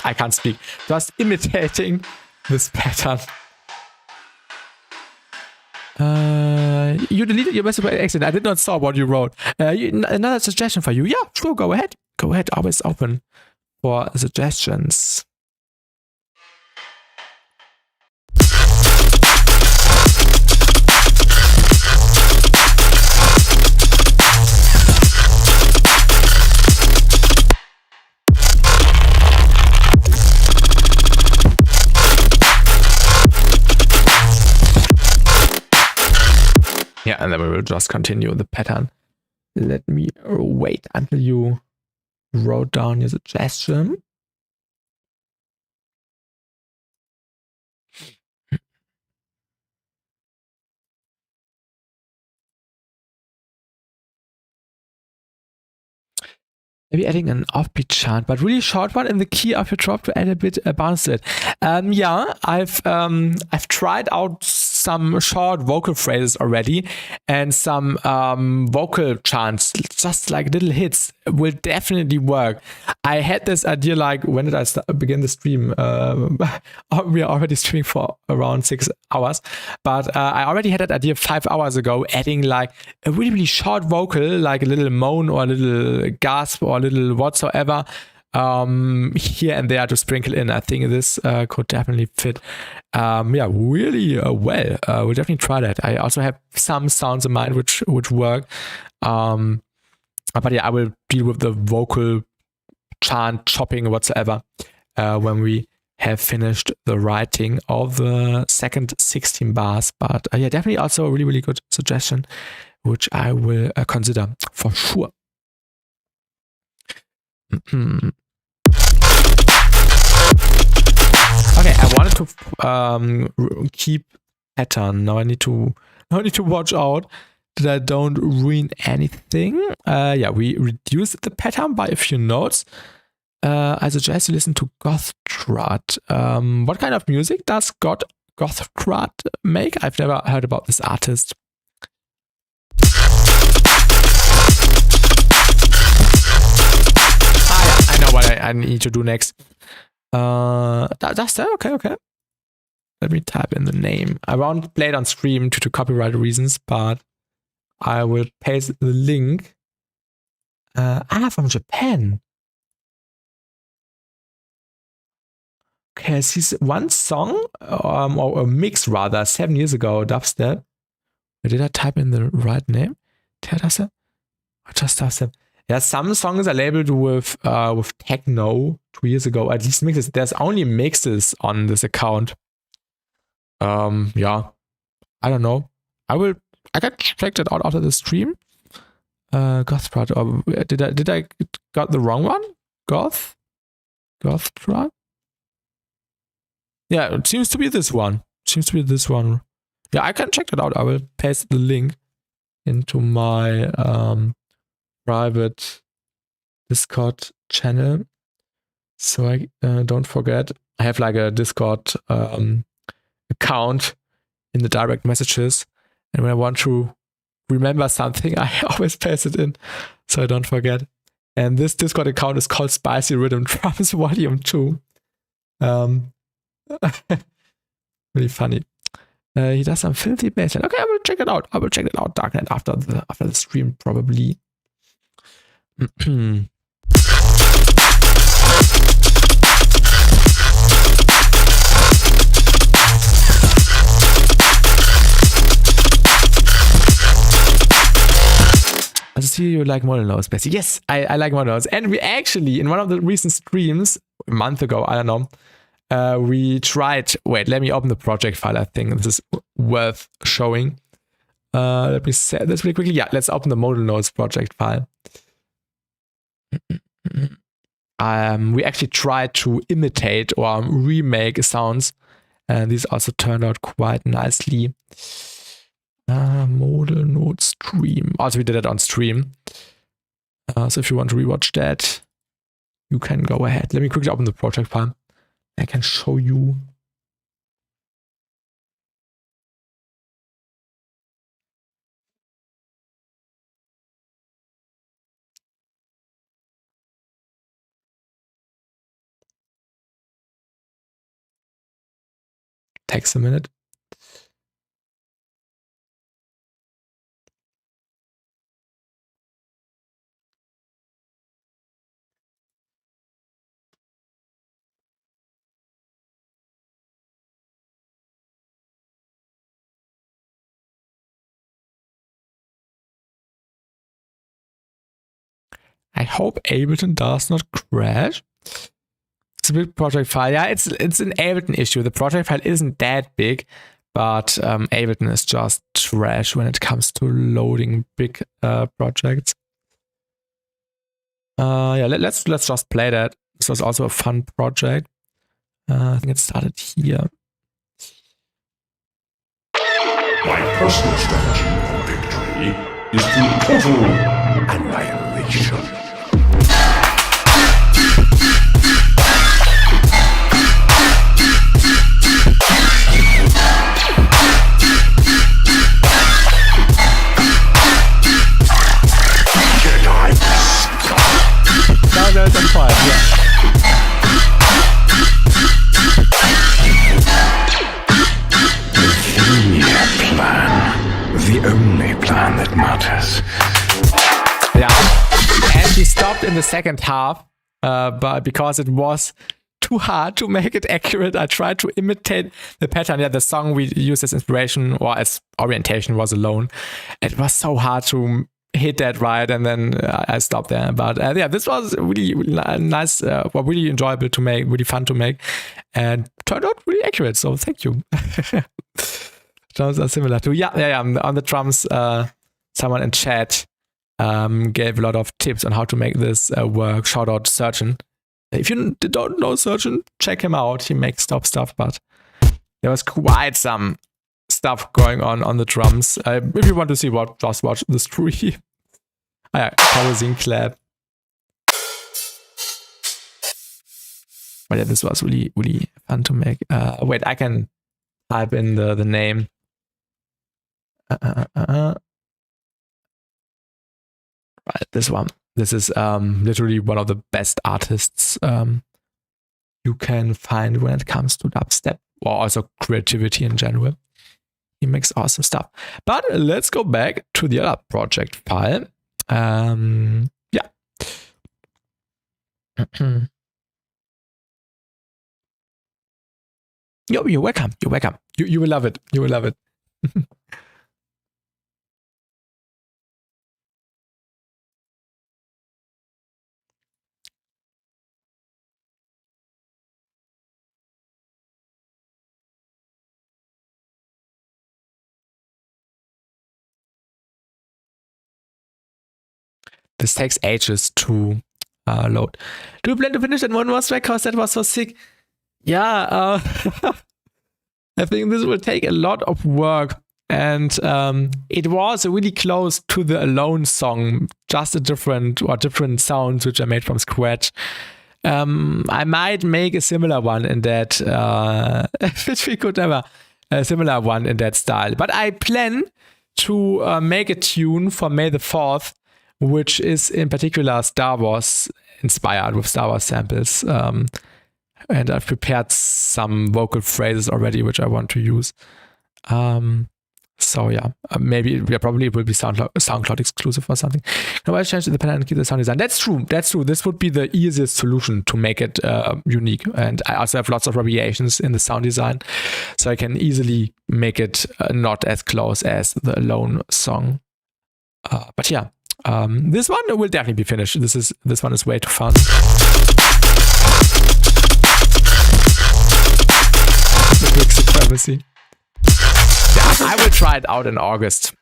I can't speak. Just imitating this pattern. You deleted your message by accident. I did not saw what you wrote. Another suggestion for you. Yeah, sure, go ahead. Always open for suggestions. Yeah, and then we will just continue the pattern. Let me wait until you wrote down your suggestion. Maybe adding an offbeat chant, but really short one in the key of your drop to add a bit bounce to it. Yeah, I've tried out some short vocal phrases already, and some vocal chants, just like little hits, will definitely work. I had this idea, like, when did I begin the stream? We are already streaming for around 6 hours, but I already had that idea 5 hours ago, adding like a really, really short vocal, like a little moan or a little gasp or a little whatsoever, here and there to sprinkle in. I think this could definitely fit, yeah, really well. We'll definitely try that. I also have some sounds in mind which work, but yeah, I will deal with the vocal chant chopping whatsoever when we have finished the writing of the second 16 bars. But yeah, definitely also a really, really good suggestion, which I will consider for sure. Okay, I wanted to keep pattern. Now I need to watch out that I don't ruin anything. Yeah, we reduced the pattern by a few notes. I suggest you listen to Gothtrad. What kind of music does Gothtrad make? I've never heard about this artist. I know what I need to do next. That's that? Okay. Let me type in the name. I won't play it on stream due to copyright reasons, but I will paste the link. From Japan. Okay, I see one song, or a mix rather, 7 years ago, dubstep. Did I type in the right name? Dubstep? Or just dubstep? Yeah, some songs are labeled with techno 2 years ago. At least mixes. There's only mixes on this account. Yeah, I don't know. I can check that out after the stream. Goth Prod. Did I got the wrong one? Goth Prod. Yeah, it seems to be this one. Yeah, I can check that out. I will paste the link into my private Discord channel, so I don't forget. I have like a Discord account in the direct messages, and when I want to remember something, I always paste it in so I don't forget. And this Discord account is called Spicy Rhythm Drums Volume 2. Really funny. He does some filthy bass. Okay, I will check it out. Darknet after the stream probably. I see you like model notes, Bessie. Yes, I like model notes. And we actually, in one of the recent streams, a month ago, I don't know, we tried, wait, let me open the project file. I think this is worth showing. Let me say this really quickly. Yeah, let's open the model notes project file. We actually tried to imitate or remake sounds, and these also turned out quite nicely. Model node stream. Also, we did it on stream. So if you want to rewatch that, you can go ahead. Let me quickly open the project file. I can show you. Takes a minute. I hope Ableton does not crash. It's a big project file. Yeah, it's an Ableton issue. The project file isn't that big, but Ableton is just trash when it comes to loading big projects. Yeah, let's just play that. This was also a fun project. I think it started here. My personal strategy for victory is through total annihilation. Now there's a fire, yeah. The only plan that matters. Yeah, and we stopped in the second half, but because it was too hard to make it accurate, I tried to imitate the pattern. Yeah, the song we used as inspiration or as orientation was Alone. It was so hard to hit that right, and then I stopped there. But yeah, this was really nice, really enjoyable to make, really fun to make, and turned out really accurate. So thank you. Drums are similar to yeah. On the drums, someone in chat gave a lot of tips on how to make this work. Shout out Surgeon. If you don't know Surgeon, check him out. He makes top stuff, but there was quite some stuff going on the drums. If you want to see what, just watch the stream. Closing clap. But yeah, this was really fun to make. Wait, I can type in the name. Right, this one. This is literally one of the best artists you can find when it comes to dubstep or also creativity in general. He makes awesome stuff. But let's go back to the other project file. Yeah. You're welcome. You're welcome. You will love it. You will love it. this takes ages to load. Do you plan to finish it one more track? Because that was so sick. Yeah, I think this will take a lot of work. And it was really close to the Alone song, just a different sounds which I made from scratch. I might make a similar one in that, which we could never, a similar one in that style. But I plan to make a tune for May the 4th, which is in particular Star Wars inspired with Star Wars samples. And I've prepared some vocal phrases already, which I want to use. So yeah, probably it will be SoundCloud exclusive or something. No, I changed the pen and keep the sound design. That's true. This would be the easiest solution to make it unique. And I also have lots of variations in the sound design, so I can easily make it not as close as the Alone song. But yeah, this one will definitely be finished. This one is way too fun. The big supremacy. Yeah, I will try it out in August.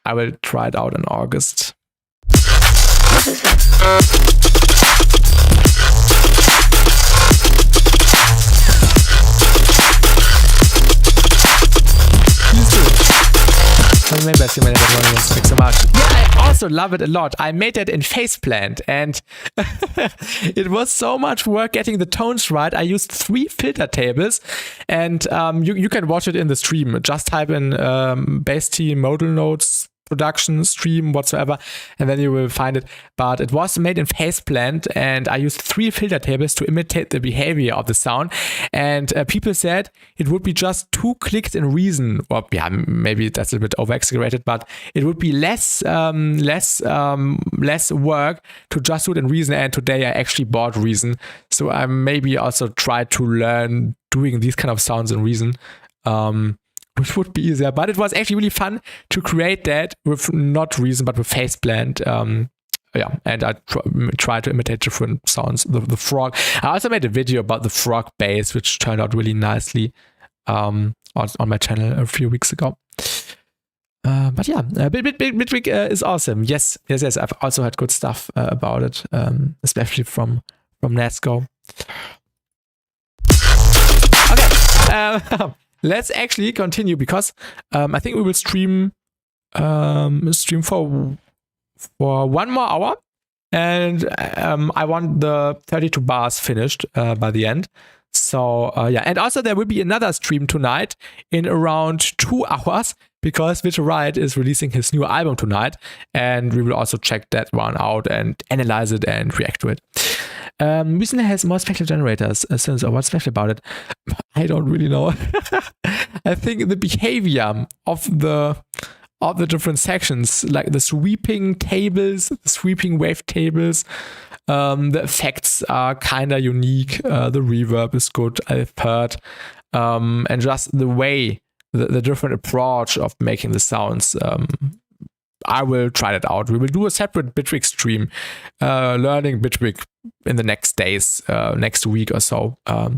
Maybe I see my speak so much. Yeah, I also love it a lot. I made it in Faceplant, and it was so much work getting the tones right. I used 3 filter tables, and you can watch it in the stream. Just type in bass T modal notes production stream whatsoever, and then you will find it. But it was made in Faceplant, and I used 3 filter tables to imitate the behavior of the sound. And people said it would be just 2 clicks in Reason, or yeah, maybe that's a bit over exaggerated, but it would be less work to just do it in Reason. And today I actually bought Reason, so I maybe also try to learn doing these kind of sounds in Reason. Which would be easier, but it was actually really fun to create that with not Reason, but with Faceplant. Yeah, and I try to imitate different sounds. The frog. I also made a video about the frog bass, which turned out really nicely on my channel a few weeks ago. But yeah, Bitwig is awesome. Yes. I've also had good stuff about it, especially from Nasco. Okay. Let's actually continue, because I think we will stream for 1 more hour, and I want the 32 bars finished by the end. So yeah, and also there will be another stream tonight in around 2 hours, because Virtual Riot is releasing his new album tonight, and we will also check that one out and analyze it and react to it. Reason has more spectral generators. So what's special about it? I don't really know. I think the behavior of the different sections, like the sweeping tables, the sweeping wave tables, the effects are kind of unique. The reverb is good, I've heard, and just the way, the different approach of making the sounds. I will try that out. We will do a separate Bitwig stream, learning Bitwig in the next days, next week or so. I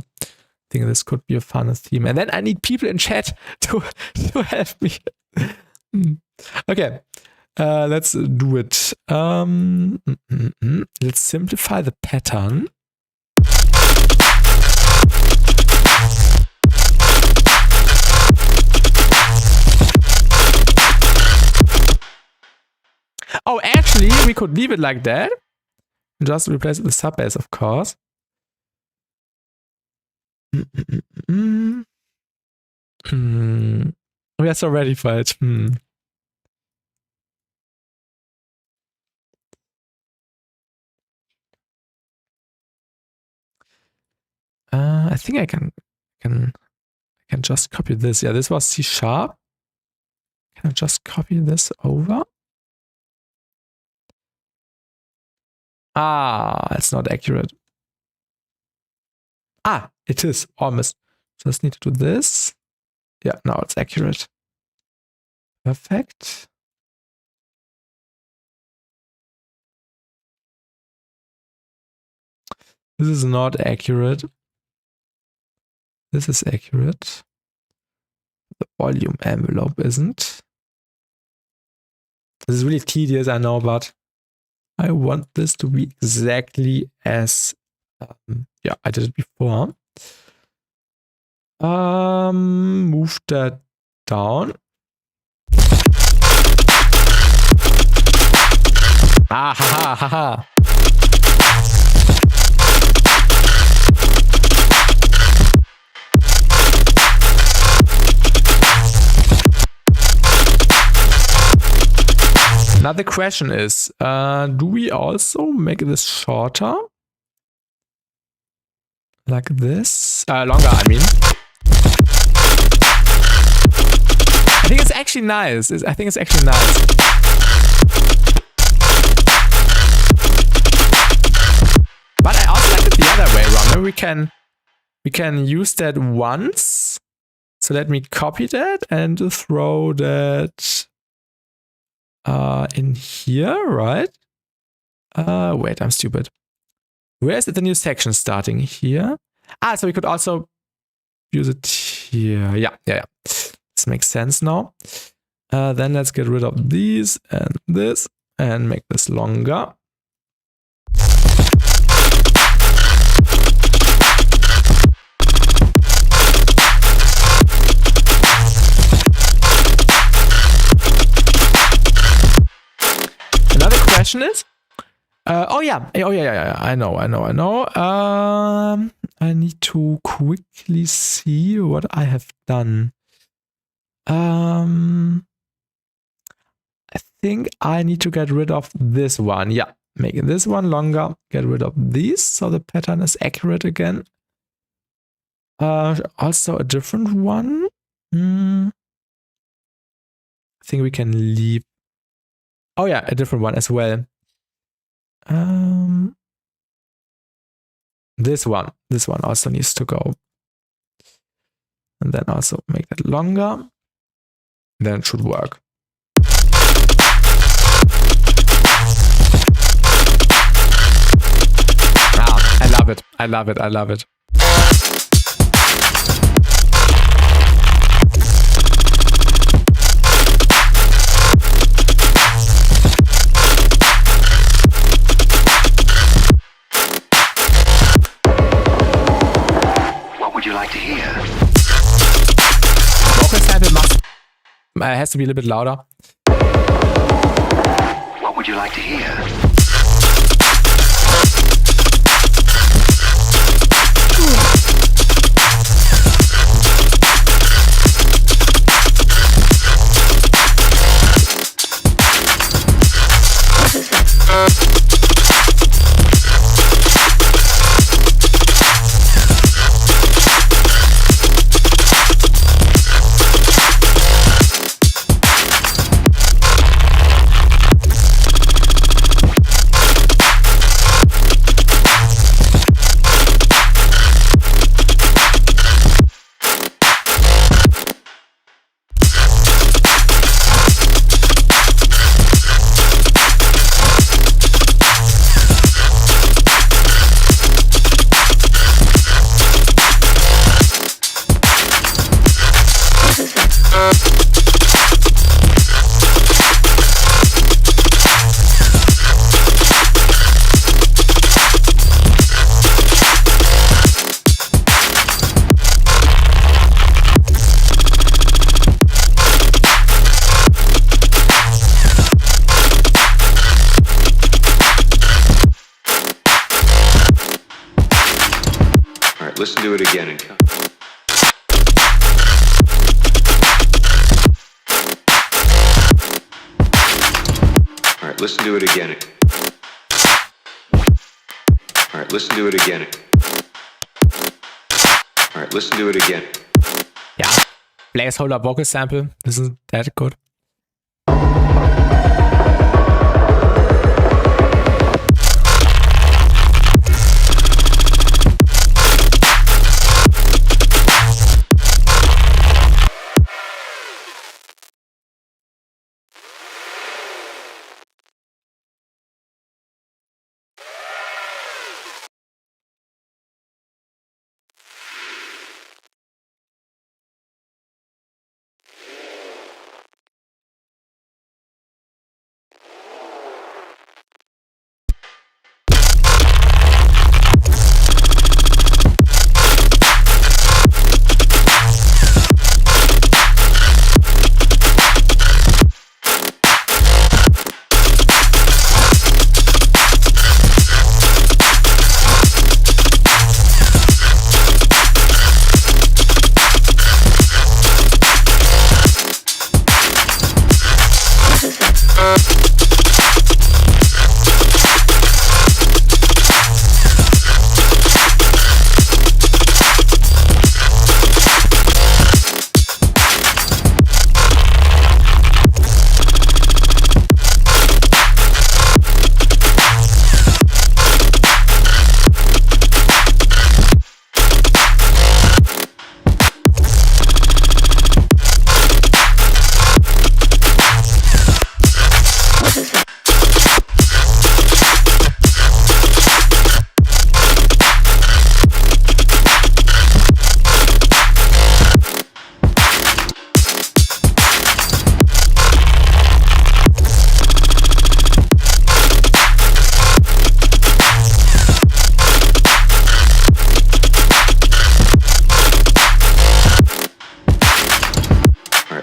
think this could be a fun theme. And then I need people in chat to help me. Okay, let's do it. Let's simplify the pattern. Oh, actually, we could leave it like that. Just replace it with sub bass, of course. We are so ready for it. I think I can just copy this. Yeah, this was C#. Can I just copy this over? Ah, it's not accurate. Ah, it is almost. Just need to do this. Yeah, now it's accurate. Perfect. This is not accurate. This is accurate. The volume envelope isn't. This is really tedious, I know, but I want this to be exactly as yeah, I did it before. Move that down. Ah, ha, ha, ha, ha. Now the question is, do we also make this shorter? Like this? Longer, I mean. I think it's actually nice. I think it's actually nice. But I also like it the other way around. Maybe we can use that once. So let me copy that and throw that in here, right? Wait, I'm stupid. Where is the new section starting? Here? Ah, so we could also use it here. Yeah. This makes sense now. Then let's get rid of these and this and make this longer. Another question is, oh yeah, I know. I need to quickly see what I have done. I think I need to get rid of this one. Yeah, making this one longer. Get rid of these so the pattern is accurate again. Also a different one. I think we can leave. Oh yeah, a different one as well. This one also needs to go. And then also make that longer. Then it should work. Ah, I love it. I love it. I love it. What would you like to hear? Vocal sample has to be a little bit louder. What would you like to hear? Listen to it again and come. All right, listen to it again. All right, listen to it again. All right, listen to it again. Yeah, placeholder vocal sample isn't that good.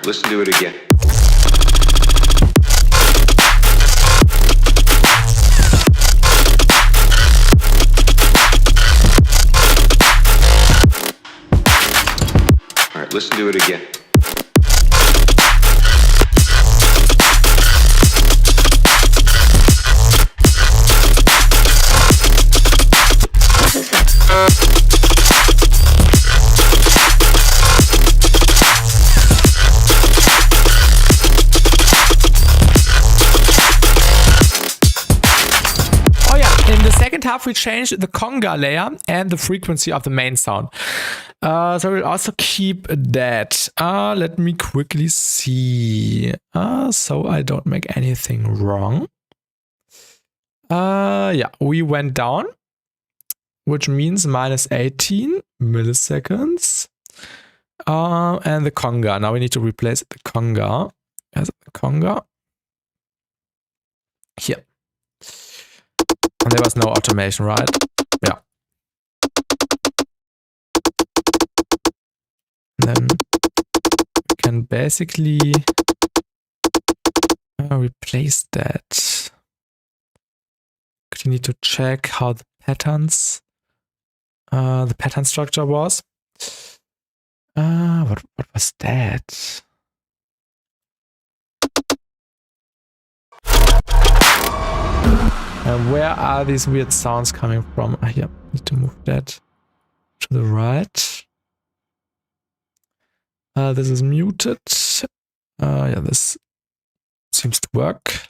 Listen to it again. All right, listen to it again. Half we changed the conga layer and the frequency of the main sound. So we'll also keep that. Let me quickly see. So I don't make anything wrong. Yeah, we went down, which means minus 18 milliseconds. And the conga. Now we need to replace the conga as the conga here. And there was no automation, right? Yeah. And then we can basically replace that. You need to check how the pattern structure was. What was that? Where are these weird sounds coming from? Yeah, need to move that to the right. This is muted. Yeah, this seems to work.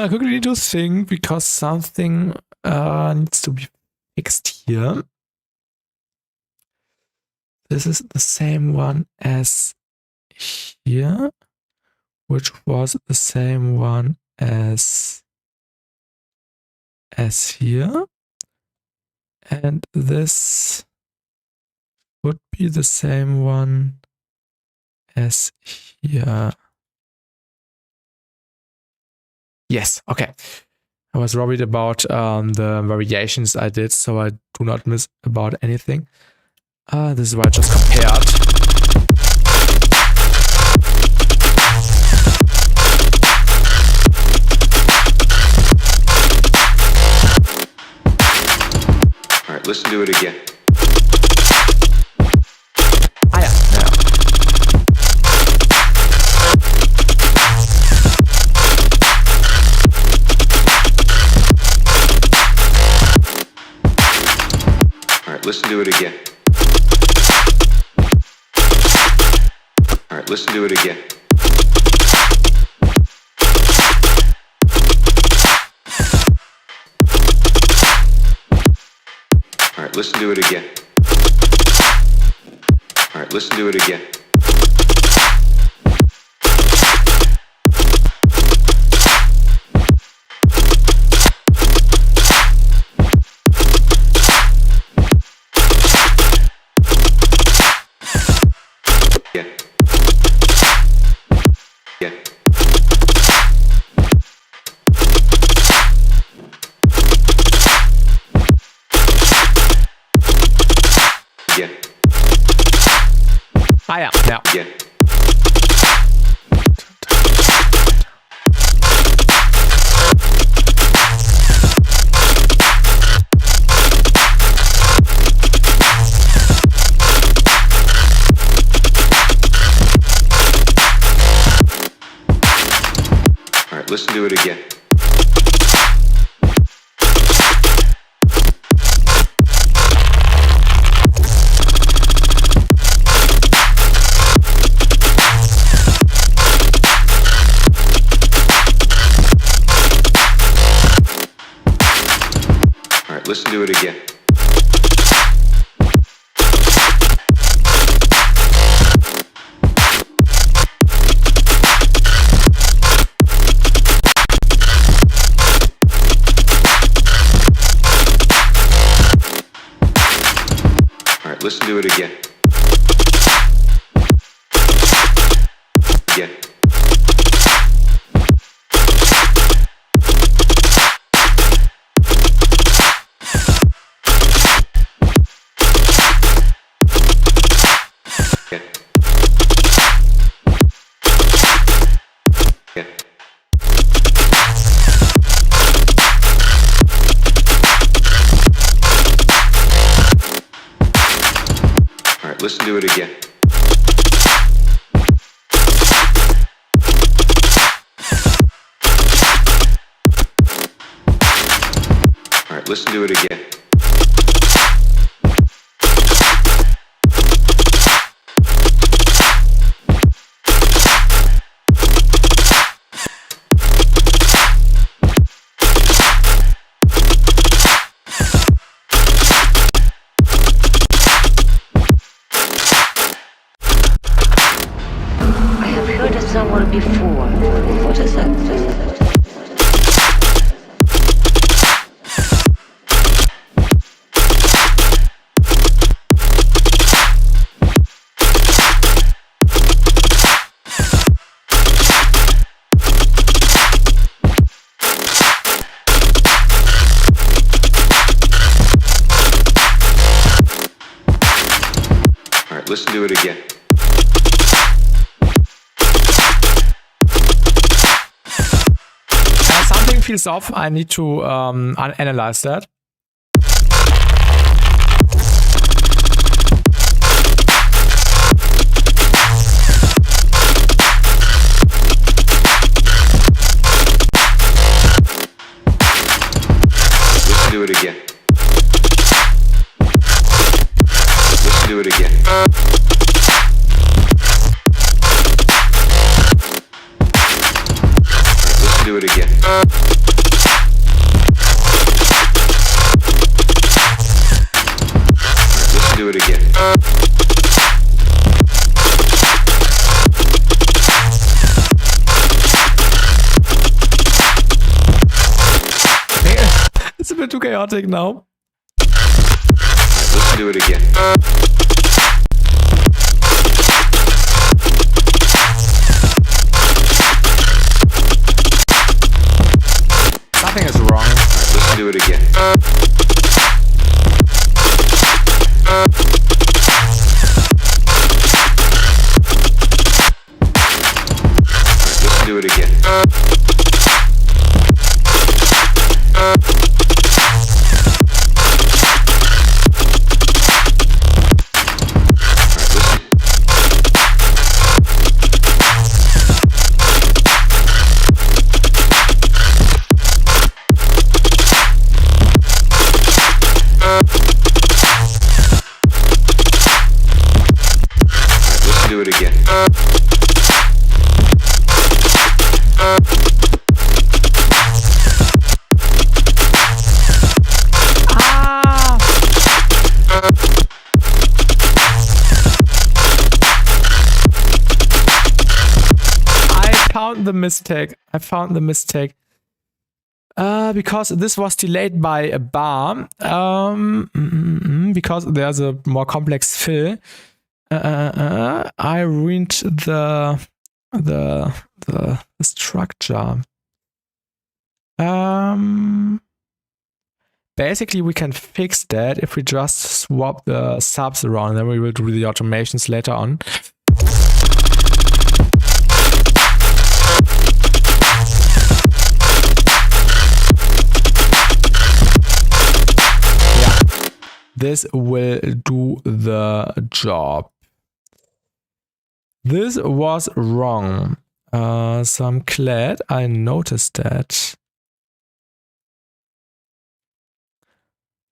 I quickly need to think because something needs to be fixed here. This is the same one as here, which was the same one as here. And this would be the same one as here. Yes, okay. I was worried about the variations I did, so I do not miss about anything. This is why I just compared. All right, listen to it again. Ah ja, ja. All right, listen to it again. All right, listen to it again. All right, listen to it again. All right, listen to it again. Get. Get. Get. Ah ja, ja. Get. All right, listen to it again. All right, listen to it again. All right, listen to it again. Again. Again. Again. All right, listen to it again. All right, listen to it again. I have heard it somewhere before. What is that? All right, listen to it again. Something feels off. I need to analyze that. Listen to it again. Listen to it again. Listen to it again. Listen to it again. It's a bit too chaotic now. Listen to it again. Something is wrong. Listen to it again. Listen to it again. Listen to it again. I found the mistake. Because this was delayed by a bar. Because there's a more complex fill. I ruined the structure. Basically, we can fix that if we just swap the subs around, then we will do the automations later on. Yeah, this will do the job. This was wrong. So I'm glad I noticed that.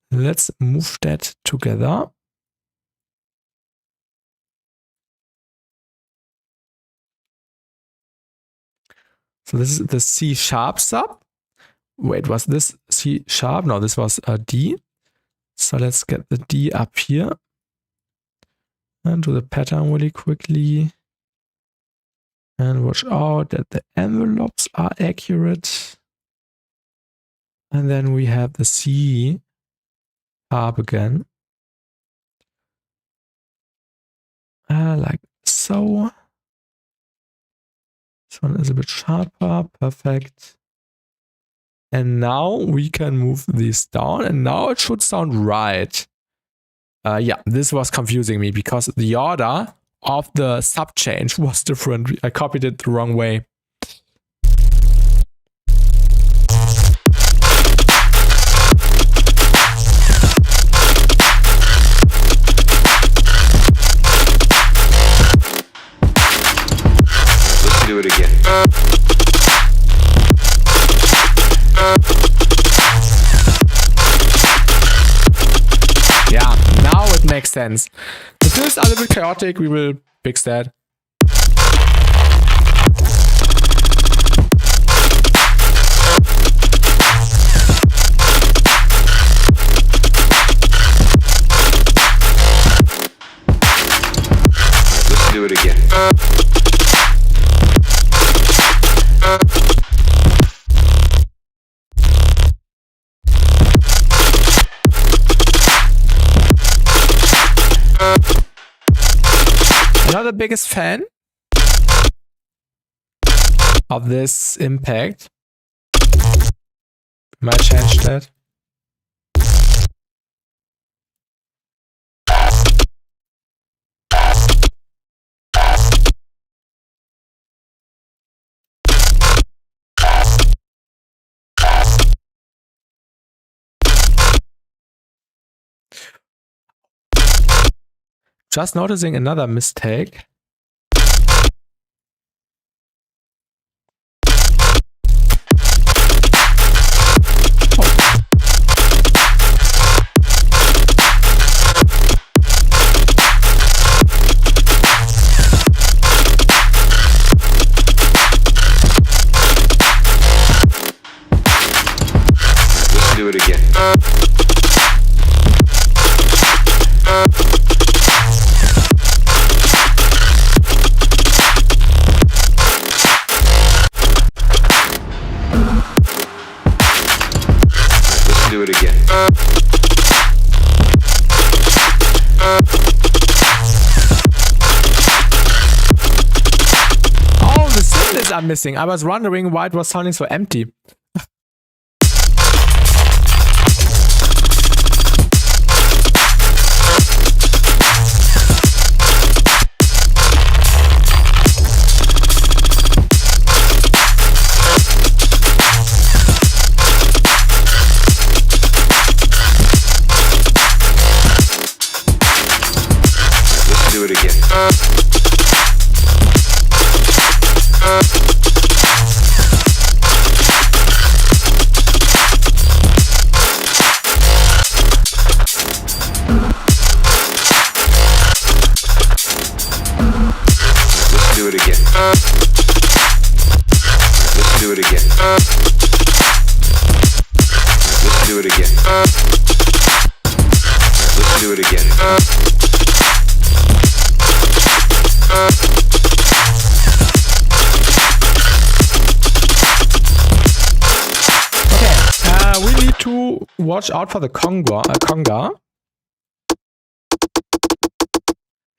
Let's move that together. So this is the C sharp sub. Wait, was this C sharp? No, this was a D. So let's get the D up here. And do the pattern really quickly. And watch out that the envelopes are accurate. And then we have the C sharp again. Like so. This one is a bit sharper. Perfect. And now we can move this down. And now it should sound right. Yeah, this was confusing me because the order of the sub change was different. I copied it the wrong way. Let's do it again. Yeah, now it makes sense. If this is a little bit chaotic, we will fix that. Let's do it again. I'm not the biggest fan of this impact. Might change that. Just noticing another mistake. Let's do it again. Do it again. Oh, the cylinders are missing. I was wondering why it was sounding so empty. Do it again. Let's do it again. Let's do it again. Let's do it again. Let's do it again. Okay, we need to watch out for the conga.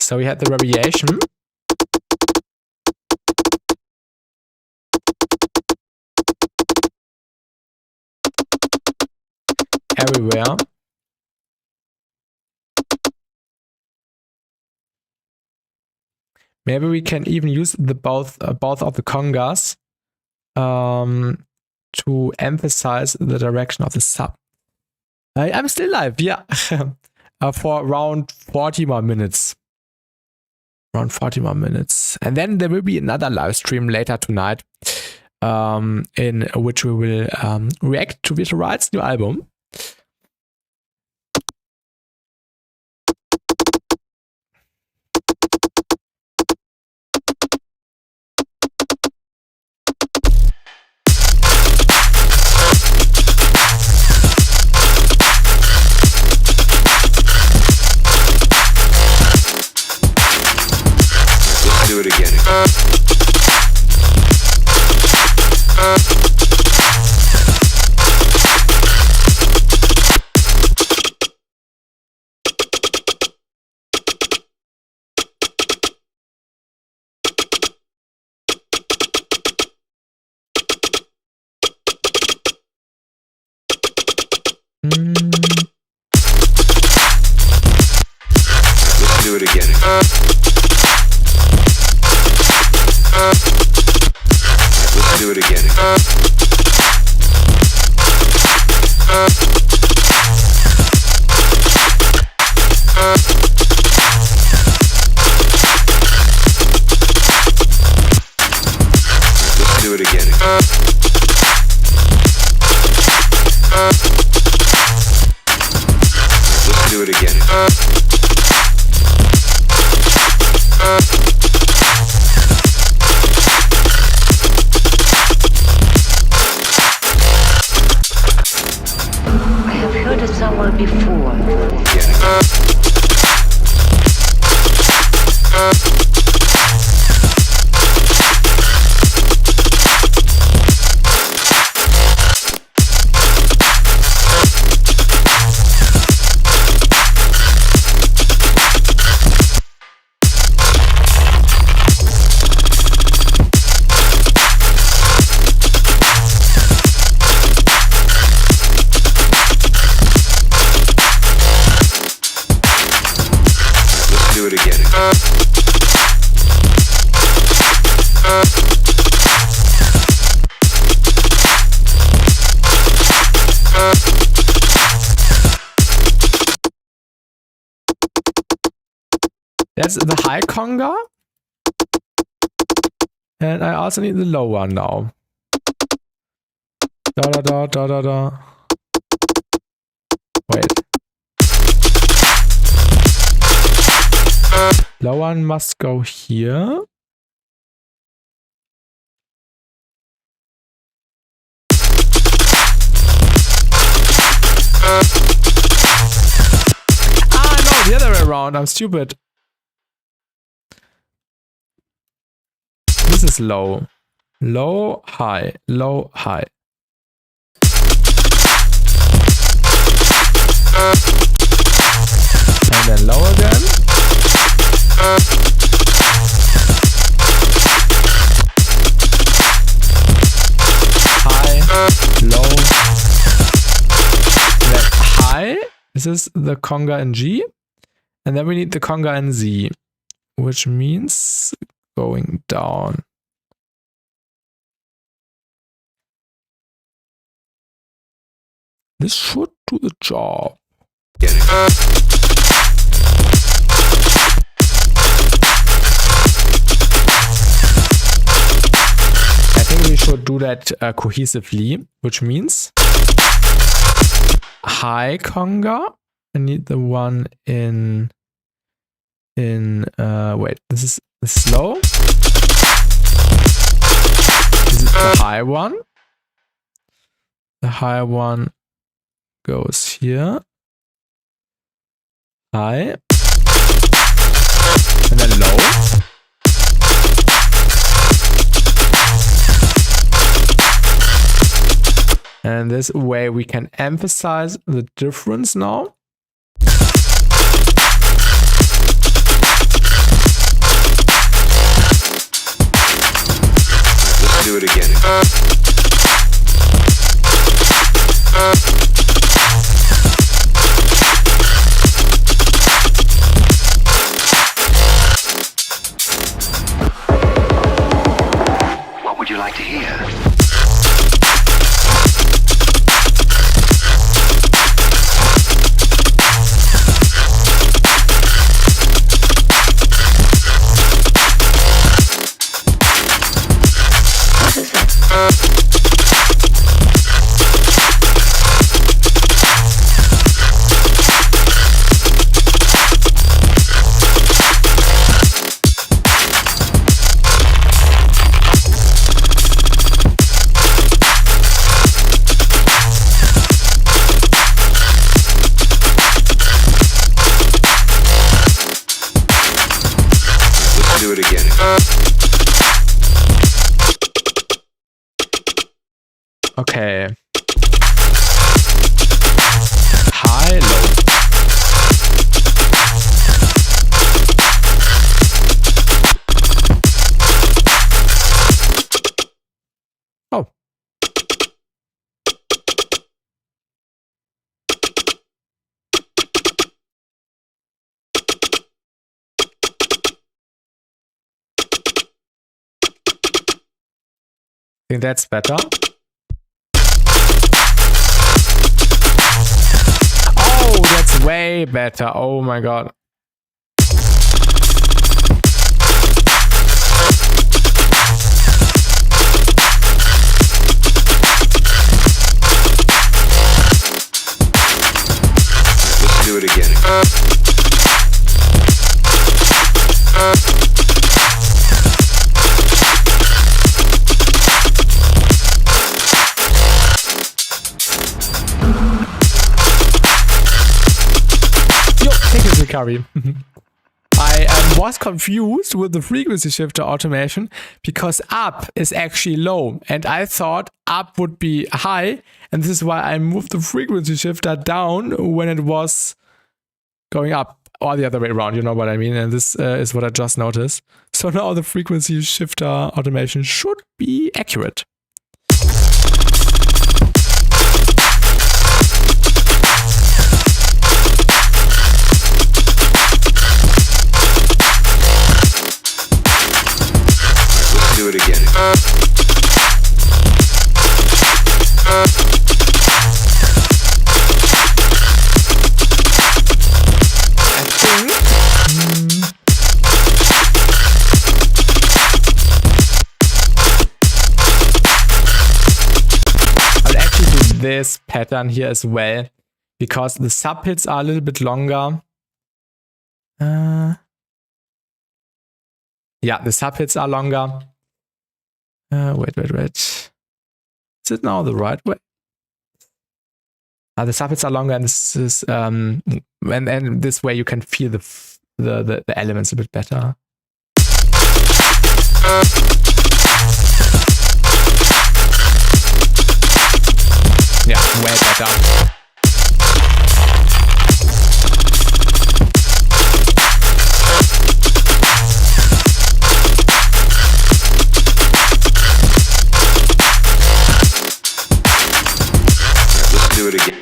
So we had the variation. Everywhere. Maybe we can even use the both of the congas to emphasize the direction of the sub. I'm still live, yeah, for around 40 more minutes. Around 40 more minutes. And then there will be another live stream later tonight in which we will react to Virtual Right's new album. Do it again. Let's do it again. Let's do it again. Let's do it again. Let's do it again. I have heard it somewhere before. Do it again. That's the high conga. And I also need the low one now. Da da da da da da. Wait. Low one must go here. Ah, no, the other way around. I'm stupid. This is low. Low, high. Low, high. And then low again. High, low, then high. This is the conga in G. And then we need the conga in Z, which means going down. This should do the job. I think we should do that cohesively, which means high conga. I need the one in wait, this is low. This is the high one. The high one goes here. High. And then low. And this way we can emphasize the difference now. Okay. High, low. Oh. I think that's better. Oh, that's way better. Oh my god. Let's do it again. Curry. I was confused with the frequency shifter automation because up is actually low and I thought up would be high, and this is why I moved the frequency shifter down when it was going up, or the other way around, you know what I mean, and this is what I just noticed. So now the frequency shifter automation should be accurate. Do it again. I think I'll actually do this pattern here as well, because the sub hits are a little bit longer. Yeah, the sub hits are longer. Wait. Is it now the right way? The sub hits are longer, and this is and this way you can feel the elements a bit better. Yeah, way better. Do it again.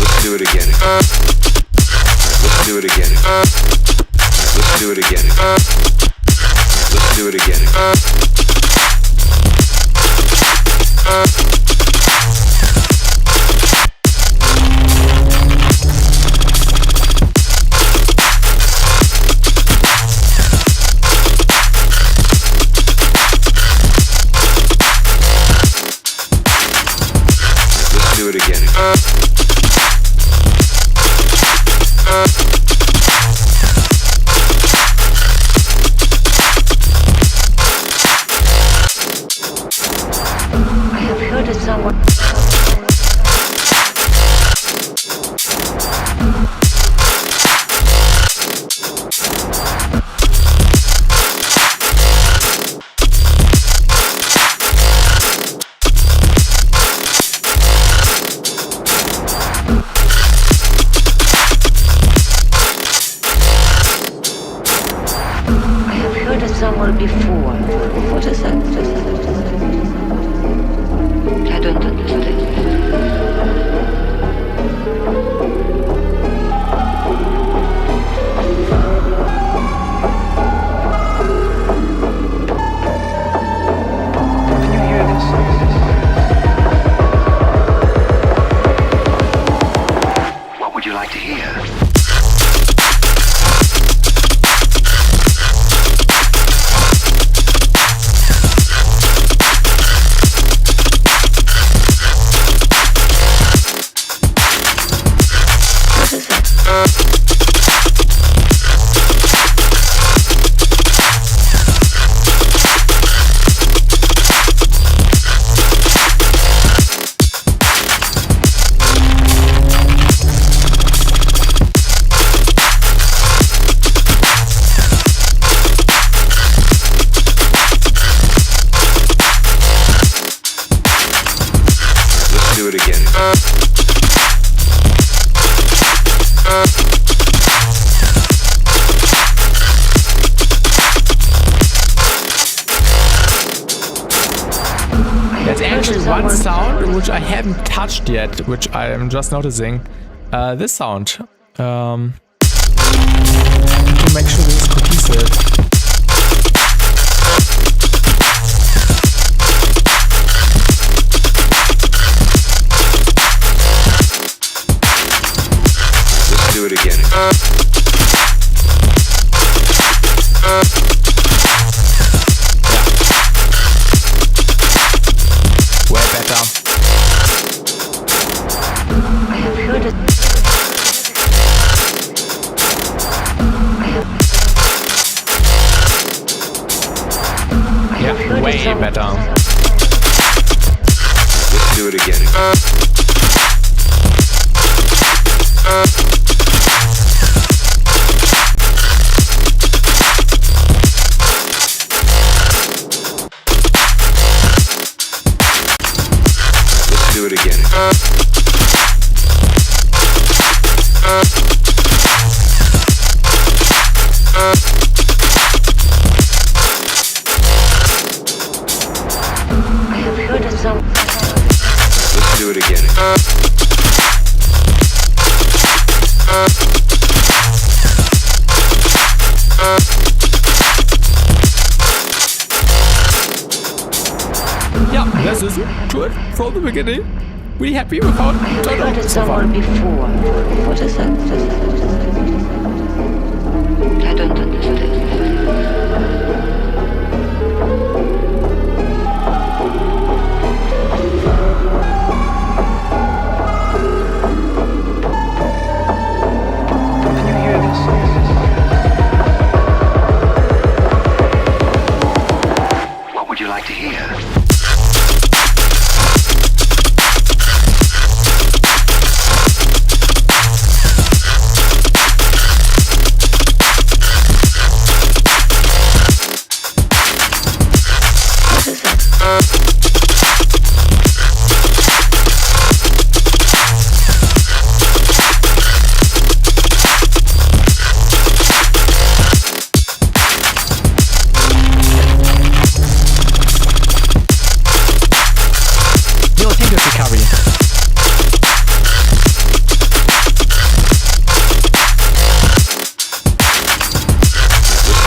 Let's do it again. Do it again. do it again. Let's do it again. do it again. I have heard it somewhere. I have heard it somewhere before. What is that? I don't understand. Can you hear this? What would you like to hear? Do it again. There's actually one sound which I haven't touched yet, which I am just noticing. This sound. To make sure this is cohesive. Do it again. Way better. I have heard it. Yeah, way better. Let's do it again. Do it again. I have heard it some. Let's do it again. Yeah, this is good from the beginning. Really happy with how it turned Heard out it so far. somewhere before. What is that? I don't understand. Can you hear this? What would you like to hear?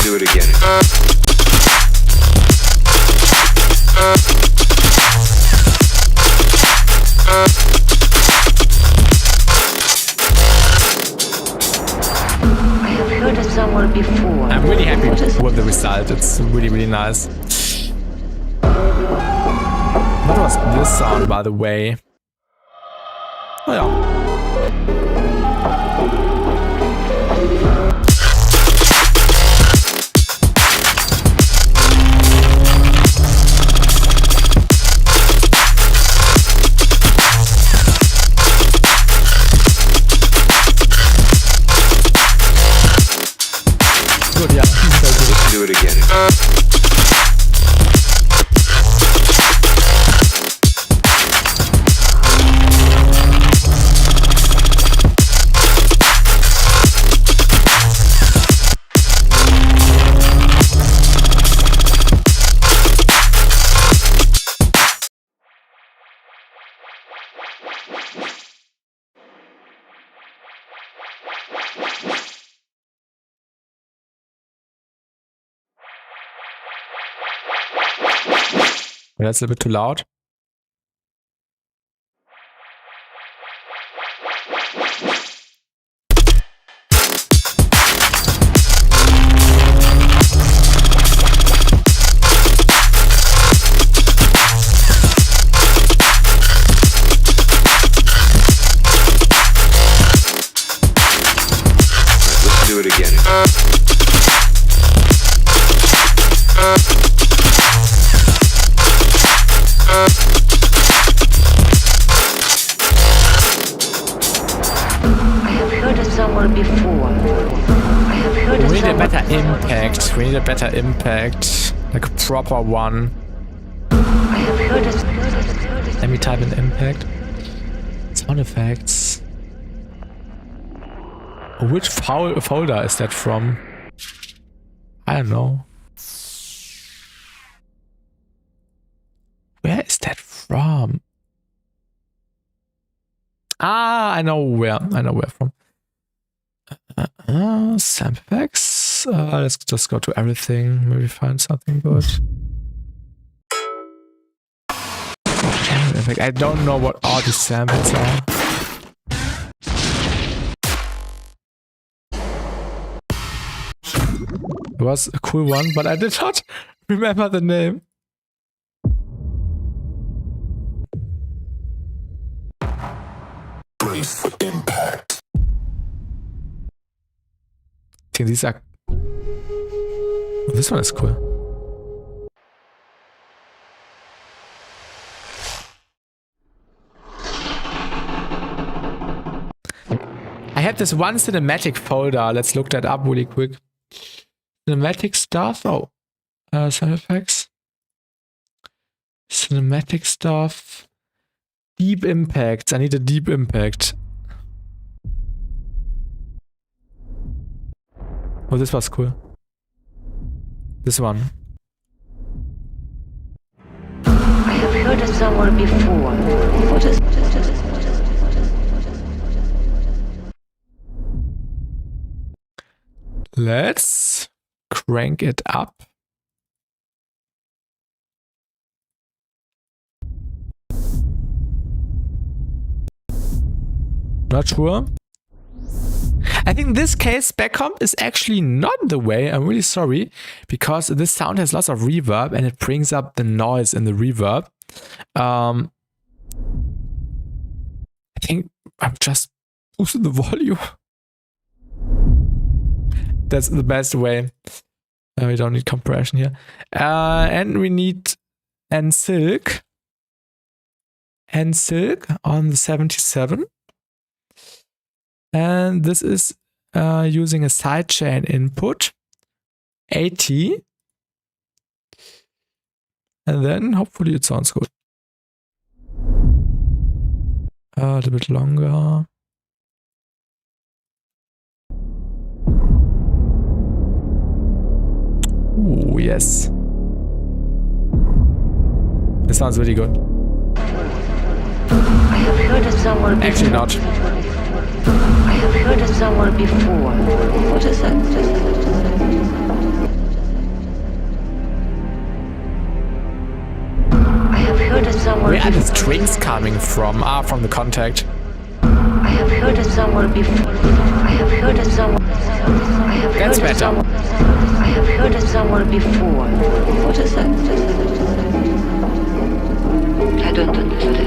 Do it again. I have heard it somewhere before. I'm really happy What is it? with the result. It's really, really nice. What was this sound, by the way? Oh ja. Gut, ja. Let's do it again. That's a bit too loud. Let's do it again. We need a better impact. We need a better impact. Like a proper one. Let me type in impact. Sound effects. Which folder is that from? I don't know. Where is that from? Ah, I know where. I know where from. Sound effects. Let's just go to everything. Maybe find something good. I don't know what all these samples are. It was a cool one, but I did not remember the name. Brace for impact. I think these are... Oh, this one is cool. I had this one cinematic folder. Let's look that up really quick. Cinematic stuff. Oh, sound effects. Cinematic stuff. Deep impacts. I need a deep impact. Oh, this was cool. This one. I have heard it somewhere before. What is it? Let's crank it up. Not sure. I think in this case, backcomp is actually not the way. I'm really sorry, because this sound has lots of reverb and it brings up the noise in the reverb. I think I'm just boosting the volume. That's the best way. We don't need compression here. And we need silk. And silk on the 77. And this is using a sidechain input, 80. And then hopefully it sounds good. A little bit longer. Ooh, yes. This sounds really good. I have heard it somewhere before. Actually not. I have heard it somewhere before. What is that? I have heard it somewhere Where are the before. strings coming from? Ah, from the contact. I have heard it somewhere before. I have heard it somewhere. That's better. I have heard it somewhere before. What is that? I don't understand.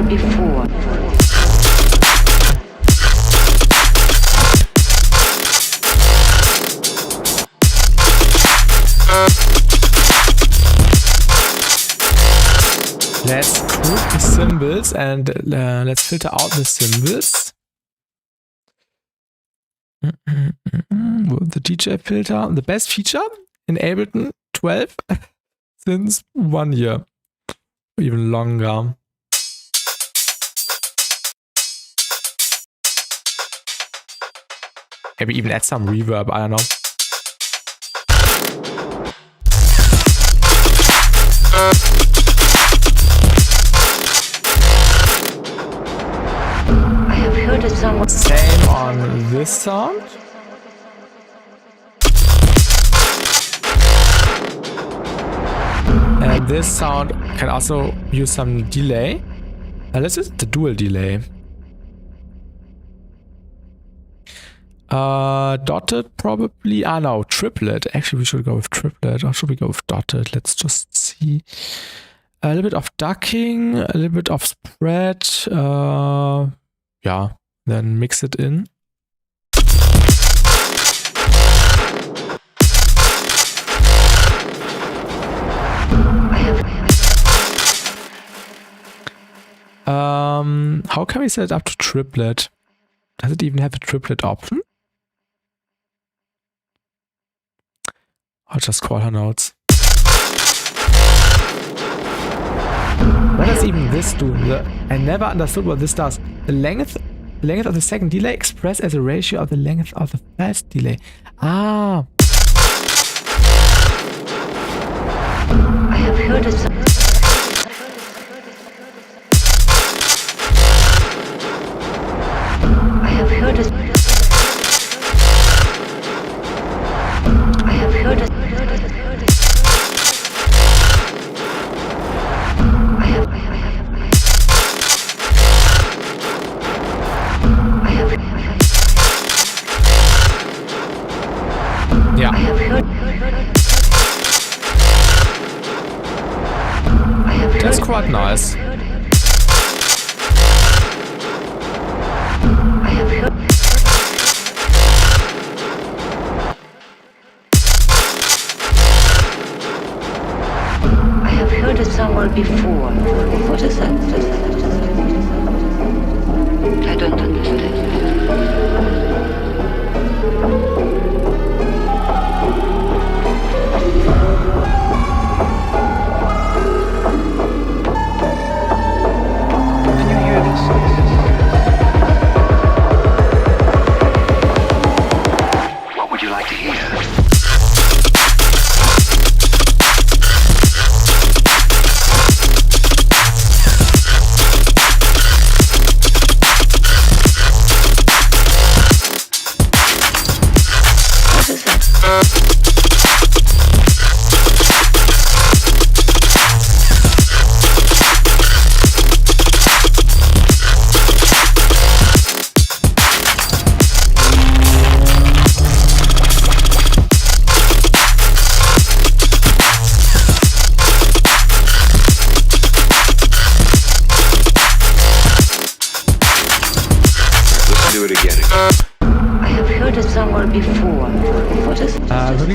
before. Let's group the symbols and let's filter out the symbols. With the DJ filter, the best feature in Ableton 12 since 1 year, or even longer. Maybe even add some reverb, I don't know. I have heard it somewhere. Same on this sound. And this sound can also use some delay. Let's use the dual delay. Dotted probably. No, triplet. Actually, we should go with triplet. Or should we go with dotted? Let's just see. A little bit of ducking, a little bit of spread. Yeah, then mix it in. How can we set it up to triplet? Does it even have a triplet option? I'll just call her notes. What does even this do? I never understood what this does. The length of the second delay expressed as a ratio of the length of the first delay. Ah. I have heard it. I have heard it. I have heard it. Yeah. That's quite nice. I have heard it somewhere before. What is that? I don't understand.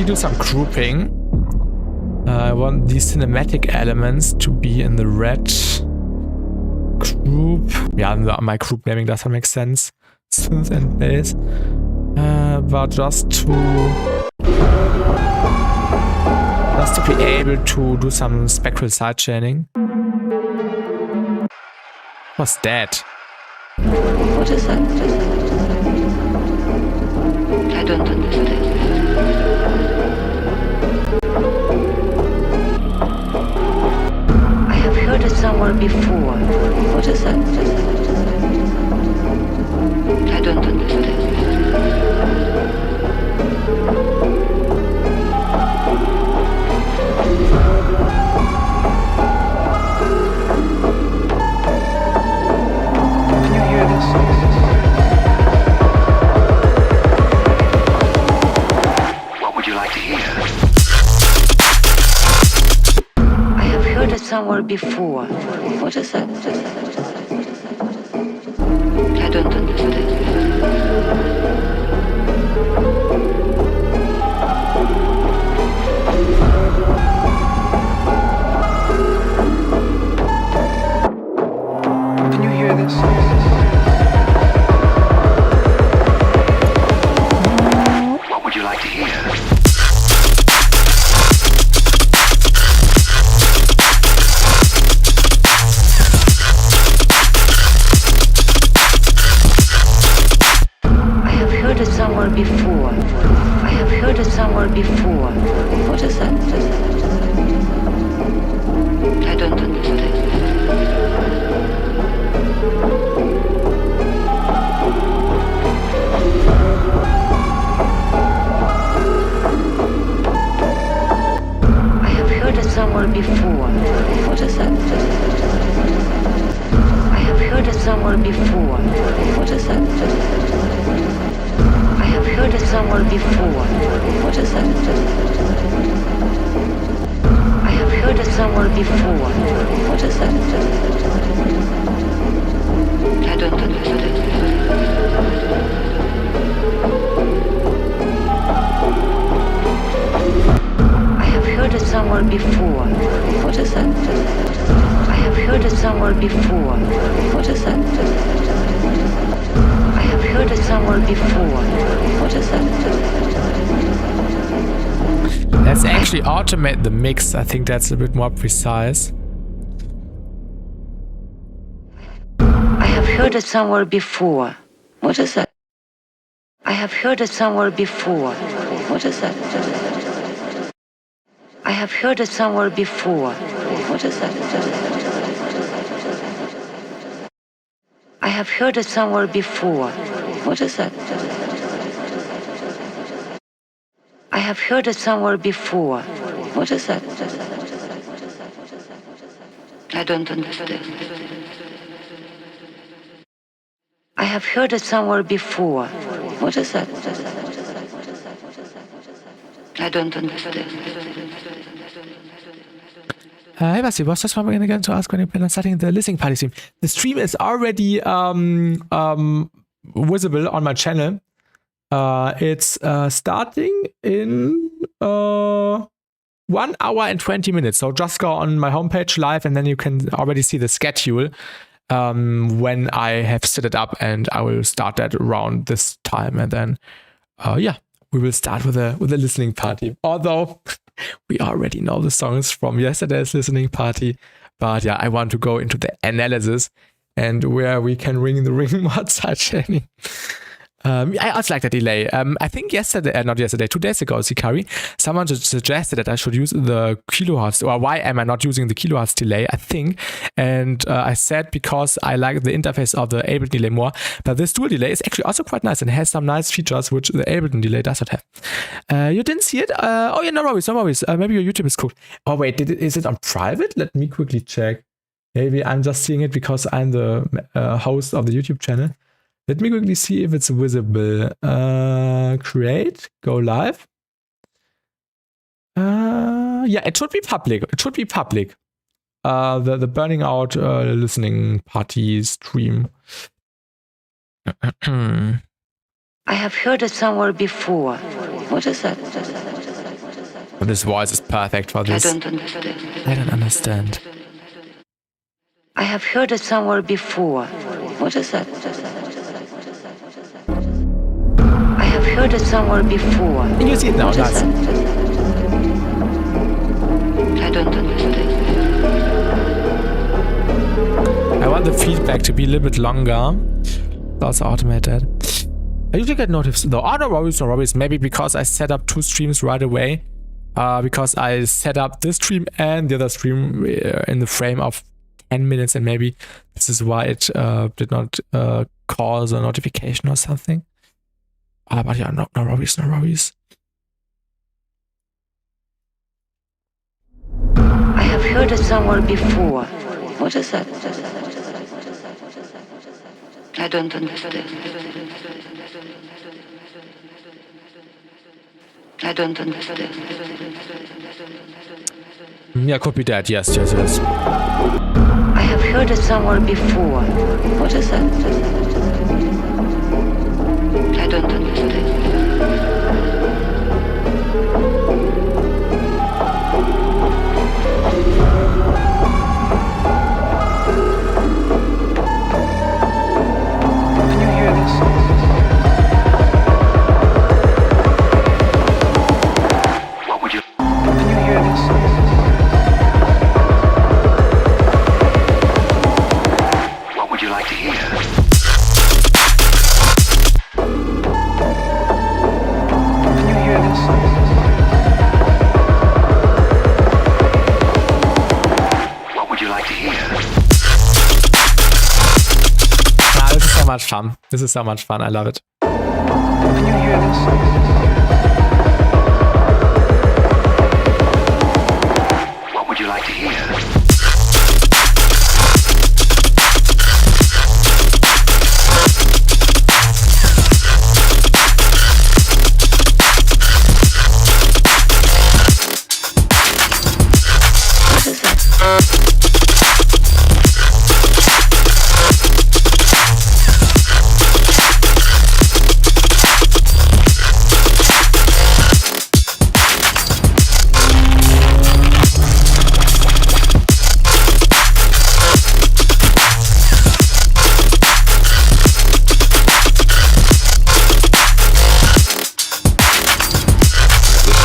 Do some grouping. I want these cinematic elements to be in the red group. Yeah, my group naming doesn't make sense. Synth and bass. But just to be able to do some spectral sidechaining. What's that? What is that? I don't understand. I have heard it somewhere before. What is that? I don't understand. Can you hear this? What would you like to hear? I have heard it somewhere before. What is that? heard it somewhere before. I have heard it somewhere before. What is that? I don't understand. I have heard it somewhere before. What is that? I have heard it somewhere before. What is that? I have heard it somewhere before. What is that? I have heard it somewhere before. What is that? I don't understand. I have heard it somewhere before. What is that? I have heard it somewhere before. What is that? I have heard it somewhere before. What is that? Let's actually automate the mix. I think that's a bit more precise. I have heard it somewhere before. What is that? I have heard it somewhere before. What is that? I have heard it somewhere before. What is that? I have heard it somewhere before. What is that? I have heard it somewhere before. What is that? I don't understand. I have heard it somewhere before. What is that? I don't understand. Hey Basti, was just something again to ask when you plan on starting the listening party stream. The stream is already visible on my channel. It's starting in 1 hour and 20 minutes. So just go on my homepage live and then you can already see the schedule when I have set it up, and I will start that around this time. And then, we will start with a listening party. Although we already know the songs from yesterday's listening party. But yeah, I want to go into the analysis and where we can ring the ring mod sidechaining. I also like the delay. I think not yesterday, 2 days ago, Sikari, someone suggested that I should use the kilohertz, or why am I not using the kilohertz delay, I think. And I said because I like the interface of the Ableton delay more, but this dual delay is actually also quite nice and has some nice features which the Ableton delay does not have. You didn't see it? Oh yeah, no worries. Maybe your YouTube is cool. Oh wait, is it on private? Let me quickly check. Maybe I'm just seeing it because I'm the host of the YouTube channel. Let me quickly see if it's visible. Create, go live. Yeah, it should be public. The Burning Out listening party stream. I have heard it somewhere before. What is that? This voice is perfect for this. I don't understand. I don't understand. I have heard it somewhere before. What is that? I have heard it somewhere before. And you see it now, nice. I don't understand. I want the feedback to be a little bit longer. Also automated. I usually get notifications though. Oh, no worries. Maybe because I set up 2 streams right away. Because I set up this stream and the other stream in the frame of 10 minutes, and maybe this is why it did not cause a notification or something. But yeah, no worries. I have heard it somewhere before. What is that? I don't understand. I don't understand. Yeah, could be that. Yes. I have heard it somewhere before. What is that? I don't understand. Can you hear this? What would you... Can you hear this? What would you like to hear? fun. This is so much fun. I love it. Can you hear this? What would you like to hear?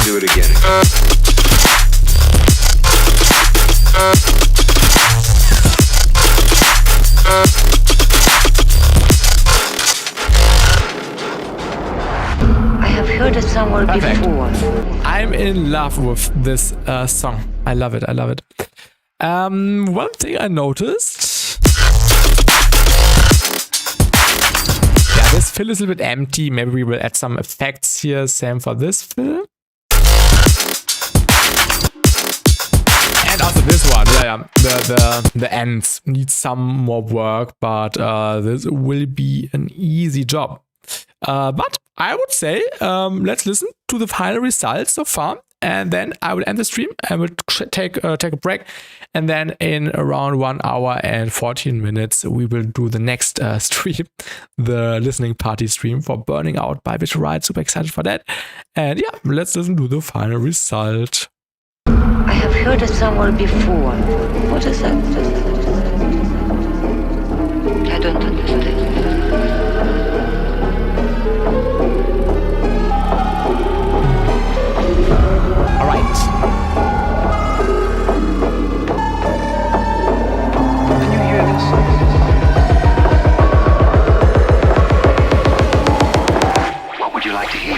Do it again. I have heard it somewhere Perfect. before. I'm in love with this song. I love it. I love it. One thing I noticed. Yeah, this fill is a little bit empty. Maybe we will add some effects here. Same for this fill. And also this one. Yeah. The ends need some more work, but this will be an easy job. But I would say let's listen to the final results so far, and then I will end the stream and we'll take a break, and then in around 1 hour and 14 minutes we will do the next stream, the listening party stream for Burning Out by DVEIGHT. Super excited for that, and yeah, let's listen to the final result. I have heard it somewhere before. What is that? I don't understand. All right. Can you hear this? What would you like to hear?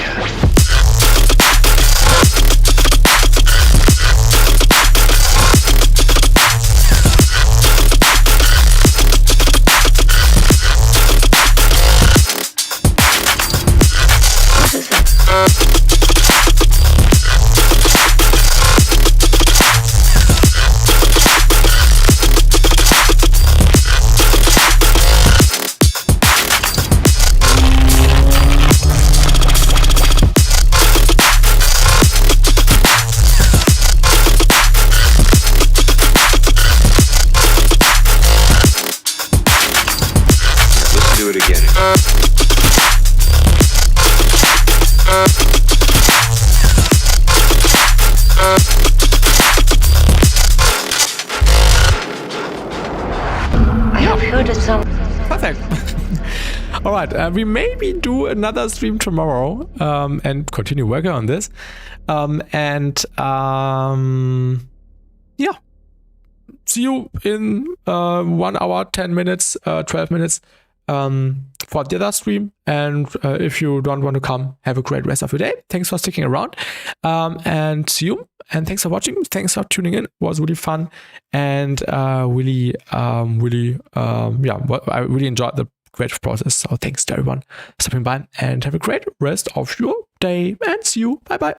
Do it again. I have heard it somewhere. Perfect. All right, we maybe do another stream tomorrow and continue working on this. Yeah. See you in 1 hour, 10 minutes, 12 minutes for the other stream. And if you don't want to come, have a great rest of your day. Thanks for sticking around. And see you. And thanks for watching. Thanks for tuning in. It was really fun. And I really enjoyed the creative process. So thanks to everyone stopping by, and have a great rest of your day, and see you. Bye bye.